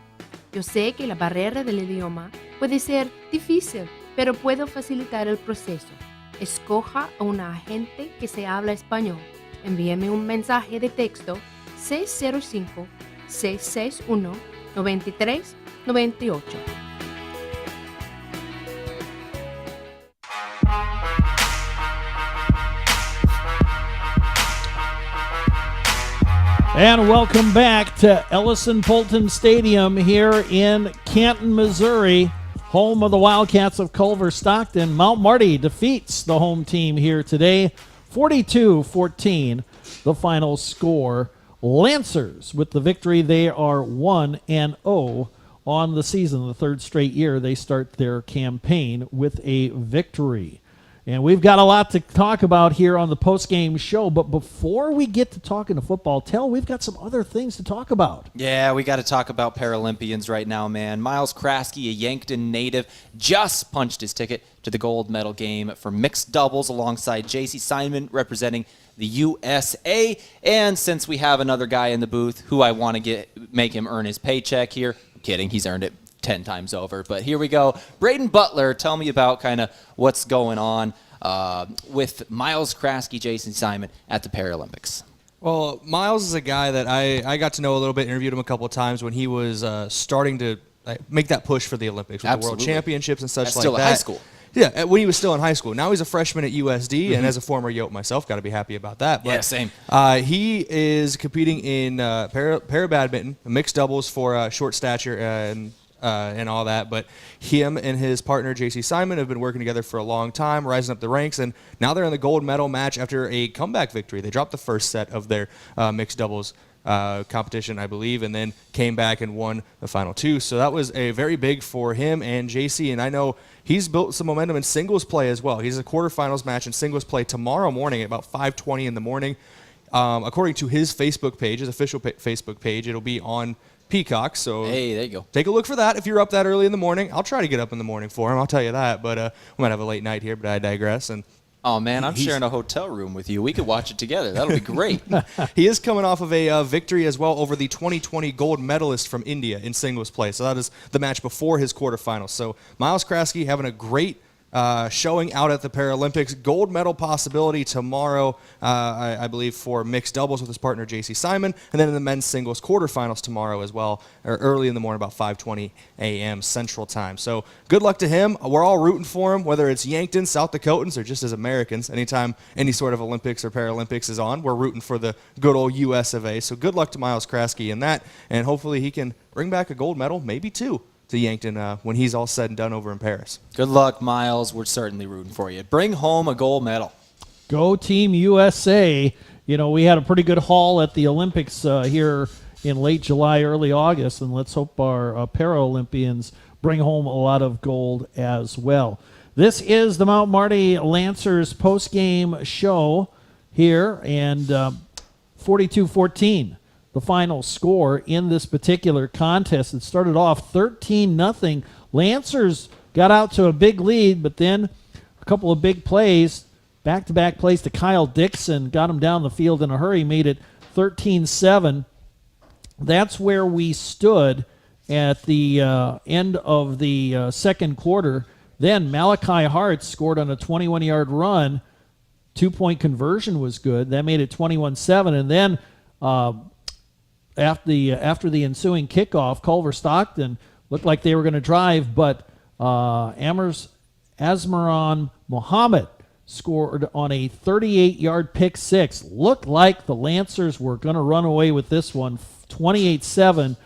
Yo sé que la barrera del idioma puede ser difícil, pero puedo facilitar el proceso. Escoja a un agente que se habla español. Envíeme un mensaje de texto 605-661-9398. And welcome back to Ellison-Polton Stadium here in Canton, Missouri, home of the Wildcats of Culver-Stockton. Mount Marty defeats the home team here today, 42-14, the final score. Lancers with the victory. They are 1-0 on the season, the third straight year they start their campaign with a victory. And we've got a lot to talk about here on the postgame show, but before we get to talking to football, Tehl, we've got some other things to talk about. Yeah, we got to talk about Paralympians right now, man. Miles Kraske, a Yankton native, just punched his ticket to the gold medal game for mixed doubles alongside J.C. Simon representing the USA. And since we have another guy in the booth who I want to make him earn his paycheck here, I'm kidding, he's earned it 10 times over. But here we go. Braden Butler, tell me about kind of what's going on with Miles Kraske, Jason Simon at the Paralympics. Well, Miles is a guy that I got to know a little bit, interviewed him a couple of times when he was starting to make that push for the Olympics with the World Championships and such. That's like that. Still in high school. Yeah, when he was still in high school. Now he's a freshman at USD, and as a former Yote myself, got to be happy about that. But, yeah, same. He is competing in para-badminton, mixed doubles for short stature and all that, but him and his partner J.C. Simon have been working together for a long time, rising up the ranks, and now they're in the gold medal match after a comeback victory. They dropped the first set of their mixed doubles competition, I believe, and then came back and won the final two. So that was a very big for him and JC, and I know he's built some momentum in singles play as well. He's a quarterfinals match in singles play tomorrow morning at about 5:20 in the morning. According to his Facebook page, his official Facebook page, it'll be on Peacock, so hey, there you go. Take a look for that if you're up that early in the morning. I'll try to get up in the morning for him, I'll tell you that, but we might have a late night here, but I digress. And oh, man, I'm sharing a hotel room with you. We could watch it together. That'll be great. He is coming off of a victory as well over the 2020 gold medalist from India in singles play, so that is the match before his quarterfinals. So Miles Kraske having a great showing out at the Paralympics. Gold medal possibility tomorrow, I believe, for mixed doubles with his partner J.C. Simon, and then in the men's singles quarterfinals tomorrow as well, or early in the morning, about 5:20 a.m. Central Time. So good luck to him. We're all rooting for him, whether it's Yankton, South Dakotans, or just as Americans. Anytime any sort of Olympics or Paralympics is on, we're rooting for the good old U.S. of A. So good luck to Miles Kraske in that, and hopefully he can bring back a gold medal, maybe two, to Yankton when he's all said and done over in Paris. Good luck, Miles. We're certainly rooting for you. Bring home a gold medal. Go Team USA. You know, we had a pretty good haul at the Olympics here in late July, early August, and let's hope our Paralympians bring home a lot of gold as well. This is the Mount Marty Lancers postgame show here, and 42-14. The final score in this particular contest. It started off 13-0. Lancers got out to a big lead, but then a couple of big plays, back-to-back plays to Kyle Dixon, got him down the field in a hurry, made it 13-7. That's where we stood at the end of the second quarter. Then Malachi Hart scored on a 21-yard run. 2-point conversion was good. That made it 21-7. And then after the ensuing kickoff, Culver-Stockton looked like they were going to drive, but Asmaran Mohammed scored on a 38-yard pick six. Looked like the Lancers were going to run away with this one, 28-7.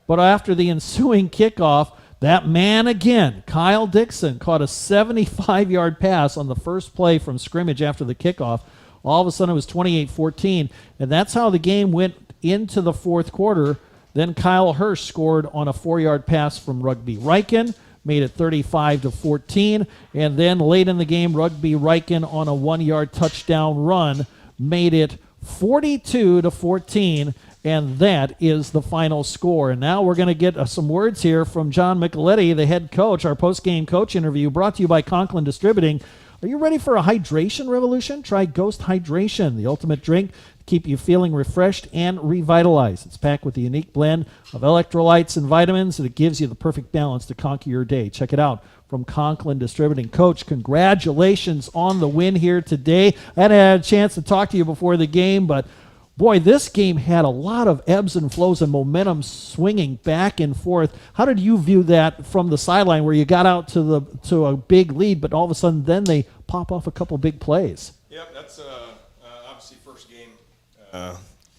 But after the ensuing kickoff, that man again, Kyle Dixon, caught a 75-yard pass on the first play from scrimmage after the kickoff. All of a sudden, it was 28-14, and that's how the game went into the fourth quarter. Then Kyle Hirsch scored on a 4-yard pass from Rugby Riken, made it 35-14, and then late in the game, Rugby Riken on a 1-yard touchdown run made it 42-14. And that is the final score. And now we're going to get some words here from John Micheletti, the head coach. Our post-game coach interview brought to you by Conklin Distributing. Are you ready for a hydration revolution? Try Ghost Hydration, the ultimate drink to keep you feeling refreshed and revitalized. It's packed with a unique blend of electrolytes and vitamins, and it gives you the perfect balance to conquer your day. Check it out from Conklin Distributing. Coach, congratulations on the win here today. I hadn't had a chance to talk to you before the game, but boy, this game had a lot of ebbs and flows and momentum swinging back and forth. How did you view that from the sideline where you got out to a big lead, but all of a sudden then they pop off a couple big plays? Yep, that's obviously first game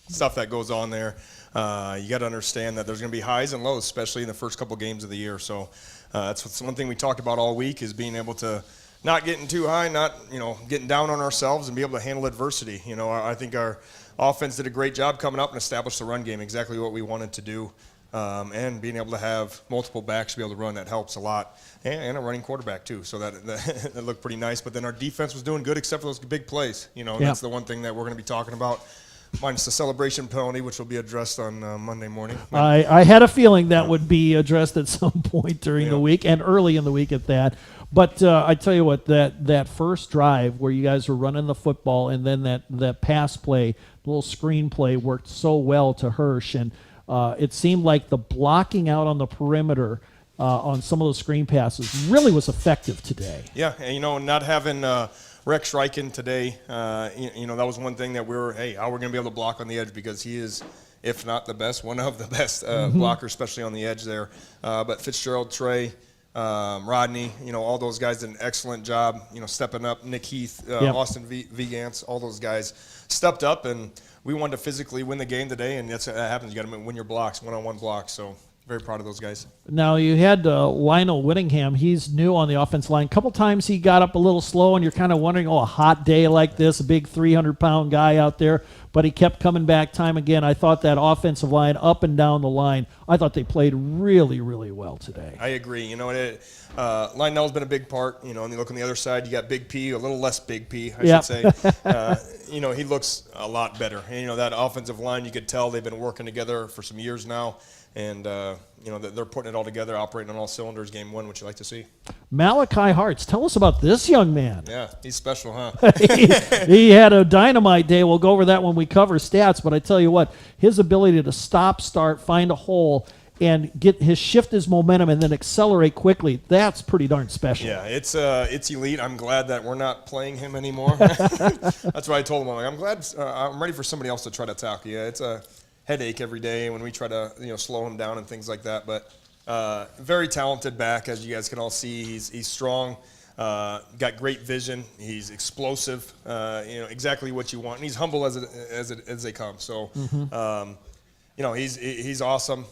stuff that goes on there. You got to understand that there's going to be highs and lows, especially in the first couple games of the year. So that's one thing we talked about all week is being able to not getting too high, not getting down on ourselves and be able to handle adversity. I think our offense did a great job coming up and established the run game, exactly what we wanted to do. And being able to have multiple backs to be able to run, that helps a lot. And a running quarterback, too, so that looked pretty nice. But then our defense was doing good except for those big plays. That's the one thing that we're going to be talking about, minus the celebration penalty, which will be addressed on Monday morning. I had a feeling that would be addressed at some point during the week and early in the week at that. But I tell you what, that first drive where you guys were running the football and then that pass play, little screen play worked so well to Hirsch. And it seemed like the blocking out on the perimeter on some of those screen passes really was effective today. Yeah, and not having Rex Riken today, that was one thing that how are we going to be able to block on the edge, because he is, if not the best, one of the best blockers, especially on the edge there. But Fitzgerald, Trey, Rodney, all those guys did an excellent job, stepping up. Nick Heath, Austin Vigance, all those guys stepped up, and we wanted to physically win the game today, and that happens. You got to win your blocks, one-on-one blocks. So very proud of those guys. Now, you had Lionel Whittingham. He's new on the offensive line. A couple times he got up a little slow, and you're kind of wondering, a hot day like this, a big 300-pound guy out there. But he kept coming back time again. I thought that offensive line, up and down the line, I thought they played really, really well today. I agree. Lionel's been a big part. And you look on the other side, you got Big P, a little less Big P, I should say. He looks a lot better. And, that offensive line, you could tell they've been working together for some years now. And, they're putting it all together, operating on all cylinders, game one, which you like to see. Malachi Hartz, tell us about this young man. Yeah, he's special, huh? he had a dynamite day. We'll go over that when we cover stats. But I tell you what, his ability to stop, start, find a hole, and shift his momentum and then accelerate quickly, that's pretty darn special. Yeah, it's elite. I'm glad that we're not playing him anymore. That's what I told him. I'm glad I'm ready for somebody else to try to tackle you. It's a headache every day when we try to slow him down and things like that. But very talented back, as you guys can all see. He's strong, got great vision. He's explosive. Exactly what you want. And he's humble as they come. So. He's awesome.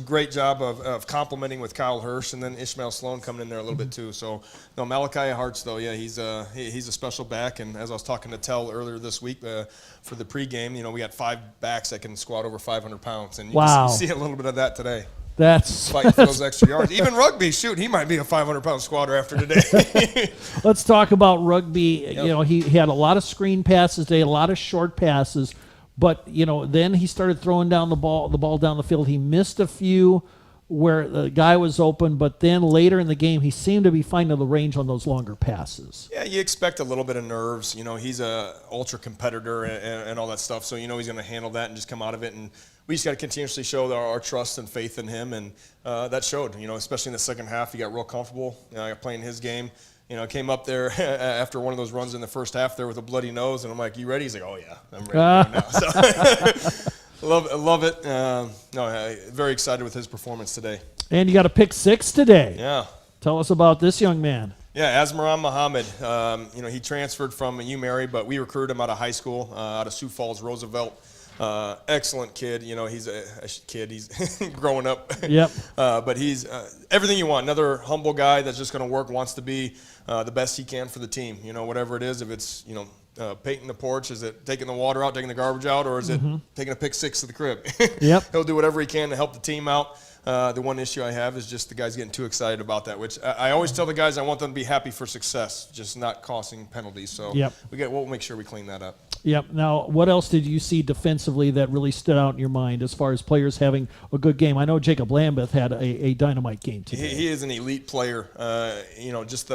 Great job of complimenting with Kyle Hirsch, and then Ishmael Sloan coming in there a little bit too. So, Malachi Hartz, though, he's a special back. And as I was talking to Tehl earlier this week for the pregame, we got 5 backs that can squat over 500 pounds, and you can see a little bit of that today. That's fighting for those extra yards. Even Rugby, he might be a 500-pound squatter after today. Let's talk about Rugby. Yep. He had a lot of screen passes today, a lot of short passes. But, then he started throwing down the ball down the field. He missed a few where the guy was open, but then later in the game, he seemed to be finding the range on those longer passes. Yeah, you expect a little bit of nerves. He's a ultra competitor and all that stuff, so he's going to handle that and just come out of it. And we just got to continuously show our trust and faith in him, and that showed. Especially in the second half, he got real comfortable playing his game. Came up there after one of those runs in the first half there with a bloody nose, and I'm like, "You ready?" He's like, "Oh yeah, I'm ready to go now." So love it. Very excited with his performance today. And you got a pick 6 today. Yeah. Tell us about this young man. Yeah, Asmaran Muhammad. He transferred from UMary, but we recruited him out of high school, out of Sioux Falls, Roosevelt. Excellent kid. He's a kid. He's growing up. Yep. But he's everything you want. Another humble guy that's just going to work, wants to be the best he can for the team. Whatever it is, if it's painting the porch, is it taking the water out, taking the garbage out, or is it taking a pick 6 to the crib? Yep. He'll do whatever he can to help the team out. The one issue I have is just the guys getting too excited about that, which I always tell the guys I want them to be happy for success, just not causing penalties. So we'll make sure we clean that up. Yep. Now, what else did you see defensively that really stood out in your mind as far as players having a good game? I know Jacob Lambeth had a dynamite game today. He is an elite player. Just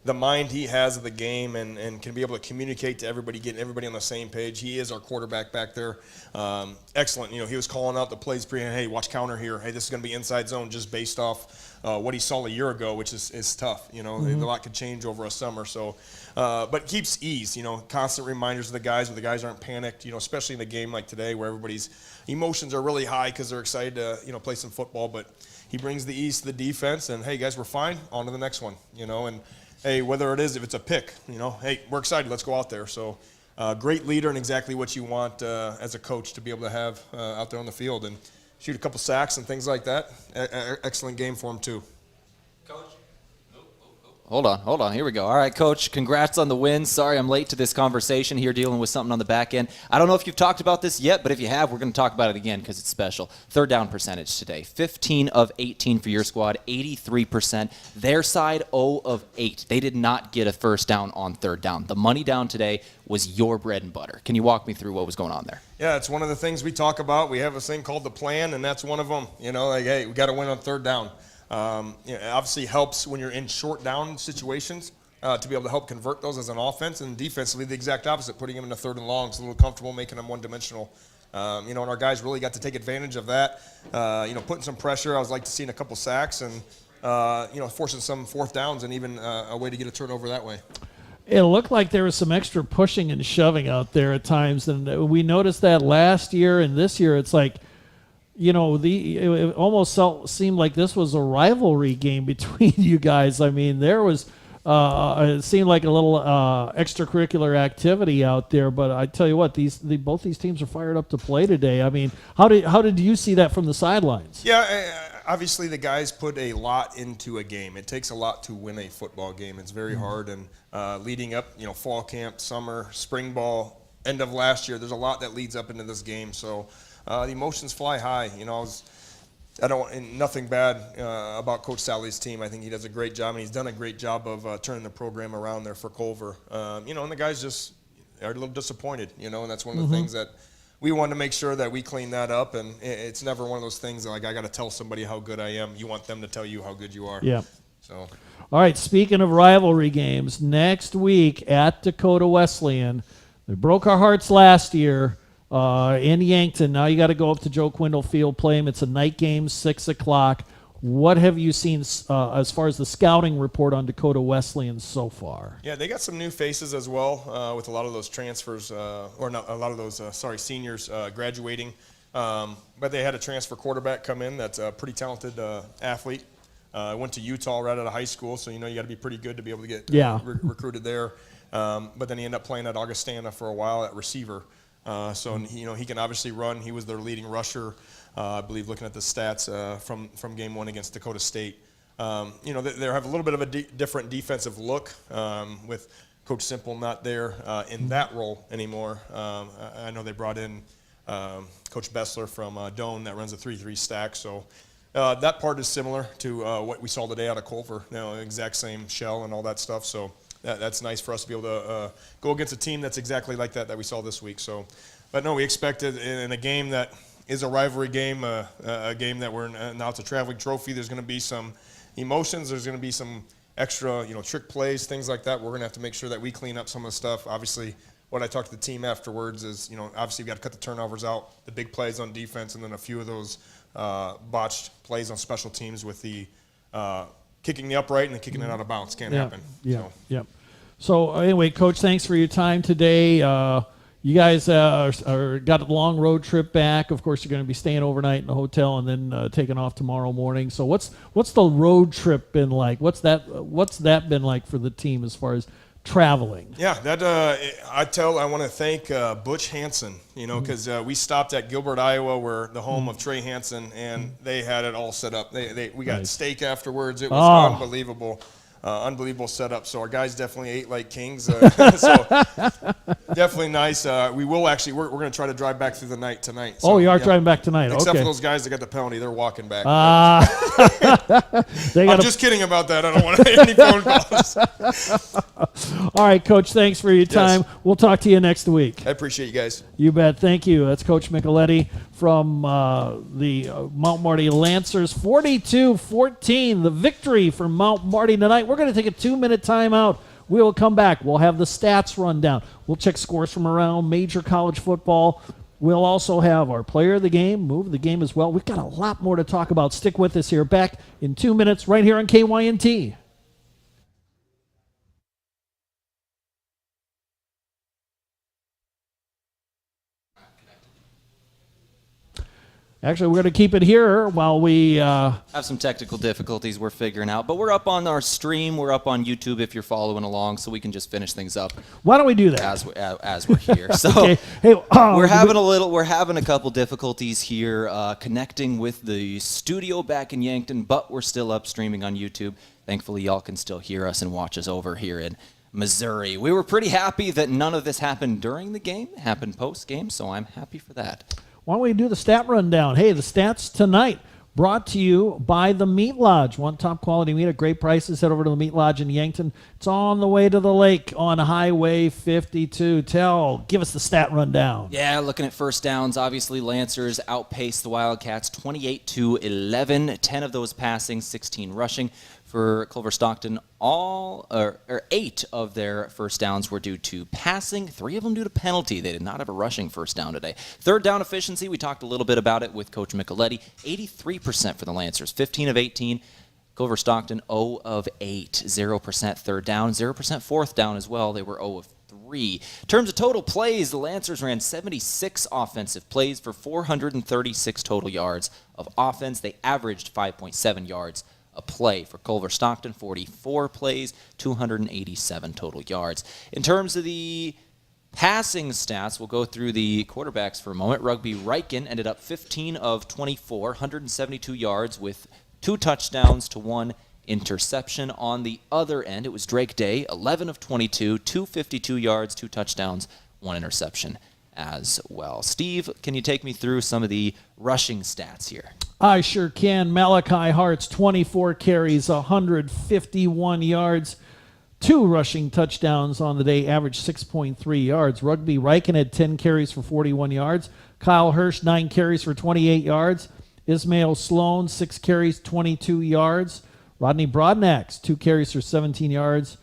the mind he has of the game and can be able to communicate to everybody, getting everybody on the same page. He is our quarterback back there. Excellent. He was calling out the plays hey, watch counter here. Hey, this is going to be inside zone just based off what he saw a year ago, which is tough. A lot could change over a summer. So, but keeps ease, constant reminders of the guys where the guys aren't panicked, especially in a game like today where everybody's emotions are really high because they're excited to, play some football. But he brings the ease to the defense and, hey, guys, we're fine. On to the next one, and hey, whether it is, if it's a pick, hey, we're excited, let's go out there. So great leader and exactly what you want as a coach to be able to have out there on the field and shoot a couple sacks and things like that. Excellent game for him, too. Hold on. Here we go. All right, Coach, congrats on the win. Sorry I'm late to this conversation here, dealing with something on the back end. I don't know if you've talked about this yet, but if you have, we're going to talk about it again because it's special. Third down percentage today, 15 of 18 for your squad, 83%. Their side, 0 of 8. They did not get a first down on third down. The money down today was your bread and butter. Can you walk me through what was going on there? Yeah, it's one of the things we talk about. We have a thing called the plan, and that's one of them. Hey, we got to win on third down. It obviously helps when you're in short down situations to be able to help convert those as an offense, and defensively the exact opposite, putting them in a third and long. It's a little comfortable, making them one-dimensional. And our guys really got to take advantage of that. Putting some pressure. I was like to seeing a couple sacks and forcing some fourth downs and even a way to get a turnover that way. It looked like there was some extra pushing and shoving out there at times, and we noticed that last year and this year. It's like, it almost seemed like this was a rivalry game between you guys. I mean, there was, it seemed like a little extracurricular activity out there. But I tell you what, both these teams are fired up to play today. I mean, how did you see that from the sidelines? Yeah, obviously the guys put a lot into a game. It takes a lot to win a football game. It's very hard, and leading up, fall camp, summer, spring ball, end of last year, there's a lot that leads up into this game. So. The emotions fly high. Nothing bad about Coach Sally's team. I think he does a great job, and he's done a great job of turning the program around there for Culver. And the guys just are a little disappointed, and that's one of the things that we wanted to make sure that we clean that up. And it's never one of those things that, like, I got to tell somebody how good I am. You want them to tell you how good you are. Yeah. So. All right, speaking of rivalry games, next week at Dakota Wesleyan, they broke our hearts last year. In Yankton. Now you got to go up to Joe Quindle Field, play him. It's a night game, 6 o'clock. What have you seen as far as the scouting report on Dakota Wesleyan so far? Yeah, they got some new faces as well with a lot of those transfers, seniors graduating. But they had a transfer quarterback come in that's a pretty talented athlete. Went to Utah right out of high school, so you got to be pretty good to be able to get recruited there. But then he ended up playing at Augustana for a while at receiver. He can obviously run. He was their leading rusher, I believe, looking at the stats from game 1 against Dakota State. They have a little bit of a different defensive look with Coach Simple not there in that role anymore. I know they brought in Coach Bessler from Doane that runs a 3-3 stack. So that part is similar to what we saw today out of Culver. Exact same shell and all that stuff. So. That's nice for us to be able to go against a team that's exactly like that we saw this week. So, but no, we expected in a game that is a rivalry game, a game that now it's a traveling trophy. There's going to be some emotions. There's going to be some extra, trick plays, things like that. We're going to have to make sure that we clean up some of the stuff. Obviously, what I talked to the team afterwards is, obviously you've got to cut the turnovers out, the big plays on defense, and then a few of those botched plays on special teams with the kicking the upright and then kicking it out of bounds. Can't happen. Yeah. So anyway, Coach, thanks for your time today. You guys got a long road trip back. Of course, you're going to be staying overnight in the hotel and then taking off tomorrow morning. So what's the road trip been like? What's that been like for the team as far as traveling? Yeah, I want to thank Butch Hansen, because we stopped at Gilbert, Iowa, where the home of Trey Hansen, and they had it all set up. We got steak afterwards. It was unbelievable. Unbelievable setup. So our guys definitely ate like kings. So definitely nice. We will actually. We're going to try to drive back through the night tonight. So, you are driving back tonight. Except for those guys that got the penalty, they're walking back. I'm just kidding about that. I don't want any phone calls. All right, Coach. Thanks for your time. Yes. We'll talk to you next week. I appreciate you guys. You bet. Thank you. That's Coach Micheletti from the Mount Marty Lancers. 42-14, the victory for Mount Marty tonight. We're going to take a 2-minute timeout. We will come back. We'll have the stats run down. We'll check scores from around major college football. We'll also have our player of the game, move of the game as well. We've got a lot more to talk about. Stick with us here. Back in 2 minutes right here on KYNT. Actually, we're going to keep it here while we have some technical difficulties we're figuring out. But we're up on our stream. We're up on YouTube if you're following along, so we can just finish things up. Why don't we do that as we're here? So okay. Hey, we're having a couple difficulties here connecting with the studio back in Yankton, but we're still up streaming on YouTube. Thankfully, y'all can still hear us and watch us over here in Missouri. We were pretty happy that none of this happened during the game. It happened post-game, so I'm happy for that. Why don't we do the stat rundown? Hey, the stats tonight brought to you by the Meat Lodge. Want top quality meat at great prices? Head over to the Meat Lodge in Yankton. It's on the way to the lake on Highway 52. Tehl, give us the stat rundown. Yeah, looking at first downs, obviously Lancers outpaced the Wildcats 28-11. 10 of those passing, 16 rushing. For Culver-Stockton, 8 of their first downs were due to passing, 3 of them due to penalty. They did not have a rushing first down today. Third down efficiency, we talked a little bit about it with Coach Micheletti. 83% for the Lancers, 15 of 18. Culver-Stockton, 0 of 8, 0% third down, 0% fourth down as well. They were 0 of 3. In terms of total plays, the Lancers ran 76 offensive plays for 436 total yards of offense. They averaged 5.7 yards a play. For Culver-Stockton, 44 plays, 287 total yards. In terms of the passing stats, we'll go through the quarterbacks for a moment. Rugby Riken ended up 15 of 24, 172 yards with 2 touchdowns to 1 interception. On the other end, it was Drake Day, 11 of 22, 252 yards, 2 touchdowns, 1 interception as well. Steve, can you take me through some of the rushing stats here? I sure can. Malachi Hart's 24 carries, 151 yards, 2 rushing touchdowns on the day, averaged 6.3 yards. Rugby Riken had 10 carries for 41 yards. Kyle Hirsch, 9 carries for 28 yards. Ismail Sloan, 6 carries, 22 yards. Rodney Broadnax, 2 carries for 17 yards.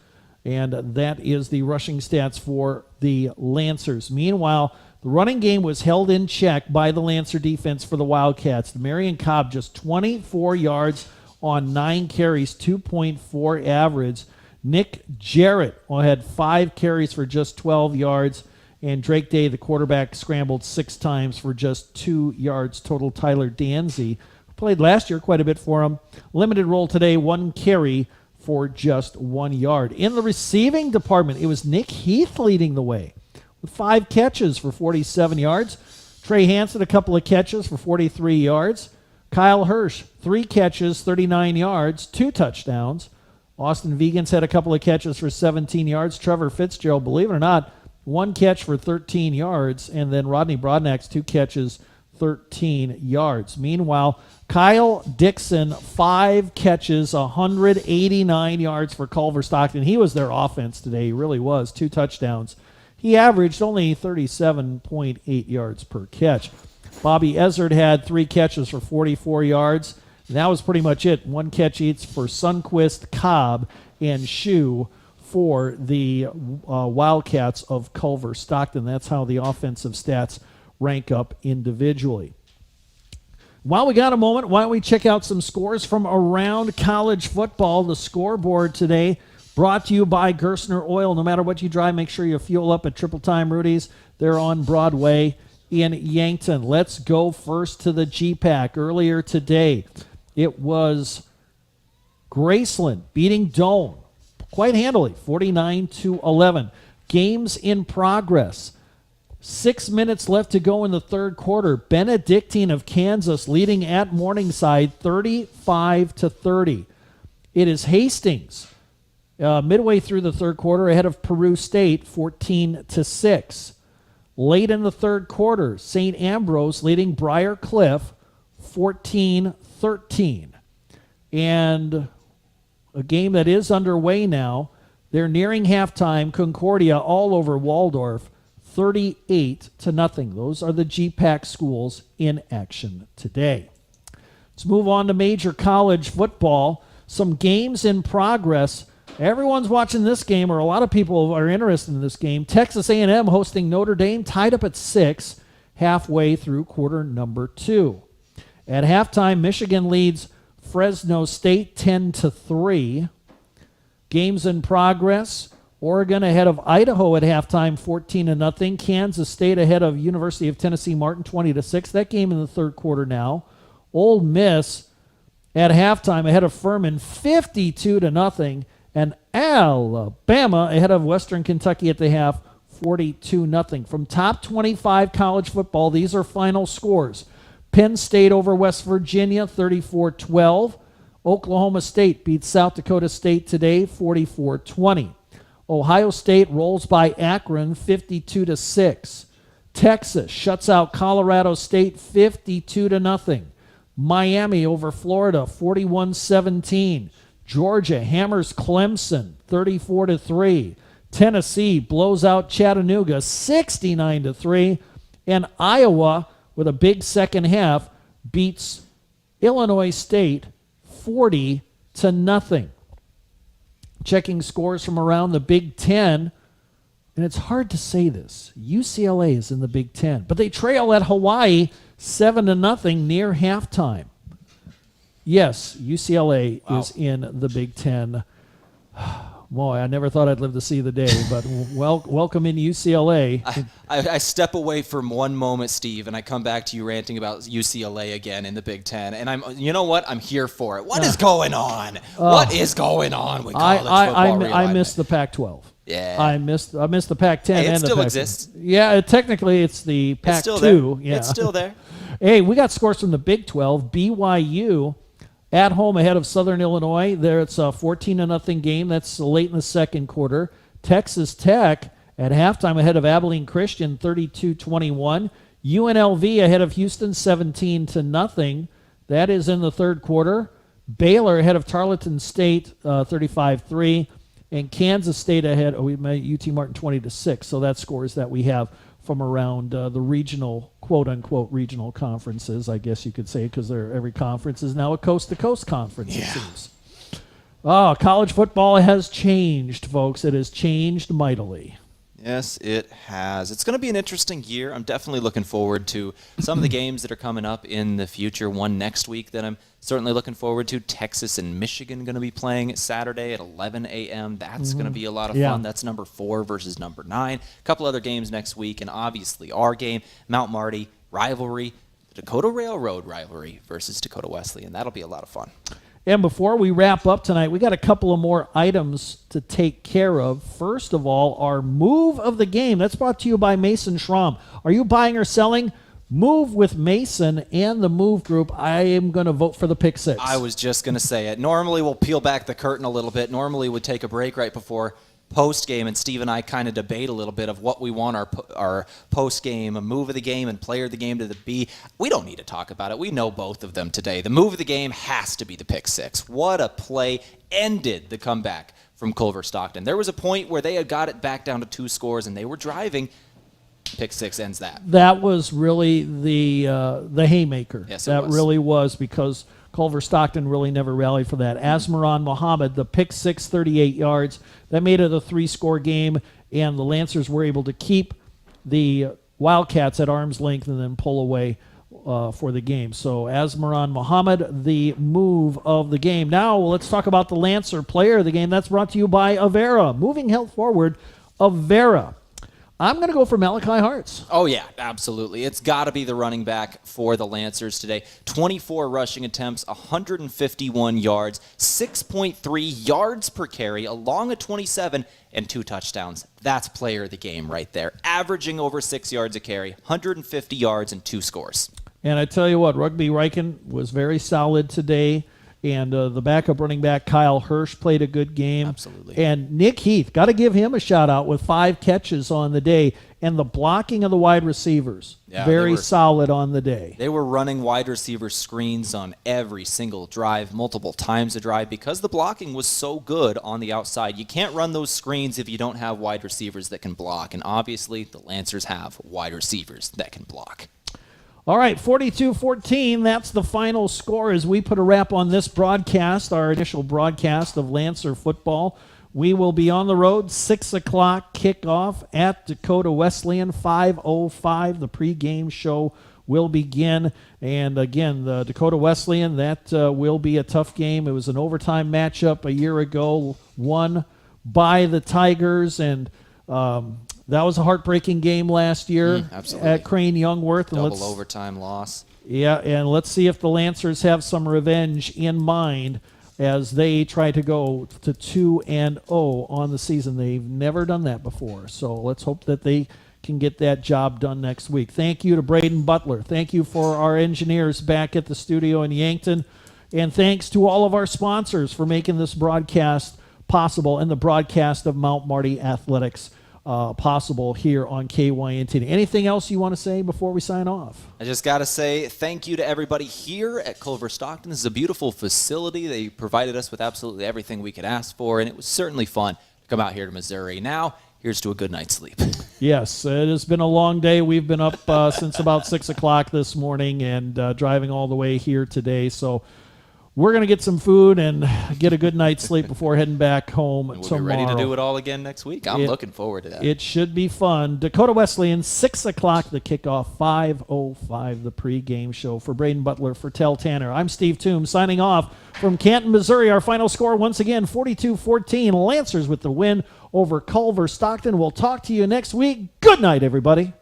And that is the rushing stats for the Lancers. Meanwhile, the running game was held in check by the Lancer defense for the Wildcats. The Marion Cobb just 24 yards on 9 carries, 2.4 average. Nick Jarrett had 5 carries for just 12 yards. And Drake Day, the quarterback, scrambled 6 times for just 2 yards total. Tyler Danzy, who played last year quite a bit for him, limited role today, 1 carry for just 1 yard. In the receiving department, it was Nick Heath leading the way with 5 catches for 47 yards. Trey Hansen, a couple of catches for 43 yards. Kyle Hirsch, 3 catches, 39 yards, 2 touchdowns. Austin Vegans had a couple of catches for 17 yards. Trevor Fitzgerald, believe it or not, 1 catch for 13 yards. And then Rodney Broadnax, 2 catches, 13 yards. Meanwhile, Kyle Dixon, 5 catches, 189 yards for Culver-Stockton. He was their offense today. He really was. 2 touchdowns. He averaged only 37.8 yards per catch. Bobby Ezzard had 3 catches for 44 yards. And that was pretty much it. 1 catch each for Sunquist, Cobb, and Shue for the Wildcats of Culver-Stockton. That's how the offensive stats rank up individually. While we got a moment, why don't we check out some scores from around college football? The scoreboard today brought to you by Gerstner Oil. No matter what you drive, make sure you fuel up at Triple Time Rudy's. They're on Broadway in Yankton. Let's go first to the GPAC. Earlier today, it was Graceland beating Doane quite handily, 49-11. Games in progress. 6 minutes left to go in the third quarter. Benedictine of Kansas leading at Morningside 35-30. It is Hastings midway through the third quarter ahead of Peru State 14-6. Late in the third quarter, St. Ambrose leading Briar Cliff 14-13. And a game that is underway now. They're nearing halftime. Concordia all over Waldorf 38-0. Those are the GPAC schools in action today. Let's move on to major college football. Some games in progress. Everyone's watching this game, or a lot of people are interested in this game. Texas A&M hosting Notre Dame, tied up at 6, halfway through quarter number 2. At halftime, Michigan leads Fresno State 10-3. Games in progress. Oregon ahead of Idaho at halftime, 14-0. Kansas State ahead of University of Tennessee Martin, 20-6. That game in the third quarter now. Ole Miss at halftime ahead of Furman, 52-0. And Alabama ahead of Western Kentucky at the half, 42-0. From top 25 college football, these are final scores. Penn State over West Virginia, 34-12. Oklahoma State beats South Dakota State today, 44-20. Ohio State rolls by Akron, 52-6. Texas shuts out Colorado State, 52-0. Miami over Florida, 41-17. Georgia hammers Clemson, 34-3. Tennessee blows out Chattanooga, 69-3. And Iowa, with a big second half, beats Illinois State 40-0. Checking scores from around the Big Ten, and it's hard to say this. UCLA is in the Big Ten, but they trail at Hawaii 7-0 near halftime. Yes, UCLA is in the Big Ten. Boy, I never thought I'd live to see the day, but welcome in UCLA. I step away from one moment, Steve, and I come back to you ranting about UCLA again in the Big Ten. And you know what? I'm here for it. What is going on? What is going on with college football? I missed the Pac-12. Yeah. I missed the Pac-10 hey, and the Pac-12. It still exists. Yeah, technically it's the Pac-2. It's still there. Yeah. It's still there. Hey, we got scores from the Big 12. BYU at home ahead of Southern Illinois. There it's a 14-0 game. That's late in the second quarter. Texas Tech at halftime ahead of Abilene Christian, 32-21. UNLV ahead of Houston, 17-0. That is in the third quarter. Baylor ahead of Tarleton State, 35-3. And Kansas State ahead of UT Martin, 20-6. So that scores that we have from around the regional, quote-unquote, regional conferences, I guess you could say, because every conference is now a coast-to-coast conference, it seems. College football has changed, folks. It has changed mightily. Yes, it has. It's going to be an interesting year. I'm definitely looking forward to some of the games that are coming up in the future. One next week that I'm certainly looking forward to. Texas and Michigan going to be playing Saturday at 11 a.m. That's going to be a lot of fun. That's number 4 versus number 9. A couple other games next week, and obviously our game, Mount Marty rivalry, the Dakota Railroad rivalry versus Dakota Wesleyan. That'll be a lot of fun. And before we wrap up tonight, we got a couple of more items to take care of. First of all, our move of the game. That's brought to you by Mason Schramm. Are you buying or selling? Move with Mason and the Move Group. I am going to vote for the pick 6. I was just going to say it. Normally, we'll peel back the curtain a little bit. Normally, we'd take a break right before post-game, and Steve and I kind of debate a little bit of what we want our post-game, a move of the game, and player of the game to be. We don't need to talk about it. We know both of them today. The move of the game has to be the pick 6. What a play ended the comeback from Culver-Stockton. There was a point where they had got it back down to 2 scores, and they were driving. Pick 6 ends that. That was really the haymaker. Yes, that was. Really was, because Culver-Stockton really never rallied for that. Asmaran Mohammed, the pick six, 38 yards. That made it a 3-score game, and the Lancers were able to keep the Wildcats at arm's length and then pull away for the game. So Asmaran Mohammed, the move of the game. Now let's talk about the Lancer player of the game. That's brought to you by Avera. Moving health forward, Avera. I'm going to go for Malachi Hartz. Oh, yeah, absolutely. It's got to be the running back for the Lancers today. 24 rushing attempts, 151 yards, 6.3 yards per carry, along a 27, and 2 touchdowns. That's player of the game right there. Averaging over 6 yards a carry, 150 yards, and 2 scores. And I tell you what, Rugby Riken was very solid today. And the backup running back, Kyle Hirsch, played a good game. Absolutely. And Nick Heath, got to give him a shout-out with 5 catches on the day. And the blocking of the wide receivers, very solid on the day. They were running wide receiver screens on every single drive, multiple times a drive, because the blocking was so good on the outside. You can't run those screens if you don't have wide receivers that can block. And obviously, the Lancers have wide receivers that can block. All right, 42-14, that's the final score as we put a wrap on this broadcast, our initial broadcast of Lancer football. We will be on the road, 6 o'clock kickoff at Dakota Wesleyan, 5:05. The pregame show will begin. And again, the Dakota Wesleyan, that will be a tough game. It was an overtime matchup a year ago, won by the Tigers, and that was a heartbreaking game last year at Crane Youngworth. And Double overtime loss. Yeah, and let's see if the Lancers have some revenge in mind as they try to go to 2-0 on the season. They've never done that before, so let's hope that they can get that job done next week. Thank you to Braden Butler. Thank you for our engineers back at the studio in Yankton. And thanks to all of our sponsors for making this broadcast possible and the broadcast of Mount Marty Athletics possible here on KYNT. Anything else you want to say before we sign off? I just got to say thank you to everybody here at Culver-Stockton. This is a beautiful facility. They provided us with absolutely everything we could ask for, and it was certainly fun to come out here to Missouri. Now, here's to a good night's sleep. Yes, it has been a long day. We've been up since about 6 o'clock this morning and driving all the way here today, so we're going to get some food and get a good night's sleep before heading back home We'll tomorrow. be ready to do it all again next week. I'm looking forward to that. It should be fun. Dakota Wesleyan, 6 o'clock, the kickoff, 5:05, the pregame show. For Braden Butler, for Tehl Tanner, I'm Steve Thum, signing off from Canton, Missouri. Our final score, once again, 42-14. Lancers with the win over Culver-Stockton. We'll talk to you next week. Good night, everybody.